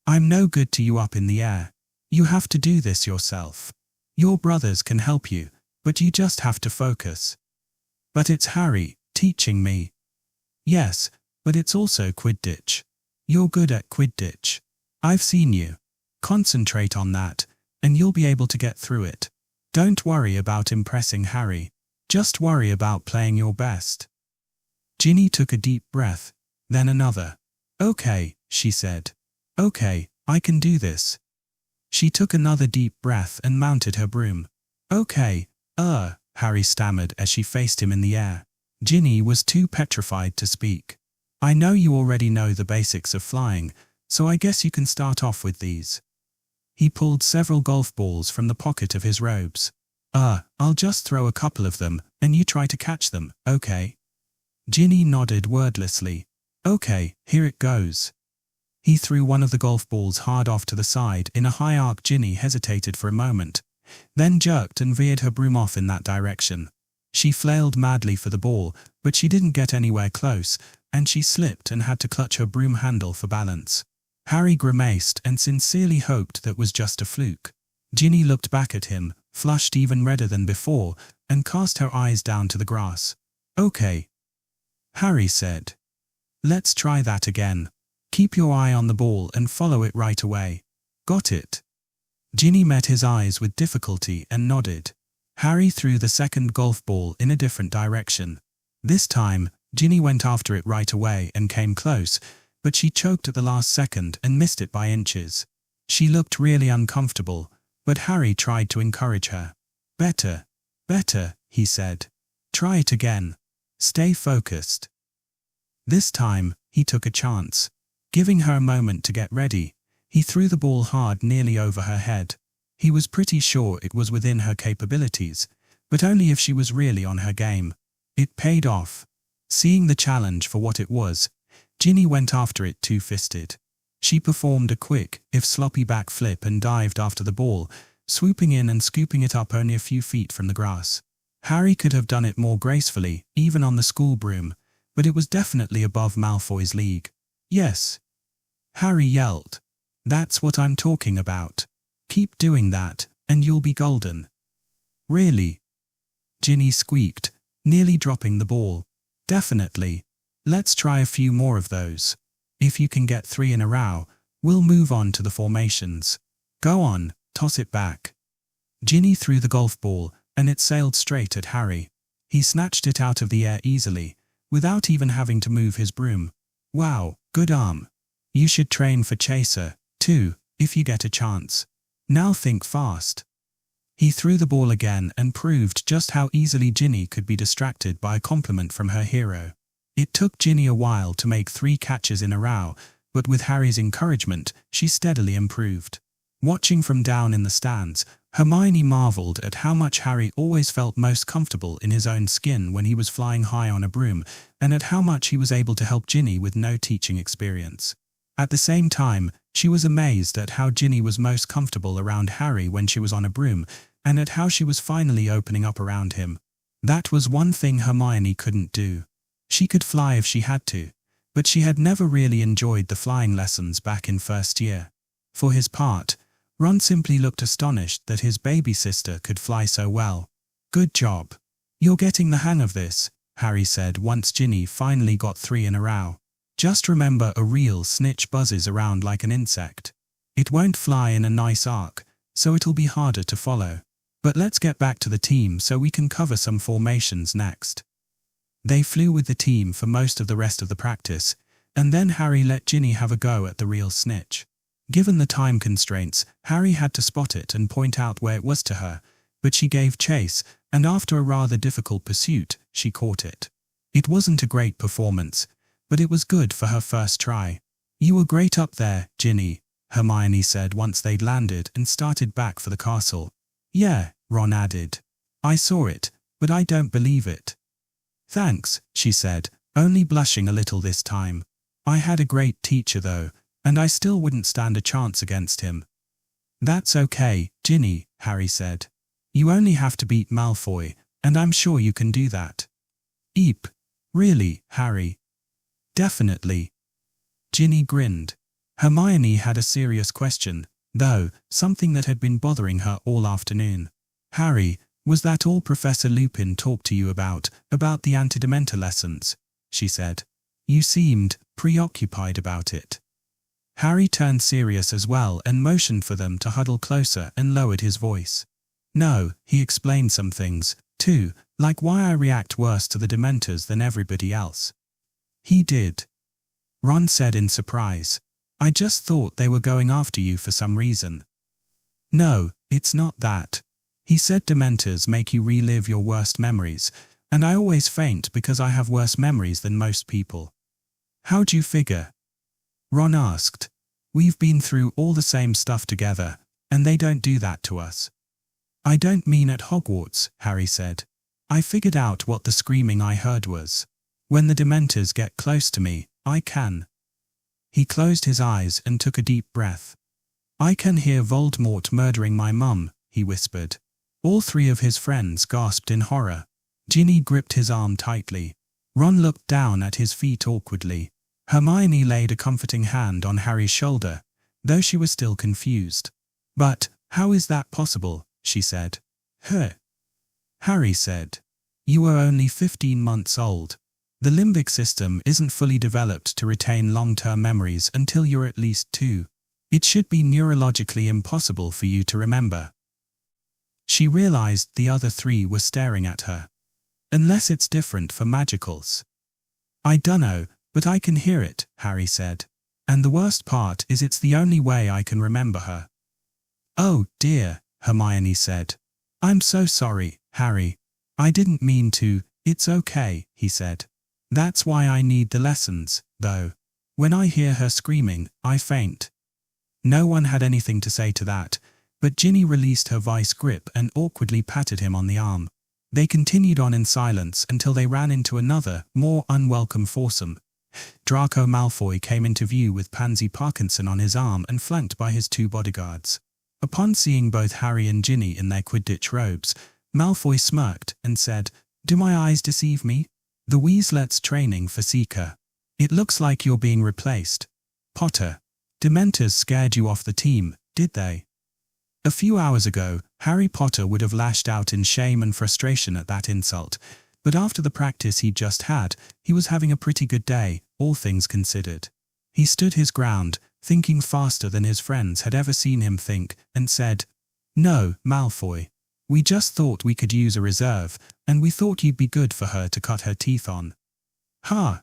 "I'm no good to you up in the air. You have to do this yourself. Your brothers can help you, but you just have to focus." "But it's Harry, teaching me." "Yes, but it's also Quidditch. You're good at Quidditch. I've seen you. Concentrate on that, and you'll be able to get through it. Don't worry about impressing Harry. Just worry about playing your best." Ginny took a deep breath, then another. "Okay," she said. "Okay, I can do this." She took another deep breath and mounted her broom. "Okay, Harry stammered as she faced him in the air. Ginny was too petrified to speak. "I know you already know the basics of flying, so I guess you can start off with these." He pulled several golf balls from the pocket of his robes. I'll just throw a couple of them, and you try to catch them, okay?" Ginny nodded wordlessly. "Okay, here it goes." He threw one of the golf balls hard off to the side in a high arc. Ginny hesitated for a moment, then jerked and veered her broom off in that direction. She flailed madly for the ball, but she didn't get anywhere close, and she slipped and had to clutch her broom handle for balance. Harry grimaced and sincerely hoped that was just a fluke. Ginny looked back at him, flushed even redder than before, and cast her eyes down to the grass. "Okay," Harry said. "Let's try that again. Keep your eye on the ball and follow it right away." "Got it." Ginny met his eyes with difficulty and nodded. Harry threw the second golf ball in a different direction. This time, Ginny went after it right away and came close, but she choked at the last second and missed it by inches. She looked really uncomfortable, but Harry tried to encourage her. Better, he said. "Try it again. Stay focused." This time, he took a chance. Giving her a moment to get ready, he threw the ball hard nearly over her head. He was pretty sure it was within her capabilities, but only if she was really on her game. It paid off. Seeing the challenge for what it was, Ginny went after it two-fisted. She performed a quick, if sloppy backflip and dived after the ball, swooping in and scooping it up only a few feet from the grass. Harry could have done it more gracefully, even on the school broom, but it was definitely above Malfoy's league. "Yes," Harry yelled. "That's what I'm talking about. Keep doing that, and you'll be golden." "Really?" Ginny squeaked, nearly dropping the ball. "Definitely. Let's try a few more of those. If you can get 3 in a row, we'll move on to the formations. Go on, toss it back." Ginny threw the golf ball, and it sailed straight at Harry. He snatched it out of the air easily, without even having to move his broom. "Wow, good arm. You should train for chaser, too, if you get a chance. Now think fast." He threw the ball again and proved just how easily Ginny could be distracted by a compliment from her hero. It took Ginny a while to make 3 catches in a row, but with Harry's encouragement, she steadily improved. Watching from down in the stands, Hermione marveled at how much Harry always felt most comfortable in his own skin when he was flying high on a broom, and at how much he was able to help Ginny with no teaching experience. At the same time, she was amazed at how Ginny was most comfortable around Harry when she was on a broom, and at how she was finally opening up around him. That was one thing Hermione couldn't do. She could fly if she had to, but she had never really enjoyed the flying lessons back in first year. For his part, Ron simply looked astonished that his baby sister could fly so well. "Good job. You're getting the hang of this," Harry said once Ginny finally got 3 in a row. "Just remember, a real snitch buzzes around like an insect. It won't fly in a nice arc, so it'll be harder to follow. But let's get back to the team so we can cover some formations next." They flew with the team for most of the rest of the practice, and then Harry let Ginny have a go at the real snitch. Given the time constraints, Harry had to spot it and point out where it was to her, but she gave chase, and after a rather difficult pursuit, she caught it. It wasn't a great performance, but it was good for her first try. "You were great up there, Ginny," Hermione said once they'd landed and started back for the castle. "Yeah," Ron added. "I saw it, but I don't believe it." Thanks, she said, only blushing a little this time. I had a great teacher though, and I still wouldn't stand a chance against him. That's okay, Ginny, Harry said. You only have to beat Malfoy, and I'm sure you can do that. Eep. Really, Harry? Definitely. Ginny grinned. Hermione had a serious question, though, something that had been bothering her all afternoon. Harry, was that all Professor Lupin talked to you about the anti-dementor lessons? She said. You seemed preoccupied about it. Harry turned serious as well and motioned for them to huddle closer and lowered his voice. No, he explained some things, too, like why I react worse to the Dementors than everybody else. He did. Ron said in surprise. I just thought they were going after you for some reason. No, it's not that. He said Dementors make you relive your worst memories, and I always faint because I have worse memories than most people. How'd you figure? Ron asked. We've been through all the same stuff together, and they don't do that to us. I don't mean at Hogwarts, Harry said. I figured out what the screaming I heard was. When the Dementors get close to me, I can. He closed his eyes and took a deep breath. I can hear Voldemort murdering my mum, he whispered. All three of his friends gasped in horror. Ginny gripped his arm tightly. Ron looked down at his feet awkwardly. Hermione laid a comforting hand on Harry's shoulder, though she was still confused. But, how is that possible? She said. Harry said. You are only 15 months old. The limbic system isn't fully developed to retain long-term memories until you're at least 2. It should be neurologically impossible for you to remember. She realized the other 3 were staring at her. Unless it's different for magicals. I dunno, but I can hear it, Harry said. And the worst part is it's the only way I can remember her. Oh, dear, Hermione said. I'm so sorry, Harry. I didn't mean to. It's okay, he said. That's why I need the lessons, though. When I hear her screaming, I faint. No one had anything to say to that, but Ginny released her vice grip and awkwardly patted him on the arm. They continued on in silence until they ran into another, more unwelcome foursome. Draco Malfoy came into view with Pansy Parkinson on his arm and flanked by his 2 bodyguards. Upon seeing both Harry and Ginny in their Quidditch robes, Malfoy smirked and said, Do my eyes deceive me? The Weaslett's training for Seeker. It looks like you're being replaced. Potter. Dementors scared you off the team, did they? A few hours ago, Harry Potter would have lashed out in shame and frustration at that insult, but after the practice he'd just had, he was having a pretty good day, all things considered. He stood his ground, thinking faster than his friends had ever seen him think, and said, No, Malfoy. We just thought we could use a reserve, and we thought you'd be good for her to cut her teeth on. Ha!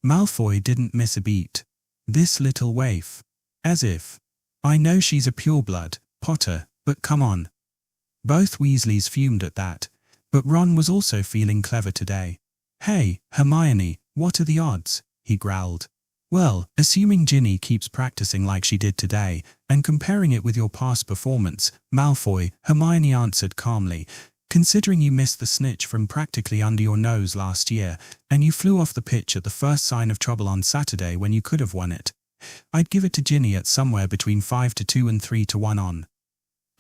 Malfoy didn't miss a beat. This little waif. As if. I know she's a pureblood, Potter, but come on. Both Weasleys fumed at that, but Ron was also feeling clever today. Hey, Hermione, what are the odds? He growled. Well, assuming Ginny keeps practicing like she did today, and comparing it with your past performance, Malfoy, Hermione answered calmly, considering you missed the snitch from practically under your nose last year, and you flew off the pitch at the first sign of trouble on Saturday when you could have won it. I'd give it to Ginny at somewhere between 5-2 and 3-1 on.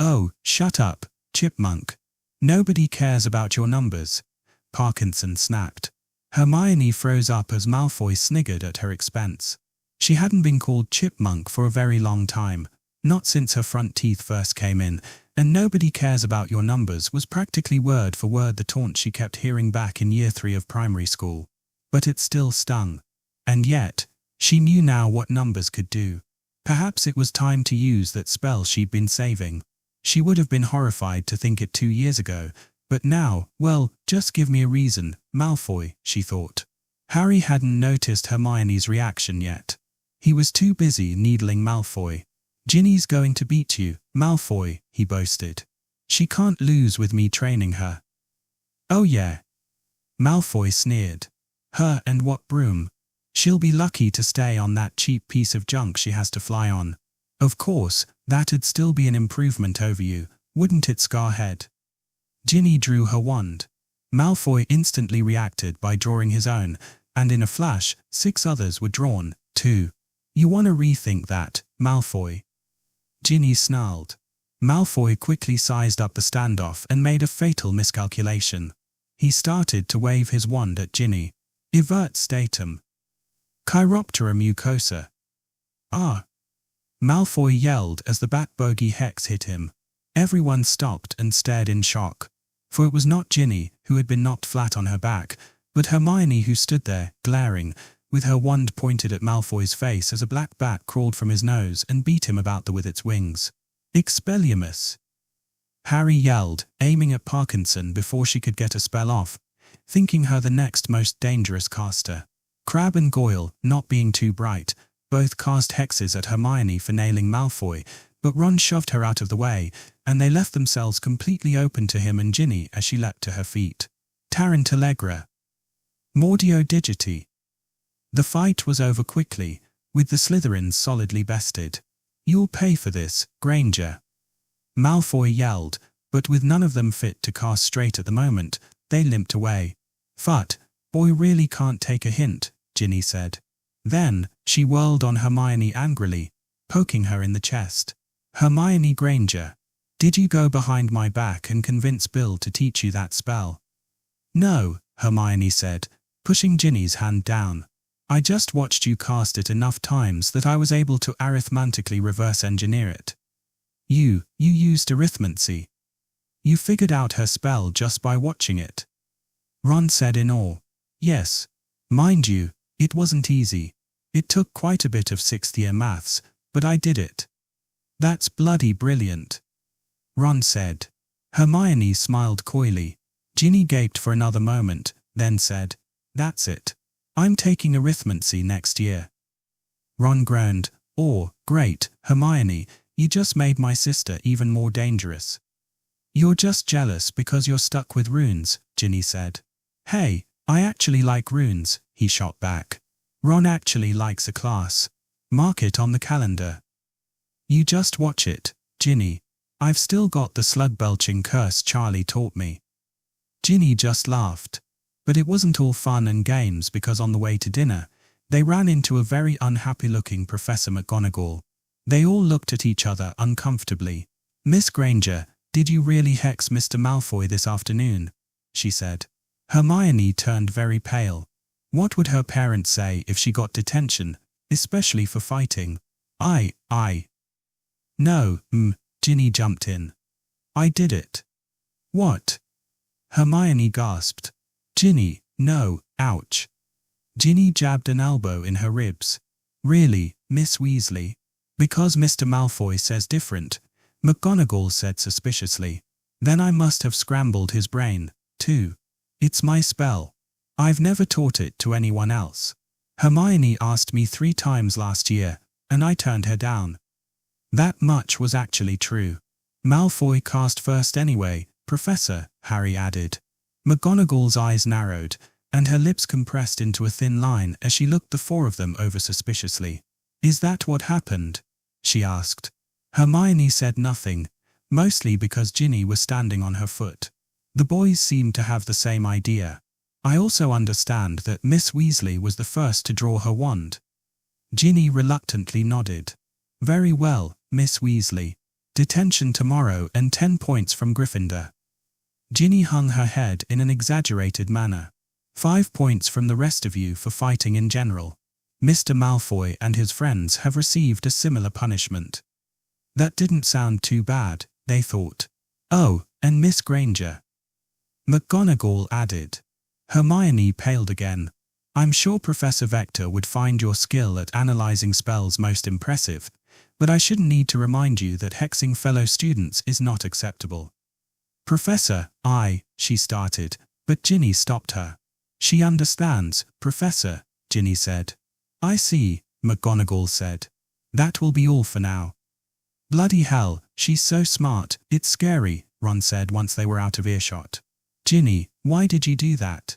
Oh, shut up, Chipmunk. Nobody cares about your numbers. Parkinson snapped. Hermione froze up as Malfoy sniggered at her expense. She hadn't been called Chipmunk for a very long time, not since her front teeth first came in, and nobody cares about your numbers was practically word for word the taunt she kept hearing back in year 3 of primary school. But it still stung. And yet, she knew now what numbers could do. Perhaps it was time to use that spell she'd been saving. She would have been horrified to think it 2 years ago, but now, well, just give me a reason, Malfoy, she thought. Harry hadn't noticed Hermione's reaction yet. He was too busy needling Malfoy. Ginny's going to beat you, Malfoy, he boasted. She can't lose with me training her. Oh yeah. Malfoy sneered. Her and what broom? She'll be lucky to stay on that cheap piece of junk she has to fly on. Of course, that'd still be an improvement over you, wouldn't it, Scarhead? Ginny drew her wand. Malfoy instantly reacted by drawing his own, and in a flash, 6 others were drawn, too. You want to rethink that, Malfoy? Ginny snarled. Malfoy quickly sized up the standoff and made a fatal miscalculation. He started to wave his wand at Ginny. Evert statum. Chiroptera mucosa. Ah! Malfoy yelled as the bat bogey hex hit him. Everyone stopped and stared in shock. For it was not Ginny, who had been knocked flat on her back, but Hermione, who stood there, glaring, with her wand pointed at Malfoy's face as a black bat crawled from his nose and beat him about with its wings. Expelliarmus! Harry yelled, aiming at Parkinson before she could get a spell off, thinking her the next most dangerous caster. Crabbe and Goyle, not being too bright, both cast hexes at Hermione for nailing Malfoy, but Ron shoved her out of the way, and they left themselves completely open to him and Ginny as she leapt to her feet. Tarantallegra. Mordio Digiti. The fight was over quickly, with the Slytherins solidly bested. You'll pay for this, Granger. Malfoy yelled, but with none of them fit to cast straight at the moment, they limped away. Phut, boy really can't take a hint, Ginny said. Then, she whirled on Hermione angrily, poking her in the chest. Hermione Granger, did you go behind my back and convince Bill to teach you that spell? No, Hermione said, pushing Ginny's hand down. I just watched you cast it enough times that I was able to arithmantically reverse engineer it. You used Arithmancy. You figured out her spell just by watching it. Ron said in awe. Yes. Mind you, it wasn't easy. It took quite a bit of 6th-year maths, but I did it. That's bloody brilliant. Ron said. Hermione smiled coyly. Ginny gaped for another moment, then said, That's it. I'm taking Arithmancy next year. Ron groaned. Oh, great, Hermione, you just made my sister even more dangerous. You're just jealous because you're stuck with runes, Ginny said. Hey, I actually like runes, he shot back. Ron actually likes a class. Mark it on the calendar. You just watch it, Ginny. I've still got the slug-belching curse Charlie taught me. Ginny just laughed. But it wasn't all fun and games because on the way to dinner, they ran into a very unhappy-looking Professor McGonagall. They all looked at each other uncomfortably. Miss Granger, did you really hex Mr. Malfoy this afternoon? She said. Hermione turned very pale. What would her parents say if she got detention, especially for fighting? No, Ginny jumped in. I did it. What? Hermione gasped. Ginny, no, ouch. Ginny jabbed an elbow in her ribs. Really, Miss Weasley? Because Mr. Malfoy says different, McGonagall said suspiciously. Then I must have scrambled his brain, too. It's my spell. I've never taught it to anyone else. Hermione asked me 3 times last year, and I turned her down. That much was actually true. Malfoy cast first anyway, Professor, Harry added. McGonagall's eyes narrowed, and her lips compressed into a thin line as she looked the 4 of them over suspiciously. Is that what happened? She asked. Hermione said nothing, mostly because Ginny was standing on her foot. The boys seemed to have the same idea. I also understand that Miss Weasley was the first to draw her wand. Ginny reluctantly nodded. Very well, Miss Weasley. Detention tomorrow and 10 points from Gryffindor. Ginny hung her head in an exaggerated manner. 5 points from the rest of you for fighting in general. Mr. Malfoy and his friends have received a similar punishment. That didn't sound too bad, they thought. Oh, and Miss Granger. McGonagall added. Hermione paled again. I'm sure Professor Vector would find your skill at analyzing spells most impressive, but I shouldn't need to remind you that hexing fellow students is not acceptable. Professor, she started, but Ginny stopped her. She understands, Professor, Ginny said. I see, McGonagall said. That will be all for now. Bloody hell, she's so smart, it's scary, Ron said once they were out of earshot. Ginny, why did you do that?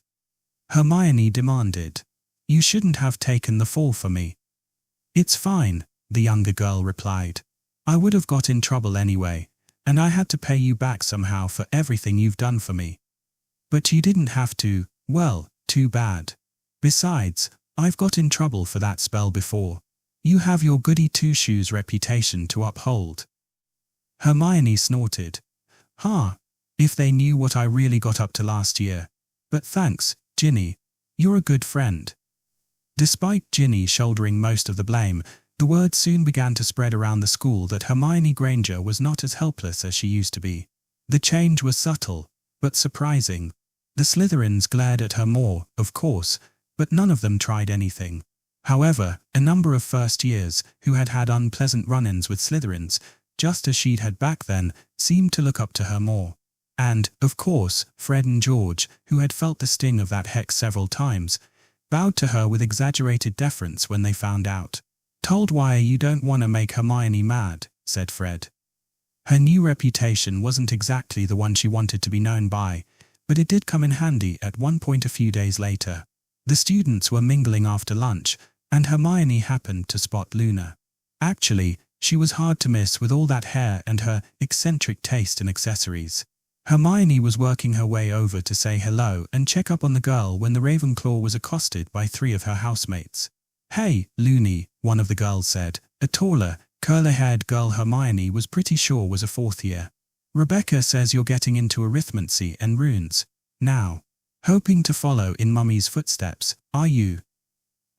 Hermione demanded. You shouldn't have taken the fall for me. It's fine, the younger girl replied. I would have got in trouble anyway, and I had to pay you back somehow for everything you've done for me. But you didn't have to. Well, too bad. Besides, I've got in trouble for that spell before. You have your goody two-shoes reputation to uphold." Hermione snorted. If they knew what I really got up to last year. But thanks, Ginny. You're a good friend." Despite Ginny shouldering most of the blame, the word soon began to spread around the school that Hermione Granger was not as helpless as she used to be. The change was subtle, but surprising. The Slytherins glared at her more, of course, but none of them tried anything. However, a number of first years, who had had unpleasant run-ins with Slytherins, just as she'd had back then, seemed to look up to her more. And, of course, Fred and George, who had felt the sting of that hex several times, bowed to her with exaggerated deference when they found out. "Told why you don't want to make Hermione mad," said Fred. Her new reputation wasn't exactly the one she wanted to be known by, but it did come in handy at one point a few days later. The students were mingling after lunch, and Hermione happened to spot Luna. Actually, she was hard to miss with all that hair and her eccentric taste in accessories. Hermione was working her way over to say hello and check up on the girl when the Ravenclaw was accosted by 3 of her housemates. "Hey, Loony," one of the girls said, a taller, curly-haired girl Hermione was pretty sure was a 4th year. "Rebecca says you're getting into arithmancy and runes now. Hoping to follow in Mummy's footsteps, are you?"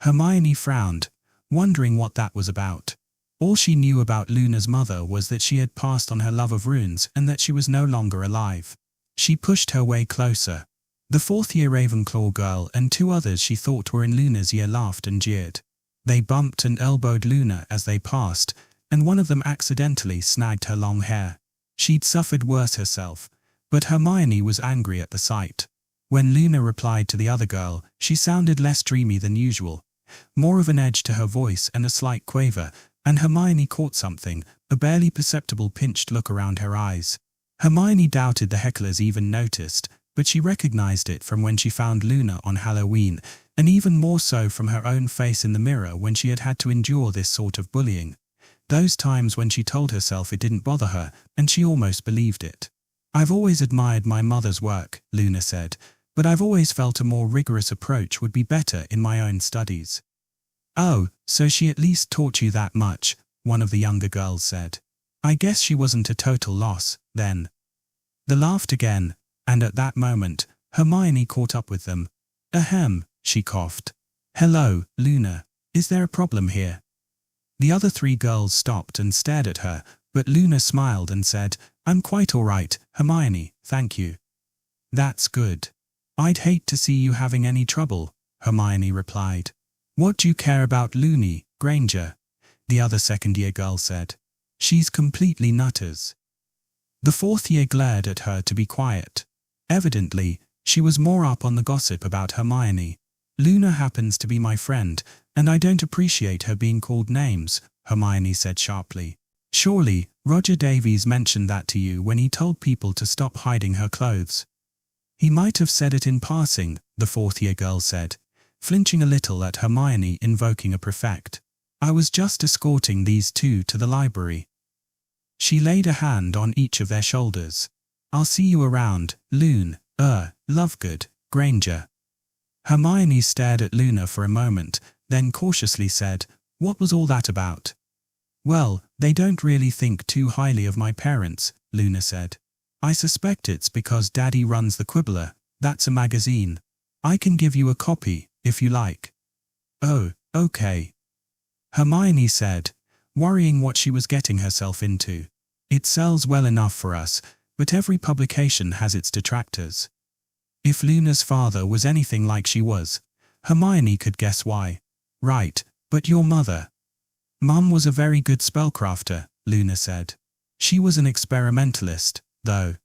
Hermione frowned, wondering what that was about. All she knew about Luna's mother was that she had passed on her love of runes and that she was no longer alive. She pushed her way closer. The 4th-year Ravenclaw girl and 2 others she thought were in Luna's year laughed and jeered. They bumped and elbowed Luna as they passed, and one of them accidentally snagged her long hair. She'd suffered worse herself, but Hermione was angry at the sight. When Luna replied to the other girl, she sounded less dreamy than usual, more of an edge to her voice and a slight quaver, and Hermione caught something, a barely perceptible pinched look around her eyes. Hermione doubted the hecklers even noticed, but she recognized it from when she found Luna on Halloween, and even more so from her own face in the mirror when she had had to endure this sort of bullying. Those times when she told herself it didn't bother her, and she almost believed it. "I've always admired my mother's work," Luna said, "but I've always felt a more rigorous approach would be better in my own studies." "Oh, so she at least taught you that much," one of the younger girls said. "I guess she wasn't a total loss, then." They laughed again, and at that moment, Hermione caught up with them. "Ahem," she coughed. "Hello, Luna. Is there a problem here?" The other 3 girls stopped and stared at her, but Luna smiled and said, "I'm quite all right, Hermione, thank you." "That's good. I'd hate to see you having any trouble," Hermione replied. "What do you care about Loony, Granger?" the other 2nd-year girl said. "She's completely nutters." The 4th-year glared at her to be quiet. Evidently, she was more up on the gossip about Hermione. "Luna happens to be my friend, and I don't appreciate her being called names," Hermione said sharply. "Surely, Roger Davies mentioned that to you when he told people to stop hiding her clothes." "He might have said it in passing," the 4th-year girl said, flinching a little at Hermione invoking a prefect. "I was just escorting these 2 to the library." She laid a hand on each of their shoulders. "I'll see you around, Lovegood, Granger." Hermione stared at Luna for a moment, then cautiously said, "What was all that about?" "Well, they don't really think too highly of my parents," Luna said. "I suspect it's because Daddy runs the Quibbler, that's a magazine. I can give you a copy, if you like." "Oh, okay," Hermione said, worrying what she was getting herself into. "It sells well enough for us, but every publication has its detractors." If Luna's father was anything like she was, Hermione could guess why. "Right, but your mother?" "Mum was a very good spellcrafter," Luna said. "She was an experimentalist, though."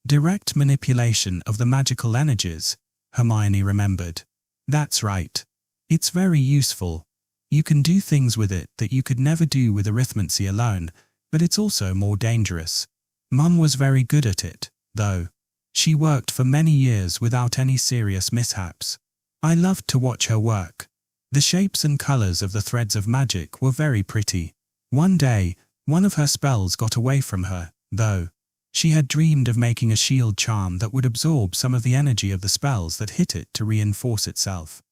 "Direct manipulation of the magical energies," Hermione remembered. "That's right. It's very useful. You can do things with it that you could never do with arithmancy alone, but it's also more dangerous. Mum was very good at it, though. She worked for many years without any serious mishaps. I loved to watch her work. The shapes and colors of the threads of magic were very pretty. One day, one of her spells got away from her, though. She had dreamed of making a shield charm that would absorb some of the energy of the spells that hit it to reinforce itself.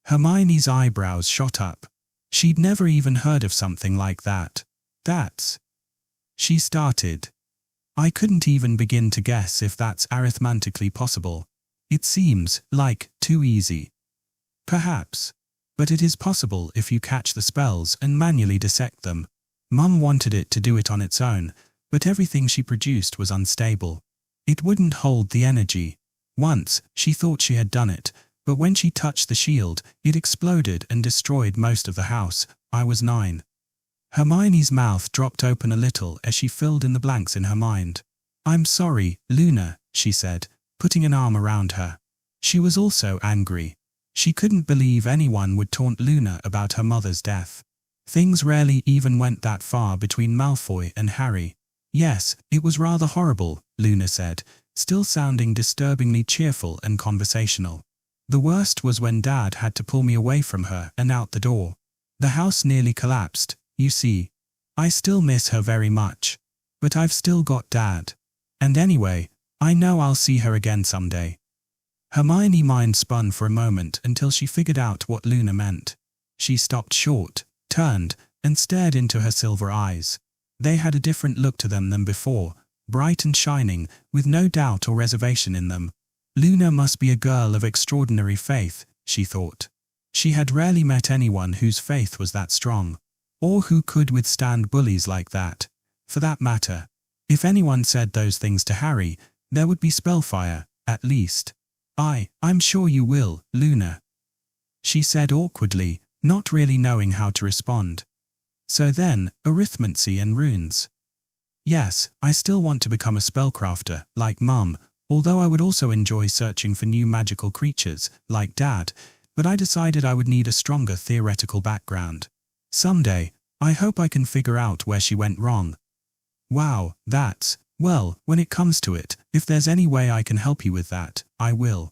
Hermione's eyebrows shot up. She'd never even heard of something like that. That's... She started. I couldn't even begin to guess if that's arithmetically possible. It seems like too easy. Perhaps. But it is possible if you catch the spells and manually dissect them. Mum wanted it to do it on its own, but everything she produced was unstable. It wouldn't hold the energy. Once, she thought she had done it, but when she touched the shield, it exploded and destroyed most of the house. I was 9. Hermione's mouth dropped open a little as she filled in the blanks in her mind. I'm sorry, Luna, she said, putting an arm around her. She was also angry. She couldn't believe anyone would taunt Luna about her mother's death. Things rarely even went that far between Malfoy and Harry. Yes, it was rather horrible, Luna said, still sounding disturbingly cheerful and conversational. The worst was when Dad had to pull me away from her and out the door. The house nearly collapsed, you see. I still miss her very much. But I've still got Dad. And anyway, I know I'll see her again someday. Hermione's mind spun for a moment until she figured out what Luna meant. She stopped short, turned, and stared into her silver eyes. They had a different look to them than before, bright and shining, with no doubt or reservation in them. Luna must be a girl of extraordinary faith, she thought. She had rarely met anyone whose faith was that strong, or who could withstand bullies like that. For that matter, if anyone said those things to Harry, there would be spellfire, at least. I'm sure you will, Luna, she said awkwardly, not really knowing how to respond. So then, arithmancy and runes. Yes, I still want to become a spellcrafter, like Mum, although I would also enjoy searching for new magical creatures, like Dad, but I decided I would need a stronger theoretical background. Someday, I hope I can figure out where she went wrong. Wow, that's... Well, when it comes to it, if there's any way I can help you with that, I will.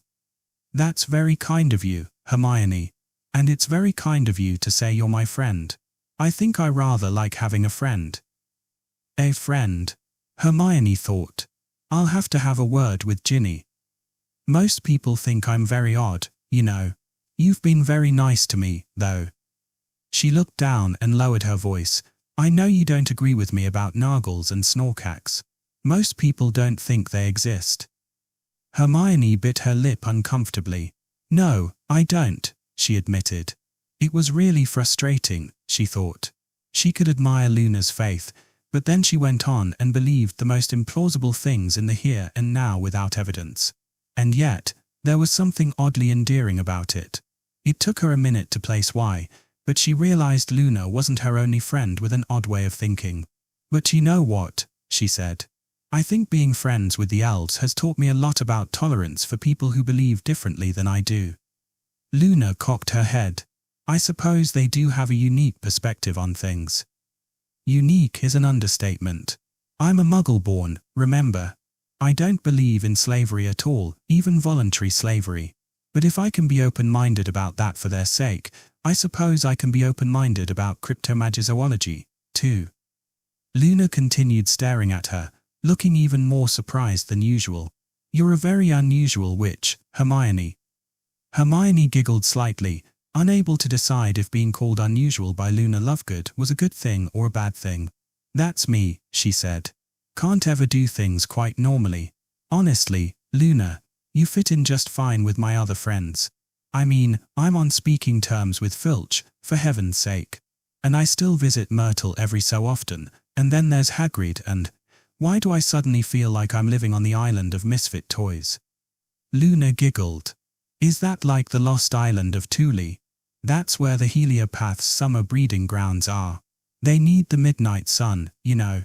That's very kind of you, Hermione. And it's very kind of you to say you're my friend. I think I rather like having a friend. A friend, Hermione thought. I'll have to have a word with Ginny. Most people think I'm very odd, you know. You've been very nice to me, though. She looked down and lowered her voice. I know you don't agree with me about Nargles and Snorkax. Most people don't think they exist. Hermione bit her lip uncomfortably. No, I don't, she admitted. It was really frustrating, she thought. She could admire Luna's faith, but then she went on and believed the most implausible things in the here and now without evidence. And yet, there was something oddly endearing about it. It took her a minute to place why, but she realized Luna wasn't her only friend with an odd way of thinking. But you know what, she said. I think being friends with the elves has taught me a lot about tolerance for people who believe differently than I do. Luna cocked her head. I suppose they do have a unique perspective on things. Unique is an understatement. I'm a Muggle-born, remember. I don't believe in slavery at all, even voluntary slavery. But if I can be open-minded about that for their sake, I suppose I can be open-minded about cryptomagizoology, too. Luna continued staring at her, looking even more surprised than usual. You're a very unusual witch, Hermione. Hermione giggled slightly, unable to decide if being called unusual by Luna Lovegood was a good thing or a bad thing. That's me, she said. Can't ever do things quite normally. Honestly, Luna, you fit in just fine with my other friends. I mean, I'm on speaking terms with Filch, for heaven's sake. And I still visit Myrtle every so often, and then there's Hagrid and... Why do I suddenly feel like I'm living on the island of misfit toys? Luna giggled. Is that like the lost island of Thule? That's where the Heliopath's summer breeding grounds are. They need the midnight sun, you know.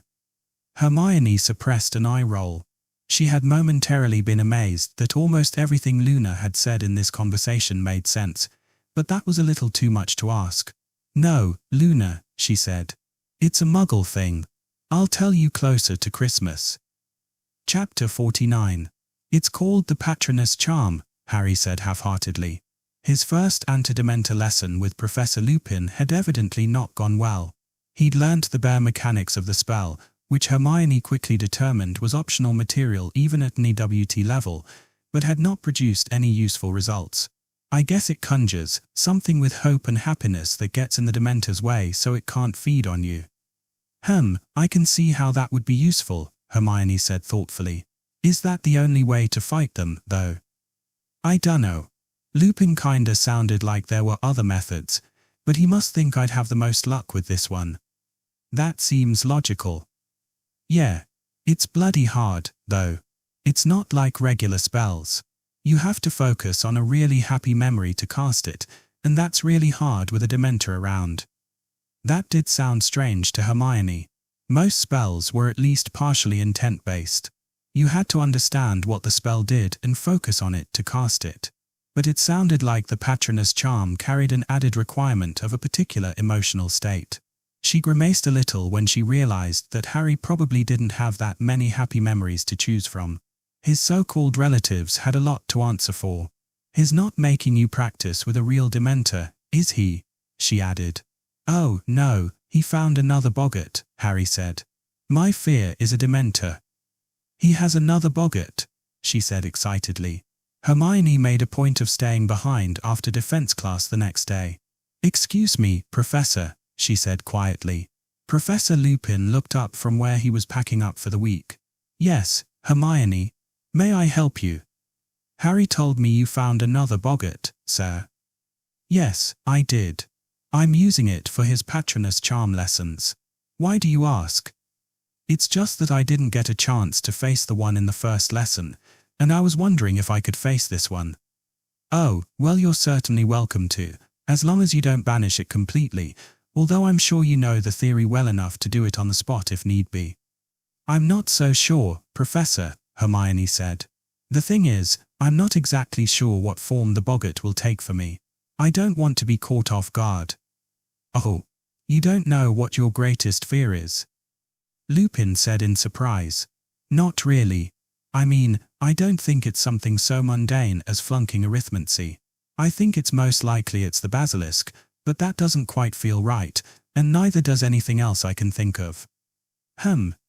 Hermione suppressed an eye roll. She had momentarily been amazed that almost everything Luna had said in this conversation made sense, but that was a little too much to ask. No, Luna, she said. It's a Muggle thing. I'll tell you closer to Christmas. Chapter 49. It's called the Patronus Charm, Harry said half-heartedly. His first Antidementor lesson with Professor Lupin had evidently not gone well. He'd learnt the bare mechanics of the spell, which Hermione quickly determined was optional material even at an EWT level, but had not produced any useful results. I guess it conjures something with hope and happiness that gets in the Dementor's way so it can't feed on you. I can see how that would be useful, Hermione said thoughtfully. Is that the only way to fight them, though? I dunno. Lupin kinda sounded like there were other methods, but he must think I'd have the most luck with this one. That seems logical. Yeah. It's bloody hard, though. It's not like regular spells. You have to focus on a really happy memory to cast it, and that's really hard with a Dementor around. That did sound strange to Hermione. Most spells were at least partially intent-based. You had to understand what the spell did and focus on it to cast it. But it sounded like the Patronus charm carried an added requirement of a particular emotional state. She grimaced a little when she realized that Harry probably didn't have that many happy memories to choose from. His so-called relatives had a lot to answer for. He's not making you practice with a real Dementor, is he? She added. Oh, no, he found another boggart, Harry said. My fear is a Dementor. He has another boggart, she said excitedly. Hermione made a point of staying behind after defense class the next day. Excuse me, Professor, she said quietly. Professor Lupin looked up from where he was packing up for the week. Yes, Hermione. May I help you? Harry told me you found another boggart, sir. Yes, I did. I'm using it for his Patronus charm lessons. Why do you ask? It's just that I didn't get a chance to face the one in the first lesson, and I was wondering if I could face this one. Oh, well, you're certainly welcome to, as long as you don't banish it completely, although I'm sure you know the theory well enough to do it on the spot if need be. I'm not so sure, Professor, Hermione said. The thing is, I'm not exactly sure what form the boggart will take for me. I don't want to be caught off guard. Oh, you don't know what your greatest fear is? Lupin said in surprise. Not really. I mean, I don't think it's something so mundane as flunking Arithmancy. I think it's most likely it's the basilisk, but that doesn't quite feel right, and neither does anything else I can think of.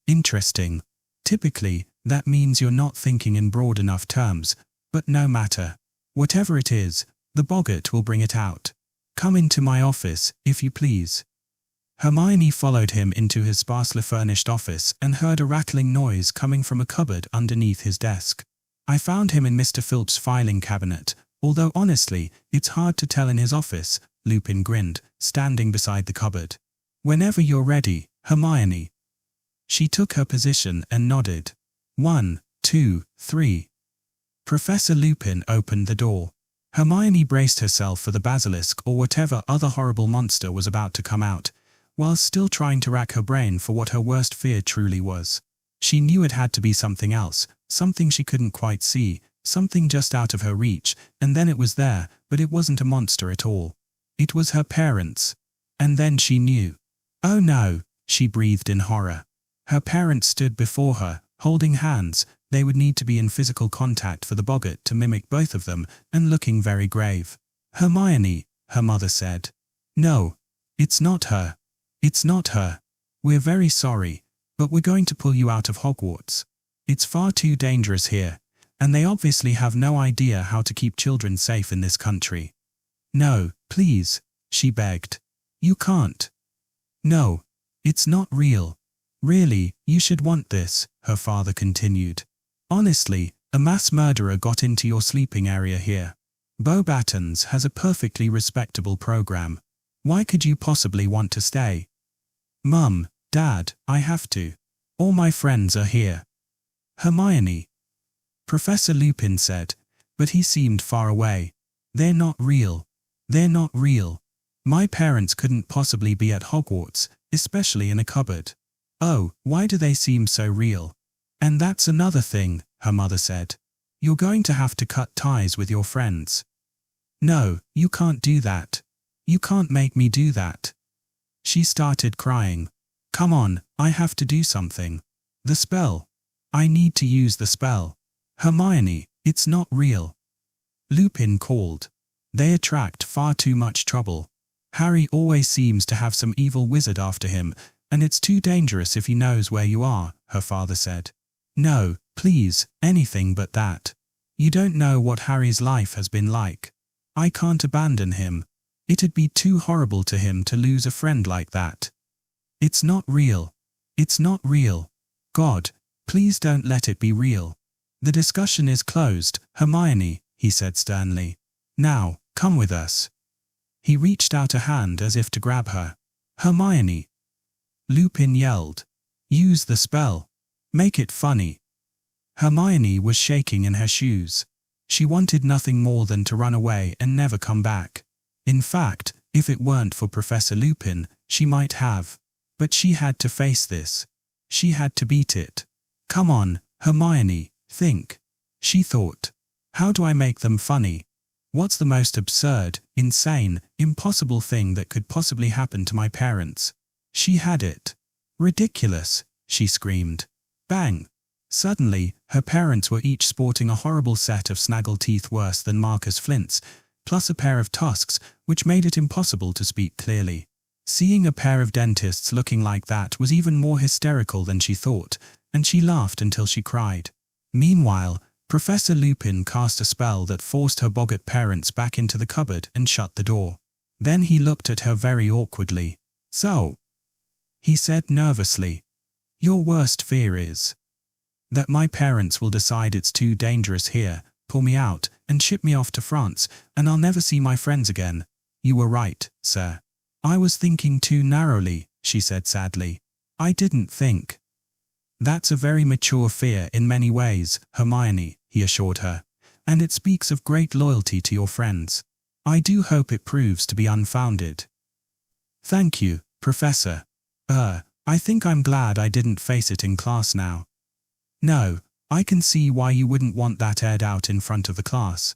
Interesting. Typically, that means you're not thinking in broad enough terms, but no matter. Whatever it is, the boggart will bring it out. Come into my office, if you please. Hermione followed him into his sparsely furnished office and heard a rattling noise coming from a cupboard underneath his desk. I found him in Mr. Philp's filing cabinet, although honestly, it's hard to tell in his office, Lupin grinned, standing beside the cupboard. Whenever you're ready, Hermione. She took her position and nodded. 1, 2, 3. Professor Lupin opened the door. Hermione braced herself for the basilisk or whatever other horrible monster was about to come out, while still trying to rack her brain for what her worst fear truly was. She knew it had to be something else, something she couldn't quite see, something just out of her reach, and then it was there, but it wasn't a monster at all. It was her parents. And then she knew. Oh no, she breathed in horror. Her parents stood before her, holding hands. They would need to be in physical contact for the boggart to mimic both of them, and looking very grave. Hermione, her mother said. No, it's not her. It's not her. We're very sorry, but we're going to pull you out of Hogwarts. It's far too dangerous here, and they obviously have no idea how to keep children safe in this country. No, please, she begged. You can't. No, it's not real. Really, you should want this, her father continued. Honestly, a mass murderer got into your sleeping area here. Beauxbatons has a perfectly respectable program. Why could you possibly want to stay? Mum, Dad, I have to. All my friends are here. Hermione. Professor Lupin said, but he seemed far away. They're not real. They're not real. My parents couldn't possibly be at Hogwarts, especially in a cupboard. Oh, why do they seem so real? And that's another thing, her mother said. You're going to have to cut ties with your friends. No, you can't do that. You can't make me do that. She started crying. Come on, I have to do something. The spell. I need to use the spell. Hermione, it's not real. Lupin called. They attract far too much trouble. Harry always seems to have some evil wizard after him, And it's too dangerous if he knows where you are, her father said. No, please, anything but that. You don't know what Harry's life has been like. I can't abandon him. It'd be too horrible to him to lose a friend like that. It's not real. It's not real. God, please don't let it be real. The discussion is closed, Hermione, he said sternly. Now, come with us. He reached out a hand as if to grab her. Hermione. Lupin yelled. Use the spell. Make it funny. Hermione was shaking in her shoes. She wanted nothing more than to run away and never come back. In fact, if it weren't for Professor Lupin, she might have. But she had to face this. She had to beat it. Come on, Hermione, think. She thought. How do I make them funny? What's the most absurd, insane, impossible thing that could possibly happen to my parents? She had it. Ridiculous, she screamed. Bang! Suddenly, her parents were each sporting a horrible set of snaggle teeth worse than Marcus Flint's, plus a pair of tusks, which made it impossible to speak clearly. Seeing a pair of dentists looking like that was even more hysterical than she thought, and she laughed until she cried. Meanwhile, Professor Lupin cast a spell that forced her boggart parents back into the cupboard and shut the door. Then he looked at her very awkwardly. So, he said nervously, your worst fear is that my parents will decide it's too dangerous here, pull me out, and ship me off to France, and I'll never see my friends again. You were right, sir. I was thinking too narrowly, she said sadly. I didn't think. That's a very mature fear in many ways, Hermione, he assured her, and it speaks of great loyalty to your friends. I do hope it proves to be unfounded. Thank you, Professor. I think I'm glad I didn't face it in class now. No, I can see why you wouldn't want that aired out in front of the class.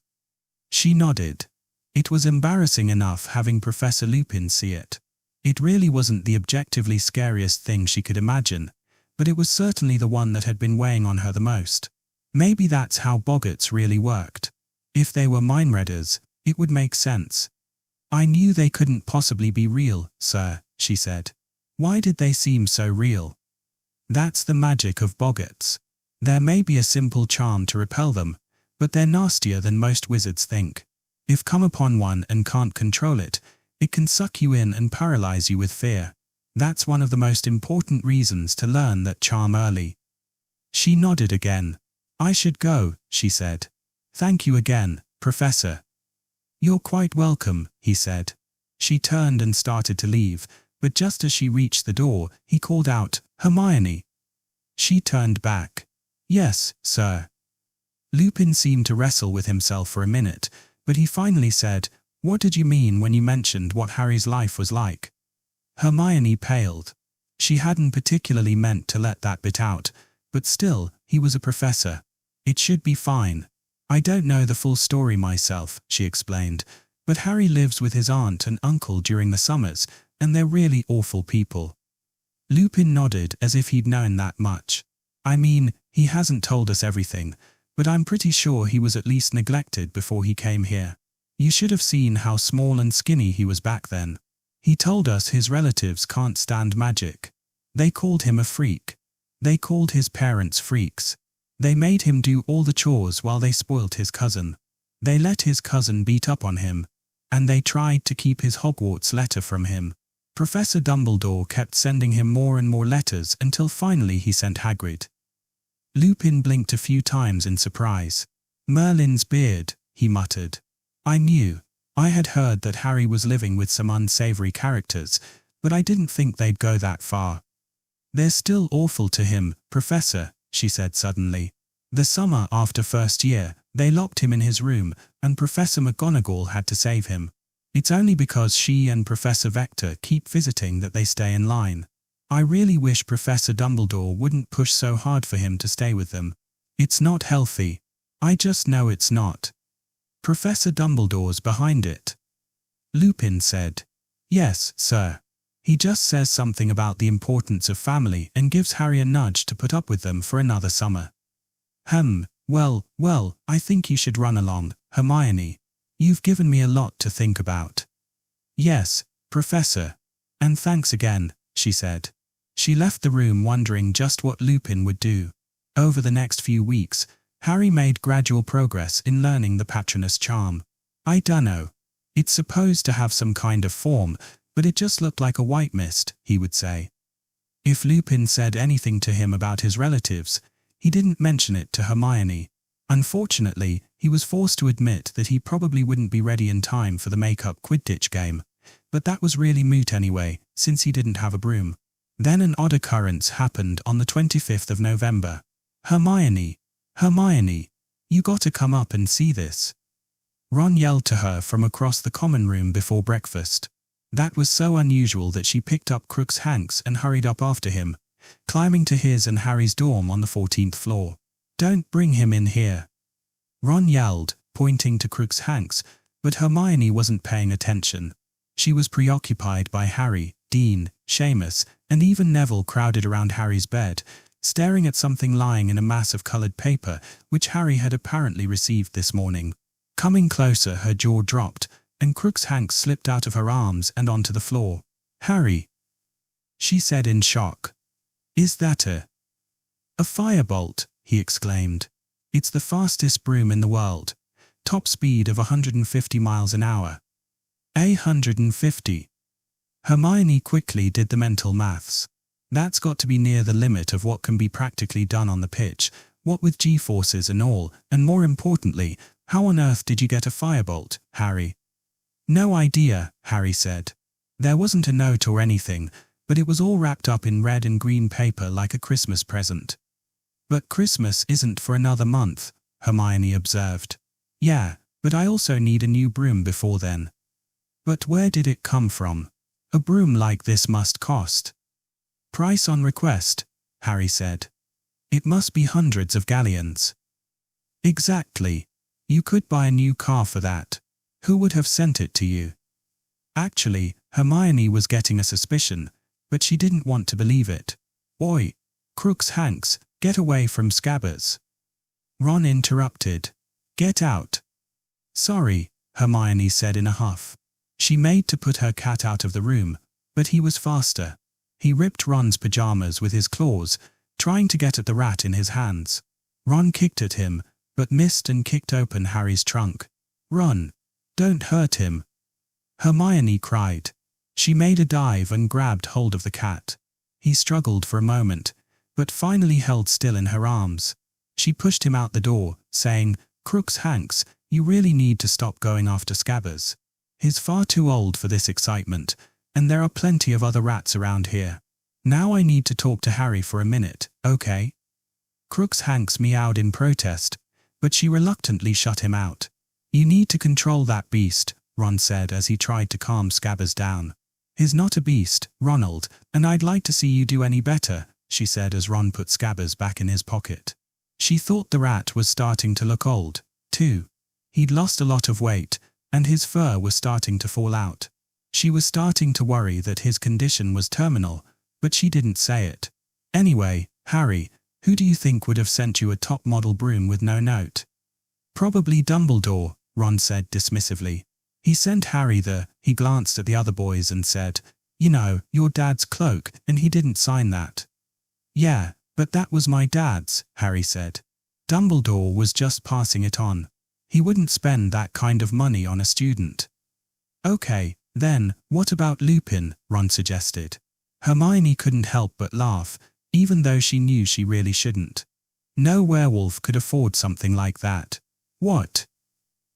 She nodded. It was embarrassing enough having Professor Lupin see it. It really wasn't the objectively scariest thing she could imagine, but it was certainly the one that had been weighing on her the most. Maybe that's how boggarts really worked. If they were mind readers, it would make sense. I knew they couldn't possibly be real, sir, she said. Why did they seem so real? That's the magic of boggarts. There may be a simple charm to repel them, but they're nastier than most wizards think. If come upon one and can't control it, it can suck you in and paralyze you with fear. That's one of the most important reasons to learn that charm early. She nodded again. I should go, she said. Thank you again, Professor. You're quite welcome, he said. She turned and started to leave, but just as she reached the door, he called out, Hermione. She turned back. Yes, sir. Lupin seemed to wrestle with himself for a minute, but he finally said, What did you mean when you mentioned what Harry's life was like? Hermione paled. She hadn't particularly meant to let that bit out, but still, he was a professor. It should be fine. I don't know the full story myself, she explained, but Harry lives with his aunt and uncle during the summers, and they're really awful people. Lupin nodded as if he'd known that much. I mean, he hasn't told us everything, but I'm pretty sure he was at least neglected before he came here. You should have seen how small and skinny he was back then. He told us his relatives can't stand magic. They called him a freak. They called his parents freaks. They made him do all the chores while they spoilt his cousin. They let his cousin beat up on him. And they tried to keep his Hogwarts letter from him. Professor Dumbledore kept sending him more and more letters until finally he sent Hagrid. Lupin blinked a few times in surprise. Merlin's beard, he muttered. I knew. I had heard that Harry was living with some unsavory characters, but I didn't think they'd go that far. They're still awful to him, Professor, she said suddenly. The summer after first year, they locked him in his room, and Professor McGonagall had to save him. It's only because she and Professor Vector keep visiting that they stay in line. I really wish Professor Dumbledore wouldn't push so hard for him to stay with them. It's not healthy. I just know it's not. Professor Dumbledore's behind it. Lupin said. Yes, sir. He just says something about the importance of family and gives Harry a nudge to put up with them for another summer. Well, I think you should run along, Hermione. You've given me a lot to think about. Yes, Professor. And thanks again, she said. She left the room wondering just what Lupin would do. Over the next few weeks, Harry made gradual progress in learning the Patronus charm. I dunno. It's supposed to have some kind of form, but it just looked like a white mist, he would say. If Lupin said anything to him about his relatives, he didn't mention it to Hermione. Unfortunately, he was forced to admit that he probably wouldn't be ready in time for the make-up Quidditch game, but that was really moot anyway, since he didn't have a broom. Then an odd occurrence happened on the 25th of November. Hermione, you gotta come up and see this. Ron yelled to her from across the common room before breakfast. That was so unusual that she picked up Crookshanks and hurried up after him, climbing to his and Harry's dorm on the 14th floor. Don't bring him in here, Ron yelled, pointing to Crookshanks, but Hermione wasn't paying attention. She was preoccupied by Harry, Dean, Seamus, and even Neville crowded around Harry's bed, staring at something lying in a mass of coloured paper which Harry had apparently received this morning. Coming closer, her jaw dropped, and Crookshanks slipped out of her arms and onto the floor. Harry, she said in shock. Is that a firebolt? He exclaimed. It's the fastest broom in the world. Top speed of 150 miles an hour. 150. Hermione quickly did the mental maths. That's got to be near the limit of what can be practically done on the pitch, what with G-forces and all, and more importantly, how on earth did you get a firebolt, Harry? No idea, Harry said. There wasn't a note or anything, but it was all wrapped up in red and green paper like a Christmas present. But Christmas isn't for another month, Hermione observed. Yeah, but I also need a new broom before then. But where did it come from? A broom like this must cost. Price on request, Harry said. It must be hundreds of galleons. Exactly. You could buy a new car for that. Who would have sent it to you? Actually, Hermione was getting a suspicion, but she didn't want to believe it. Oi, Crookshanks, get away from Scabbers. Ron interrupted. Get out. Sorry, Hermione said in a huff. She made to put her cat out of the room, but he was faster. He ripped Ron's pajamas with his claws, trying to get at the rat in his hands. Ron kicked at him, but missed and kicked open Harry's trunk. Ron, don't hurt him, Hermione cried. She made a dive and grabbed hold of the cat. He struggled for a moment, but finally held still in her arms. She pushed him out the door, saying, Crookshanks, you really need to stop going after Scabbers. He's far too old for this excitement, and there are plenty of other rats around here. Now I need to talk to Harry for a minute, okay? Crookshanks meowed in protest, but she reluctantly shut him out. You need to control that beast, Ron said as he tried to calm Scabbers down. He's not a beast, Ronald, and I'd like to see you do any better, she said as Ron put Scabbers back in his pocket. She thought the rat was starting to look old, too. He'd lost a lot of weight, and his fur was starting to fall out. She was starting to worry that his condition was terminal, but she didn't say it. Anyway, Harry, who do you think would have sent you a top-model broom with no note? Probably Dumbledore, Ron said dismissively. He sent Harry he glanced at the other boys and said, You know, your dad's cloak, and he didn't sign that. Yeah, but that was my dad's, Harry said. Dumbledore was just passing it on. He wouldn't spend that kind of money on a student. Okay, then, what about Lupin, Ron suggested. Hermione couldn't help but laugh, even though she knew she really shouldn't. No werewolf could afford something like that. What?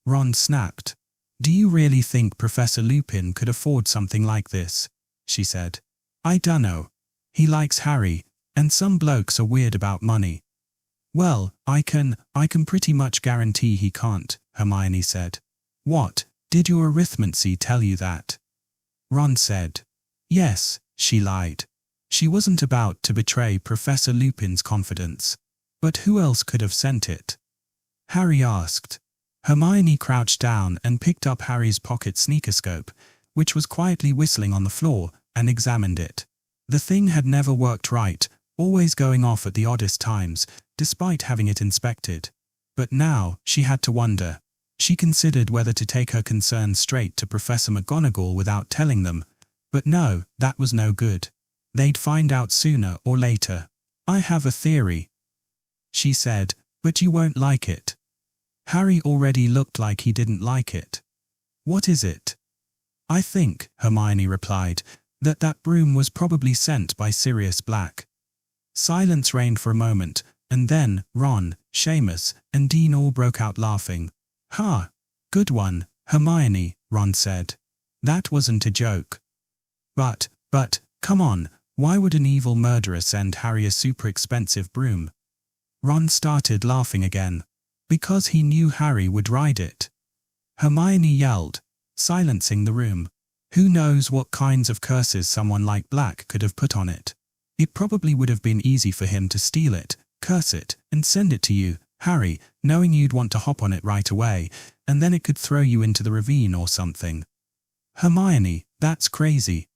Ron snapped. Do you really think Professor Lupin could afford something like this? She said. I dunno. He likes Harry, and some blokes are weird about money. Well, I can pretty much guarantee he can't, Hermione said. What, did your Arithmancy tell you that? Ron said. Yes, she lied. She wasn't about to betray Professor Lupin's confidence. But who else could have sent it? Harry asked. Hermione crouched down and picked up Harry's pocket sneakoscope, which was quietly whistling on the floor, and examined it. The thing had never worked right, always going off at the oddest times, despite having it inspected. But now, she had to wonder. She considered whether to take her concerns straight to Professor McGonagall without telling them, but no, that was no good. They'd find out sooner or later. I have a theory, she said, but you won't like it. Harry already looked like he didn't like it. What is it? I think, Hermione replied, that broom was probably sent by Sirius Black. Silence reigned for a moment, and then Ron, Seamus, and Dean all broke out laughing. Ha! Good one, Hermione, Ron said. That wasn't a joke. But, come on, why would an evil murderer send Harry a super expensive broom? Ron started laughing again. Because he knew Harry would ride it. Hermione yelled, silencing the room. Who knows what kinds of curses someone like Black could have put on it? It probably would have been easy for him to steal it, curse it, and send it to you, Harry, knowing you'd want to hop on it right away, and then it could throw you into the ravine or something. Hermione, that's crazy,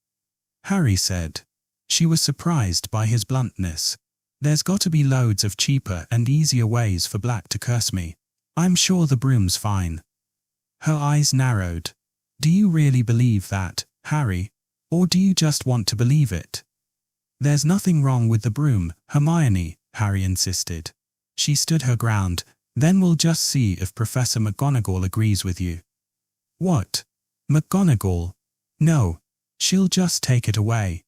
Harry said. She was surprised by his bluntness. There's got to be loads of cheaper and easier ways for Black to curse me. I'm sure the broom's fine. Her eyes narrowed. Do you really believe that, Harry? Or do you just want to believe it? There's nothing wrong with the broom, Hermione, Harry insisted. She stood her ground. Then we'll just see if Professor McGonagall agrees with you. What? McGonagall? No. She'll just take it away.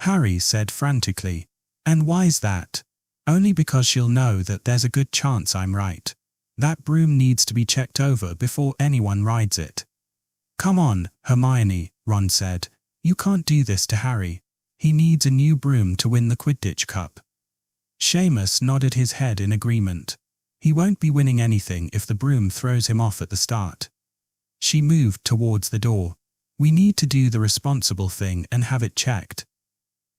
Harry said frantically. And why's that? Only because she'll know that there's a good chance I'm right. That broom needs to be checked over before anyone rides it. Come on, Hermione, Ron said. You can't do this to Harry. He needs a new broom to win the Quidditch Cup. Seamus nodded his head in agreement. He won't be winning anything if the broom throws him off at the start. She moved towards the door. We need to do the responsible thing and have it checked.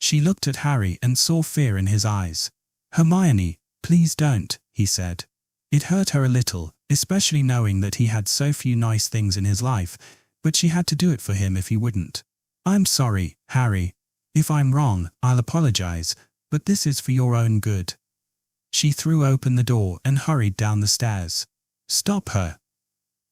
She looked at Harry and saw fear in his eyes. Hermione, please don't, he said. It hurt her a little, especially knowing that he had so few nice things in his life, but she had to do it for him if he wouldn't. I'm sorry, Harry. If I'm wrong, I'll apologize, but this is for your own good. She threw open the door and hurried down the stairs. Stop her!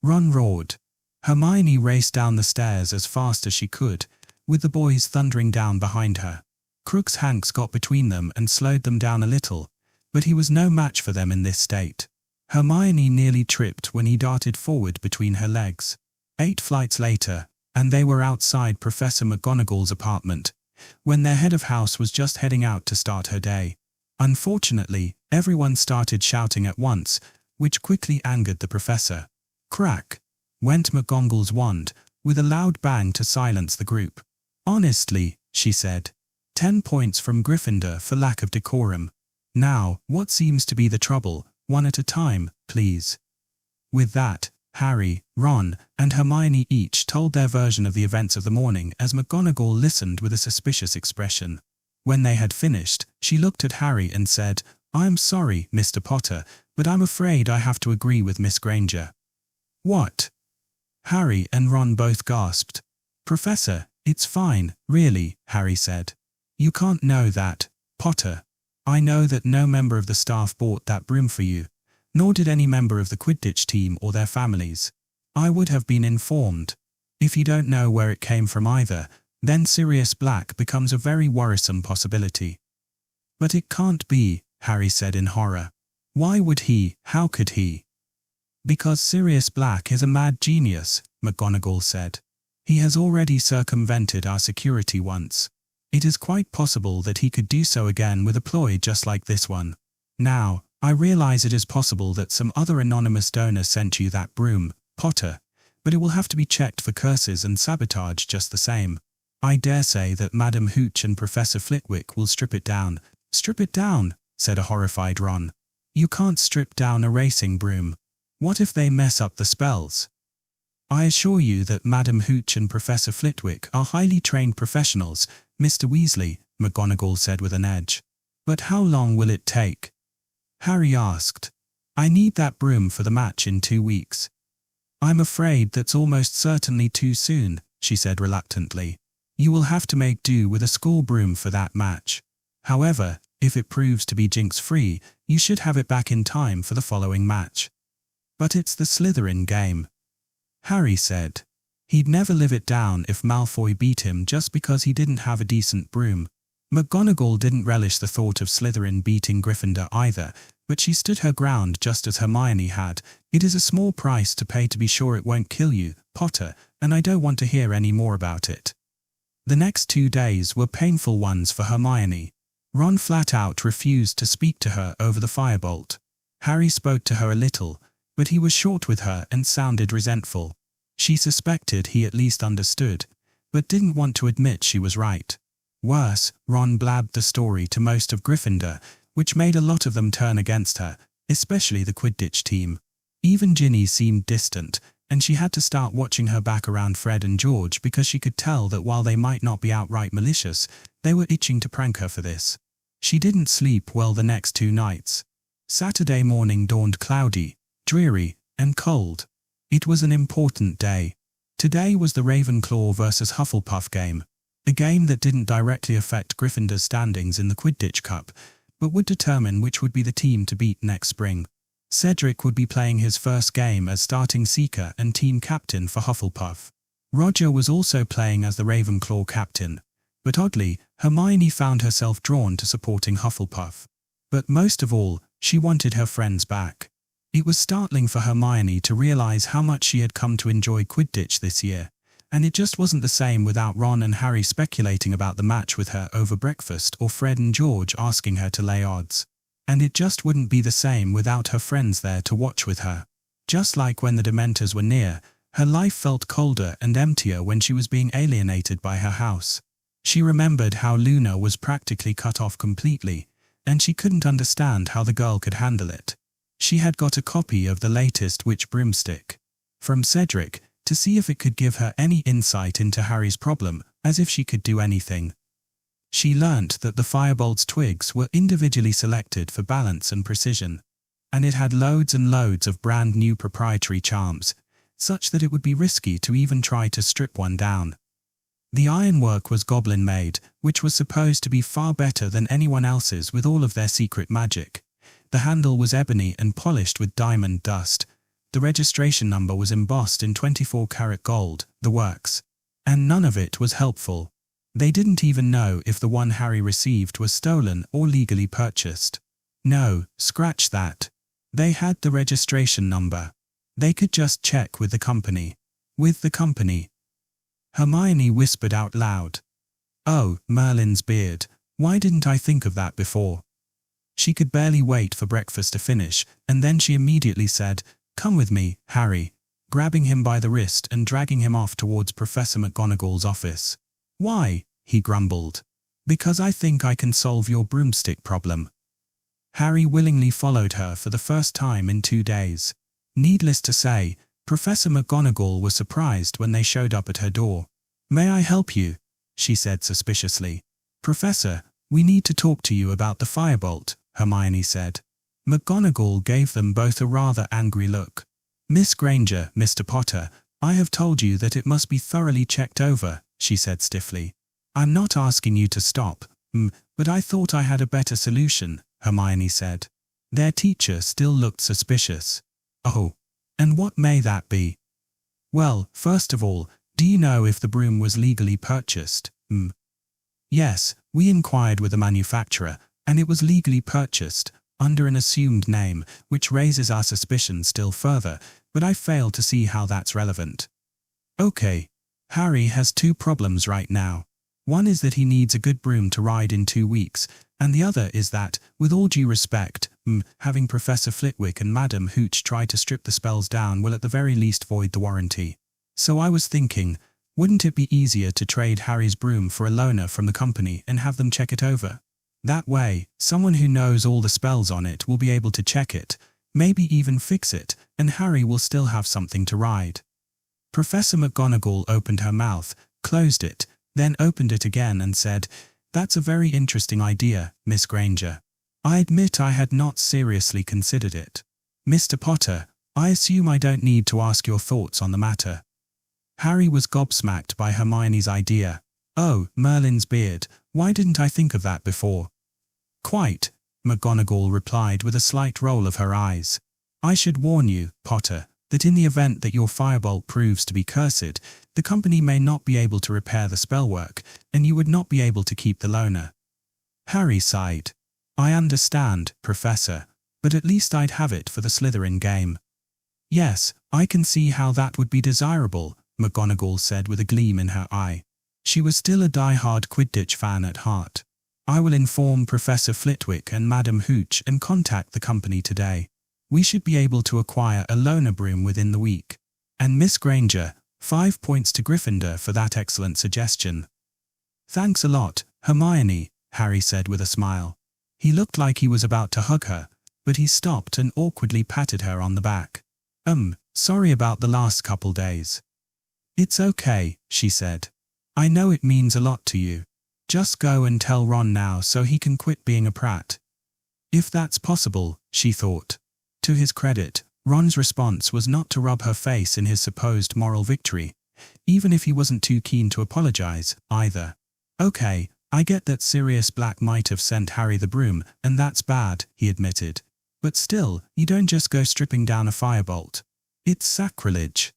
Ron roared. Hermione raced down the stairs as fast as she could, with the boys thundering down behind her. Crookshanks got between them and slowed them down a little, but he was no match for them in this state. Hermione nearly tripped when he darted forward between her legs. 8 flights later, and they were outside Professor McGonagall's apartment, when their head of house was just heading out to start her day. Unfortunately, everyone started shouting at once, which quickly angered the professor. Crack! Went McGonagall's wand, with a loud bang to silence the group. Honestly, she said. 10 points from Gryffindor for lack of decorum. Now, what seems to be the trouble? One at a time, please. With that, Harry, Ron, and Hermione each told their version of the events of the morning as McGonagall listened with a suspicious expression. When they had finished, she looked at Harry and said, I'm sorry, Mr. Potter, but I'm afraid I have to agree with Miss Granger. What? Harry and Ron both gasped. Professor, it's fine, really, Harry said. You can't know that, Potter. I know that no member of the staff bought that broom for you, nor did any member of the Quidditch team or their families. I would have been informed. If you don't know where it came from either, then Sirius Black becomes a very worrisome possibility. But it can't be, Harry said in horror. Why would he? How could he? Because Sirius Black is a mad genius, McGonagall said. He has already circumvented our security once. It is quite possible that he could do so again with a ploy just like this one. Now, I realize it is possible that some other anonymous donor sent you that broom, Potter, but it will have to be checked for curses and sabotage just the same. I dare say that Madam Hooch and Professor Flitwick will strip it down. Strip it down, said a horrified Ron. You can't strip down a racing broom. What if they mess up the spells? I assure you that Madam Hooch and Professor Flitwick are highly trained professionals, Mr. Weasley, McGonagall said with an edge. But how long will it take? Harry asked. I need that broom for the match in 2 weeks. I'm afraid that's almost certainly too soon, she said reluctantly. You will have to make do with a school broom for that match. However, if it proves to be jinx-free, you should have it back in time for the following match. But it's the Slytherin game, Harry said. He'd never live it down if Malfoy beat him just because he didn't have a decent broom. McGonagall didn't relish the thought of Slytherin beating Gryffindor either, but she stood her ground just as Hermione had. "It is a small price to pay to be sure it won't kill you, Potter, and I don't want to hear any more about it." The next 2 days were painful ones for Hermione. Ron flat out refused to speak to her over the firebolt. Harry spoke to her a little, but he was short with her and sounded resentful. She suspected he at least understood, but didn't want to admit she was right. Worse, Ron blabbed the story to most of Gryffindor, which made a lot of them turn against her, especially the Quidditch team. Even Ginny seemed distant, and she had to start watching her back around Fred and George because she could tell that while they might not be outright malicious, they were itching to prank her for this. She didn't sleep well the next 2 nights. Saturday morning dawned cloudy, dreary, and cold. It was an important day. Today was the Ravenclaw vs Hufflepuff game, a game that didn't directly affect Gryffindor's standings in the Quidditch Cup, but would determine which would be the team to beat next spring. Cedric would be playing his first game as starting seeker and team captain for Hufflepuff. Roger was also playing as the Ravenclaw captain, but oddly, Hermione found herself drawn to supporting Hufflepuff. But most of all, she wanted her friends back. It was startling for Hermione to realize how much she had come to enjoy Quidditch this year, and it just wasn't the same without Ron and Harry speculating about the match with her over breakfast or Fred and George asking her to lay odds. And it just wouldn't be the same without her friends there to watch with her. Just like when the Dementors were near, her life felt colder and emptier when she was being alienated by her house. She remembered how Luna was practically cut off completely, and she couldn't understand how the girl could handle it. She had got a copy of the latest Witch Broomstick from Cedric to see if it could give her any insight into Harry's problem, as if she could do anything. She learnt that the firebolt's twigs were individually selected for balance and precision, and it had loads and loads of brand new proprietary charms, such that it would be risky to even try to strip one down. The ironwork was goblin-made, which was supposed to be far better than anyone else's with all of their secret magic. The handle was ebony and polished with diamond dust. The registration number was embossed in 24-karat gold, the works. And none of it was helpful. They didn't even know if the one Harry received was stolen or legally purchased. No, scratch that. They had the registration number. They could just check with the company. With the company. Hermione whispered out loud. "Oh, Merlin's beard. Why didn't I think of that before?" She could barely wait for breakfast to finish, and then she immediately said, "Come with me, Harry," grabbing him by the wrist and dragging him off towards Professor McGonagall's office. "Why?" he grumbled. "Because I think I can solve your broomstick problem." Harry willingly followed her for the first time in 2 days. Needless to say, Professor McGonagall was surprised when they showed up at her door. "May I help you?" she said suspiciously. "Professor, we need to talk to you about the firebolt," Hermione said. McGonagall gave them both a rather angry look. "Miss Granger, Mr. Potter, I have told you that it must be thoroughly checked over," she said stiffly. "I'm not asking you to stop, but I thought I had a better solution," Hermione said. Their teacher still looked suspicious. "Oh, and what may that be?" "Well, first of all, do you know if the broom was legally purchased?" "Yes, we inquired with the manufacturer, and it was legally purchased, under an assumed name, which raises our suspicion still further, but I fail to see how that's relevant." "Okay. Harry has 2 problems right now. One is that he needs a good broom to ride in 2 weeks, and the other is that, with all due respect, having Professor Flitwick and Madam Hooch try to strip the spells down will at the very least void the warranty. So I was thinking, wouldn't it be easier to trade Harry's broom for a loaner from the company and have them check it over? That way, someone who knows all the spells on it will be able to check it, maybe even fix it, and Harry will still have something to ride." Professor McGonagall opened her mouth, closed it, then opened it again and said, "That's a very interesting idea, Miss Granger. I admit I had not seriously considered it. Mr. Potter, I assume I don't need to ask your thoughts on the matter." Harry was gobsmacked by Hermione's idea. "Oh, Merlin's beard, why didn't I think of that before?" "Quite," McGonagall replied with a slight roll of her eyes. "I should warn you, Potter, that in the event that your firebolt proves to be cursed, the company may not be able to repair the spellwork, and you would not be able to keep the loaner. Harry sighed. I understand, Professor, but at least I'd have it for the Slytherin game. Yes, I can see how that would be desirable, McGonagall said with a gleam in her eye. She was still a die-hard Quidditch fan at heart. I will inform Professor Flitwick and Madam Hooch and contact the company today. We should be able to acquire a loaner broom within the week. And Miss Granger, 5 points to Gryffindor for that excellent suggestion. Thanks a lot, Hermione, Harry said with a smile. He looked like he was about to hug her, but he stopped and awkwardly patted her on the back. Sorry about the last couple days. It's okay, she said. I know it means a lot to you. Just go and tell Ron now so he can quit being a prat. If that's possible, she thought. To his credit, Ron's response was not to rub her face in his supposed moral victory, even if he wasn't too keen to apologize, either. Okay, I get that Sirius Black might have sent Harry the broom, and that's bad, he admitted. But still, you don't just go stripping down a firebolt. It's sacrilege.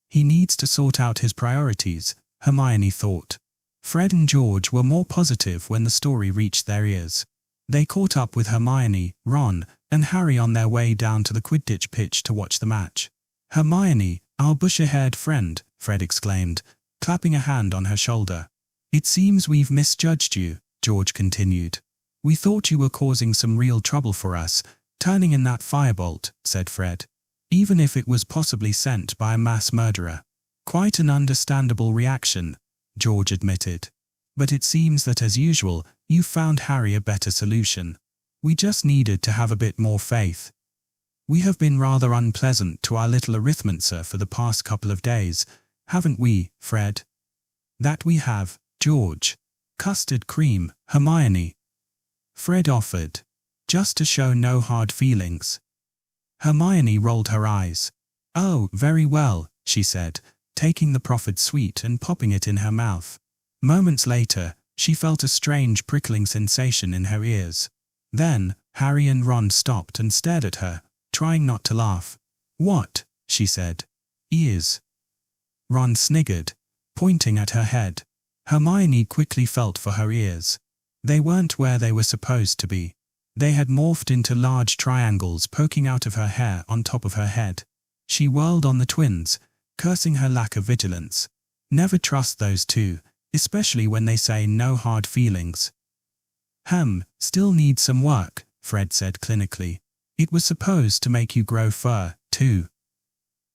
He needs to sort out his priorities, Hermione thought. Fred and George were more positive when the story reached their ears. They caught up with Hermione, Ron, and Harry on their way down to the Quidditch pitch to watch the match. Hermione, our bushy-haired friend, Fred exclaimed, clapping a hand on her shoulder. It seems we've misjudged you, George continued. We thought you were causing some real trouble for us, turning in that firebolt, said Fred. Even if it was possibly sent by a mass murderer. Quite an understandable reaction, George admitted. But it seems that as usual, you found Harry a better solution. We just needed to have a bit more faith. We have been rather unpleasant to our little Arithmancer for the past couple of days, haven't we, Fred? That we have, George. Custard cream, Hermione. Fred offered. Just to show no hard feelings. Hermione rolled her eyes. Oh, very well, she said, taking the proffered sweet and popping it in her mouth. Moments later, she felt a strange prickling sensation in her ears. Then, Harry and Ron stopped and stared at her, trying not to laugh. What? She said. Ears. Ron sniggered, pointing at her head. Hermione quickly felt for her ears. They weren't where they were supposed to be. They had morphed into large triangles poking out of her hair on top of her head. She whirled on the twins, cursing her lack of vigilance. Never trust those two, especially when they say no hard feelings. Still needs some work, Fred said clinically. It was supposed to make you grow fur, too.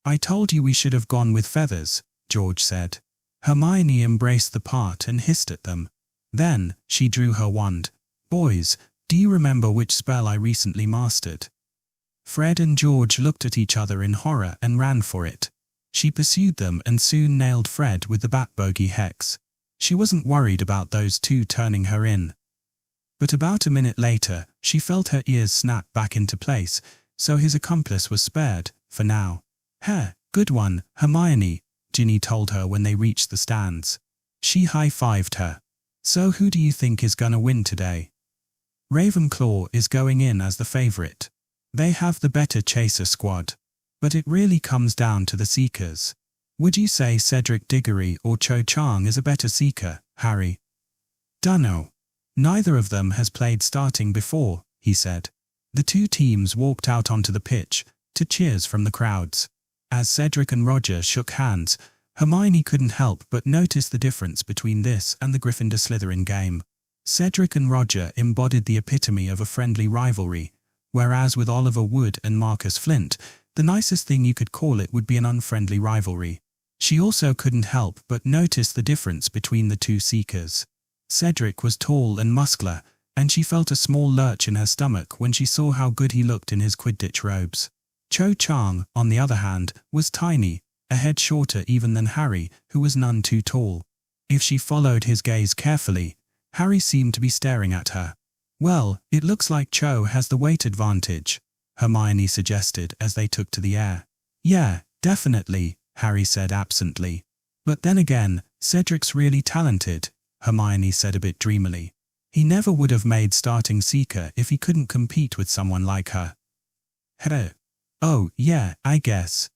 I told you we should have gone with feathers, George said. Hermione embraced the part and hissed at them. Then, she drew her wand. Boys, do you remember which spell I recently mastered? Fred and George looked at each other in horror and ran for it. She pursued them and soon nailed Fred with the bat bogey hex. She wasn't worried about those two turning her in. But about a minute later, she felt her ears snap back into place, so his accomplice was spared, for now. Good one, Hermione, Ginny told her when they reached the stands. She high-fived her. So who do you think is gonna win today? Ravenclaw is going in as the favorite. They have the better chaser squad. But it really comes down to the seekers. Would you say Cedric Diggory or Cho Chang is a better seeker, Harry? Dunno. Neither of them has played starting before, he said. The two teams walked out onto the pitch, to cheers from the crowds. As Cedric and Roger shook hands, Hermione couldn't help but notice the difference between this and the Gryffindor-Slytherin game. Cedric and Roger embodied the epitome of a friendly rivalry, whereas with Oliver Wood and Marcus Flint, the nicest thing you could call it would be an unfriendly rivalry. She also couldn't help but notice the difference between the two seekers. Cedric was tall and muscular, and she felt a small lurch in her stomach when she saw how good he looked in his Quidditch robes. Cho Chang, on the other hand, was tiny, a head shorter even than Harry, who was none too tall. If she followed his gaze carefully, Harry seemed to be staring at her. Well, it looks like Cho has the weight advantage, Hermione suggested as they took to the air. Yeah, definitely, Harry said absently. But then again, Cedric's really talented, Hermione said a bit dreamily. He never would have made starting seeker if he couldn't compete with someone like her. Oh, yeah, I guess.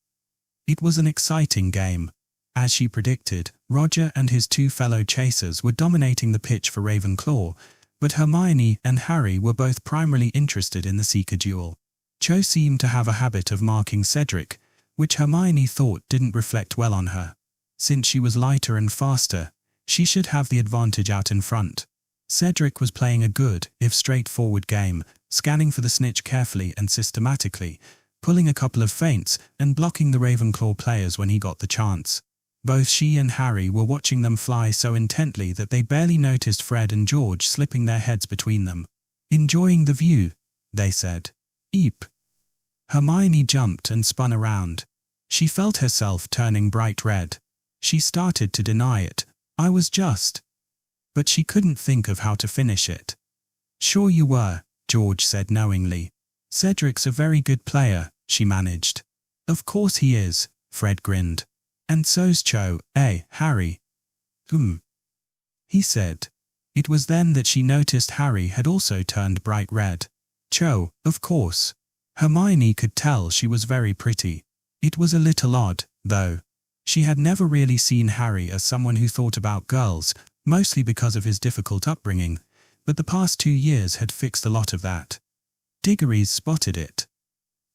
It was an exciting game. As she predicted, Roger and his two fellow chasers were dominating the pitch for Ravenclaw, But Hermione and Harry were both primarily interested in the Seeker duel. Cho seemed to have a habit of marking Cedric, which Hermione thought didn't reflect well on her. Since she was lighter and faster, she should have the advantage out in front. Cedric was playing a good, if straightforward game, scanning for the snitch carefully and systematically, pulling a couple of feints and blocking the Ravenclaw players when he got the chance. Both she and Harry were watching them fly so intently that they barely noticed Fred and George slipping their heads between them. "Enjoying the view," they said. "Eep." Hermione jumped and spun around. She felt herself turning bright red. She started to deny it. "I was just..." But she couldn't think of how to finish it. "Sure you were," George said knowingly. "Cedric's a very good player," she managed. "Of course he is," Fred grinned. "And so's Cho, Harry?" He said. It was then that she noticed Harry had also turned bright red. Cho, of course. Hermione could tell she was very pretty. It was a little odd, though. She had never really seen Harry as someone who thought about girls, mostly because of his difficult upbringing, but the past 2 years had fixed a lot of that. Diggory's spotted it.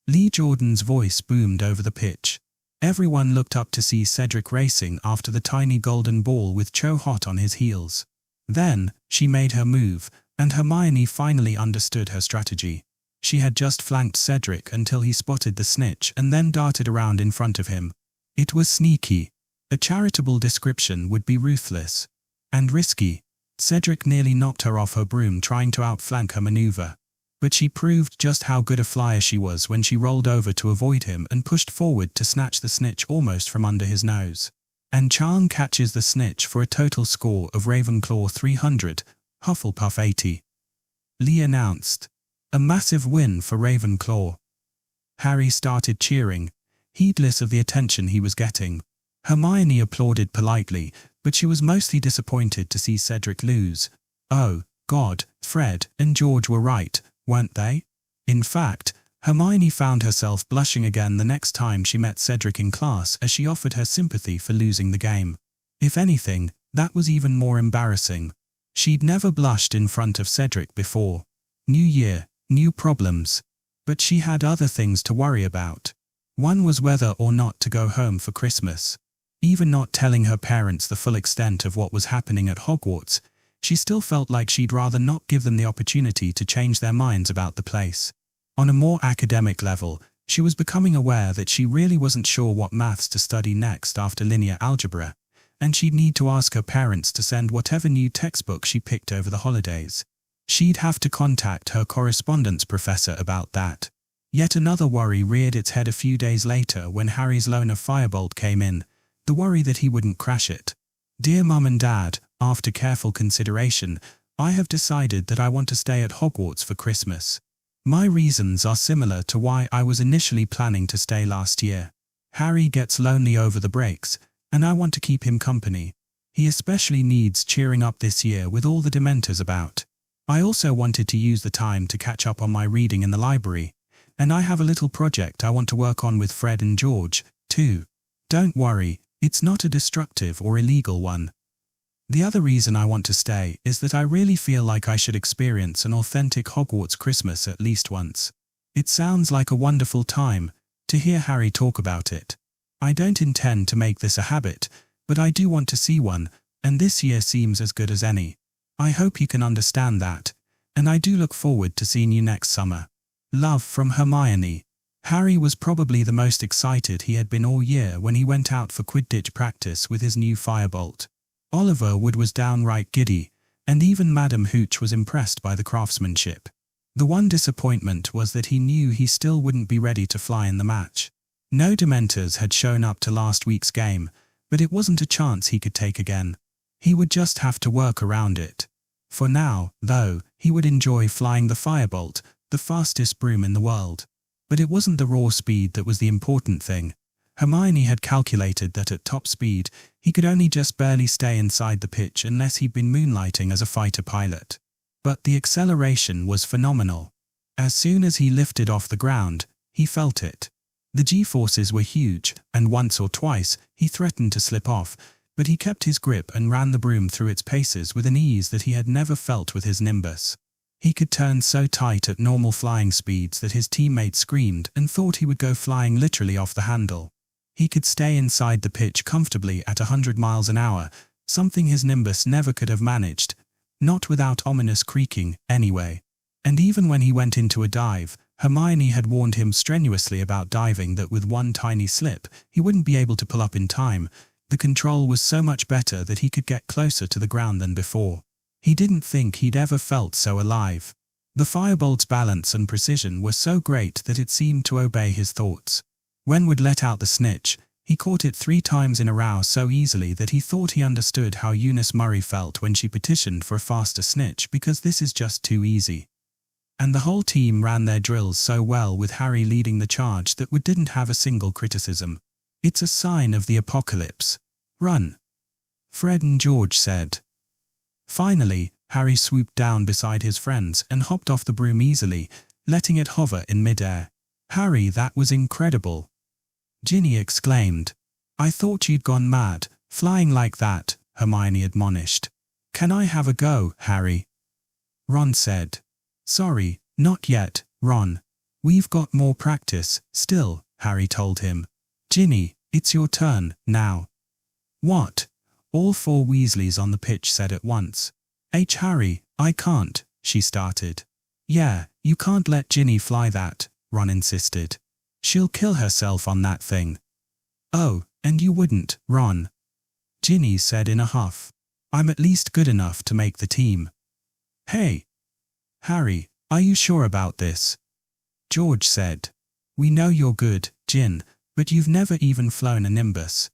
Lee Jordan's voice boomed over the pitch. Everyone looked up to see Cedric racing after the tiny golden ball with Cho hot on his heels. Then, she made her move, and Hermione finally understood her strategy. She had just flanked Cedric until he spotted the snitch and then darted around in front of him. It was sneaky. A charitable description would be ruthless. And risky. Cedric nearly knocked her off her broom trying to outflank her maneuver. But she proved just how good a flyer she was when she rolled over to avoid him and pushed forward to snatch the snitch almost from under his nose. And Charm catches the snitch for a total score of Ravenclaw 300, Hufflepuff 80. Lee announced. A massive win for Ravenclaw. Harry started cheering, heedless of the attention he was getting. Hermione applauded politely, but she was mostly disappointed to see Cedric lose. Oh, God, Fred and George were right, weren't they? In fact, Hermione found herself blushing again the next time she met Cedric in class as she offered her sympathy for losing the game. If anything, that was even more embarrassing. She'd never blushed in front of Cedric before. New year, new problems. But she had other things to worry about. One was whether or not to go home for Christmas. Even not telling her parents the full extent of what was happening at Hogwarts, she still felt like she'd rather not give them the opportunity to change their minds about the place. On a more academic level, she was becoming aware that she really wasn't sure what maths to study next after linear algebra, and she'd need to ask her parents to send whatever new textbook she picked over the holidays. She'd have to contact her correspondence professor about that. Yet another worry reared its head a few days later when Harry's loan of Firebolt came in, the worry that he wouldn't crash it. "Dear Mum and Dad, after careful consideration, I have decided that I want to stay at Hogwarts for Christmas. My reasons are similar to why I was initially planning to stay last year. Harry gets lonely over the breaks, and I want to keep him company. He especially needs cheering up this year with all the Dementors about. I also wanted to use the time to catch up on my reading in the library, and I have a little project I want to work on with Fred and George, too. Don't worry, it's not a destructive or illegal one. The other reason I want to stay is that I really feel like I should experience an authentic Hogwarts Christmas at least once. It sounds like a wonderful time to hear Harry talk about it. I don't intend to make this a habit, but I do want to see one, and this year seems as good as any. I hope you can understand that, and I do look forward to seeing you next summer. Love from Hermione." Harry was probably the most excited he had been all year when he went out for Quidditch practice with his new Firebolt. Oliver Wood was downright giddy, and even Madam Hooch was impressed by the craftsmanship. The one disappointment was that he knew he still wouldn't be ready to fly in the match. No Dementors had shown up to last week's game, but it wasn't a chance he could take again. He would just have to work around it. For now, though, he would enjoy flying the Firebolt, the fastest broom in the world. But it wasn't the raw speed that was the important thing. Hermione had calculated that at top speed, he could only just barely stay inside the pitch unless he'd been moonlighting as a fighter pilot. But the acceleration was phenomenal. As soon as he lifted off the ground, he felt it. The G-forces were huge, and once or twice, he threatened to slip off, but he kept his grip and ran the broom through its paces with an ease that he had never felt with his Nimbus. He could turn so tight at normal flying speeds that his teammates screamed and thought he would go flying literally off the handle. He could stay inside the pitch comfortably at 100 miles an hour, something his Nimbus never could have managed, not without ominous creaking, anyway. And even when he went into a dive, Hermione had warned him strenuously about diving that with one tiny slip, he wouldn't be able to pull up in time. The control was so much better that he could get closer to the ground than before. He didn't think he'd ever felt so alive. The firebolt's balance and precision were so great that it seemed to obey his thoughts. When Wood let out the snitch, he caught it 3 times in a row so easily that he thought he understood how Eunice Murray felt when she petitioned for a faster snitch, because this is just too easy. And the whole team ran their drills so well with Harry leading the charge that Wood didn't have a single criticism. "It's a sign of the apocalypse. Run," Fred and George said. Finally, Harry swooped down beside his friends and hopped off the broom easily, letting it hover in midair. "Harry, that was incredible," Ginny exclaimed. "I thought you'd gone mad, flying like that," Hermione admonished. "Can I have a go, Harry?" Ron said. "Sorry, not yet, Ron. We've got more practice, still," Harry told him. "Ginny, it's your turn, now." "What?" all 4 Weasleys on the pitch said at once. Harry, I can't," she started. "Yeah, you can't let Ginny fly that," Ron insisted. "She'll kill herself on that thing." "Oh, and you wouldn't, Ron," Ginny said in a huff. "I'm at least good enough to make the team." "Hey, Harry, are you sure about this?" George said. "We know you're good, Gin, but you've never even flown a Nimbus."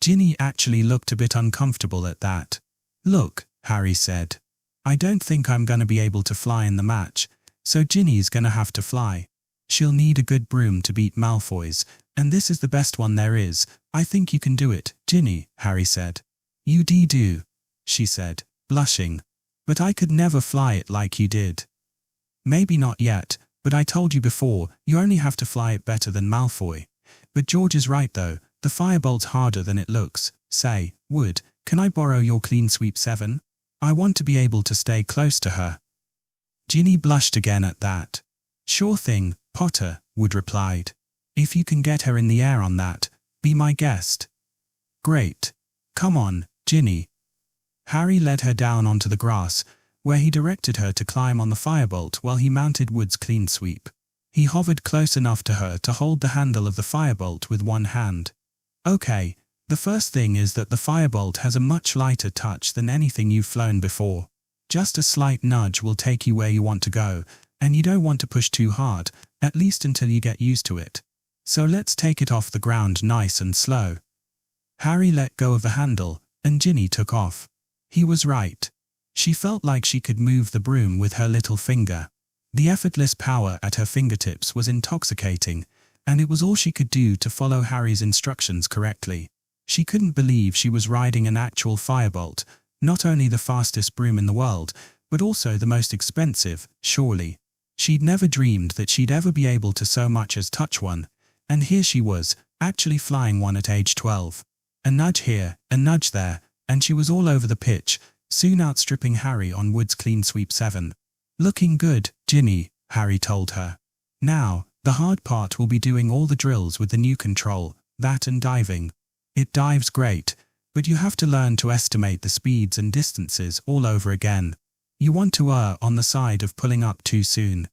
Ginny actually looked a bit uncomfortable at that. "Look," Harry said, "I don't think I'm going to be able to fly in the match, so Ginny's going to have to fly. She'll need a good broom to beat Malfoy's, and this is the best one there is. I think you can do it, Ginny," Harry said. "You do," she said, blushing. "But I could never fly it like you did." "Maybe not yet, but I told you before, you only have to fly it better than Malfoy. But George is right though, the firebolt's harder than it looks. Say, Wood, can I borrow your Clean Sweep 7? I want to be able to stay close to her." Ginny blushed again at that. "Sure thing, Potter," Wood replied. "If you can get her in the air on that, be my guest." "Great. Come on, Ginny." Harry led her down onto the grass, where he directed her to climb on the firebolt while he mounted Wood's Clean Sweep. He hovered close enough to her to hold the handle of the firebolt with one hand. "Okay, the first thing is that the firebolt has a much lighter touch than anything you've flown before. Just a slight nudge will take you where you want to go, and you don't want to push too hard, at least until you get used to it. So let's take it off the ground nice and slow." Harry let go of the handle, and Ginny took off. He was right. She felt like she could move the broom with her little finger. The effortless power at her fingertips was intoxicating, and it was all she could do to follow Harry's instructions correctly. She couldn't believe she was riding an actual firebolt, not only the fastest broom in the world, but also the most expensive, surely. She'd never dreamed that she'd ever be able to so much as touch one, and here she was, actually flying one at age 12. A nudge here, a nudge there, and she was all over the pitch, soon outstripping Harry on Wood's Clean Sweep 7. "Looking good, Ginny," Harry told her. "Now, the hard part will be doing all the drills with the new control, that and diving. It dives great, but you have to learn to estimate the speeds and distances all over again. You want to err on the side of pulling up too soon."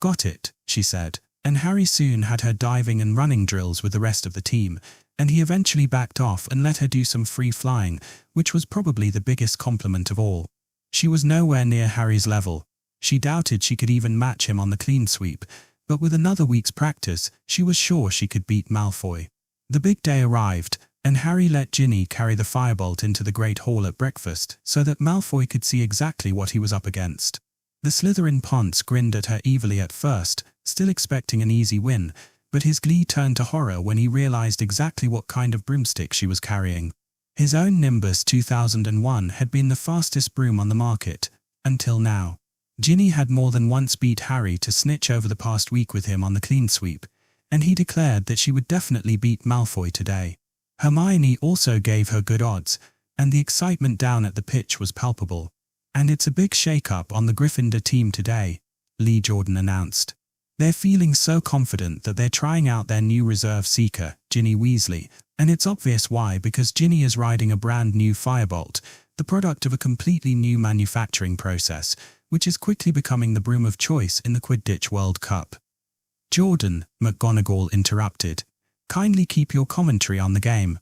"Got it," she said, and Harry soon had her diving and running drills with the rest of the team, and he eventually backed off and let her do some free flying, which was probably the biggest compliment of all. She was nowhere near Harry's level. She doubted she could even match him on the Clean Sweep, but with another week's practice, she was sure she could beat Malfoy. The big day arrived, and Harry let Ginny carry the firebolt into the Great Hall at breakfast so that Malfoy could see exactly what he was up against. The Slytherin Ponce grinned at her evilly at first, still expecting an easy win, but his glee turned to horror when he realized exactly what kind of broomstick she was carrying. His own Nimbus 2001 had been the fastest broom on the market, until now. Ginny had more than once beat Harry to snitch over the past week with him on the Clean Sweep, and he declared that she would definitely beat Malfoy today. Hermione also gave her good odds, and the excitement down at the pitch was palpable. "And it's a big shake-up on the Gryffindor team today," Lee Jordan announced. "They're feeling so confident that they're trying out their new reserve seeker, Ginny Weasley, and it's obvious why, because Ginny is riding a brand new firebolt, the product of a completely new manufacturing process, which is quickly becoming the broom of choice in the Quidditch World Cup." "Jordan," McGonagall interrupted, "kindly keep your commentary on the game."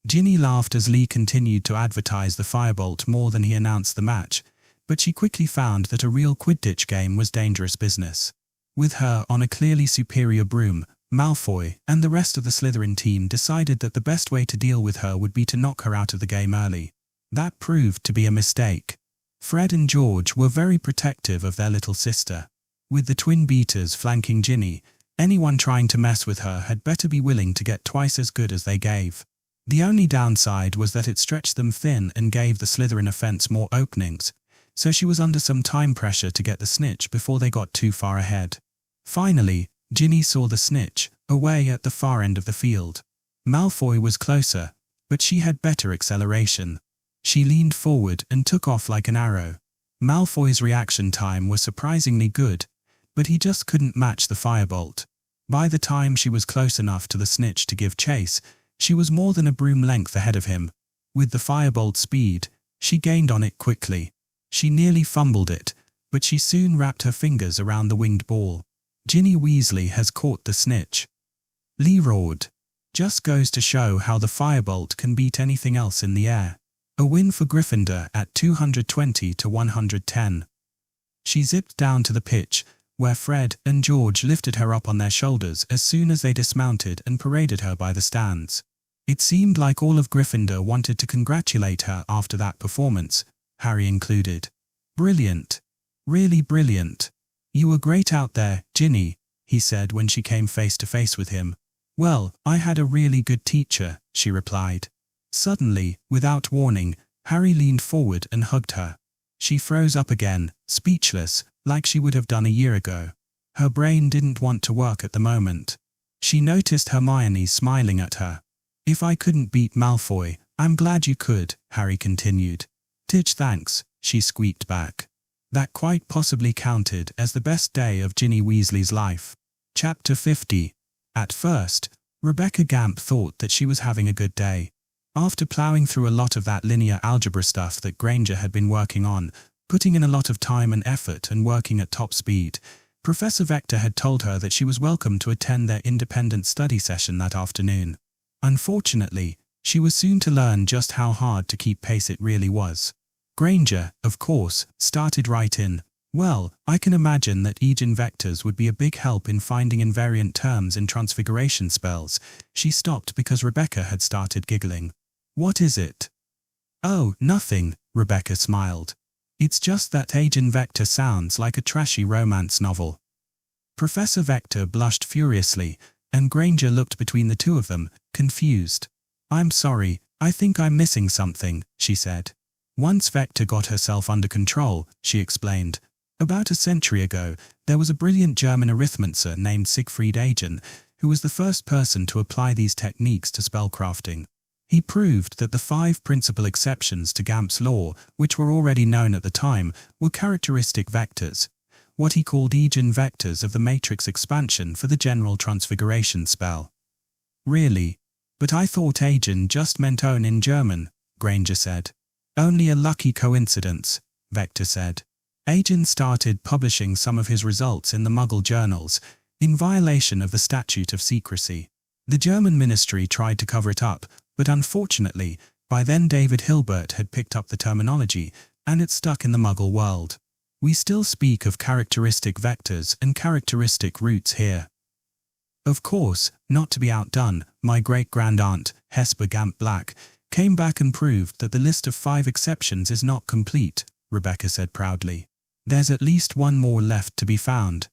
Ginny laughed as Lee continued to advertise the firebolt more than he announced the match, but she quickly found that a real Quidditch game was dangerous business. With her on a clearly superior broom, Malfoy and the rest of the Slytherin team decided that the best way to deal with her would be to knock her out of the game early. That proved to be a mistake. Fred and George were very protective of their little sister. With the twin beaters flanking Ginny, anyone trying to mess with her had better be willing to get twice as good as they gave. The only downside was that it stretched them thin and gave the Slytherin offense more openings, so she was under some time pressure to get the snitch before they got too far ahead. Finally, Ginny saw the snitch, away at the far end of the field. Malfoy was closer, but she had better acceleration. She leaned forward and took off like an arrow. Malfoy's reaction time was surprisingly good, but he just couldn't match the firebolt. By the time she was close enough to the snitch to give chase, she was more than a broom length ahead of him. With the firebolt speed, she gained on it quickly. She nearly fumbled it, but she soon wrapped her fingers around the winged ball. "Ginny Weasley has caught the snitch," Lee roared. "Just goes to show how the firebolt can beat anything else in the air. A win for Gryffindor at 220 to 110. She zipped down to the pitch, where Fred and George lifted her up on their shoulders as soon as they dismounted and paraded her by the stands. It seemed like all of Gryffindor wanted to congratulate her after that performance, Harry included. "Brilliant. Really brilliant. You were great out there, Ginny," he said when she came face to face with him. "Well, I had a really good teacher," she replied. Suddenly, without warning, Harry leaned forward and hugged her. She froze up again, speechless, like she would have done a year ago. Her brain didn't want to work at the moment. She noticed Hermione smiling at her. "If I couldn't beat Malfoy, I'm glad you could," Harry continued. "Titch thanks," she squeaked back. That quite possibly counted as the best day of Ginny Weasley's life. Chapter 50. At first, Rebecca Gamp thought that she was having a good day. After ploughing through a lot of that linear algebra stuff that Granger had been working on, putting in a lot of time and effort and working at top speed, Professor Vector had told her that she was welcome to attend their independent study session that afternoon. Unfortunately, she was soon to learn just how hard to keep pace it really was. Granger, of course, started right in. "Well, I can imagine that eigenvectors would be a big help in finding invariant terms in transfiguration spells." She stopped because Rebecca had started giggling. "What is it?" "Oh, nothing," Rebecca smiled. "It's just that eigenvector sounds like a trashy romance novel." Professor Vector blushed furiously, and Granger looked between the two of them, confused. "I'm sorry, I think I'm missing something," she said. "Once Vector got herself under control," she explained. "About a century ago, there was a brilliant German Arithmancer named Siegfried Agen, who was the first person to apply these techniques to spellcrafting. He proved that the 5 principal exceptions to Gamp's law, which were already known at the time, were characteristic vectors, what he called eigenvectors of the matrix expansion for the general transfiguration spell." "Really? But I thought Agen just meant own in German," Granger said. "Only a lucky coincidence," Vector said. Agen started publishing some of his results in the Muggle journals, in violation of the Statute of Secrecy. The German ministry tried to cover it up, but unfortunately, by then David Hilbert had picked up the terminology, and it stuck in the Muggle world. We still speak of characteristic vectors and characteristic roots here. Of course, not to be outdone, my great-grand-aunt, Hesper Gamp Black, came back and proved that the list of 5 exceptions is not complete, Rebecca said proudly. "There's at least one more left to be found."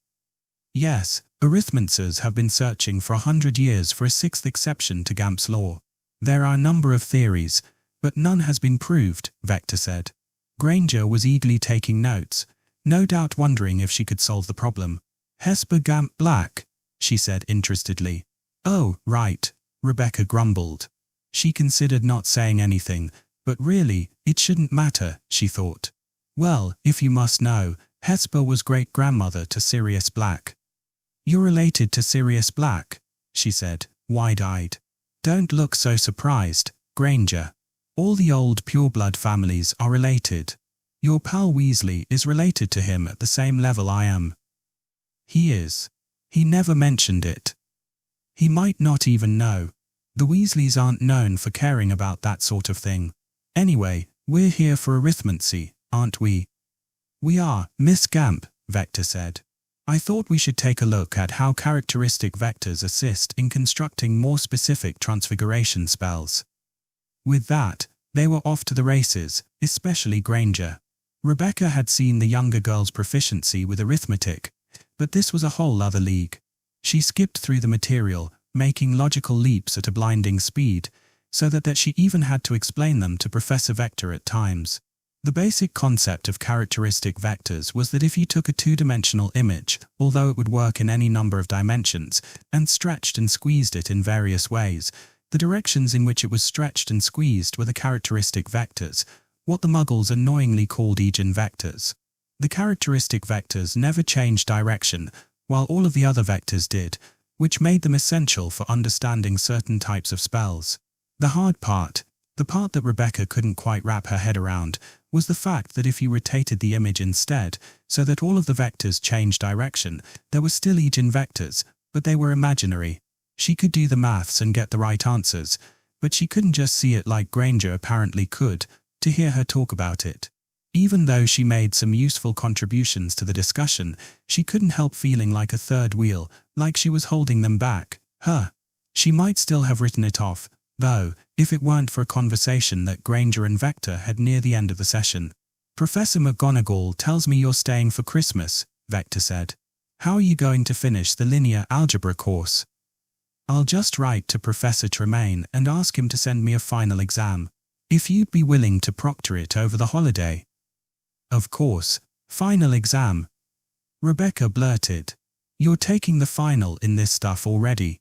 "Yes, Arithmancers have been searching for 100 years for a 6th exception to Gamp's law. There are a number of theories, but none has been proved," Vector said. Granger was eagerly taking notes, no doubt wondering if she could solve the problem. "Hesper Gamp Black," she said interestedly. "Oh, right," Rebecca grumbled. She considered not saying anything, but really, it shouldn't matter, she thought. Well, if you must know, Hesper was great-grandmother to Sirius Black. You're related to Sirius Black, she said, wide-eyed. Don't look so surprised, Granger. All the old pureblood families are related. Your pal Weasley is related to him at the same level I am. He is. He never mentioned it. He might not even know. The Weasleys aren't known for caring about that sort of thing. Anyway, we're here for Arithmancy, aren't we? We are, Miss Gamp, Vector said. I thought we should take a look at how characteristic vectors assist in constructing more specific transfiguration spells. With that, they were off to the races, especially Granger. Rebecca had seen the younger girl's proficiency with arithmetic, but this was a whole other league. She skipped through the material, making logical leaps at a blinding speed, so that she even had to explain them to Professor Vector at times. The basic concept of characteristic vectors was that if you took a two-dimensional image, although it would work in any number of dimensions, and stretched and squeezed it in various ways, the directions in which it was stretched and squeezed were the characteristic vectors, what the Muggles annoyingly called eigenvectors. The characteristic vectors never changed direction, while all of the other vectors did, which made them essential for understanding certain types of spells. The hard part, the part that Rebecca couldn't quite wrap her head around, was the fact that if you rotated the image instead, so that all of the vectors changed direction, there were still eigenvectors, but they were imaginary. She could do the maths and get the right answers, but she couldn't just see it like Granger apparently could, to hear her talk about it. Even though she made some useful contributions to the discussion, she couldn't help feeling like a third wheel, like she was holding them back. She might still have written it off, though, if it weren't for a conversation that Granger and Vector had near the end of the session. Professor McGonagall tells me you're staying for Christmas, Vector said. How are you going to finish the linear algebra course? I'll just write to Professor Tremaine and ask him to send me a final exam. If you'd be willing to proctor it over the holiday. Of course, final exam. Rebecca blurted. You're taking the final in this stuff already.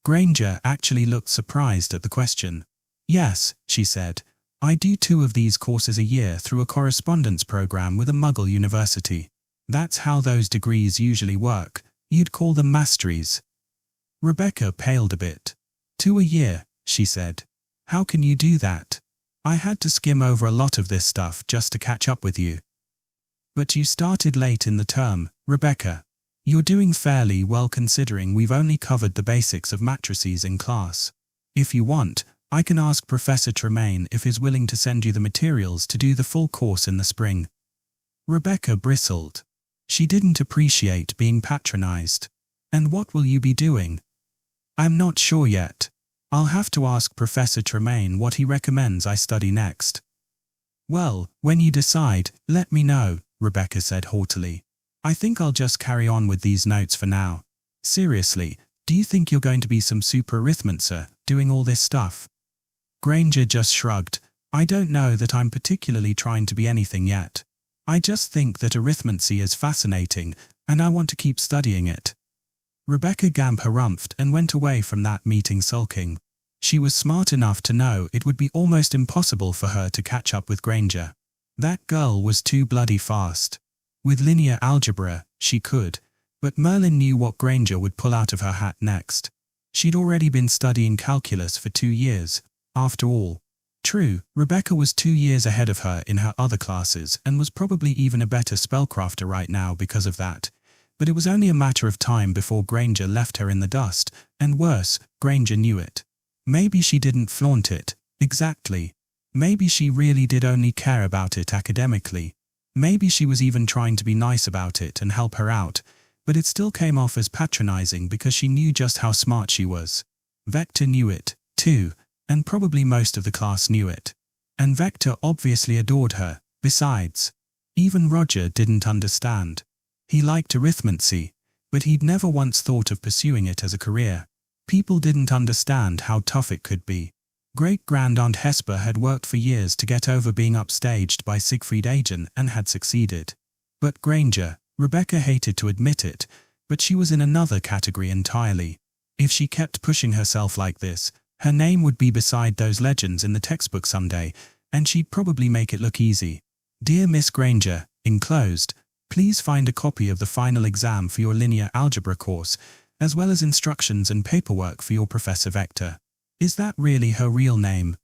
Granger actually looked surprised at the question. Yes, she said. I do 2 of these courses a year through a correspondence program with a Muggle university. That's how those degrees usually work. You'd call them masteries. Rebecca paled a bit. 2 a year, she said. How can you do that? I had to skim over a lot of this stuff just to catch up with you. But you started late in the term, Rebecca. You're doing fairly well considering we've only covered the basics of matrices in class. If you want, I can ask Professor Tremaine if he's willing to send you the materials to do the full course in the spring. Rebecca bristled. She didn't appreciate being patronized. And what will you be doing? I'm not sure yet. I'll have to ask Professor Tremaine what he recommends I study next. Well, when you decide, let me know, Rebecca said haughtily. I think I'll just carry on with these notes for now. Seriously, do you think you're going to be some super Arithmancer, doing all this stuff? Granger just shrugged. I don't know that I'm particularly trying to be anything yet. I just think that Arithmancy is fascinating, and I want to keep studying it. Rebecca Gamp harumphed and went away from that meeting sulking. She was smart enough to know it would be almost impossible for her to catch up with Granger. That girl was too bloody fast. With linear algebra, she could, but Merlin knew what Granger would pull out of her hat next. She'd already been studying calculus for 2 years, after all. True, Rebecca was 2 years ahead of her in her other classes and was probably even a better spellcrafter right now because of that. But it was only a matter of time before Granger left her in the dust, and worse, Granger knew it. Maybe she didn't flaunt it, exactly. Maybe she really did only care about it academically. Maybe she was even trying to be nice about it and help her out, but it still came off as patronizing because she knew just how smart she was. Vector knew it, too, and probably most of the class knew it. And Vector obviously adored her, besides. Even Roger didn't understand. He liked Arithmancy, but he'd never once thought of pursuing it as a career. People didn't understand how tough it could be. Great-Grand-Aunt Hesper had worked for years to get over being upstaged by Siegfried Agin and had succeeded. But Granger, Rebecca hated to admit it, but she was in another category entirely. If she kept pushing herself like this, Her name would be beside those legends in the textbook someday, and she'd probably make it look easy. Dear Miss Granger, enclosed, please find a copy of the final exam for your linear algebra course, as well as instructions and paperwork for your Professor Vector. Is that really her real name?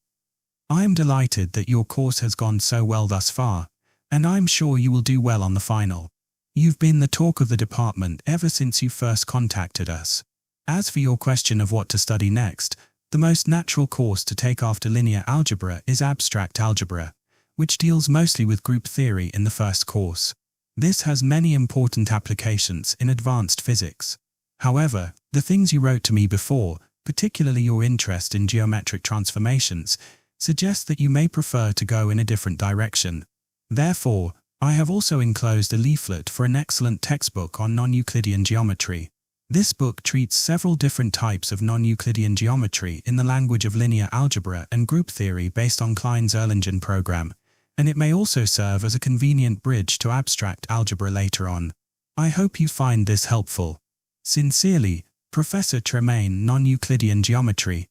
I am delighted that your course has gone so well thus far, and I'm sure you will do well on the final. You've been the talk of the department ever since you first contacted us. As for your question of what to study next, the most natural course to take after linear algebra is abstract algebra, which deals mostly with group theory in the first course. This has many important applications in advanced physics. However, the things you wrote to me before, particularly your interest in geometric transformations, suggest that you may prefer to go in a different direction. Therefore, I have also enclosed a leaflet for an excellent textbook on non-Euclidean geometry. This book treats several different types of non-Euclidean geometry in the language of linear algebra and group theory based on Klein's Erlangen program, and it may also serve as a convenient bridge to abstract algebra later on. I hope you find this helpful. Sincerely, Professor Tremaine, Non-Euclidean Geometry.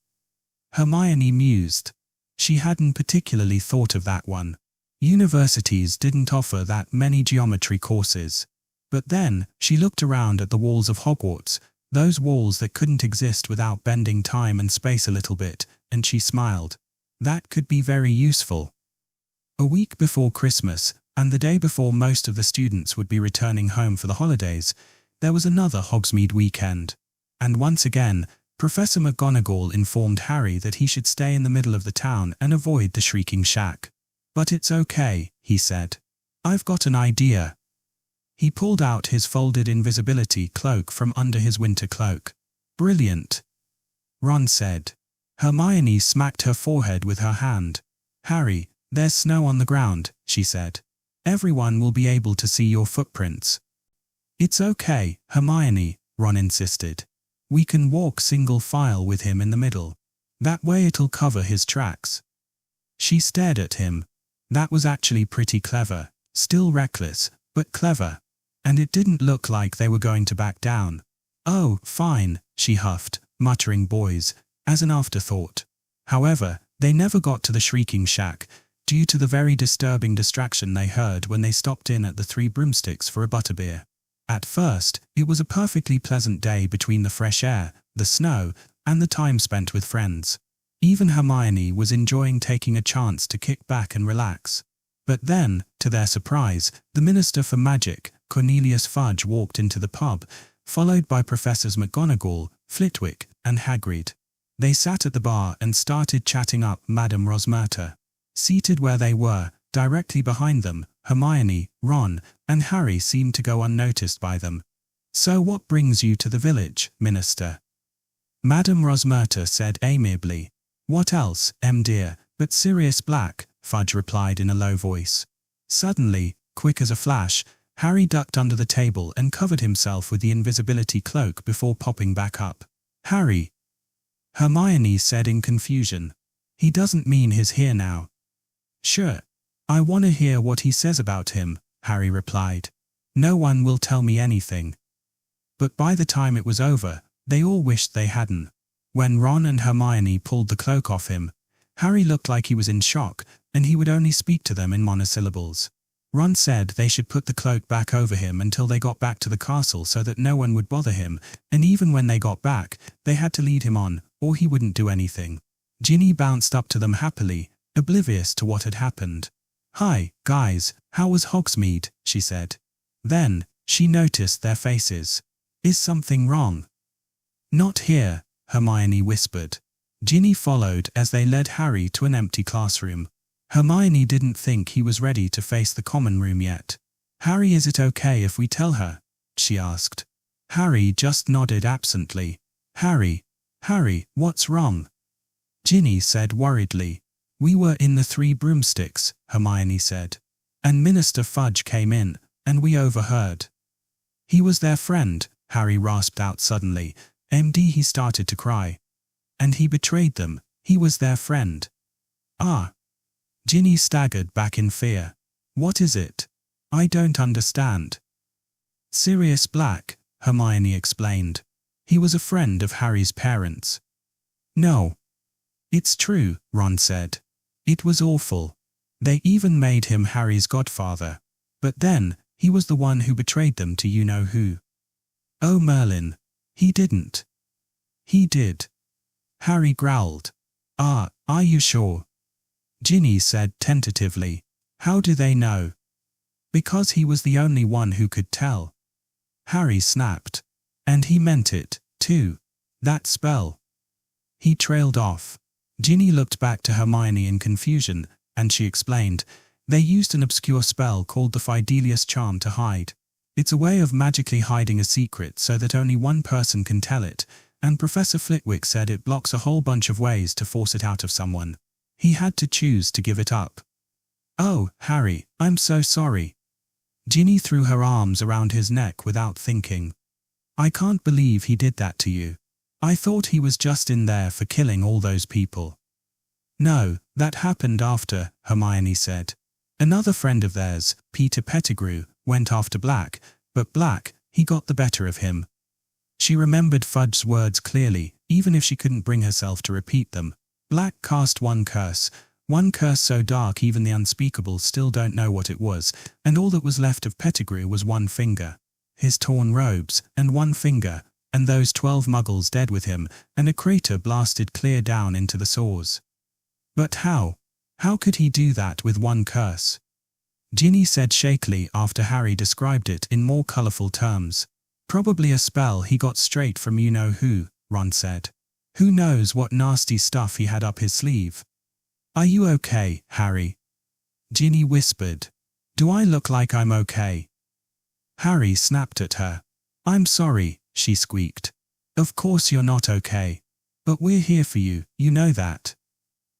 Hermione mused. She hadn't particularly thought of that one. Universities didn't offer that many geometry courses. But then, she looked around at the walls of Hogwarts, those walls that couldn't exist without bending time and space a little bit, and she smiled. That could be very useful. A week before Christmas, and the day before most of the students would be returning home for the holidays, there was another Hogsmeade weekend. And once again, Professor McGonagall informed Harry that he should stay in the middle of the town and avoid the Shrieking Shack. But it's okay, he said. I've got an idea. He pulled out his folded invisibility cloak from under his winter cloak. Brilliant, Ron said. Hermione smacked her forehead with her hand. Harry, there's snow on the ground, she said. Everyone will be able to see your footprints. It's okay, Hermione, Ron insisted. We can walk single file with him in the middle. That way it'll cover his tracks. She stared at him. That was actually pretty clever, still reckless, but clever. And it didn't look like they were going to back down. Oh, fine, she huffed, muttering boys, as an afterthought. However, they never got to the Shrieking Shack, due to the very disturbing distraction they heard when they stopped in at the Three Broomsticks for a butterbeer. At first, it was a perfectly pleasant day between the fresh air, the snow, and the time spent with friends. Even Hermione was enjoying taking a chance to kick back and relax. But then, to their surprise, the Minister for Magic, Cornelius Fudge, walked into the pub, followed by Professors McGonagall, Flitwick, and Hagrid. They sat at the bar and started chatting up Madame Rosmerta. Seated where they were, directly behind them, Hermione, Ron, and Harry seemed to go unnoticed by them. So what brings you to the village, Minister? Madame Rosmerta said amiably. What else, dear, but Sirius Black, Fudge replied in a low voice. Suddenly, quick as a flash, Harry ducked under the table and covered himself with the invisibility cloak before popping back up. Harry, Hermione said in confusion. He doesn't mean he's here now. Sure. I want to hear what he says about him, Harry replied. No one will tell me anything. But by the time it was over, they all wished they hadn't. When Ron and Hermione pulled the cloak off him, Harry looked like he was in shock, and he would only speak to them in monosyllables. Ron said they should put the cloak back over him until they got back to the castle so that no one would bother him, and even when they got back, they had to lead him on, or he wouldn't do anything. Ginny bounced up to them happily, oblivious to what had happened. Hi, guys, how was Hogsmeade, she said. Then, she noticed their faces. Is something wrong? Not here, Hermione whispered. Ginny followed as they led Harry to an empty classroom. Hermione didn't think he was ready to face the common room yet. Harry, is it okay if we tell her? She asked. Harry just nodded absently. Harry, what's wrong? Ginny said worriedly. We were in the Three Broomsticks, Hermione said. And Minister Fudge came in, and we overheard. He was their friend, Harry rasped out suddenly. He started to cry. And he betrayed them. He was their friend. Ah. Ginny staggered back in fear. What is it? I don't understand. Sirius Black, Hermione explained. He was a friend of Harry's parents. No. It's true, Ron said. It was awful. They even made him Harry's godfather. But then, he was the one who betrayed them to you-know-who. Oh, Merlin. He didn't. He did. Harry growled. Are you sure? Ginny said tentatively. How do they know? Because he was the only one who could tell. Harry snapped. And he meant it, too. That spell. He trailed off. Ginny looked back to Hermione in confusion, and she explained, they used an obscure spell called the Fidelius Charm to hide. It's a way of magically hiding a secret so that only one person can tell it, and Professor Flitwick said it blocks a whole bunch of ways to force it out of someone. He had to choose to give it up. Oh, Harry, I'm so sorry. Ginny threw her arms around his neck without thinking. I can't believe he did that to you. I thought he was just in there for killing all those people. No, that happened after, Hermione said. Another friend of theirs, Peter Pettigrew, went after Black, but Black, he got the better of him. She remembered Fudge's words clearly, even if she couldn't bring herself to repeat them. Black cast one curse so dark even the unspeakable still don't know what it was, and all that was left of Pettigrew was one finger. His torn robes, and one finger, and those 12 muggles dead with him, and a crater blasted clear down into the sores. But how? How could he do that with one curse? Ginny said shakily after Harry described it in more colourful terms. Probably a spell he got straight from you-know-who, Ron said. Who knows what nasty stuff he had up his sleeve? Are you okay, Harry? Ginny whispered. Do I look like I'm okay? Harry snapped at her. I'm sorry, she squeaked. Of course you're not okay. But we're here for you, you know that.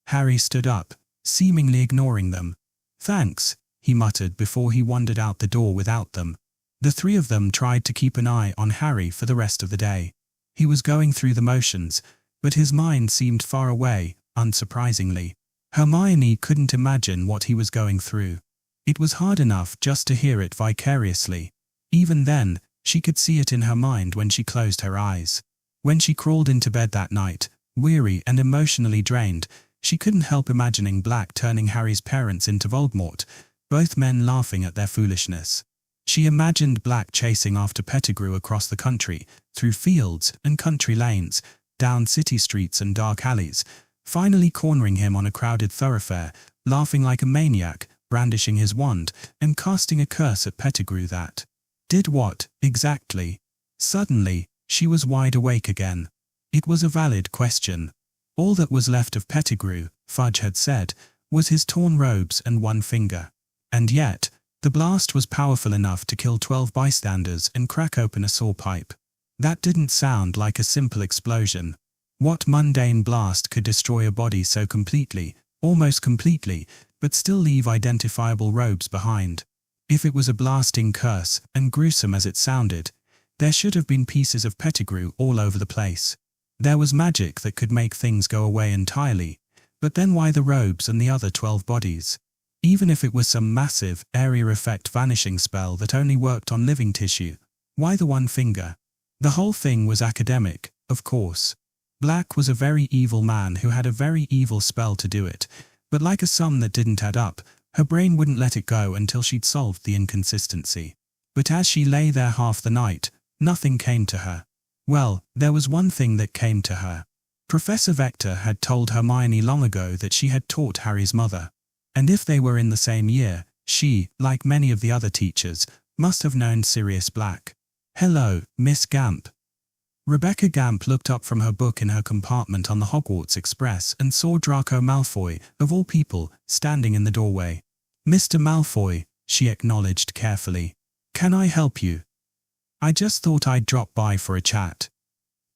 Harry stood up, seemingly ignoring them. Thanks, he muttered before he wandered out the door without them. The three of them tried to keep an eye on Harry for the rest of the day. He was going through the motions, but his mind seemed far away, unsurprisingly. Hermione couldn't imagine what he was going through. It was hard enough just to hear it vicariously. Even then, she could see it in her mind when she closed her eyes. When she crawled into bed that night, weary and emotionally drained, she couldn't help imagining Black turning Harry's parents into Voldemort, both men laughing at their foolishness. She imagined Black chasing after Pettigrew across the country, through fields and country lanes, down city streets and dark alleys, finally cornering him on a crowded thoroughfare, laughing like a maniac, brandishing his wand, and casting a curse at Pettigrew that did what, exactly? Suddenly, she was wide awake again. It was a valid question. All that was left of Pettigrew, Fudge had said, was his torn robes and one finger. And yet, the blast was powerful enough to kill 12 bystanders and crack open a saw pipe. That didn't sound like a simple explosion. What mundane blast could destroy a body so completely, almost completely, but still leave identifiable robes behind? If it was a blasting curse, and gruesome as it sounded, there should have been pieces of Pettigrew all over the place. There was magic that could make things go away entirely, but then why the robes and the other 12 bodies? Even if it was some massive, area effect vanishing spell that only worked on living tissue, why the one finger? The whole thing was academic, of course. Black was a very evil man who had a very evil spell to do it, but like a sum that didn't add up, her brain wouldn't let it go until she'd solved the inconsistency. But as she lay there half the night, nothing came to her. Well, there was one thing that came to her. Professor Vector had told Hermione long ago that she had taught Harry's mother. And if they were in the same year, she, like many of the other teachers, must have known Sirius Black. Hello, Miss Gamp. Rebecca Gamp looked up from her book in her compartment on the Hogwarts Express and saw Draco Malfoy, of all people, standing in the doorway. Mr. Malfoy, she acknowledged carefully. Can I help you? I just thought I'd drop by for a chat.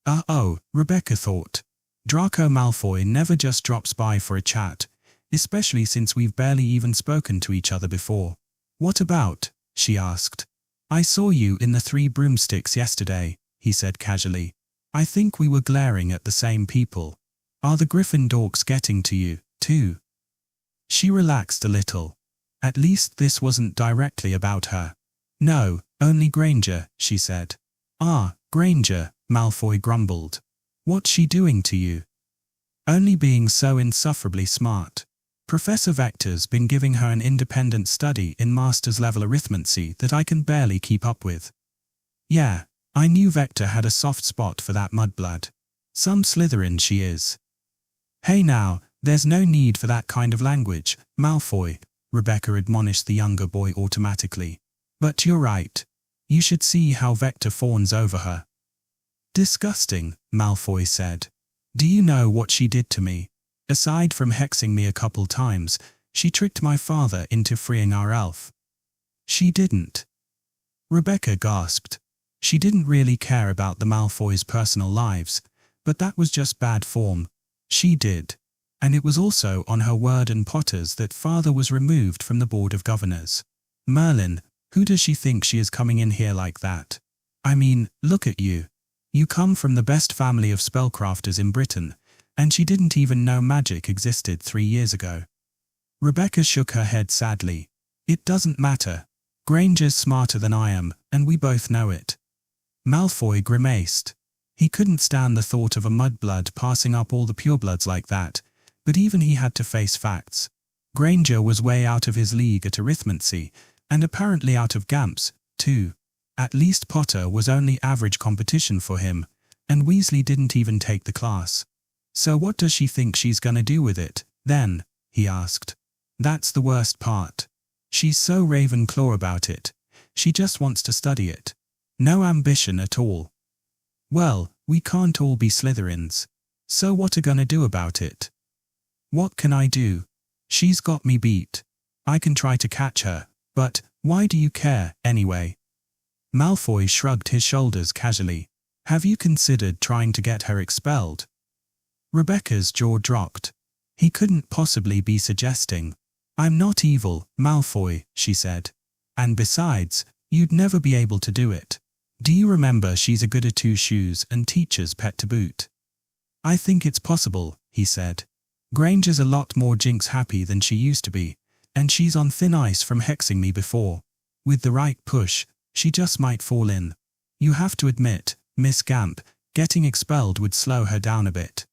Oh, Rebecca thought. Draco Malfoy never just drops by for a chat, especially since we've barely even spoken to each other before. What about? She asked. I saw you in the Three Broomsticks yesterday, he said casually. I think we were glaring at the same people. Are the Griffin dorks getting to you, too? She relaxed a little. At least this wasn't directly about her. No, only Granger, she said. Ah, Granger, Malfoy grumbled. What's she doing to you? Only being so insufferably smart. Professor Vector's been giving her an independent study in master's level arithmancy that I can barely keep up with. Yeah, I knew Vector had a soft spot for that mudblood. Some Slytherin she is. Hey now, there's no need for that kind of language, Malfoy, Rebecca admonished the younger boy automatically. But you're right. You should see how Vector fawns over her. Disgusting, Malfoy said. Do you know what she did to me? Aside from hexing me a couple times, she tricked my father into freeing our elf. She didn't. Rebecca gasped. She didn't really care about the Malfoys' personal lives, but that was just bad form. She did. And it was also on her word and Potter's that father was removed from the Board of Governors. Merlin, who does she think she is coming in here like that? I mean, look at you. You come from the best family of spellcrafters in Britain, and she didn't even know magic existed 3 years ago. Rebecca shook her head sadly. It doesn't matter. Granger's smarter than I am, and we both know it. Malfoy grimaced. He couldn't stand the thought of a mudblood passing up all the purebloods like that, but even he had to face facts. Granger was way out of his league at Arithmancy, and apparently out of Gamps, too. At least Potter was only average competition for him, and Weasley didn't even take the class. So what does she think she's gonna do with it, then? He asked. That's the worst part. She's so Ravenclaw about it. She just wants to study it. No ambition at all. Well, we can't all be Slytherins. So what are gonna do about it? What can I do? She's got me beat. I can try to catch her, but why do you care, anyway? Malfoy shrugged his shoulders casually. Have you considered trying to get her expelled? Rebecca's jaw dropped. He couldn't possibly be suggesting. I'm not evil, Malfoy, she said. And besides, you'd never be able to do it. Do you remember she's a good at two shoes and teacher's pet to boot? I think it's possible, he said. Granger's a lot more jinx happy than she used to be, and she's on thin ice from hexing me before. With the right push, she just might fall in. You have to admit, Miss Gamp, getting expelled would slow her down a bit.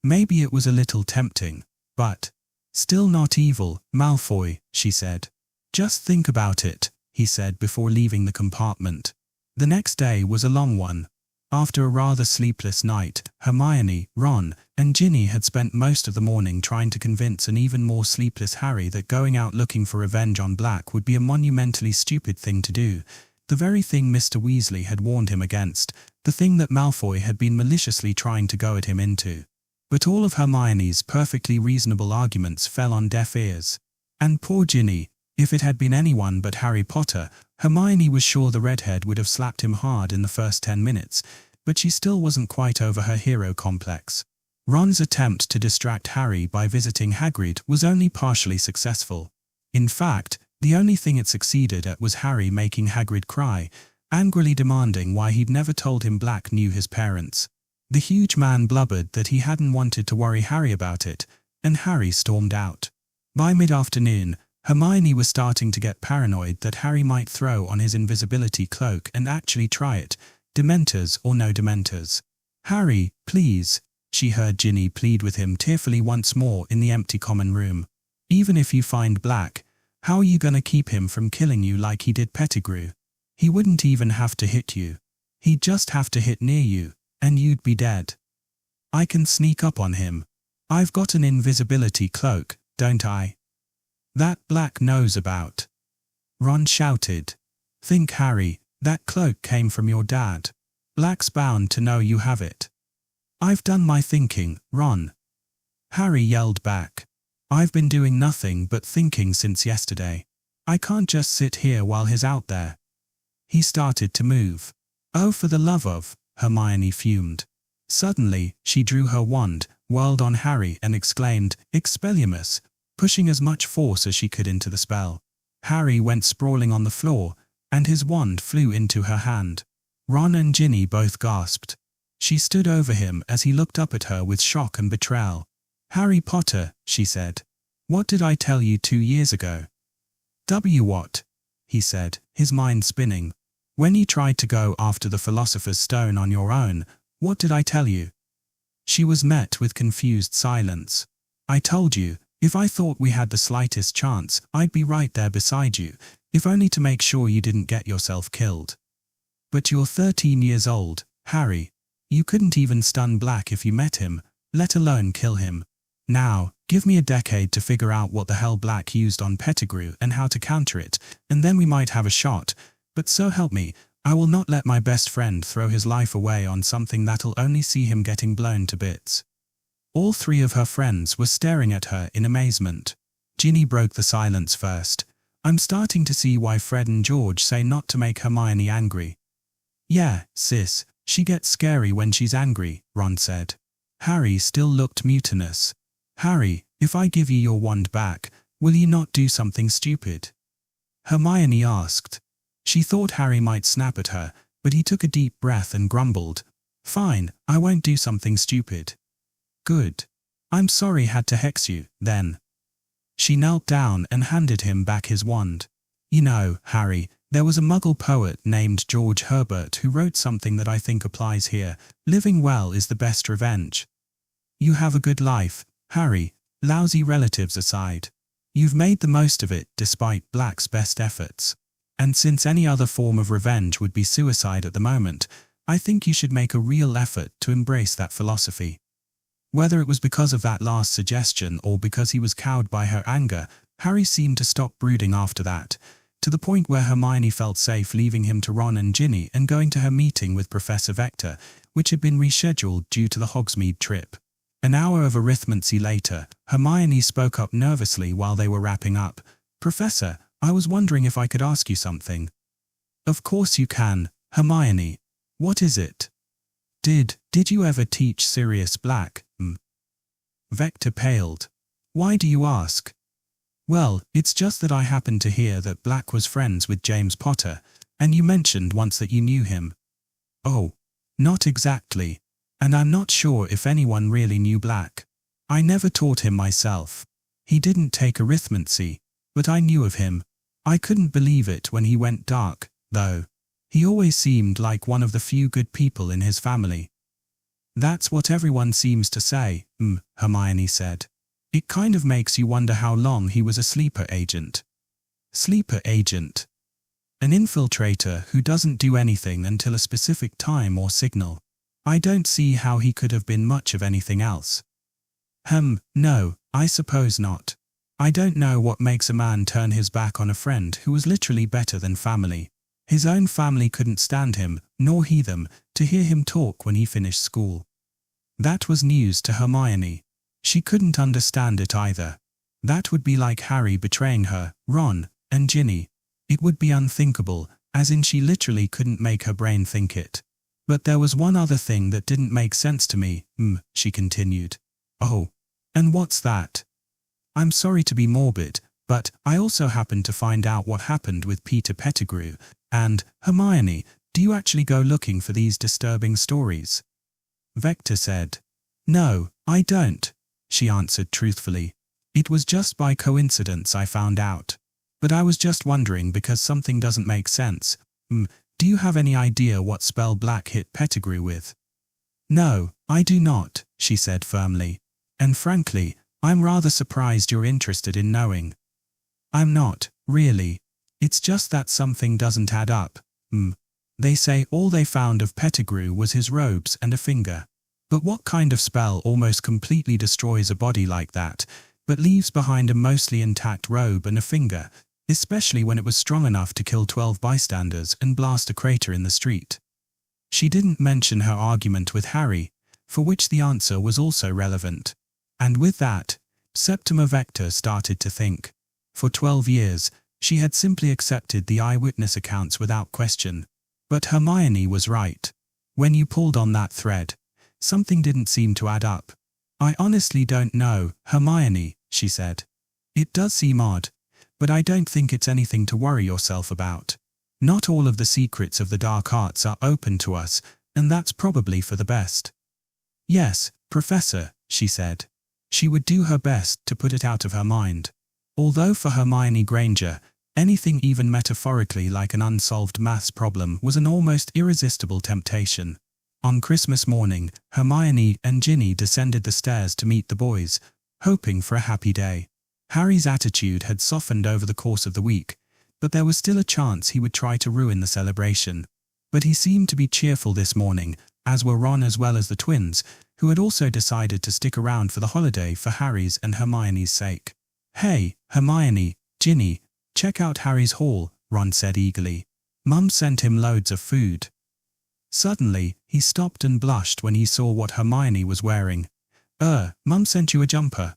Maybe it was a little tempting, but still not evil, Malfoy, she said. Just think about it, he said before leaving the compartment. The next day was a long one. After a rather sleepless night, Hermione, Ron, and Ginny had spent most of the morning trying to convince an even more sleepless Harry that going out looking for revenge on Black would be a monumentally stupid thing to do, the very thing Mr. Weasley had warned him against, the thing that Malfoy had been maliciously trying to goad him into. But all of Hermione's perfectly reasonable arguments fell on deaf ears. And poor Ginny, if it had been anyone but Harry Potter, Hermione was sure the redhead would have slapped him hard in the first 10 minutes, but she still wasn't quite over her hero complex. Ron's attempt to distract Harry by visiting Hagrid was only partially successful. In fact, the only thing it succeeded at was Harry making Hagrid cry, angrily demanding why he'd never told him Black knew his parents. The huge man blubbered that he hadn't wanted to worry Harry about it, and Harry stormed out. By mid-afternoon, Hermione was starting to get paranoid that Harry might throw on his invisibility cloak and actually try it, Dementors or no Dementors. Harry, please, she heard Ginny plead with him tearfully once more in the empty common room. Even if you find Black, how are you gonna keep him from killing you like he did Pettigrew? He wouldn't even have to hit you. He'd just have to hit near you, and you'd be dead. I can sneak up on him. I've got an invisibility cloak, don't I? That Black knows about. Ron shouted. Think, Harry, that cloak came from your dad. Black's bound to know you have it. I've done my thinking, Ron. Harry yelled back. I've been doing nothing but thinking since yesterday. I can't just sit here while he's out there. He started to move. Oh, for the love of, Hermione fumed. Suddenly, she drew her wand, whirled on Harry and exclaimed, Expelliarmus, pushing as much force as she could into the spell. Harry went sprawling on the floor, and his wand flew into her hand. Ron and Ginny both gasped. She stood over him as he looked up at her with shock and betrayal. Harry Potter, she said. What did I tell you 2 years ago? What? He said, his mind spinning. When you tried to go after the Philosopher's Stone on your own, what did I tell you? She was met with confused silence. I told you, if I thought we had the slightest chance, I'd be right there beside you, if only to make sure you didn't get yourself killed. But you're 13 years old, Harry. You couldn't even stun Black if you met him, let alone kill him. Now, give me a decade to figure out what the hell Black used on Pettigrew and how to counter it, and then we might have a shot, but so help me, I will not let my best friend throw his life away on something that'll only see him getting blown to bits. All three of her friends were staring at her in amazement. Ginny broke the silence first. I'm starting to see why Fred and George say not to make Hermione angry. Yeah, sis, she gets scary when she's angry, Ron said. Harry still looked mutinous. Harry, if I give you your wand back, will you not do something stupid? Hermione asked. She thought Harry might snap at her, but he took a deep breath and grumbled. Fine, I won't do something stupid. Good. I'm sorry had to hex you, then. She knelt down and handed him back his wand. You know, Harry, there was a Muggle poet named George Herbert who wrote something that I think applies here. Living well is the best revenge. You have a good life, Harry, lousy relatives aside. You've made the most of it despite Black's best efforts. And since any other form of revenge would be suicide at the moment, I think you should make a real effort to embrace that philosophy. Whether it was because of that last suggestion or because he was cowed by her anger, Harry seemed to stop brooding after that, to the point where Hermione felt safe leaving him to Ron and Ginny and going to her meeting with Professor Vector, which had been rescheduled due to the Hogsmeade trip. An hour of arithmancy later, Hermione spoke up nervously while they were wrapping up. Professor, I was wondering if I could ask you something. Of course you can, Hermione. What is it? Did you ever teach Sirius Black? Vector paled. Why do you ask? Well, it's just that I happened to hear that Black was friends with James Potter, and you mentioned once that you knew him. Oh, not exactly, and I'm not sure if anyone really knew Black. I never taught him myself. He didn't take arithmancy, but I knew of him. I couldn't believe it when he went dark, though. He always seemed like one of the few good people in his family. That's what everyone seems to say, Hermione said. It kind of makes you wonder how long he was a sleeper agent. Sleeper agent. An infiltrator who doesn't do anything until a specific time or signal. I don't see how he could have been much of anything else. No, I suppose not. I don't know what makes a man turn his back on a friend who was literally better than family. His own family couldn't stand him, nor he them, to hear him talk when he finished school. That was news to Hermione. She couldn't understand it either. That would be like Harry betraying her, Ron, and Ginny. It would be unthinkable, as in she literally couldn't make her brain think it. But there was one other thing that didn't make sense to me, she continued. Oh, and what's that? I'm sorry to be morbid, but I also happened to find out what happened with Peter Pettigrew, and, Hermione, do you actually go looking for these disturbing stories? Vector said. No, I don't, she answered truthfully. It was just by coincidence I found out. But I was just wondering because something doesn't make sense. Do you have any idea what spell Black hit Pettigrew with? No, I do not, she said firmly. And frankly, I'm rather surprised you're interested in knowing. I'm not, really. It's just that something doesn't add up. They say all they found of Pettigrew was his robes and a finger. But what kind of spell almost completely destroys a body like that, but leaves behind a mostly intact robe and a finger, especially when it was strong enough to kill 12 bystanders and blast a crater in the street? She didn't mention her argument with Harry, for which the answer was also relevant. And with that, Septima Vector started to think. For 12 years, she had simply accepted the eyewitness accounts without question. But Hermione was right. When you pulled on that thread, something didn't seem to add up. I honestly don't know, Hermione, she said. It does seem odd, but I don't think it's anything to worry yourself about. Not all of the secrets of the dark arts are open to us, and that's probably for the best. Yes, Professor, she said. She would do her best to put it out of her mind. Although for Hermione Granger, anything even metaphorically like an unsolved maths problem was an almost irresistible temptation. On Christmas morning, Hermione and Ginny descended the stairs to meet the boys, hoping for a happy day. Harry's attitude had softened over the course of the week, but there was still a chance he would try to ruin the celebration. But he seemed to be cheerful this morning, as were Ron as well as the twins, who had also decided to stick around for the holiday for Harry's and Hermione's sake. "Hey, Hermione, Ginny, check out Harry's haul," Ron said eagerly. "Mum sent him loads of food." Suddenly, he stopped and blushed when he saw what Hermione was wearing. Mum sent you a jumper."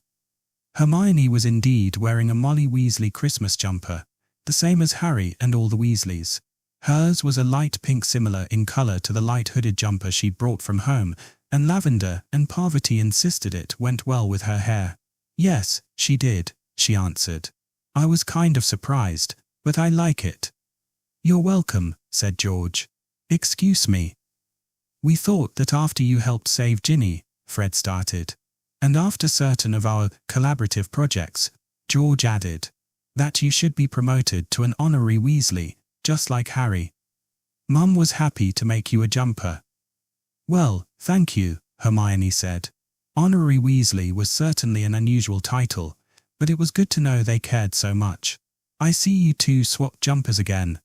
Hermione was indeed wearing a Molly Weasley Christmas jumper, the same as Harry and all the Weasleys. Hers was a light pink similar in colour to the light hooded jumper she'd brought from home, and lavender, and Parvati insisted it went well with her hair. "Yes, she did," she answered. "I was kind of surprised, but I like it." "You're welcome," said George. "Excuse me. We thought that after you helped save Ginny," Fred started. "And after certain of our collaborative projects," George added, "that you should be promoted to an honorary Weasley, just like Harry. Mum was happy to make you a jumper." "Well, thank you," Hermione said. Honorary Weasley was certainly an unusual title, but it was good to know they cared so much. "I see you two swapped jumpers again,"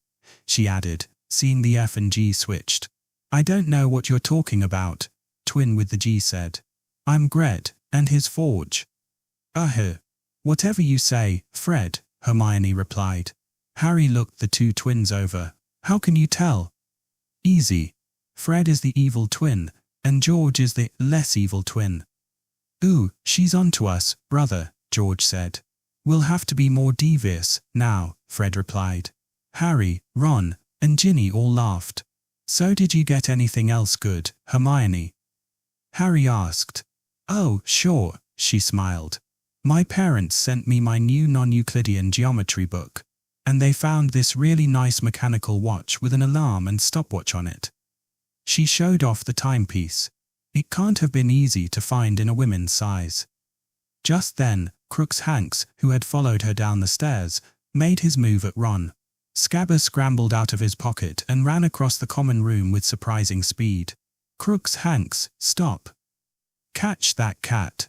she added, seeing the F and G switched. "I don't know what you're talking about," Twin with the G said. "I'm Gret, and his Forge." Whatever you say, Fred," Hermione replied. Harry looked the two twins over. "How can you tell?" "Easy. Fred is the evil twin, and George is the less evil twin." "Ooh, she's on to us, brother," George said. "We'll have to be more devious now," Fred replied. Harry, Ron, and Ginny all laughed. "So did you get anything else good, Hermione?" Harry asked. "Oh, sure," she smiled. "My parents sent me my new non-Euclidean geometry book, and they found this really nice mechanical watch with an alarm and stopwatch on it." She showed off the timepiece. It can't have been easy to find in a women's size. Just then, Crooks Hanks, who had followed her down the stairs, made his move at Ron. Scabbers scrambled out of his pocket and ran across the common room with surprising speed. "Crooks Hanks, stop! Catch that cat!"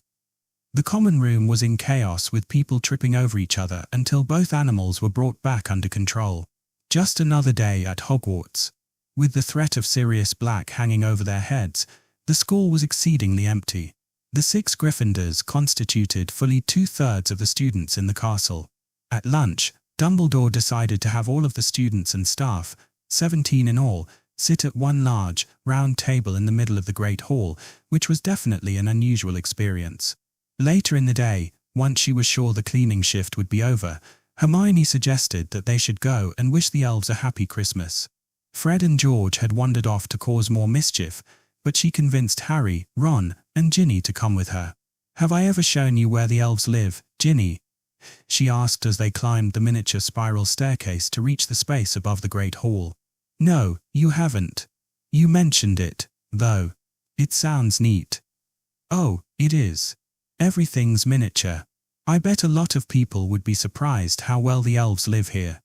The common room was in chaos with people tripping over each other until both animals were brought back under control. Just another day at Hogwarts. With the threat of Sirius Black hanging over their heads, the school was exceedingly empty. The 6 Gryffindors constituted fully 2/3 of the students in the castle. At lunch, Dumbledore decided to have all of the students and staff, 17 in all, sit at one large, round table in the middle of the Great Hall, which was definitely an unusual experience. Later in the day, once she was sure the cleaning shift would be over, Hermione suggested that they should go and wish the elves a happy Christmas. Fred and George had wandered off to cause more mischief, but she convinced Harry, Ron, and Ginny to come with her. "Have I ever shown you where the elves live, Ginny?" she asked as they climbed the miniature spiral staircase to reach the space above the Great Hall. "No, you haven't. You mentioned it, though. It sounds neat." "Oh, it is. Everything's miniature. I bet a lot of people would be surprised how well the elves live here."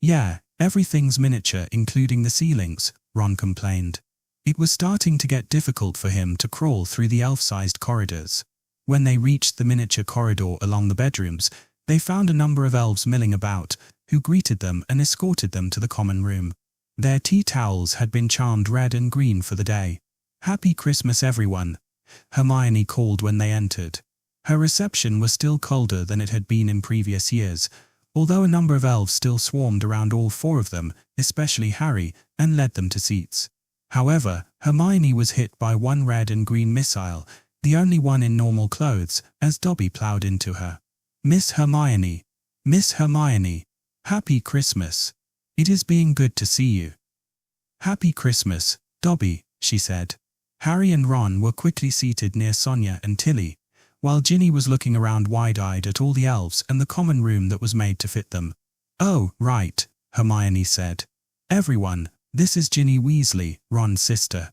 "Yeah, everything's miniature including the ceilings," Ron complained. It was starting to get difficult for him to crawl through the elf-sized corridors. When they reached the miniature corridor along the bedrooms, they found a number of elves milling about, who greeted them and escorted them to the common room. Their tea towels had been charmed red and green for the day. "Happy Christmas, everyone," Hermione called when they entered. Her reception was still colder than it had been in previous years, although a number of elves still swarmed around all 4 of them, especially Harry, and led them to seats. However, Hermione was hit by one red and green missile, the only one in normal clothes, as Dobby ploughed into her. "Miss Hermione! Miss Hermione! Happy Christmas! It is being good to see you." "Happy Christmas, Dobby," she said. Harry and Ron were quickly seated near Sonia and Tilly, while Ginny was looking around wide-eyed at all the elves and the common room that was made to fit them. "Oh, right," Hermione said. "Everyone, this is Ginny Weasley, Ron's sister."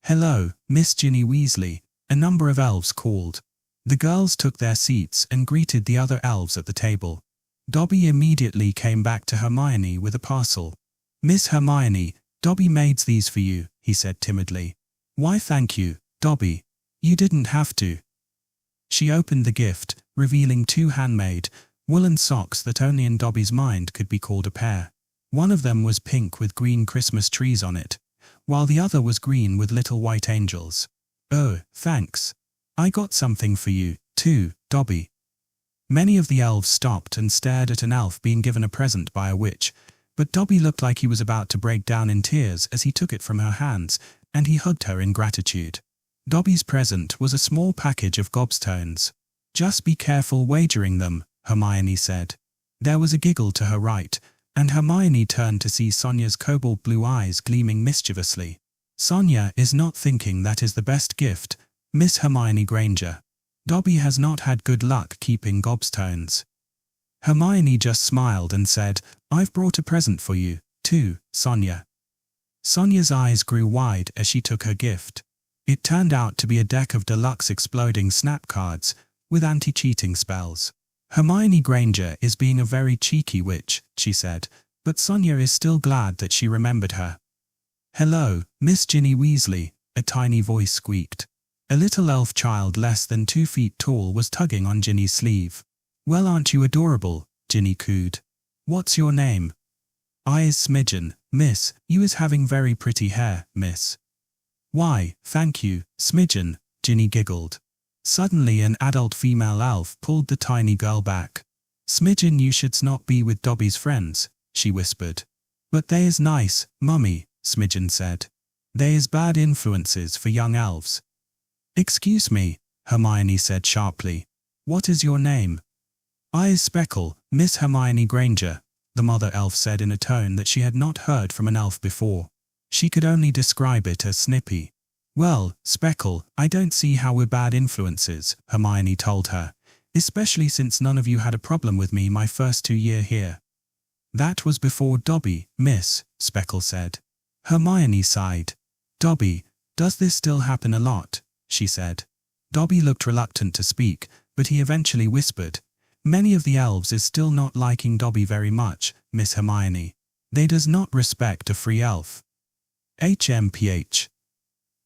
"Hello, Miss Ginny Weasley," a number of elves called. The girls took their seats and greeted the other elves at the table. Dobby immediately came back to Hermione with a parcel. "Miss Hermione, Dobby made these for you, he said timidly. Why thank you, Dobby. You didn't have to. She opened the gift, revealing 2 handmade, woolen socks that only in Dobby's mind could be called a pair. One of them was pink with green Christmas trees on it, while the other was green with little white angels. Oh, thanks. I got something for you, too, Dobby. Many of the elves stopped and stared at an elf being given a present by a witch, but Dobby looked like he was about to break down in tears as he took it from her hands, and he hugged her in gratitude. Dobby's present was a small package of gobstones. Just be careful wagering them, Hermione said. There was a giggle to her right, and Hermione turned to see Sonia's cobalt blue eyes gleaming mischievously. Sonia is not thinking that is the best gift, Miss Hermione Granger. Dobby has not had good luck keeping gobstones. Hermione just smiled and said, I've brought a present for you, too, Sonia. Sonia's eyes grew wide as she took her gift. It turned out to be a deck of deluxe exploding snap cards with anti-cheating spells. Hermione Granger is being a very cheeky witch, she said, but Sonia is still glad that she remembered her. Hello, Miss Ginny Weasley, a tiny voice squeaked. A little elf child less than 2 feet tall was tugging on Ginny's sleeve. Well, aren't you adorable? Ginny cooed. What's your name? I is Smidgen, miss. You is having very pretty hair, miss. Why, thank you, Smidgen, Ginny giggled. Suddenly an adult female elf pulled the tiny girl back. Smidgen, you should not be with Dobby's friends, she whispered. But they is nice, mummy, Smidgen said. They is bad influences for young elves. Excuse me, Hermione said sharply. What is your name? I is Speckle, Miss Hermione Granger, the mother elf said in a tone that she had not heard from an elf before. She could only describe it as snippy. Well, Speckle, I don't see how we're bad influences, Hermione told her, especially since none of you had a problem with me my first 2 years here. That was before Dobby, miss, Speckle said. Hermione sighed. Dobby, does this still happen a lot? She said. Dobby looked reluctant to speak, but he eventually whispered, Many of the elves is still not liking Dobby very much, Miss Hermione. They does not respect a free elf. HMPH.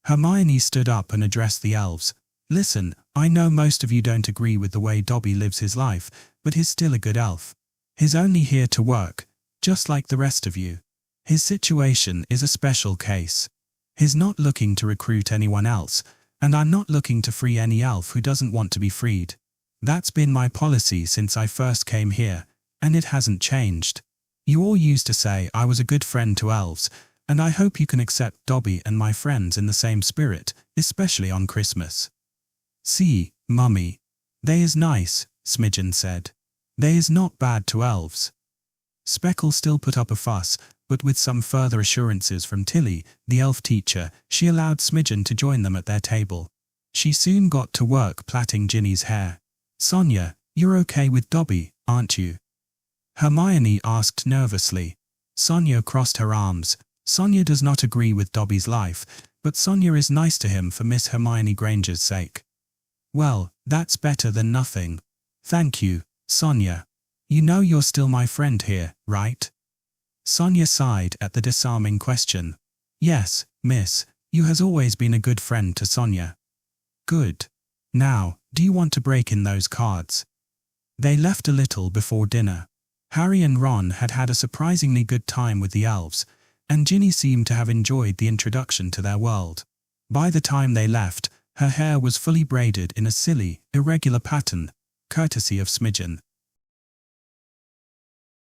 Hermione stood up and addressed the elves. Listen, I know most of you don't agree with the way Dobby lives his life, but he's still a good elf. He's only here to work, just like the rest of you. His situation is a special case. He's not looking to recruit anyone else, and I'm not looking to free any elf who doesn't want to be freed. That's been my policy since I first came here, and it hasn't changed. You all used to say I was a good friend to elves, and I hope you can accept Dobby and my friends in the same spirit, especially on Christmas. See, mummy. They is nice, Smidgen said. They is not bad to elves. Speckle still put up a fuss, but with some further assurances from Tilly, the elf teacher, she allowed Smidgen to join them at their table. She soon got to work plaiting Ginny's hair. Sonia, you're okay with Dobby, aren't you? Hermione asked nervously. Sonia crossed her arms. Sonia does not agree with Dobby's life, but Sonia is nice to him for Miss Hermione Granger's sake. Well, that's better than nothing. Thank you, Sonia. You know you're still my friend here, right? Sonia sighed at the disarming question. Yes, miss, you has always been a good friend to Sonia. Good. Now, do you want to break in those cards? They left a little before dinner. Harry and Ron had had a surprisingly good time with the elves, and Ginny seemed to have enjoyed the introduction to their world. By the time they left, her hair was fully braided in a silly, irregular pattern, courtesy of Smidgen.